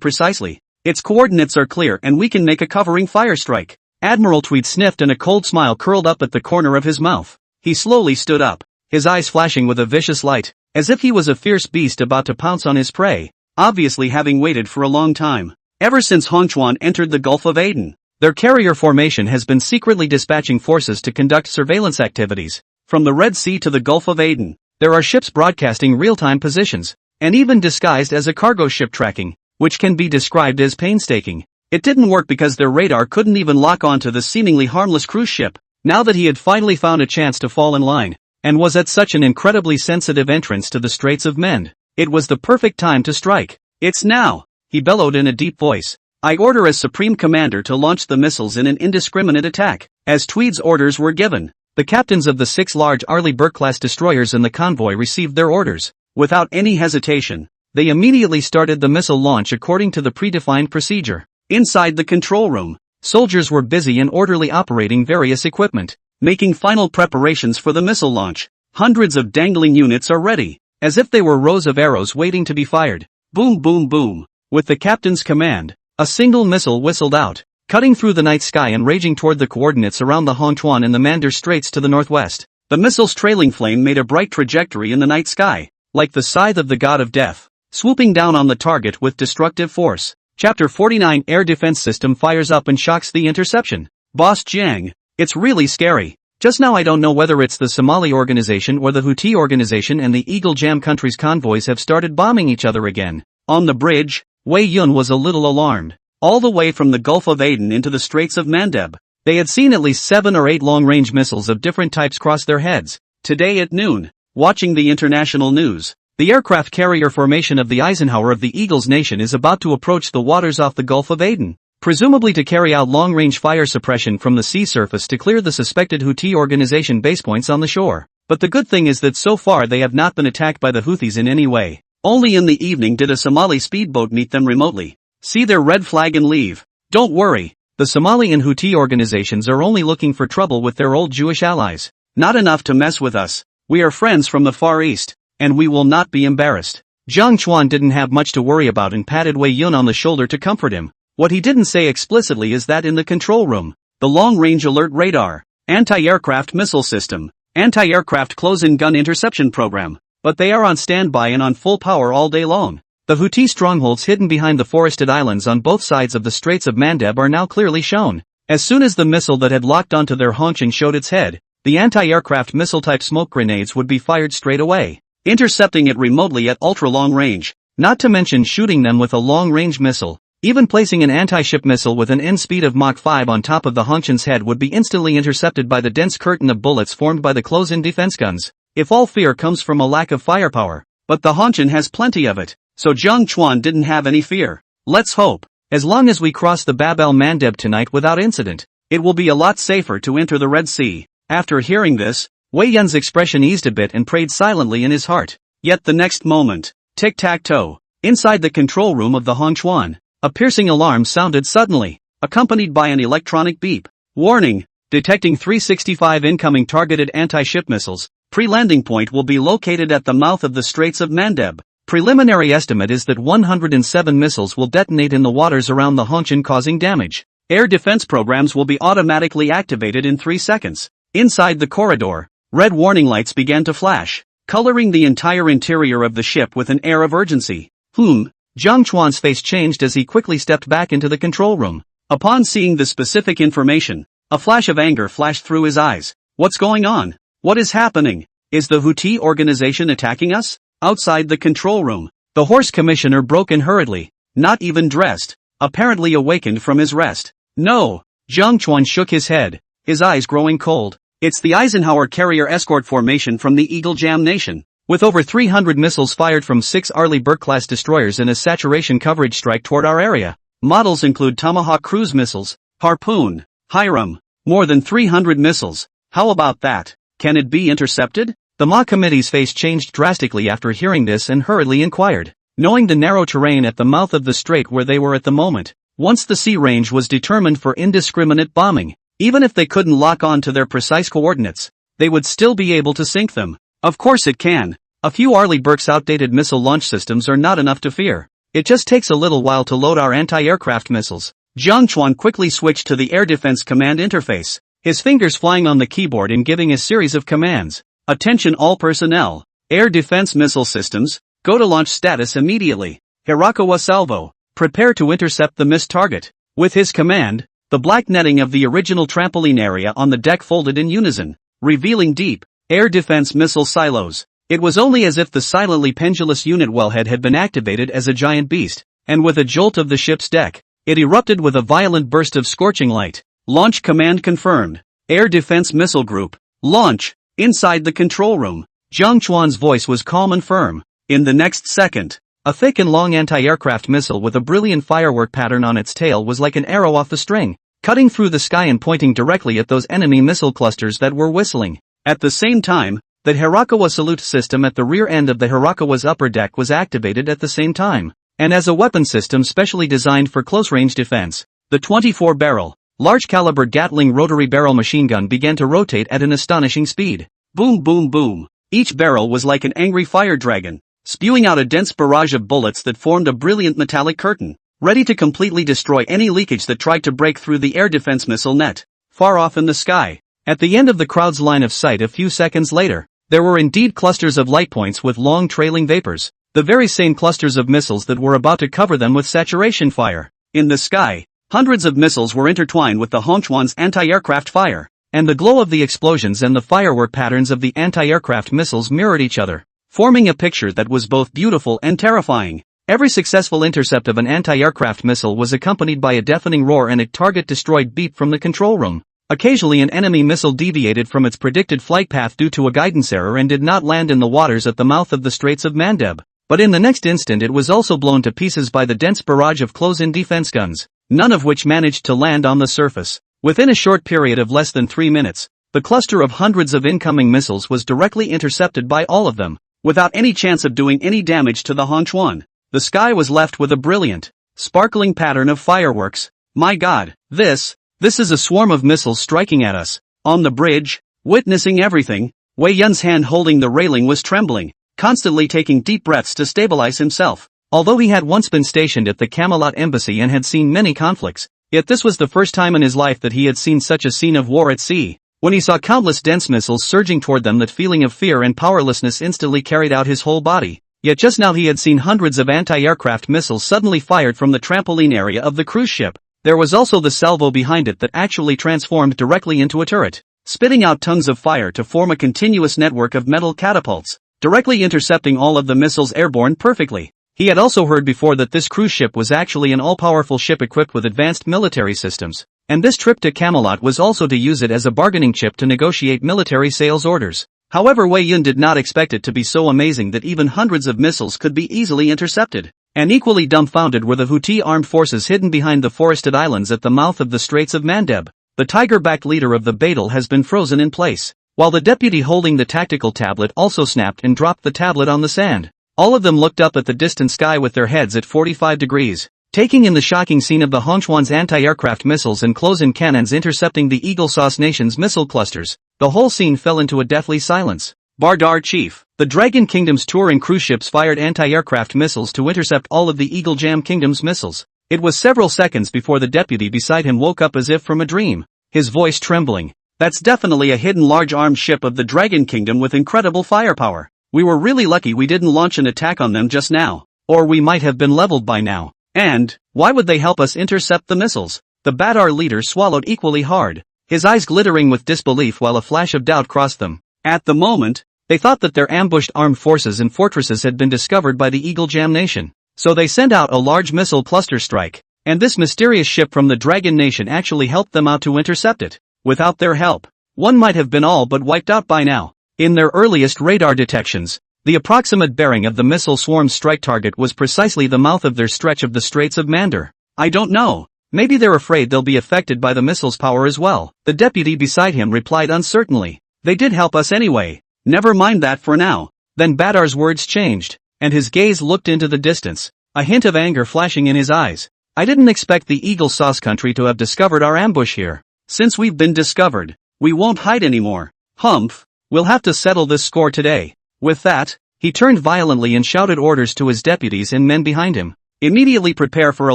precisely, its coordinates are clear and we can make a covering fire strike. Admiral Tweed sniffed and a cold smile curled up at the corner of his mouth. He slowly stood up, his eyes flashing with a vicious light, as if he was a fierce beast about to pounce on his prey, obviously having waited for a long time. Ever since Chuan entered the Gulf of Aden, their carrier formation has been secretly dispatching forces to conduct surveillance activities. From the Red Sea to the Gulf of Aden, there are ships broadcasting real-time positions, and even disguised as a cargo ship tracking, which can be described as painstaking. It didn't work because their radar couldn't even lock onto the seemingly harmless cruise ship, now that he had finally found a chance to fall in line, and was at such an incredibly sensitive entrance to the Straits of Mend. It was the perfect time to strike. It's now, he bellowed in a deep voice. I order as Supreme Commander to launch the missiles in an indiscriminate attack. As Tweed's orders were given, the captains of the 6 large Arleigh Burke-class destroyers in the convoy received their orders. Without any hesitation, they immediately started the missile launch according to the predefined procedure. Inside the control room, soldiers were busy and orderly operating various equipment, making final preparations for the missile launch. Hundreds of dangling units are ready, as if they were rows of arrows waiting to be fired. Boom boom boom. With the captain's command, a single missile whistled out, cutting through the night sky and raging toward the coordinates around the Chuan and the Mandarin Straits to the northwest. The missile's trailing flame made a bright trajectory in the night sky, like the scythe of the god of death, swooping down on the target with destructive force. Chapter 49 Air Defense System fires up and shocks the interception. Boss Jiang, it's really scary. Just now I don't know whether it's the Somali organization or the Houthi organization and the Eagle Jam country's convoys have started bombing each other again. On the bridge, Wei Yun was a little alarmed. All the way from the Gulf of Aden into the Straits of Mandeb, they had seen at least 7 or 8 long-range missiles of different types cross their heads. Today at noon, watching the international news, the aircraft carrier formation of the Eisenhower of the Eagles Nation is about to approach the waters off the Gulf of Aden, presumably to carry out long-range fire suppression from the sea surface to clear the suspected Houthi organization basepoints on the shore. But the good thing is that so far they have not been attacked by the Houthis in any way. Only in the evening did a Somali speedboat meet them remotely, see their red flag and leave. Don't worry, the Somali and Houthi organizations are only looking for trouble with their old Jewish allies. Not enough to mess with us. We are friends from the Far East, and we will not be embarrassed. Jiang Chuan didn't have much to worry about and patted Wei Yun on the shoulder to comfort him. What he didn't say explicitly is that in the control room, the long-range alert radar, anti-aircraft missile system, anti-aircraft close-in gun interception program, but they are on standby and on full power all day long. The Houthi strongholds hidden behind the forested islands on both sides of the Straits of Mandeb are now clearly shown. As soon as the missile that had locked onto their haunching showed its head, the anti-aircraft missile-type smoke grenades would be fired straight away, intercepting it remotely at ultra-long range, not to mention shooting them with a long-range missile. Even placing an anti-ship missile with an end speed of Mach 5 on top of the Hanchan's head would be instantly intercepted by the dense curtain of bullets formed by the close-in defense guns. If all fear comes from a lack of firepower, but the Hanchan has plenty of it, so Jiang Chuan didn't have any fear. Let's hope, as long as we cross the Bab el-Mandeb tonight without incident, it will be a lot safer to enter the Red Sea. After hearing this, Wei Yun's expression eased a bit and prayed silently in his heart. Yet the next moment, tic-tac-toe, inside the control room of the Chuan, a piercing alarm sounded suddenly, accompanied by an electronic beep. Warning, detecting 365 incoming targeted anti-ship missiles. Pre-landing point will be located at the mouth of the Straits of Mandeb. Preliminary estimate is that 107 missiles will detonate in the waters around the Hanchan causing damage. Air defense programs will be automatically activated in 3 seconds. Inside the corridor, red warning lights began to flash, coloring the entire interior of the ship with an air of urgency. Jiang Chuan's face changed as he quickly stepped back into the control room. Upon seeing the specific information, a flash of anger flashed through his eyes. What's going on? What is happening? Is the Huti organization attacking us? Outside the control room, the horse commissioner broke in hurriedly, not even dressed, apparently awakened from his rest. No! Jiang Chuan shook his head, his eyes growing cold. It's the Eisenhower carrier escort formation from the Eagle Jam Nation. With over 300 missiles fired from 6 Arleigh Burke-class destroyers in a saturation coverage strike toward our area. Models include Tomahawk cruise missiles, Harpoon, Hiram, more than 300 missiles. How about that? Can it be intercepted? The Ma committee's face changed drastically after hearing this and hurriedly inquired. Knowing the narrow terrain at the mouth of the strait where they were at the moment, once the sea range was determined for indiscriminate bombing, even if they couldn't lock on to their precise coordinates, they would still be able to sink them. Of course it can. A few Arleigh Burke's outdated missile launch systems are not enough to fear. It just takes a little while to load our anti-aircraft missiles. Jiang Chuan quickly switched to the Air Defense Command interface, his fingers flying on the keyboard and giving a series of commands. Attention all personnel. Air defense missile systems, go to launch status immediately. Hirakawa salvo. Prepare to intercept the missed target. With his command, the black netting of the original trampoline area on the deck folded in unison, revealing deep air defense missile silos. It was only as if the silently pendulous unit wellhead had been activated as a giant beast, and with a jolt of the ship's deck, it erupted with a violent burst of scorching light. Launch command confirmed. Air Defense Missile Group, launch! Inside the control room, Jiang Chuan's voice was calm and firm. In the next second, a thick and long anti-aircraft missile with a brilliant firework pattern on its tail was like an arrow off the string, cutting through the sky and pointing directly at those enemy missile clusters that were whistling. At the same time, the Hirakawa salute system at the rear end of the Hirakawa's upper deck was activated at the same time, and as a weapon system specially designed for close-range defense, the 24-barrel, large-caliber Gatling rotary barrel machine gun began to rotate at an astonishing speed. Boom boom boom. Each barrel was like an angry fire dragon, spewing out a dense barrage of bullets that formed a brilliant metallic curtain, ready to completely destroy any leakage that tried to break through the air defense missile net. Far off in the sky, at the end of the crowd's line of sight a few seconds later, there were indeed clusters of light points with long trailing vapors, the very same clusters of missiles that were about to cover them with saturation fire. In the sky, hundreds of missiles were intertwined with the Hongchuan's anti-aircraft fire, and the glow of the explosions and the firework patterns of the anti-aircraft missiles mirrored each other, forming a picture that was both beautiful and terrifying. Every successful intercept of an anti-aircraft missile was accompanied by a deafening roar and a target-destroyed beep from the control room. Occasionally an enemy missile deviated from its predicted flight path due to a guidance error and did not land in the waters at the mouth of the Straits of Mandeb, but in the next instant it was also blown to pieces by the dense barrage of close-in defense guns, none of which managed to land on the surface. Within a short period of less than 3 minutes, the cluster of hundreds of incoming missiles was directly intercepted by all of them, without any chance of doing any damage to the Hongchuan. The sky was left with a brilliant, sparkling pattern of fireworks. My God, this is a swarm of missiles striking at us. On the bridge, witnessing everything, Wei Yun's hand holding the railing was trembling, constantly taking deep breaths to stabilize himself. Although he had once been stationed at the Camelot embassy and had seen many conflicts, yet this was the first time in his life that he had seen such a scene of war at sea. When he saw countless dense missiles surging toward them, that feeling of fear and powerlessness instantly carried out his whole body. Yet just now he had seen hundreds of anti-aircraft missiles suddenly fired from the trampoline area of the cruise ship. There was also the salvo behind it that actually transformed directly into a turret, spitting out tongues of fire to form a continuous network of metal catapults, directly intercepting all of the missiles airborne perfectly. He had also heard before that this cruise ship was actually an all-powerful ship equipped with advanced military systems, and this trip to Camelot was also to use it as a bargaining chip to negotiate military sales orders. However, Wei Yun did not expect it to be so amazing that even hundreds of missiles could be easily intercepted. And equally dumbfounded were the Houthi armed forces hidden behind the forested islands at the mouth of the Straits of Mandeb. The tiger-backed leader of the Badal has been frozen in place, while the deputy holding the tactical tablet also snapped and dropped the tablet on the sand. All of them looked up at the distant sky with their heads at 45 degrees, taking in the shocking scene of the Hongchuan's anti-aircraft missiles and close-in cannons intercepting the Eagle Sauce Nation's missile clusters. The whole scene fell into a deathly silence. Bardar Chief. The Dragon Kingdom's touring cruise ships fired anti-aircraft missiles to intercept all of the Eagle Jam Kingdom's missiles. It was several seconds before the deputy beside him woke up as if from a dream, his voice trembling. That's definitely a hidden large armed ship of the Dragon Kingdom with incredible firepower. We were really lucky we didn't launch an attack on them just now, or we might have been leveled by now. And, why would they help us intercept the missiles? The Badar leader swallowed equally hard, his eyes glittering with disbelief while a flash of doubt crossed them. At the moment, they thought that their ambushed armed forces and fortresses had been discovered by the Eagle Jam Nation. So they sent out a large missile cluster strike, and this mysterious ship from the Dragon Nation actually helped them out to intercept it. Without their help, one might have been all but wiped out by now. In their earliest radar detections, the approximate bearing of the missile swarm's strike target was precisely the mouth of their stretch of the Straits of Mandar. I don't know. Maybe they're afraid they'll be affected by the missile's power as well. The deputy beside him replied uncertainly. They did help us anyway. Never mind that for now. Then Badar's words changed, and his gaze looked into the distance, a hint of anger flashing in his eyes. I didn't expect the Eagle Sauce Country to have discovered our ambush here. Since we've been discovered, we won't hide anymore. Humph, we'll have to settle this score today. With that, he turned violently and shouted orders to his deputies and men behind him. Immediately prepare for a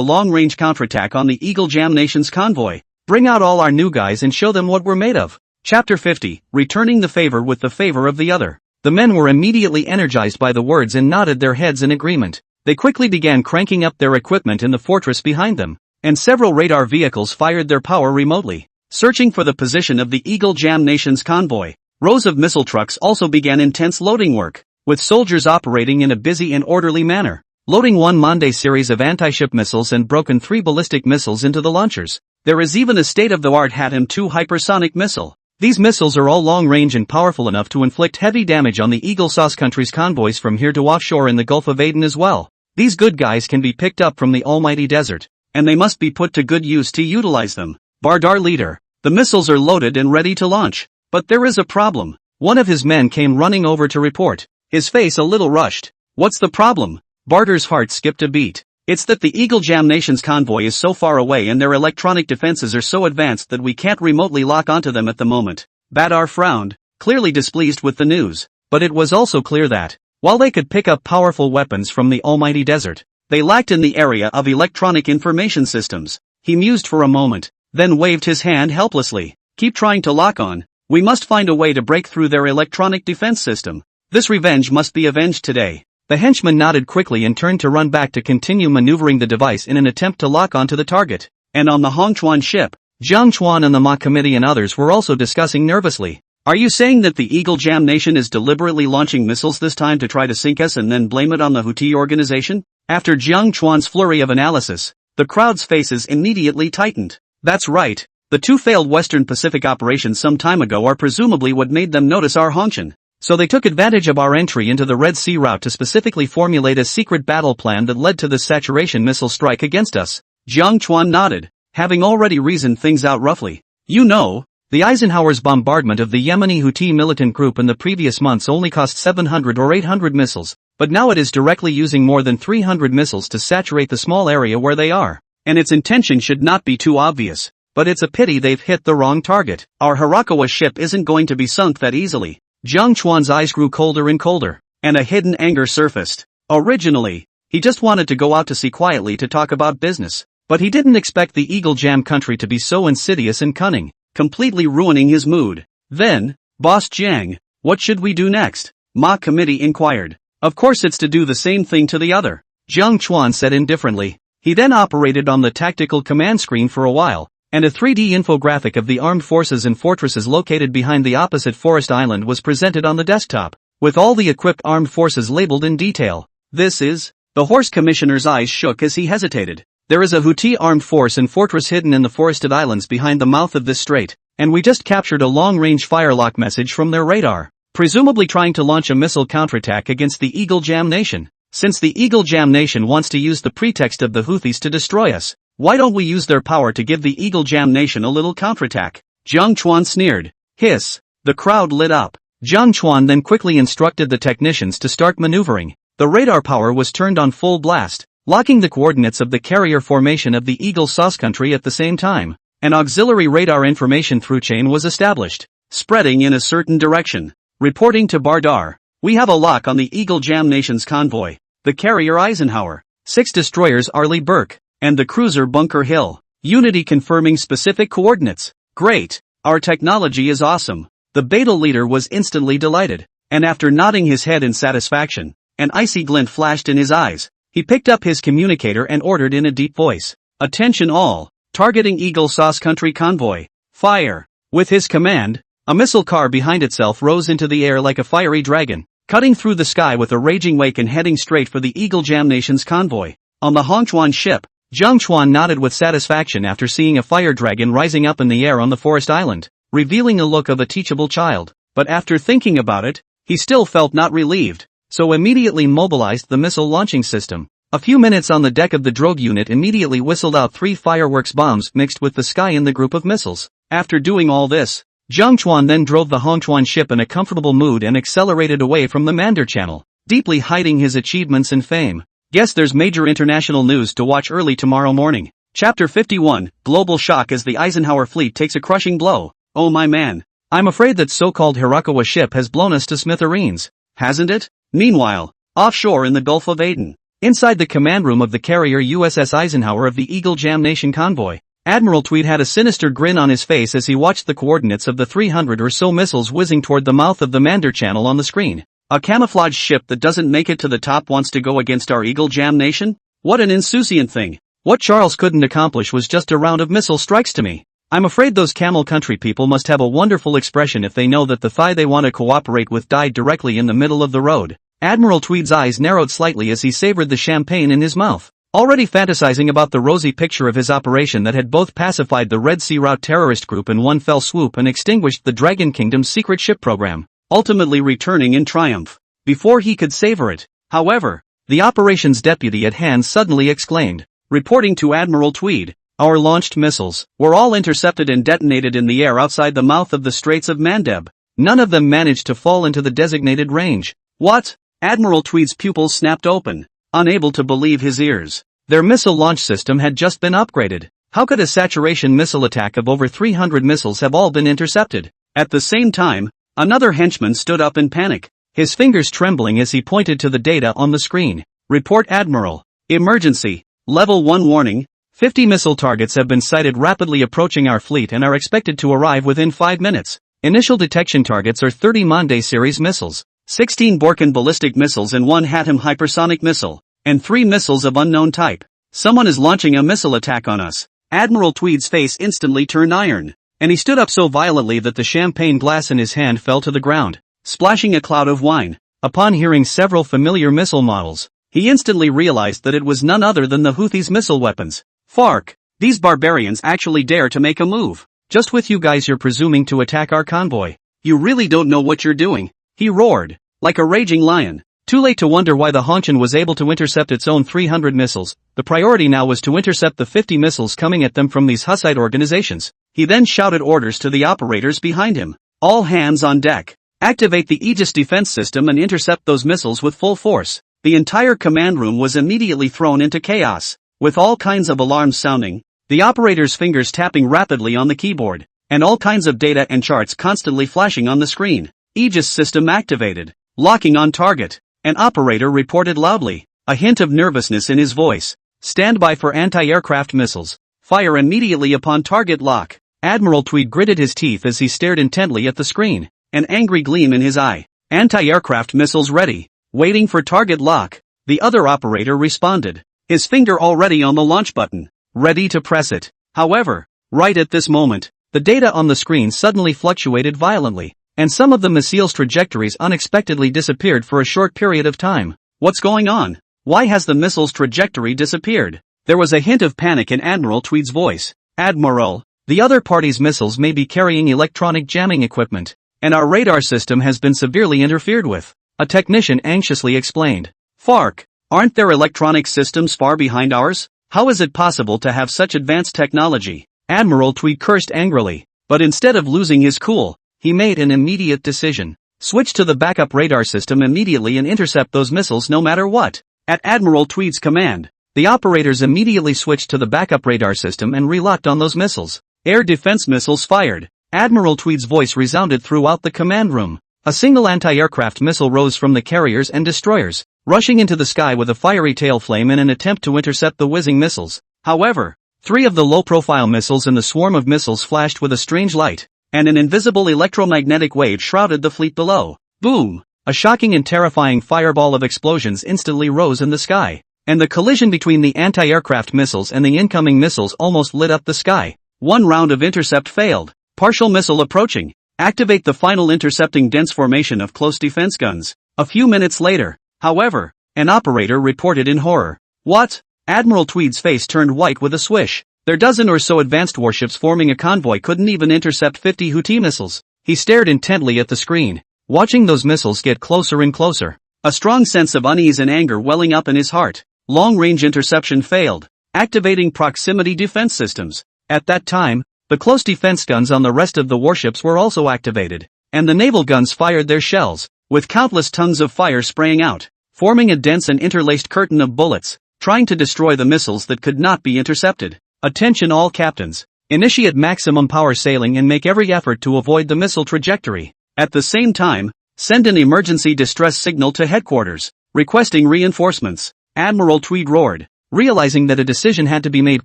long-range counterattack on the Eagle Jam Nation's convoy. Bring out all our new guys and show them what we're made of. Chapter 50, Returning the Favor with the Favor of the Other. The men were immediately energized by the words and nodded their heads in agreement. They quickly began cranking up their equipment in the fortress behind them, and several radar vehicles fired their power remotely, searching for the position of the Eagle Jam Nation's convoy. Rows of missile trucks also began intense loading work, with soldiers operating in a busy and orderly manner, loading one Monday series of anti-ship missiles and broken 3 ballistic missiles into the launchers. There is even a state-of-the-art HATM-2 hypersonic missile. These missiles are all long-range and powerful enough to inflict heavy damage on the Eagle Sauce Country's convoys from here to offshore in the Gulf of Aden as well. These good guys can be picked up from the almighty desert, and they must be put to good use to utilize them. Badar leader, the missiles are loaded and ready to launch. But there is a problem. One of his men came running over to report, his face a little rushed. What's the problem? Badar's heart skipped a beat. It's that the Eagle Jam Nation's convoy is so far away and their electronic defenses are so advanced that we can't remotely lock onto them at the moment. Badar frowned, clearly displeased with the news. But it was also clear that, while they could pick up powerful weapons from the almighty desert, they lacked in the area of electronic information systems. He mused for a moment, then waved his hand helplessly. Keep trying to lock on. We must find a way to break through their electronic defense system. This revenge must be avenged today. The henchman nodded quickly and turned to run back to continue maneuvering the device in an attempt to lock onto the target. And on the Chuan ship, Jiang, Chuan and the Ma committee and others were also discussing nervously. Are you saying that the Eagle Jam Nation is deliberately launching missiles this time to try to sink us and then blame it on the Houthi organization? After Jiang Chuan's flurry of analysis, the crowd's faces immediately tightened. That's right. The 2 failed Western Pacific operations some time ago are presumably what made them notice our Hongshan. So they took advantage of our entry into the Red Sea route to specifically formulate a secret battle plan that led to the saturation missile strike against us. Jiang Chuan nodded, having already reasoned things out roughly. You know, the Eisenhower's bombardment of the Yemeni Houthi militant group in the previous months only cost 700 or 800 missiles, but now it is directly using more than 300 missiles to saturate the small area where they are. And its intention should not be too obvious, but it's a pity they've hit the wrong target. Our Hirakawa ship isn't going to be sunk that easily. Jiang Chuan's eyes grew colder and colder, and a hidden anger surfaced. Originally, he just wanted to go out to sea quietly to talk about business, but he didn't expect the Eagle Jam country to be so insidious and cunning, completely ruining his mood. Then, Boss Jiang, what should we do next? Ma committee inquired. Of course it's to do the same thing to the other, Jiang Chuan said indifferently. He then operated on the tactical command screen for a while, and a 3D infographic of the armed forces and fortresses located behind the opposite forest island was presented on the desktop, with all the equipped armed forces labeled in detail. This is... The horse commissioner's eyes shook as he hesitated. There is a Houthi armed force and fortress hidden in the forested islands behind the mouth of this strait, and we just captured a long-range firelock message from their radar, presumably trying to launch a missile counterattack against the Eagle Jam Nation. Since the Eagle Jam Nation wants to use the pretext of the Houthis to destroy us, why don't we use their power to give the Eagle Jam Nation a little counterattack? Jiang Chuan sneered. Hiss. The crowd lit up. Jiang Chuan then quickly instructed the technicians to start maneuvering. The radar power was turned on full blast, locking the coordinates of the carrier formation of the Eagle Sauce Country at the same time. An auxiliary radar information throughchain was established, spreading in a certain direction. Reporting to Badar, we have a lock on the Eagle Jam Nation's convoy, the carrier Eisenhower. 6 destroyers Arleigh Burke, and the cruiser Bunker Hill. Unity confirming specific coordinates. Great. Our technology is awesome. The beta leader was instantly delighted, and after nodding his head in satisfaction, an icy glint flashed in his eyes. He picked up his communicator and ordered in a deep voice. Attention all. Targeting Eagle Sauce Country Convoy. Fire. With his command, a missile car behind itself rose into the air like a fiery dragon, cutting through the sky with a raging wake and heading straight for the Eagle Jam Nation's convoy. On the Chuan ship, Chuan nodded with satisfaction after seeing a fire dragon rising up in the air on the forest island, revealing a look of a teachable child. But after thinking about it, he still felt not relieved, so immediately mobilized the missile launching system. A few minutes on the deck of the drogue unit immediately whistled out 3 fireworks bombs mixed with the sky in the group of missiles. After doing all this, Chuan then drove the Chuan ship in a comfortable mood and accelerated away from the Mandarin Channel, deeply hiding his achievements and fame. Guess there's major international news to watch early tomorrow morning. Chapter 51, Global Shock as the Eisenhower fleet takes a crushing blow. Oh my man. I'm afraid that so-called Hirakawa ship has blown us to smithereens, hasn't it? Meanwhile, offshore in the Gulf of Aden, inside the command room of the carrier USS Eisenhower of the Eagle Jam Nation convoy, Admiral Tweed had a sinister grin on his face as he watched the coordinates of the 300 or so missiles whizzing toward the mouth of the Mandarin Channel on the screen. A camouflage ship that doesn't make it to the top wants to go against our Eagle Jam Nation? What an insouciant thing. What Charles couldn't accomplish was just a round of missile strikes to me. I'm afraid those camel country people must have a wonderful expression if they know that the thigh they want to cooperate with died directly in the middle of the road. Admiral Tweed's eyes narrowed slightly as he savored the champagne in his mouth, already fantasizing about the rosy picture of his operation that had both pacified the Red Sea Route terrorist group in one fell swoop and extinguished the Dragon Kingdom's secret ship program, ultimately returning in triumph. Before he could savor it, however, the operations deputy at hand suddenly exclaimed, reporting to Admiral Tweed, our launched missiles were all intercepted and detonated in the air outside the mouth of the Straits of Mandeb. None of them managed to fall into the designated range. What? Admiral Tweed's pupils snapped open, unable to believe his ears. Their missile launch system had just been upgraded. How could a saturation missile attack of over 300 missiles have all been intercepted? At the same time, another henchman stood up in panic, his fingers trembling as he pointed to the data on the screen. Report Admiral. Emergency. Level 1 warning. 50 missile targets have been sighted rapidly approaching our fleet and are expected to arrive within 5 minutes. Initial detection targets are 30 Monday series missiles, 16 Borken ballistic missiles and 1 Hatim hypersonic missile, and 3 missiles of unknown type. Someone is launching a missile attack on us. Admiral Tweed's face instantly turned iron, and he stood up so violently that the champagne glass in his hand fell to the ground, splashing a cloud of wine. Upon hearing several familiar missile models, he instantly realized that it was none other than the Houthis' missile weapons. Fark, these barbarians actually dare to make a move. Just with you guys you're presuming to attack our convoy. You really don't know what you're doing, he roared, like a raging lion. Too late to wonder why the Hongqian was able to intercept its own 300 missiles. The priority now was to intercept the 50 missiles coming at them from these Hussite organizations. He then shouted orders to the operators behind him. All hands on deck. Activate the Aegis defense system and intercept those missiles with full force. The entire command room was immediately thrown into chaos, with all kinds of alarms sounding, the operator's fingers tapping rapidly on the keyboard, and all kinds of data and charts constantly flashing on the screen. Aegis system activated. Locking on target. An operator reported loudly, a hint of nervousness in his voice. Stand by for anti-aircraft missiles. Fire immediately upon target lock. Admiral Tweed gritted his teeth as he stared intently at the screen, an angry gleam in his eye. Anti-aircraft missiles ready. Waiting for target lock. The other operator responded, his finger already on the launch button, ready to press it. However, right at this moment, the data on the screen suddenly fluctuated violently, and some of the missile's trajectories unexpectedly disappeared for a short period of time. What's going on? Why has the missile's trajectory disappeared? There was a hint of panic in Admiral Tweed's voice. Admiral, the other party's missiles may be carrying electronic jamming equipment, and our radar system has been severely interfered with, a technician anxiously explained. Fark, aren't their electronic systems far behind ours? How is it possible to have such advanced technology? Admiral Tweed cursed angrily, but instead of losing his cool, he made an immediate decision. Switch to the backup radar system immediately and intercept those missiles no matter what. At Admiral Tweed's command, the operators immediately switched to the backup radar system and relocked on those missiles. Air defense missiles fired. Admiral Tweed's voice resounded throughout the command room. A single anti-aircraft missile rose from the carriers and destroyers, rushing into the sky with a fiery tail flame in an attempt to intercept the whizzing missiles. However, 3 of the low-profile missiles in the swarm of missiles flashed with a strange light, and an invisible electromagnetic wave shrouded the fleet below. Boom! A shocking and terrifying fireball of explosions instantly rose in the sky, and the collision between the anti-aircraft missiles and the incoming missiles almost lit up the sky. One round of intercept failed. Partial missile approaching. Activate the final intercepting dense formation of close defense guns. A few minutes later, however, an operator reported in horror. What? Admiral Tweed's face turned white with a swish. Their dozen or so advanced warships forming a convoy couldn't even intercept 50 Houthi missiles. He stared intently at the screen, watching those missiles get closer and closer. A strong sense of unease and anger welling up in his heart. Long-range interception failed. Activating proximity defense systems. At that time, the close defense guns on the rest of the warships were also activated, and the naval guns fired their shells, with countless tons of fire spraying out, forming a dense and interlaced curtain of bullets, trying to destroy the missiles that could not be intercepted. Attention all captains. Initiate maximum power sailing and make every effort to avoid the missile trajectory. At the same time, send an emergency distress signal to headquarters, requesting reinforcements. Admiral Tweed roared, realizing that a decision had to be made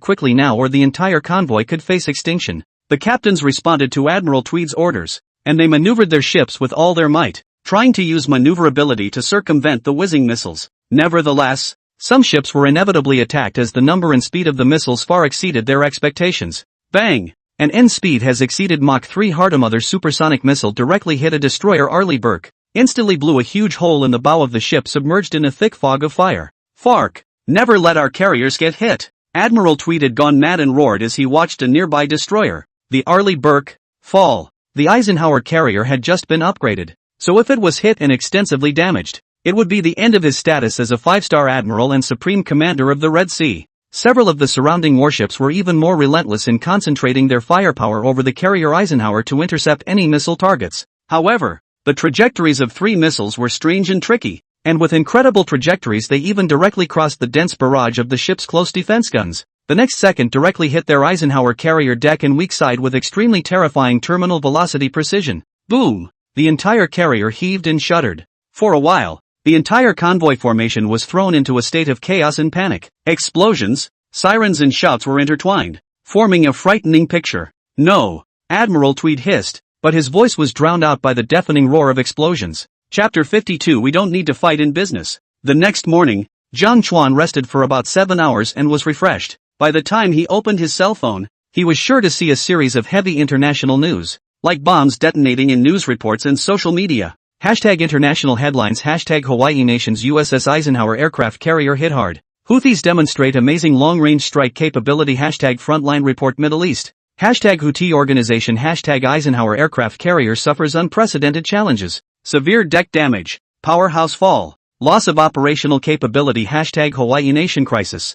quickly now or the entire convoy could face extinction. The captains responded to Admiral Tweed's orders, and they maneuvered their ships with all their might, trying to use maneuverability to circumvent the whizzing missiles. Nevertheless, some ships were inevitably attacked as the number and speed of the missiles far exceeded their expectations. Bang! An end speed has exceeded Mach 3 Hardemothers supersonic missile directly hit a destroyer Arleigh Burke, instantly blew a huge hole in the bow of the ship submerged in a thick fog of fire. Fark! Never let our carriers get hit! Admiral Tweed had gone mad and roared as he watched a nearby destroyer, the Arleigh Burke, fall. The Eisenhower carrier had just been upgraded, so if it was hit and extensively damaged, it would be the end of his status as a 5-star admiral and supreme commander of the Red Sea. Several of the surrounding warships were even more relentless in concentrating their firepower over the carrier Eisenhower to intercept any missile targets. However, the trajectories of 3 missiles were strange and tricky, and with incredible trajectories they even directly crossed the dense barrage of the ship's close defense guns. The next second directly hit their Eisenhower carrier deck and weak side with extremely terrifying terminal velocity precision. Boom! The entire carrier heaved and shuddered. For a while, the entire convoy formation was thrown into a state of chaos and panic. Explosions, sirens and shouts were intertwined, forming a frightening picture. No! Admiral Tweed hissed, but his voice was drowned out by the deafening roar of explosions. Chapter 52 We don't need to fight in business. The next morning, Jiang Chuan rested for about 7 hours and was refreshed. By the time he opened his cell phone, he was sure to see a series of heavy international news, like bombs detonating in news reports and social media. #international headlines #Hawaii nation's USS Eisenhower aircraft carrier hit hard. Houthis demonstrate amazing long-range strike capability #frontline report Middle East. #Houthi organization #Eisenhower aircraft carrier suffers unprecedented challenges. Severe deck damage, powerhouse fall, loss of operational capability #Hawaii nation crisis.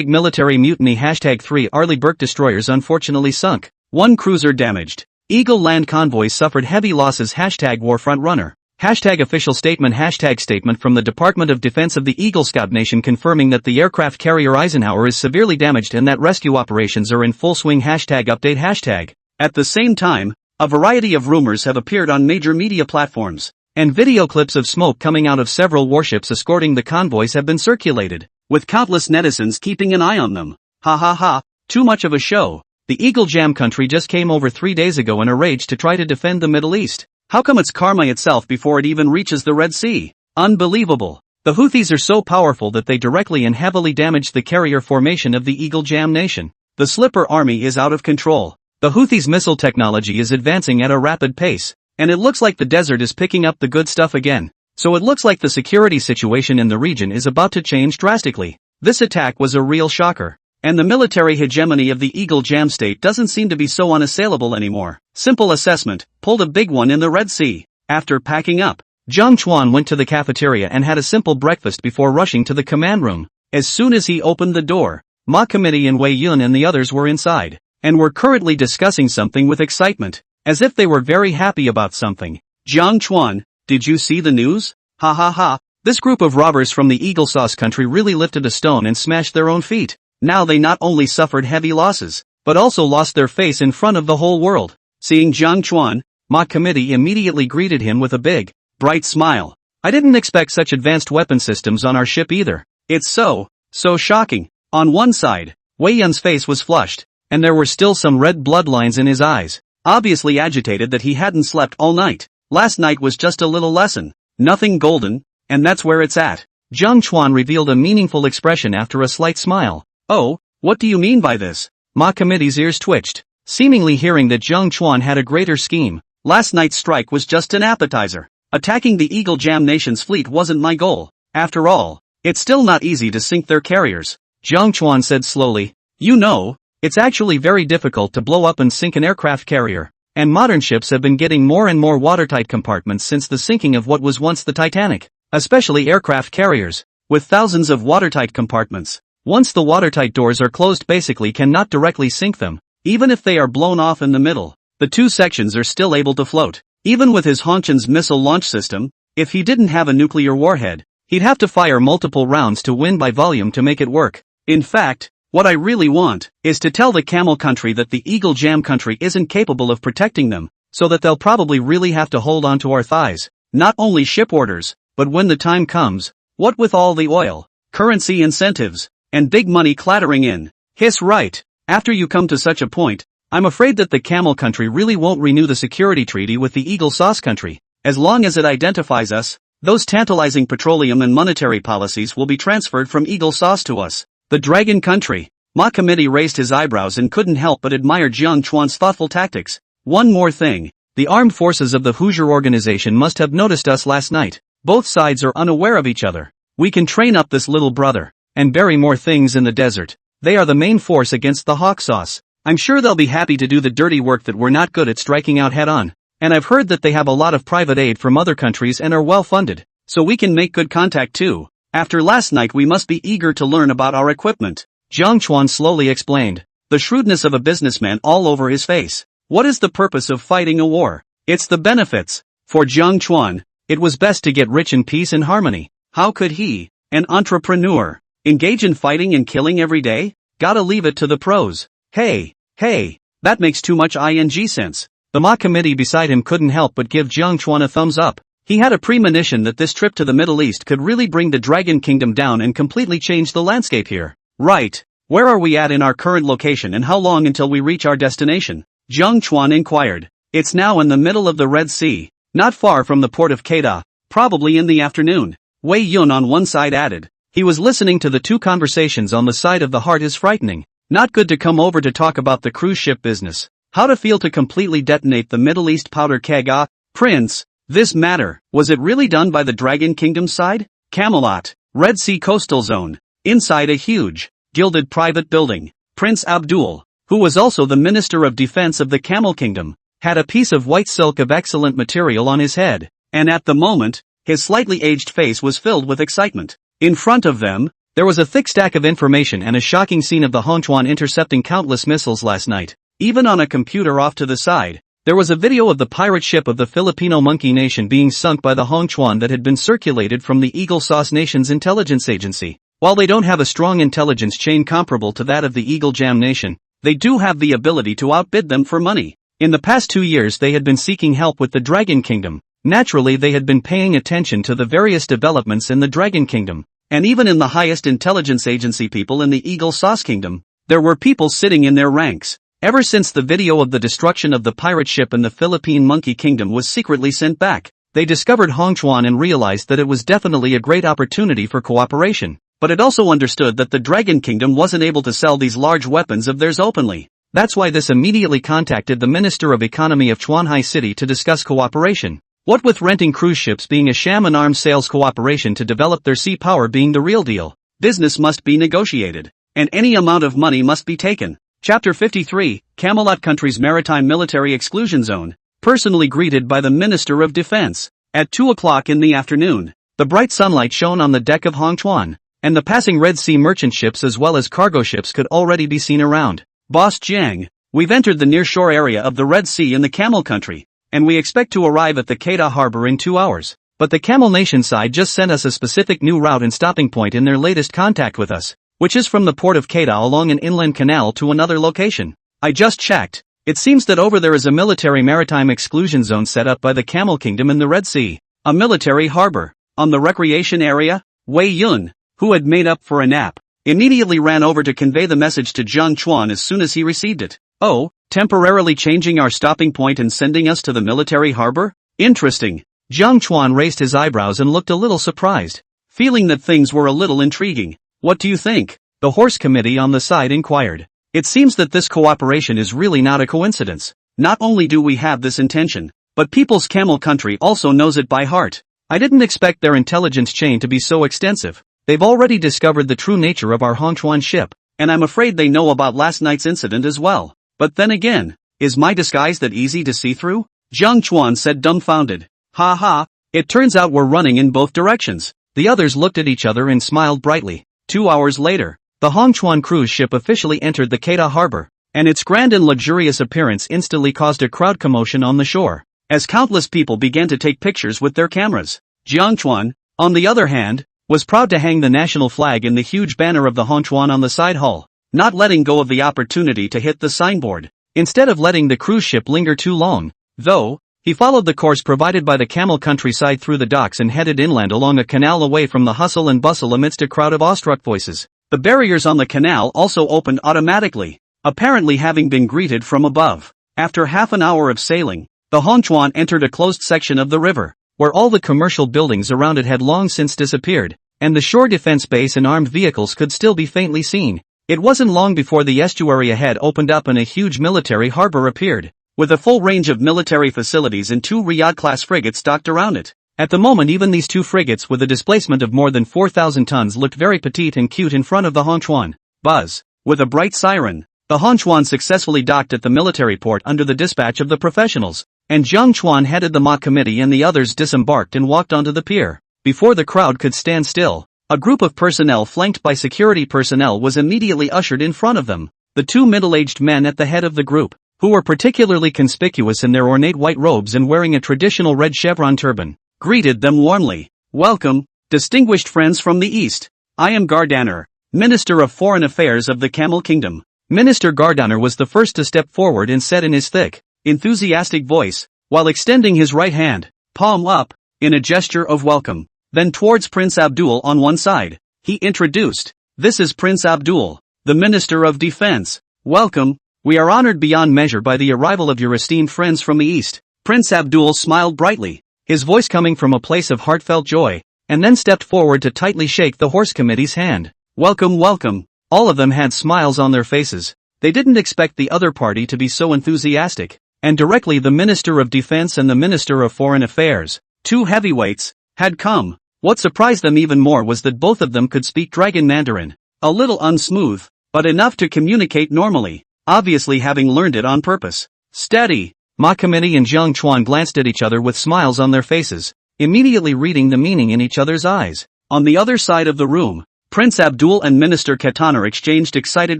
#military mutiny #3 Arleigh Burke destroyers unfortunately sunk. 1 cruiser damaged. Eagle land convoys suffered heavy losses #war frontrunner. #official statement #statement from the Department of Defense of the Eagle Scout Nation confirming that the aircraft carrier Eisenhower is severely damaged and that rescue operations are in full swing #update At the same time, a variety of rumors have appeared on major media platforms, and video clips of smoke coming out of several warships escorting the convoys have been circulated, with countless netizens keeping an eye on them. Ha ha ha, too much of a show. The Eagle Jam country just came over 3 days ago in a rage to try to defend the Middle East. How come it's karma itself before it even reaches the Red Sea? Unbelievable. The Houthis are so powerful that they directly and heavily damaged the carrier formation of the Eagle Jam nation. The Slipper army is out of control. The Houthis' missile technology is advancing at a rapid pace, and it looks like the desert is picking up the good stuff again. So it looks like the security situation in the region is about to change drastically. This attack was a real shocker. And the military hegemony of the Eagle Jam state doesn't seem to be so unassailable anymore. Simple assessment, pulled a big one in the Red Sea. After packing up, Jiang Chuan went to the cafeteria and had a simple breakfast before rushing to the command room. As soon as he opened the door, Ma Committee and Wei Yun and the others were inside, and were currently discussing something with excitement, as if they were very happy about something. Jiang Chuan, did you see the news? Ha ha ha, this group of robbers from the Eagle Sauce country really lifted a stone and smashed their own feet. Now they not only suffered heavy losses, but also lost their face in front of the whole world. Seeing Jiang Chuan, Ma Committee immediately greeted him with a big, bright smile. I didn't expect such advanced weapon systems on our ship either. It's so shocking. On one side, Wei Yun's face was flushed, and there were still some red bloodlines in his eyes, obviously agitated that he hadn't slept all night. Last night was just a little lesson, nothing golden, and that's where it's at. Jiang Chuan revealed a meaningful expression after a slight smile. Oh, what do you mean by this? Ma Committee's ears twitched, seemingly hearing that Jiang Chuan had a greater scheme. Last night's strike was just an appetizer. Attacking the Eagle Jam Nation's fleet wasn't my goal. After all, it's still not easy to sink their carriers. Jiang Chuan said slowly. You know, it's actually very difficult to blow up and sink an aircraft carrier. And modern ships have been getting more and more watertight compartments since the sinking of what was once the Titanic. Especially aircraft carriers, with thousands of watertight compartments. Once the watertight doors are closed, basically cannot directly sink them. Even if they are blown off in the middle, the two sections are still able to float. Even with his Hongqian's missile launch system, if he didn't have a nuclear warhead, he'd have to fire multiple rounds to win by volume to make it work. In fact, what I really want is to tell the Camel country that the Eagle Jam country isn't capable of protecting them, so that they'll probably really have to hold on to our thighs. Not only ship orders, but when the time comes, what with all the oil, currency incentives, and big money clattering in? Hiss right. After you come to such a point, I'm afraid that the Camel country really won't renew the security treaty with the Eagle Sauce country. As long as it identifies us, those tantalizing petroleum and monetary policies will be transferred from Eagle Sauce to us. The Dragon country. Ma Committee raised his eyebrows and couldn't help but admire Jiang Chuan's thoughtful tactics. One more thing. The armed forces of the Hoosier organization must have noticed us last night. Both sides are unaware of each other. We can train up this little brother, and bury more things in the desert. They are the main force against the Hawk Sauce. I'm sure they'll be happy to do the dirty work that we're not good at striking out head on. And I've heard that they have a lot of private aid from other countries and are well funded. So we can make good contact too. After last night we must be eager to learn about our equipment. Jiang Chuan slowly explained, the shrewdness of a businessman all over his face. What is the purpose of fighting a war? It's the benefits. For Jiang Chuan, it was best to get rich in peace and harmony. How could he, an entrepreneur, engage in fighting and killing every day? Gotta leave it to the pros. Hey, that makes too much sense. The Ma Committee beside him couldn't help but give Jiang Chuan a thumbs up. He had a premonition that this trip to the Middle East could really bring the Dragon Kingdom down and completely change the landscape here. Right. Where are we at in our current location and how long until we reach our destination? Jiang Chuan inquired. It's now in the middle of the Red Sea. Not far from the port of Kedah, probably in the afternoon. Wei Yun on one side added. He was listening to the two conversations on the side of the heart is frightening. Not good to come over to talk about the cruise ship business. How to feel to completely detonate the Middle East powder keg. Prince, this matter, was it really done by the Dragon Kingdom side? Camelot, Red Sea coastal zone. Inside a huge, gilded private building, Prince Abdul, who was also the Minister of Defense of the Camel Kingdom, had a piece of white silk of excellent material on his head, and at the moment, his slightly aged face was filled with excitement. In front of them, there was a thick stack of information and a shocking scene of the Hongchuan intercepting countless missiles last night. Even on a computer off to the side, there was a video of the pirate ship of the Filipino Monkey Nation being sunk by the Hongchuan that had been circulated from the Eagle Sauce Nation's intelligence agency. While they don't have a strong intelligence chain comparable to that of the Eagle Jam Nation, they do have the ability to outbid them for money. In the past 2 years they had been seeking help with the Dragon Kingdom. Naturally they had been paying attention to the various developments in the Dragon Kingdom, and even in the highest intelligence agency people in the Eagle Sauce Kingdom, there were people sitting in their ranks. Ever since the video of the destruction of the pirate ship in the Philippine Monkey Kingdom was secretly sent back, they discovered Hongchuan and realized that it was definitely a great opportunity for cooperation, but it also understood that the Dragon Kingdom wasn't able to sell these large weapons of theirs openly. That's why this immediately contacted the Minister of Economy of Chuanhai City to discuss cooperation. What with renting cruise ships being a sham and arms sales cooperation to develop their sea power being the real deal, business must be negotiated, and any amount of money must be taken. Chapter 53, Camelot Country's Maritime Military Exclusion Zone, personally greeted by the Minister of Defense. At 2 o'clock in the afternoon, the bright sunlight shone on the deck of Hongchuan, and the passing Red Sea merchant ships as well as cargo ships could already be seen around. Boss Jiang, we've entered the nearshore area of the Red Sea in the Camel Country, and we expect to arrive at the Kedah harbor in 2 hours. But the Camel Nation side just sent us a specific new route and stopping point in their latest contact with us, which is from the port of Kedah along an inland canal to another location. I just checked. It seems that over there is a military maritime exclusion zone set up by the Camel Kingdom in the Red Sea. A military harbor. On the recreation area, Wei Yun, who had made up for a nap, immediately ran over to convey the message to Jiang Chuan as soon as he received it. Oh, temporarily changing our stopping point and sending us to the military harbor? Interesting. Jiang Chuan raised his eyebrows and looked a little surprised, feeling that things were a little intriguing. What do you think? The horse committee on the side inquired. It seems that this cooperation is really not a coincidence. Not only do we have this intention, but People's Camel Country also knows it by heart. I didn't expect their intelligence chain to be so extensive. They've already discovered the true nature of our Hongchuan ship, and I'm afraid they know about last night's incident as well. But then again, is my disguise that easy to see through? Jiang Chuan said dumbfounded. Ha ha, it turns out we're running in both directions. The others looked at each other and smiled brightly. 2 hours later, the Hongchuan cruise ship officially entered the Kedah harbor, and its grand and luxurious appearance instantly caused a crowd commotion on the shore, as countless people began to take pictures with their cameras. Jiang Chuan, on the other hand, was proud to hang the national flag in the huge banner of the Hongchuan on the side hull, not letting go of the opportunity to hit the signboard. Instead of letting the cruise ship linger too long, though, he followed the course provided by the camel countryside through the docks and headed inland along a canal away from the hustle and bustle amidst a crowd of awestruck voices. The barriers on the canal also opened automatically, apparently having been greeted from above. After half an hour of sailing, the Hongchuan entered a closed section of the river, where all the commercial buildings around it had long since disappeared, and the shore defense base and armed vehicles could still be faintly seen. It wasn't long before the estuary ahead opened up and a huge military harbor appeared, with a full range of military facilities and 2 Riyadh-class frigates docked around it. At the moment even these 2 frigates with a displacement of more than 4,000 tons looked very petite and cute in front of the Hongchuan. Buzz. With a bright siren, the Hongchuan successfully docked at the military port under the dispatch of the professionals, and Jiang Chuan headed the mock committee and the others disembarked and walked onto the pier. Before the crowd could stand still, a group of personnel flanked by security personnel was immediately ushered in front of them. The 2 middle-aged men at the head of the group, who were particularly conspicuous in their ornate white robes and wearing a traditional red chevron turban, greeted them warmly. Welcome, distinguished friends from the East. I am Gardaner, Minister of Foreign Affairs of the Camel Kingdom. Minister Gardaner was the first to step forward and said in his thick, enthusiastic voice, while extending his right hand, palm up, in a gesture of welcome. Then towards Prince Abdul on one side, he introduced, "This is Prince Abdul, the Minister of Defense. Welcome, we are honored beyond measure by the arrival of your esteemed friends from the East." Prince Abdul smiled brightly, his voice coming from a place of heartfelt joy, and then stepped forward to tightly shake the horse committee's hand. Welcome, welcome. All of them had smiles on their faces. They didn't expect the other party to be so enthusiastic, and directly the Minister of Defense and the Minister of Foreign Affairs, 2 heavyweights, had come. What surprised them even more was that both of them could speak Dragon Mandarin, a little unsmooth, but enough to communicate normally, obviously having learned it on purpose. Steady. Ma Committee and Jiang Chuan glanced at each other with smiles on their faces, immediately reading the meaning in each other's eyes. On the other side of the room, Prince Abdul and Minister Katana exchanged excited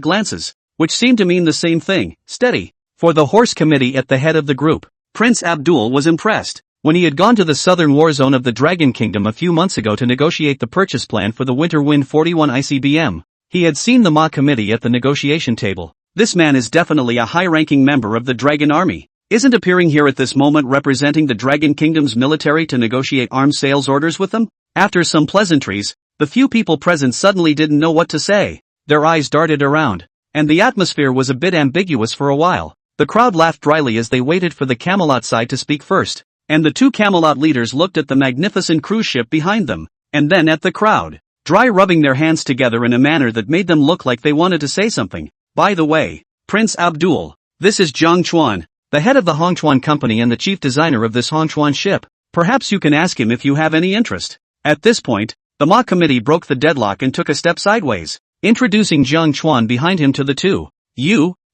glances, which seemed to mean the same thing, steady. For the horse committee at the head of the group, Prince Abdul was impressed. When he had gone to the southern war zone of the Dragon Kingdom a few months ago to negotiate the purchase plan for the Winter Wind 41 ICBM, he had seen the Ma Committee at the negotiation table. This man is definitely a high-ranking member of the Dragon Army. Isn't appearing here at this moment representing the Dragon Kingdom's military to negotiate arms sales orders with them? After some pleasantries, the few people present suddenly didn't know what to say. Their eyes darted around, and the atmosphere was a bit ambiguous for a while. The crowd laughed dryly as they waited for the Camelot side to speak first, and the 2 Camelot leaders looked at the magnificent cruise ship behind them, and then at the crowd, dry rubbing their hands together in a manner that made them look like they wanted to say something. By the way, Prince Abdul, this is Jiang Chuan, the head of the Hongchuan company and the chief designer of this Hongchuan ship. Perhaps you can ask him if you have any interest. At this point, the Ma Committee broke the deadlock and took a step sideways, introducing Jiang Chuan behind him to the 2.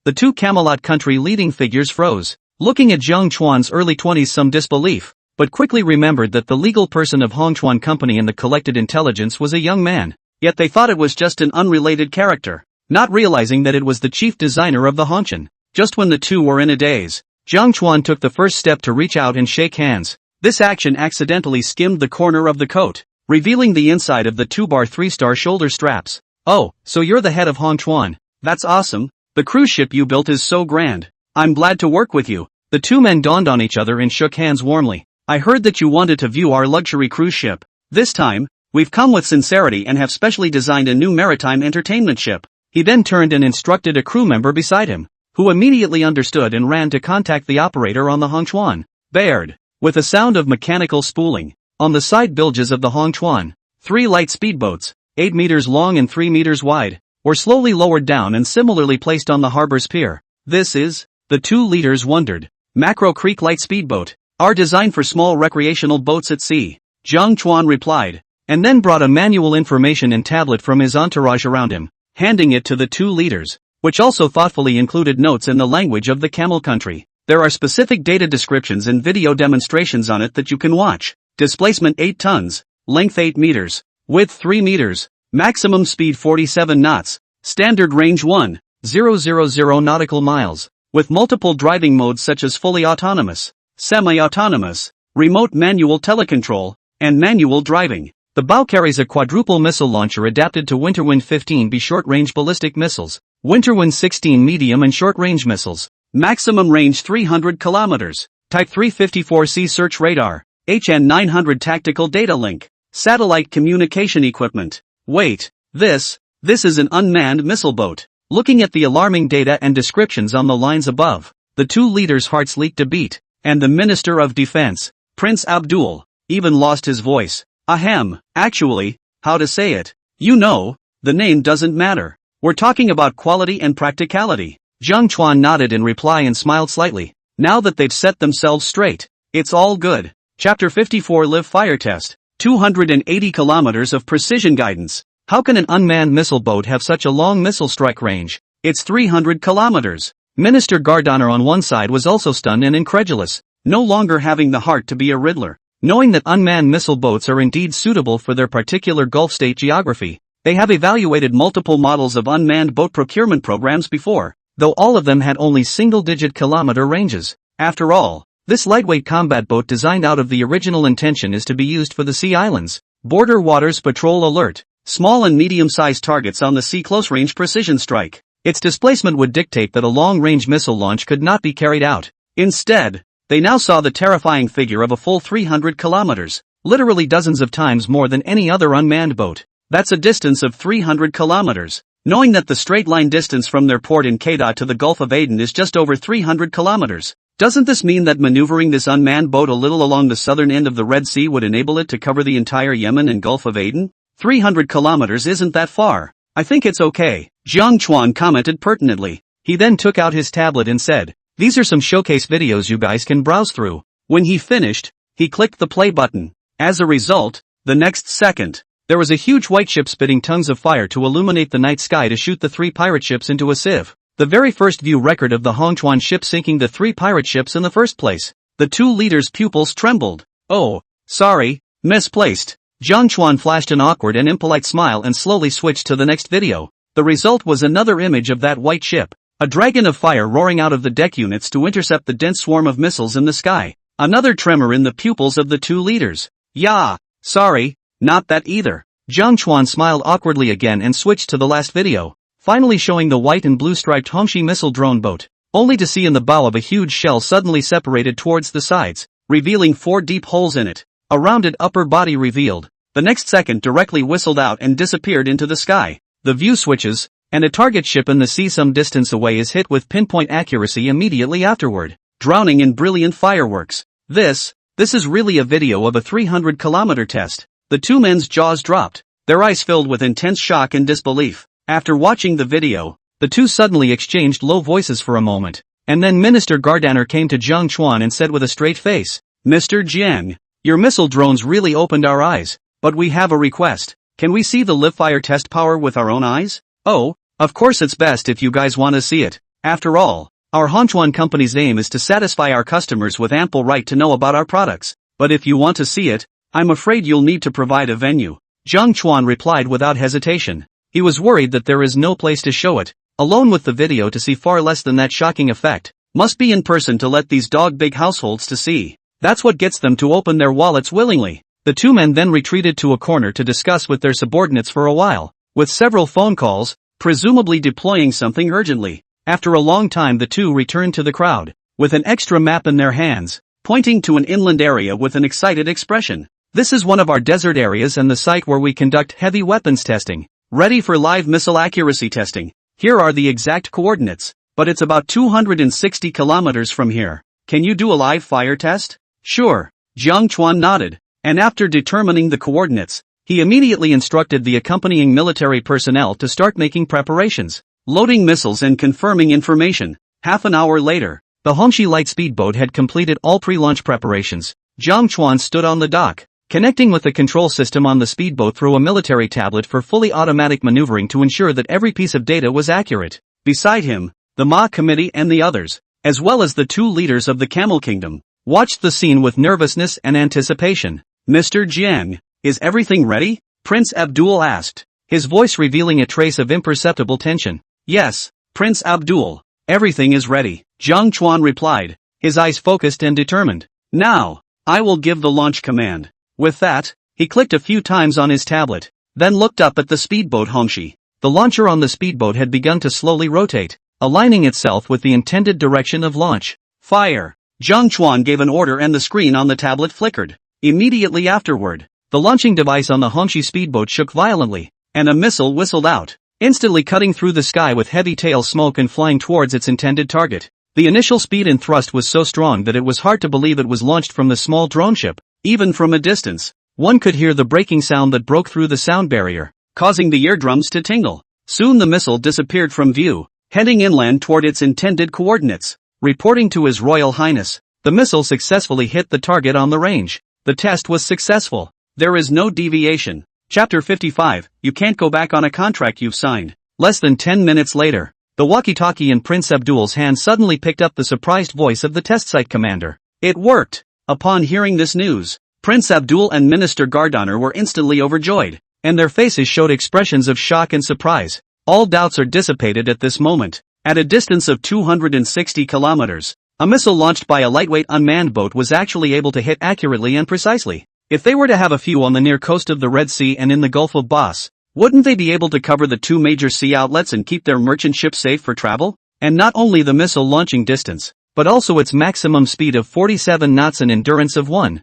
The 2 Camelot country leading figures froze, looking at Jiang Chuan's early 20s some disbelief, but quickly remembered that the legal person of Hongchuan company and the collected intelligence was a young man, yet they thought it was just an unrelated character, not realizing that it was the chief designer of the Hongchuan. Just when the 2 were in a daze, Jiang Chuan took the first step to reach out and shake hands. This action accidentally skimmed the corner of the coat, revealing the inside of the 2-bar 3-star shoulder straps. Oh, so you're the head of Hongchuan. That's awesome. The cruise ship you built is so grand. I'm glad to work with you. The 2 men dawned on each other and shook hands warmly. I heard that you wanted to view our luxury cruise ship. This time, We've come with sincerity and have specially designed a new maritime entertainment ship. He then turned and instructed a crew member beside him, who immediately understood and ran to contact the operator on the Chuan. Baird. With a sound of mechanical spooling. On the side bilges of the Chuan, 3 light speedboats, 8 meters long and 3 meters wide, were slowly lowered down and similarly placed on the harbor's pier. This is, the 2 leaders wondered. Macro Creek light speedboat, are designed for small recreational boats at sea. Jiang Chuan replied, and then brought a manual information and tablet from his entourage around him, handing it to the 2 leaders, which also thoughtfully included notes in the language of the camel country. There are specific data descriptions and video demonstrations on it that you can watch. Displacement 8 tons, length 8 meters, width 3 meters, maximum speed 47 knots, standard range 1,000 nautical miles, with multiple driving modes such as fully autonomous, semi-autonomous, remote manual telecontrol, and manual driving. The bow carries a quadruple missile launcher adapted to Winterwind 15B short-range ballistic missiles, Winterwind 16 medium and short-range missiles, maximum range 300 kilometers, Type 354C search radar, HN 900 tactical data link, satellite communication equipment. Wait, this is an unmanned missile boat. Looking at the alarming data and descriptions on the lines above, the 2 leaders' hearts leaped a beat, and the Minister of Defense, Prince Abdul, even lost his voice. Ahem, actually, how to say it? You know, the name doesn't matter. We're talking about quality and practicality. Jiang Chuan nodded in reply and smiled slightly. Now that they've set themselves straight, it's all good. Chapter 54 Live Fire Test. 280 kilometers of precision guidance. How can an unmanned missile boat have such a long missile strike range? It's 300 kilometers. Minister Gardiner on one side was also stunned and incredulous, no longer having the heart to be a riddler. Knowing that unmanned missile boats are indeed suitable for their particular Gulf state geography, they have evaluated multiple models of unmanned boat procurement programs before, though all of them had only single-digit kilometer ranges. After all, this lightweight combat boat designed out of the original intention is to be used for the Sea Islands, border waters patrol alert, small and medium-sized targets on the sea close-range precision strike. Its displacement would dictate that a long-range missile launch could not be carried out. Instead, they now saw the terrifying figure of a full 300 kilometers, literally dozens of times more than any other unmanned boat. That's a distance of 300 kilometers. Knowing that the straight-line distance from their port in Kedah to the Gulf of Aden is just over 300 kilometers, doesn't this mean that maneuvering this unmanned boat a little along the southern end of the Red Sea would enable it to cover the entire Yemen and Gulf of Aden? 300 kilometers isn't that far. I think it's okay, Jiang Chuan commented pertinently. He then took out his tablet and said, these are some showcase videos you guys can browse through. When he finished, he clicked the play button. As a result, the next second, there was a huge white ship spitting tongues of fire to illuminate the night sky to shoot the 3 pirate ships into a sieve. The very first view record of the Chuan ship sinking the 3 pirate ships in the first place. The 2 leaders' pupils trembled. Oh, sorry, misplaced. Jiang Chuan flashed an awkward and impolite smile and slowly switched to the next video. The result was another image of that white ship. A dragon of fire roaring out of the deck units to intercept the dense swarm of missiles in the sky. Another tremor in the pupils of the 2 leaders. Yeah, sorry, not that either. Jiang Chuan smiled awkwardly again and switched to the last video, finally showing the white and blue striped Hongxi missile drone boat, only to see in the bow of a huge shell suddenly separated towards the sides, revealing 4 deep holes in it. A rounded upper body revealed. The next second directly whistled out and disappeared into the sky. The view switches, and a target ship in the sea some distance away is hit with pinpoint accuracy immediately afterward, drowning in brilliant fireworks. This is really a video of a 300-kilometer test. The 2 men's jaws dropped, their eyes filled with intense shock and disbelief. After watching the video, the 2 suddenly exchanged low voices for a moment, and then Minister Gardiner came to Jiang Chuan and said with a straight face, Mr. Jiang, your missile drones really opened our eyes, but we have a request. Can we see the live fire test power with our own eyes? Oh, of course it's best if you guys want to see it. After all, our Chuan company's aim is to satisfy our customers with ample right to know about our products. But if you want to see it, I'm afraid you'll need to provide a venue. Jiang Chuan replied without hesitation. He was worried that there is no place to show it. Alone with the video to see far less than that shocking effect. Must be in person to let these dog-big households to see. That's what gets them to open their wallets willingly. The 2 men then retreated to a corner to discuss with their subordinates for a while, with several phone calls, presumably deploying something urgently. After a long time the 2 returned to the crowd, with an extra map in their hands, pointing to an inland area with an excited expression. This is one of our desert areas and the site where we conduct heavy weapons testing. Ready for live missile accuracy testing. Here are the exact coordinates, but it's about 260 kilometers from here. Can you do a live fire test? Sure. Chuan nodded, and after determining the coordinates, he immediately instructed the accompanying military personnel to start making preparations, loading missiles and confirming information. Half an hour later, the Hongxi light speedboat had completed all pre-launch preparations. Chuan stood on the dock, connecting with the control system on the speedboat through a military tablet for fully automatic maneuvering to ensure that every piece of data was accurate. Beside him, the Ma committee and the others, as well as the two leaders of the Camel Kingdom, watched the scene with nervousness and anticipation. Mr. Jiang, is everything ready? Prince Abdul asked, his voice revealing a trace of imperceptible tension. Yes, Prince Abdul, everything is ready, Chuan replied, his eyes focused and determined. Now, I will give the launch command. With that, he clicked a few times on his tablet, then looked up at the speedboat Hongxi. The launcher on the speedboat had begun to slowly rotate, aligning itself with the intended direction of launch. Fire! Chuan gave an order and the screen on the tablet flickered. Immediately afterward, the launching device on the Hongxi speedboat shook violently, and a missile whistled out, instantly cutting through the sky with heavy tail smoke and flying towards its intended target. The initial speed and thrust was so strong that it was hard to believe it was launched from the small drone ship. Even from a distance, one could hear the breaking sound that broke through the sound barrier, causing the eardrums to tingle. Soon the missile disappeared from view, heading inland toward its intended coordinates. Reporting to His Royal Highness, the missile successfully hit the target on the range. The test was successful. There is no deviation. Chapter 55, you can't go back on a contract you've signed. Less than 10 minutes later, the walkie-talkie in Prince Abdul's hand suddenly picked up the surprised voice of the test site commander. It worked! Upon hearing this news, Prince Abdul and Minister Gardaner were instantly overjoyed, and their faces showed expressions of shock and surprise. All doubts are dissipated at this moment. At a distance of 260 kilometers, a missile launched by a lightweight unmanned boat was actually able to hit accurately and precisely. If they were to have a few on the near coast of the Red Sea and in the Gulf of Bas, wouldn't they be able to cover the two major sea outlets and keep their merchant ships safe for travel? And not only the missile launching distance, but also its maximum speed of 47 knots and endurance of 1,000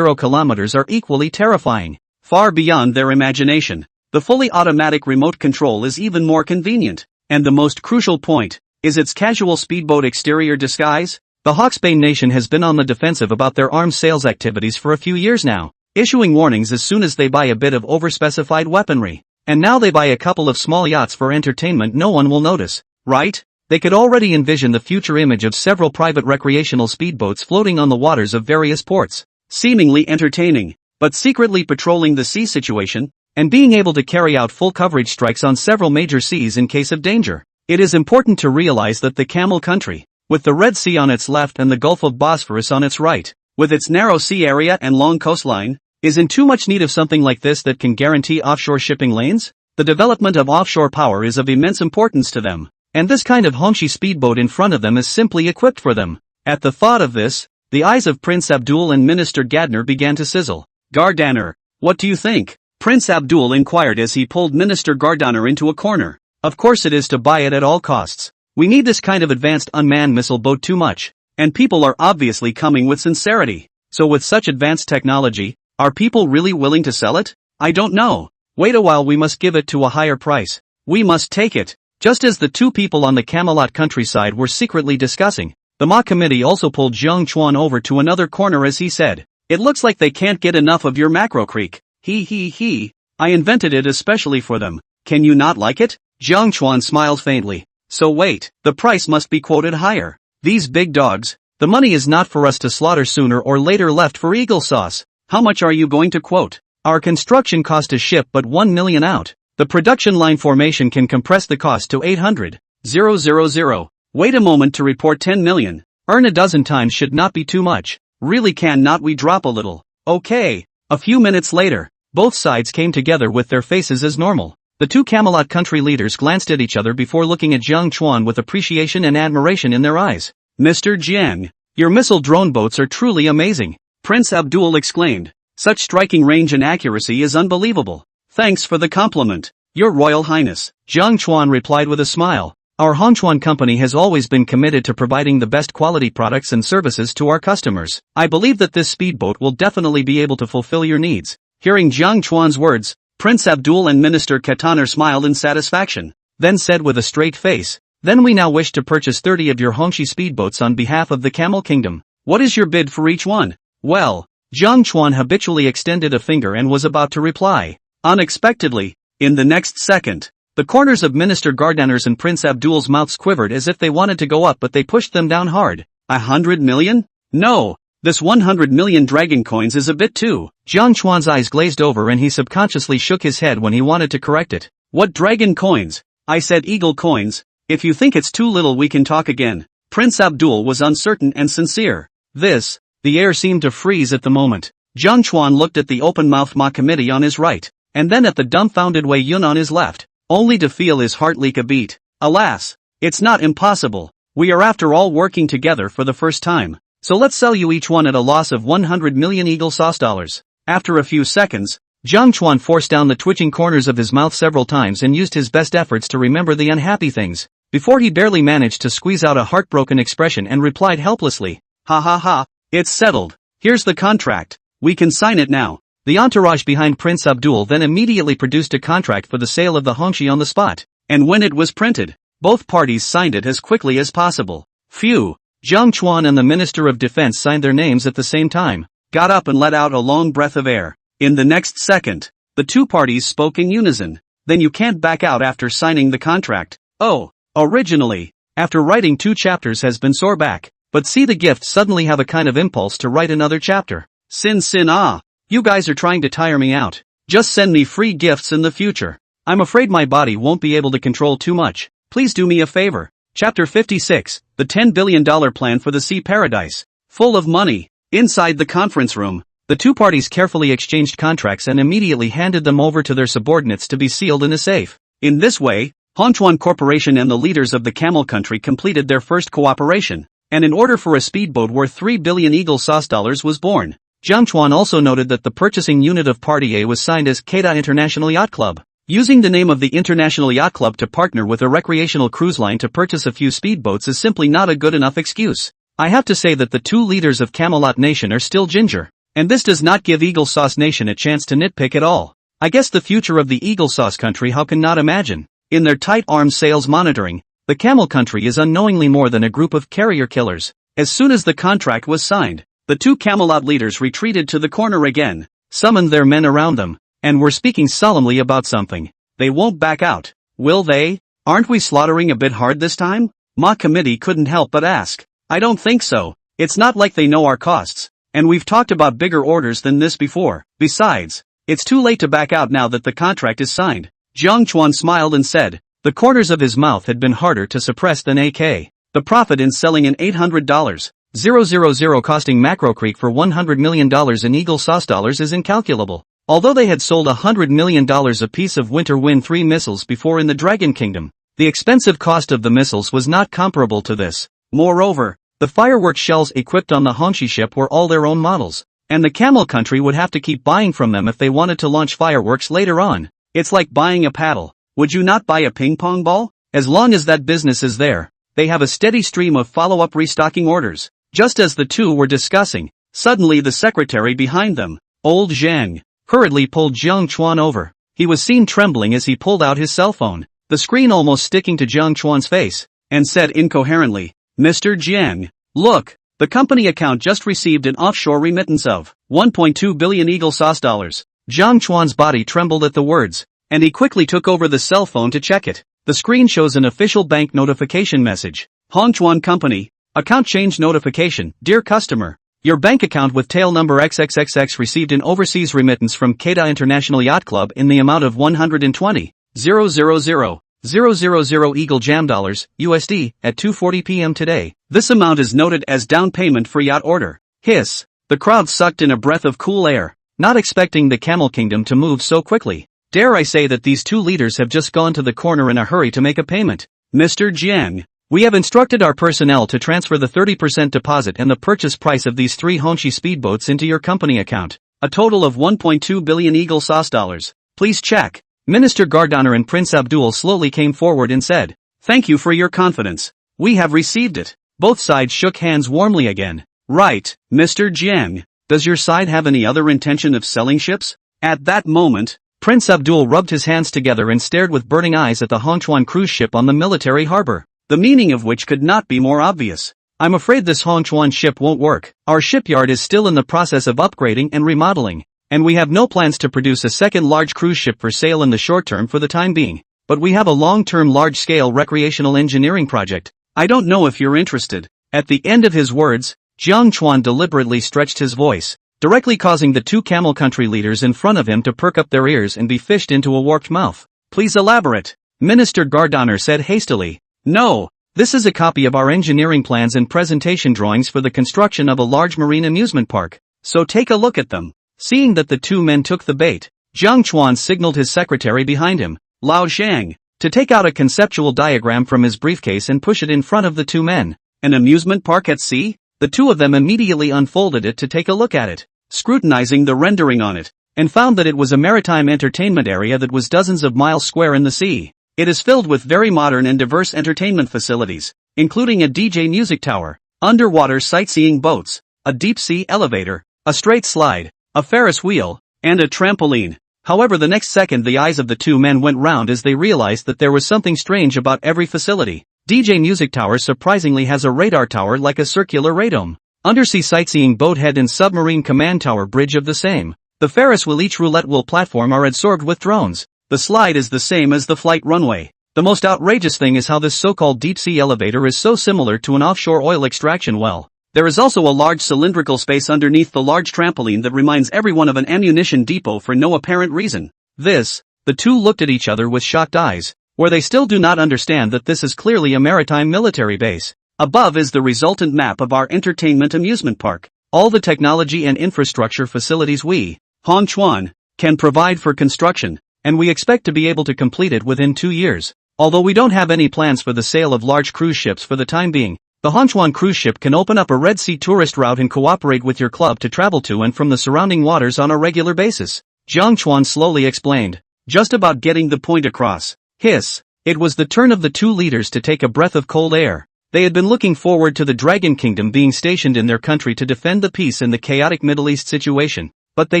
kilometers are equally terrifying. Far beyond their imagination, the fully automatic remote control is even more convenient. And the most crucial point, is its casual speedboat exterior disguise. The Hawksbane nation has been on the defensive about their arms sales activities for a few years now, issuing warnings as soon as they buy a bit of overspecified weaponry. And now they buy a couple of small yachts for entertainment no one will notice, right? They could already envision the future image of several private recreational speedboats floating on the waters of various ports, seemingly entertaining, but secretly patrolling the sea situation, and being able to carry out full coverage strikes on several major seas in case of danger. It is important to realize that the Camel country, with the Red Sea on its left and the Gulf of Bosphorus on its right, with its narrow sea area and long coastline, is in too much need of something like this that can guarantee offshore shipping lanes. The development of offshore power is of immense importance to them, and this kind of Hongxi speedboat in front of them is simply equipped for them. At the thought of this, the eyes of Prince Abdul and Minister Gadner began to sizzle. Gardaner, what do you think? Prince Abdul inquired as he pulled Minister Gardaner into a corner. Of course it is to buy it at all costs. We need this kind of advanced unmanned missile boat too much, and people are obviously coming with sincerity. So with such advanced technology, are people really willing to sell it? I don't know. Wait a while, we must give it to a higher price. We must take it. Just as the two people on the Camelot countryside were secretly discussing, the Ma committee also pulled Chuan over to another corner as he said, "It looks like they can't get enough of your macro creek. He. I invented it especially for them. Can you not like it?" Chuan smiled faintly. So wait, the price must be quoted higher. These big dogs, the money is not for us to slaughter sooner or later left for eagle sauce. How much are you going to quote? Our construction cost to ship but 1 million out. The production line formation can compress the cost to 800,000. Wait a moment to report 10 million. Earn a dozen times should not be too much. Really, can not we drop a little? Okay. A few minutes later, both sides came together with their faces as normal. The two Camelot country leaders glanced at each other before looking at Chuan with appreciation and admiration in their eyes. Mr. Jiang, your missile drone boats are truly amazing, Prince Abdul exclaimed. Such striking range and accuracy is unbelievable. Thanks for the compliment, Your Royal Highness, Chuan replied with a smile. Our Chuan company has always been committed to providing the best quality products and services to our customers. I believe that this speedboat will definitely be able to fulfill your needs." Hearing Jiang Chuan's words, Prince Abdul and Minister Kataner smiled in satisfaction, then said with a straight face, "Then we now wish to purchase 30 of your Hongxi speedboats on behalf of the Camel Kingdom. What is your bid for each one?" Well, Jiang Chuan habitually extended a finger and was about to reply. Unexpectedly, in the next second, the corners of Minister Gardaner's and Prince Abdul's mouths quivered as if they wanted to go up, but they pushed them down hard. 100 million? No, this 100 million dragon coins is a bit too. Jiang Chuan's eyes glazed over and he subconsciously shook his head when he wanted to correct it. "What dragon coins? I said eagle coins. If you think it's too little we can talk again." Prince Abdul was uncertain and sincere. The air seemed to freeze at the moment. Jiang Chuan looked at the open-mouthed Ma committee on his right, and then at the dumbfounded Wei Yun on his left, only to feel his heart leak a beat. Alas, it's not impossible. We are after all working together for the first time. So let's sell you each one at a loss of 100 million eagle sauce dollars. After a few seconds, Jiang Chuan forced down the twitching corners of his mouth several times and used his best efforts to remember the unhappy things, before he barely managed to squeeze out a heartbroken expression and replied helplessly, "Ha ha ha, it's settled. Here's the contract. We can sign it now." The entourage behind Prince Abdul then immediately produced a contract for the sale of the Hongxi on the spot, and when it was printed, both parties signed it as quickly as possible. Phew! Jiang Chuan and the Minister of Defense signed their names at the same time, got up and let out a long breath of air. In the next second, the two parties spoke in unison. "Then you can't back out after signing the contract." "Oh, originally, after writing 2 chapters has been sore back, but see the gift suddenly have a kind of impulse to write another chapter. Sin ah. You guys are trying to tire me out. Just send me free gifts in the future. I'm afraid my body won't be able to control too much. Please do me a favor." Chapter 56, the $10 billion plan for the sea paradise. Full of money. Inside the conference room, the two parties carefully exchanged contracts and immediately handed them over to their subordinates to be sealed in a safe. In this way, Chuan Corporation and the leaders of the Camel Country completed their first cooperation, and an order for a speedboat worth 3 billion eagle sauce dollars was born. Jiang Chuan also noted that the purchasing unit of Party A was signed as Kedah International Yacht Club. Using the name of the International Yacht Club to partner with a recreational cruise line to purchase a few speedboats is simply not a good enough excuse. I have to say that the two leaders of Camelot Nation are still ginger, and this does not give Eagle Sauce Nation a chance to nitpick at all. I guess the future of the Eagle Sauce Country how can not imagine. In their tight arms sales monitoring, the Camel Country is unknowingly more than a group of carrier killers. As soon as the contract was signed, the two Camelot leaders retreated to the corner again, summoned their men around them, and were speaking solemnly about something. They won't back out, will they? Aren't we slaughtering a bit hard this time? Ma committee couldn't help but ask. I don't think so. It's not like they know our costs, and we've talked about bigger orders than this before. Besides, it's too late to back out now that the contract is signed. Jiang Chuan smiled and said, the corners of his mouth had been harder to suppress than AK. The profit in selling an $800,000 costing Macro Creek for $100 million in Eagle Sauce dollars is incalculable. Although they had sold $100 million apiece of Winter Wind 3 missiles before in the Dragon Kingdom, the expensive cost of the missiles was not comparable to this. Moreover, the fireworks shells equipped on the Hongxi ship were all their own models, and the Camel Country would have to keep buying from them if they wanted to launch fireworks later on. It's like buying a paddle. Would you not buy a ping pong ball? As long as that business is there, they have a steady stream of follow-up restocking orders. Just as the two were discussing, suddenly the secretary behind them, old Jiang, hurriedly pulled Jiang Chuan over. He was seen trembling as he pulled out his cell phone, the screen almost sticking to Jiang Chuan's face, and said incoherently, Mr. Jiang, look, the company account just received an offshore remittance of 1.2 billion Eagle Sauce dollars. Jiang Chuan's body trembled at the words, and he quickly took over the cell phone to check it. The screen shows an official bank notification message. Chuan Company, account change notification. Dear customer, your bank account with tail number XXXX received an overseas remittance from Kedah International Yacht Club in the amount of 120,000 Eagle Jam dollars, USD, at 2:40 p.m. today. This amount is noted as down payment for yacht order. Hiss. The crowd sucked in a breath of cool air, not expecting the Camel Kingdom to move so quickly. Dare I say that these two leaders have just gone to the corner in a hurry to make a payment. Mr. Jiang, we have instructed our personnel to transfer the 30% deposit and the purchase price of these 3 Hongxi speedboats into your company account. A total of 1.2 billion Eagle Sauce dollars. Please check. Minister Gardaner and Prince Abdul slowly came forward and said, Thank you for your confidence. We have received it. Both sides shook hands warmly again. Right, Mr. Jiang. Does your side have any other intention of selling ships? At that moment, Prince Abdul rubbed his hands together and stared with burning eyes at the Chuan cruise ship on the military harbor, the meaning of which could not be more obvious. I'm afraid this Chuan ship won't work. Our shipyard is still in the process of upgrading and remodeling, and we have no plans to produce a second large cruise ship for sale in the short term for the time being. But we have a long-term large-scale recreational engineering project. I don't know if you're interested. At the end of his words, Chuan deliberately stretched his voice, directly causing the two camel country leaders in front of him to perk up their ears and be fished into a warped mouth. Please elaborate. Minister Gardiner said hastily. No, this is a copy of our engineering plans and presentation drawings for the construction of a large marine amusement park, so take a look at them. Seeing that the two men took the bait, Chuan signaled his secretary behind him, Lao Zhang, to take out a conceptual diagram from his briefcase and push it in front of the two men. An amusement park at sea? The two of them immediately unfolded it to take a look at it, scrutinizing the rendering on it, and found that it was a maritime entertainment area that was dozens of miles square in the sea. It is filled with very modern and diverse entertainment facilities, including a DJ music tower, underwater sightseeing boats, a deep-sea elevator, a straight slide, a Ferris wheel, and a trampoline. However, the next second the eyes of the two men went round as they realized that there was something strange about every facility. DJ Music Tower surprisingly has a radar tower like a circular radome. Undersea sightseeing boat head and submarine command tower bridge of the same. The Ferris wheel each roulette wheel platform are adsorbed with drones. The slide is the same as the flight runway. The most outrageous thing is how this so-called deep-sea elevator is so similar to an offshore oil extraction well. There is also a large cylindrical space underneath the large trampoline that reminds everyone of an ammunition depot for no apparent reason. The two looked at each other with shocked eyes, where they still do not understand that this is clearly a maritime military base. Above is the resultant map of our entertainment amusement park. All the technology and infrastructure facilities we, Chuan, can provide for construction, and we expect to be able to complete it within 2 years. Although we don't have any plans for the sale of large cruise ships for the time being, the Chuan cruise ship can open up a Red Sea tourist route and cooperate with your club to travel to and from the surrounding waters on a regular basis. Chuan slowly explained, just about getting the point across. Hiss. It was the turn of the two leaders to take a breath of cold air. They had been looking forward to the Dragon Kingdom being stationed in their country to defend the peace in the chaotic Middle East situation, but they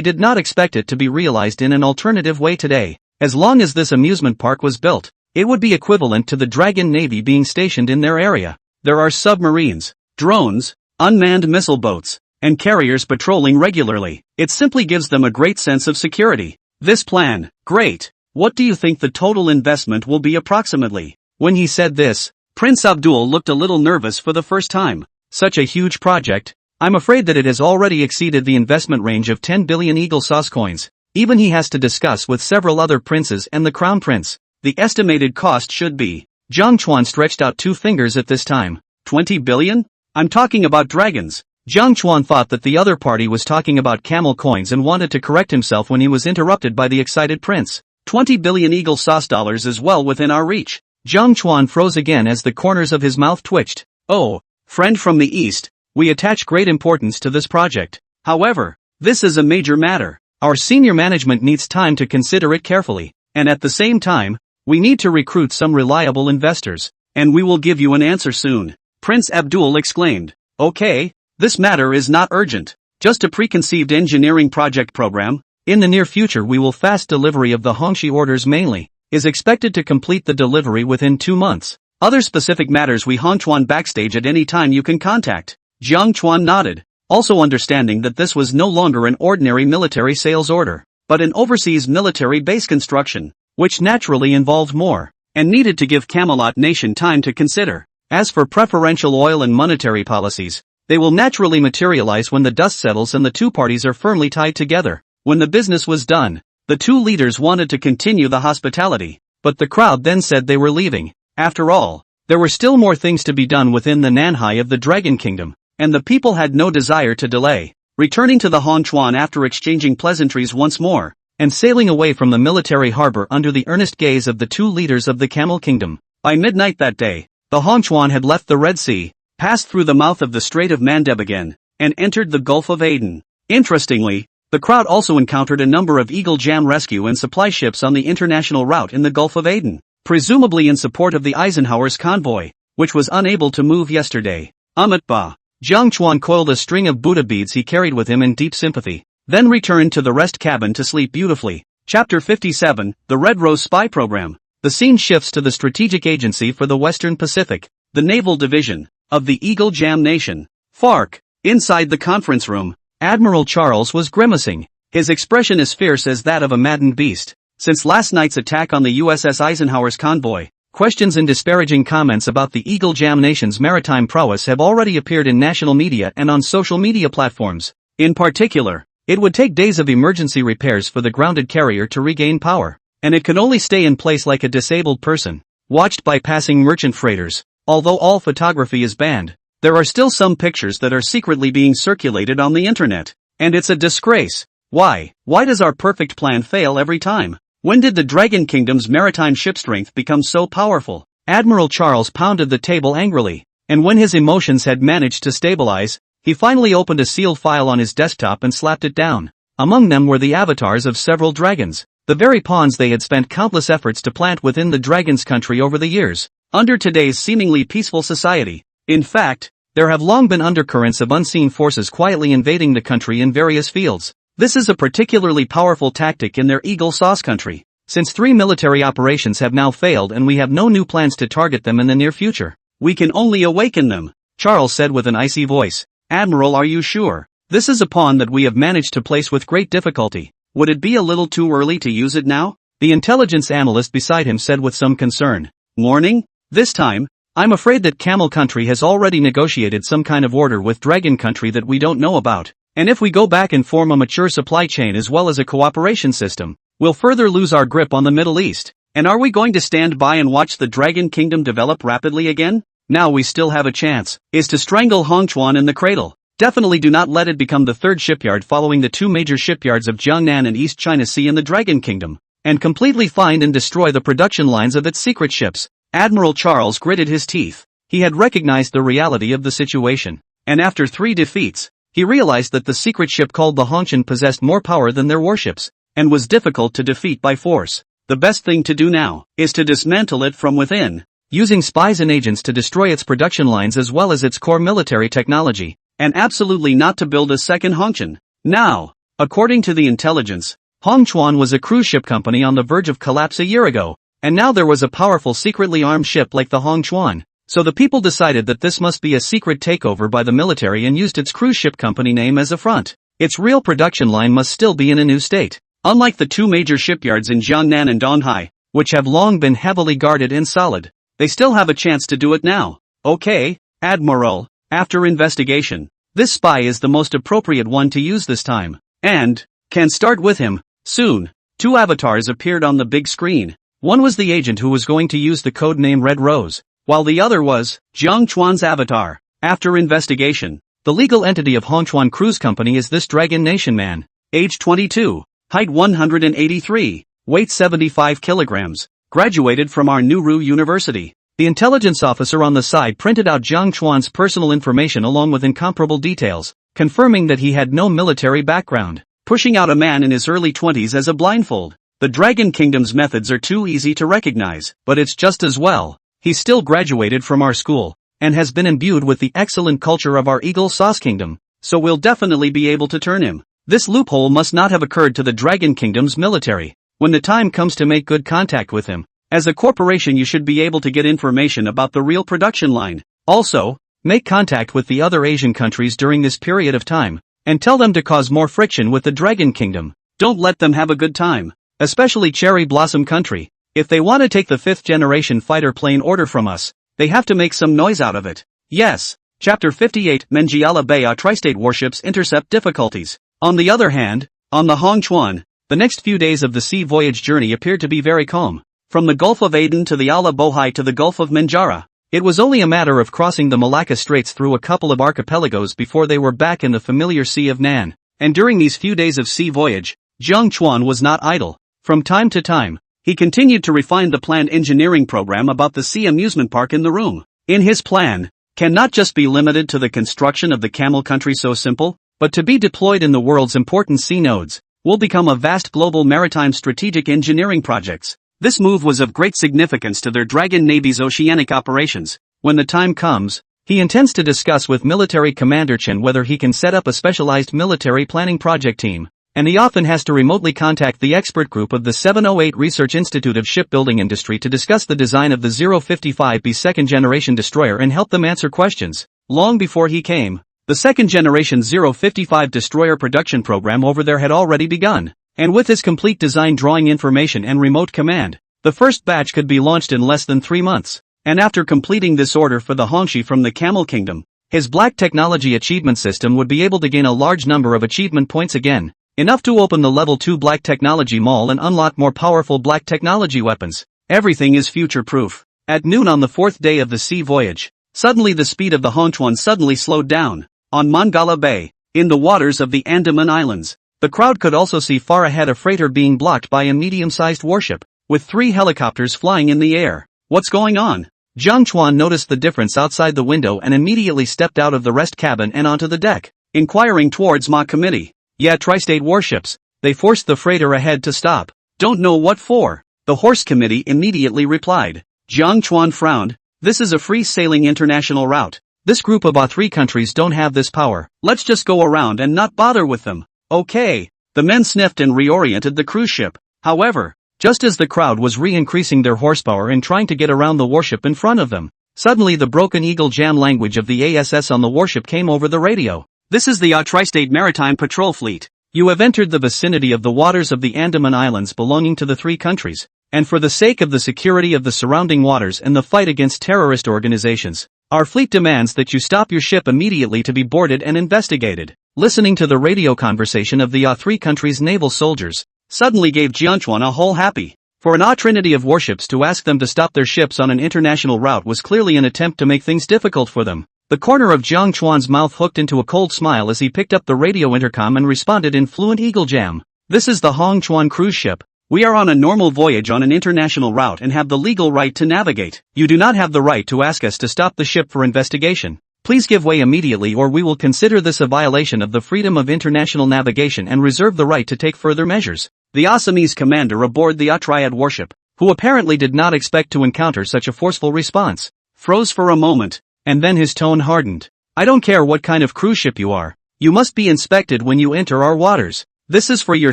did not expect it to be realized in an alternative way today. As long as this amusement park was built, it would be equivalent to the Dragon Navy being stationed in their area. There are submarines, drones, unmanned missile boats, and carriers patrolling regularly. It simply gives them a great sense of security. This plan, great. What do you think the total investment will be approximately? When he said this, Prince Abdul looked a little nervous for the first time. Such a huge project. I'm afraid that it has already exceeded the investment range of 10 billion eagle sauce coins. Even he has to discuss with several other princes and the crown prince. The estimated cost should be. Chuan stretched out 2 fingers at this time. 20 billion? I'm talking about dragons. Chuan thought that the other party was talking about camel coins and wanted to correct himself when he was interrupted by the excited prince. 20 billion eagle sauce dollars is well within our reach. Chuan froze again as the corners of his mouth twitched. Oh, friend from the East, we attach great importance to this project. However, this is a major matter. Our senior management needs time to consider it carefully, and at the same time, we need to recruit some reliable investors, and we will give you an answer soon. Prince Abdul exclaimed. Okay, this matter is not urgent, just a preconceived engineering project program. In the near future we will fast delivery of the Hongxi orders mainly, is expected to complete the delivery within 2 months. Other specific matters we Chuan backstage at any time you can contact. Chuan nodded, also understanding that this was no longer an ordinary military sales order, but an overseas military base construction, which naturally involved more, and needed to give Camelot Nation time to consider. As for preferential oil and monetary policies, they will naturally materialize when the dust settles and the two parties are firmly tied together. When the business was done, the two leaders wanted to continue the hospitality, but the crowd then said they were leaving. After all, there were still more things to be done within the Nanhai of the Dragon Kingdom, and the people had no desire to delay. Returning to the Chuan after exchanging pleasantries once more, and sailing away from the military harbor under the earnest gaze of the two leaders of the Camel Kingdom. By midnight that day, the Chuan had left the Red Sea, passed through the mouth of the Strait of Mandeb again, and entered the Gulf of Aden. Interestingly, the crowd also encountered a number of Eagle Jam rescue and supply ships on the international route in the Gulf of Aden. presumably in support of the Eisenhower's convoy, which was unable to move yesterday. Ba. Jiang Chuan coiled a string of Buddha beads he carried with him in deep sympathy, then returned to the rest cabin to sleep beautifully. Chapter 57, The Red Rose Spy Program. The scene shifts to the Strategic Agency for the Western Pacific, the Naval Division, of the Eagle Jam Nation, FARC. Inside the conference room, Admiral Charles was grimacing, his expression as fierce as that of a maddened beast. Since last night's attack on the USS Eisenhower's convoy, questions and disparaging comments about the Eagle Jam Nation's maritime prowess have already appeared in national media and on social media platforms. In particular, it would take days of emergency repairs for the grounded carrier to regain power, and it could only stay in place like a disabled person, watched by passing merchant freighters. Although all photography is banned, there are still some pictures that are secretly being circulated on the internet, and it's a disgrace. Why does our perfect plan fail every time? When did the Dragon Kingdom's maritime ship strength become so powerful? Admiral Charles pounded the table angrily, and when his emotions had managed to stabilize, he finally opened a sealed file on his desktop and slapped it down. Among them were the avatars of several dragons, the very pawns they had spent countless efforts to plant within the dragon's country over the years, under today's seemingly peaceful society. In fact, there have long been undercurrents of unseen forces quietly invading the country in various fields. This is a particularly powerful tactic in their Eagle Sauce country, since 3 military operations have now failed and we have no new plans to target them in the near future. We can only awaken them, Charles said with an icy voice. Admiral, are you sure? This is a pawn that we have managed to place with great difficulty. Would it be a little too early to use it now? The intelligence analyst beside him said with some concern. Warning? This time, I'm afraid that Camel Country has already negotiated some kind of order with Dragon Country that we don't know about. And if we go back and form a mature supply chain as well as a cooperation system, we'll further lose our grip on the Middle East. And are we going to stand by and watch the Dragon Kingdom develop rapidly again? Now we still have a chance, is to strangle Chuan in the cradle. Definitely do not let it become the third shipyard following the 2 major shipyards of Jiangnan and East China Sea in the Dragon Kingdom, and completely find and destroy the production lines of its secret ships. Admiral Charles gritted his teeth. He had recognized the reality of the situation, and after 3 defeats, he realized that the secret ship called the Hongqian possessed more power than their warships, and was difficult to defeat by force. The best thing to do now is to dismantle it from within, using spies and agents to destroy its production lines as well as its core military technology, and absolutely not to build a second Hongqian. Now, according to the intelligence, Chuan was a cruise ship company on the verge of collapse a year ago, and now there was a powerful secretly armed ship like the Chuan. So the people decided that this must be a secret takeover by the military and used its cruise ship company name as a front. Its real production line must still be in a new state. Unlike the 2 major shipyards in Jiangnan and Donghai, which have long been heavily guarded and solid, they still have a chance to do it now. Okay, Admiral, after investigation, this spy is the most appropriate one to use this time, and can start with him soon. 2 avatars appeared on the big screen. One was the agent who was going to use the code name Red Rose, while the other was Jiang Chuan's avatar. After investigation, the legal entity of Hongchuan Cruise Company is this Dragon Nation man, age 22, height 183, weight 75 kilograms, graduated from our Nuru University. The intelligence officer on the side printed out Jiang Chuan's personal information along with incomparable details, confirming that he had no military background, pushing out a man in his early 20s as a blindfold. The Dragon Kingdom's methods are too easy to recognize, but it's just as well. He's still graduated from our school, and has been imbued with the excellent culture of our Eagle Sauce Kingdom, so we'll definitely be able to turn him. This loophole must not have occurred to the Dragon Kingdom's military. When the time comes to make good contact with him, as a corporation you should be able to get information about the real production line. Also, make contact with the other Asian countries during this period of time, and tell them to cause more friction with the Dragon Kingdom. Don't let them have a good time, especially Cherry Blossom Country. If they want to take the 5th generation fighter plane order from us, they have to make some noise out of it. Yes. Chapter 58, Menjiala Bay Tri-State Warships Intercept Difficulties. On the other hand, on the Chuan, the next few days of the sea voyage journey appeared to be very calm. From the Gulf of Aden to the Ala Bohai to the Gulf of Menjara, it was only a matter of crossing the Malacca Straits through a couple of archipelagos before they were back in the familiar Sea of Nan. And during these few days of sea voyage, Jiang Chuan was not idle. From time to time, he continued to refine the planned engineering program about the sea amusement park in the room. In his plan, can not just be limited to the construction of the Camel Country so simple, but to be deployed in the world's important sea nodes, will become a vast global maritime strategic engineering projects. This move was of great significance to their Dragon Navy's oceanic operations. When the time comes, he intends to discuss with Military Commander Chuan whether he can set up a specialized military planning project team, and he often has to remotely contact the expert group of the 708 Research Institute of Shipbuilding Industry to discuss the design of the 055B second-generation destroyer and help them answer questions. Long before he came, the second-generation 055 destroyer production program over there had already begun, and with his complete design drawing information and remote command, the first batch could be launched in less than 3 months. And after completing this order for the Hongxi from the Camel Kingdom, his Black Technology achievement system would be able to gain a large number of achievement points again, enough to open the level 2 Black Technology Mall and unlock more powerful Black Technology weapons. Everything is future-proof. At noon on the 4th day of the sea voyage, suddenly the speed of the Hongchuan suddenly slowed down. On Mangala Bay, in the waters of the Andaman Islands, the crowd could also see far ahead a freighter being blocked by a medium-sized warship, with 3 helicopters flying in the air. What's going on? Jiang noticed the difference outside the window and immediately stepped out of the rest cabin and onto the deck, inquiring towards Ma Committee. Yeah, tri-state warships. They forced the freighter ahead to stop. Don't know what for. The Horse Committee immediately replied. Jiang frowned. This is a free-sailing international route. This group of A3 countries don't have this power. Let's just go around and not bother with them. Okay. The men sniffed and reoriented the cruise ship. However, just as the crowd was re-increasing their horsepower and trying to get around the warship in front of them, suddenly the Broken Eagle jam language of the ASS on the warship came over the radio. This is the Tri-State Maritime Patrol Fleet. You have entered the vicinity of the waters of the Andaman Islands belonging to the 3 countries, and for the sake of the security of the surrounding waters and the fight against terrorist organizations, our fleet demands that you stop your ship immediately to be boarded and investigated. Listening to the radio conversation of the A3 countries' naval soldiers suddenly gave Jiang a whole happy. For an trinity of warships to ask them to stop their ships on an international route was clearly an attempt to make things difficult for them. The corner of Jiang mouth hooked into a cold smile as he picked up the radio intercom and responded in fluent Eagle Jam. This is the Hong Chuan cruise ship. We are on a normal voyage on an international route and have the legal right to navigate. You do not have the right to ask us to stop the ship for investigation. Please give way immediately or we will consider this a violation of the freedom of international navigation and reserve the right to take further measures. The Assamese commander aboard the Triad warship, who apparently did not expect to encounter such a forceful response, froze for a moment, and then his tone hardened. I don't care what kind of cruise ship you are. You must be inspected when you enter our waters. This is for your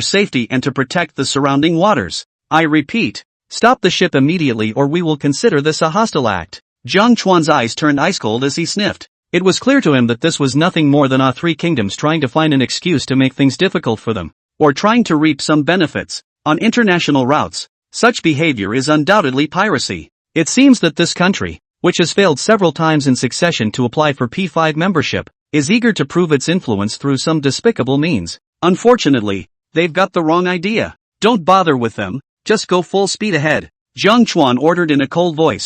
safety and to protect the surrounding waters. I repeat, stop the ship immediately or we will consider this a hostile act. Jiang eyes turned ice cold as he sniffed. It was clear to him that this was nothing more than A3 kingdoms trying to find an excuse to make things difficult for them, or trying to reap some benefits. On international routes, such behavior is undoubtedly piracy. It seems that this country, which has failed several times in succession to apply for P5 membership, is eager to prove its influence through some despicable means. Unfortunately, they've got the wrong idea. Don't bother with them, just go full speed ahead. Jiang ordered in a cold voice.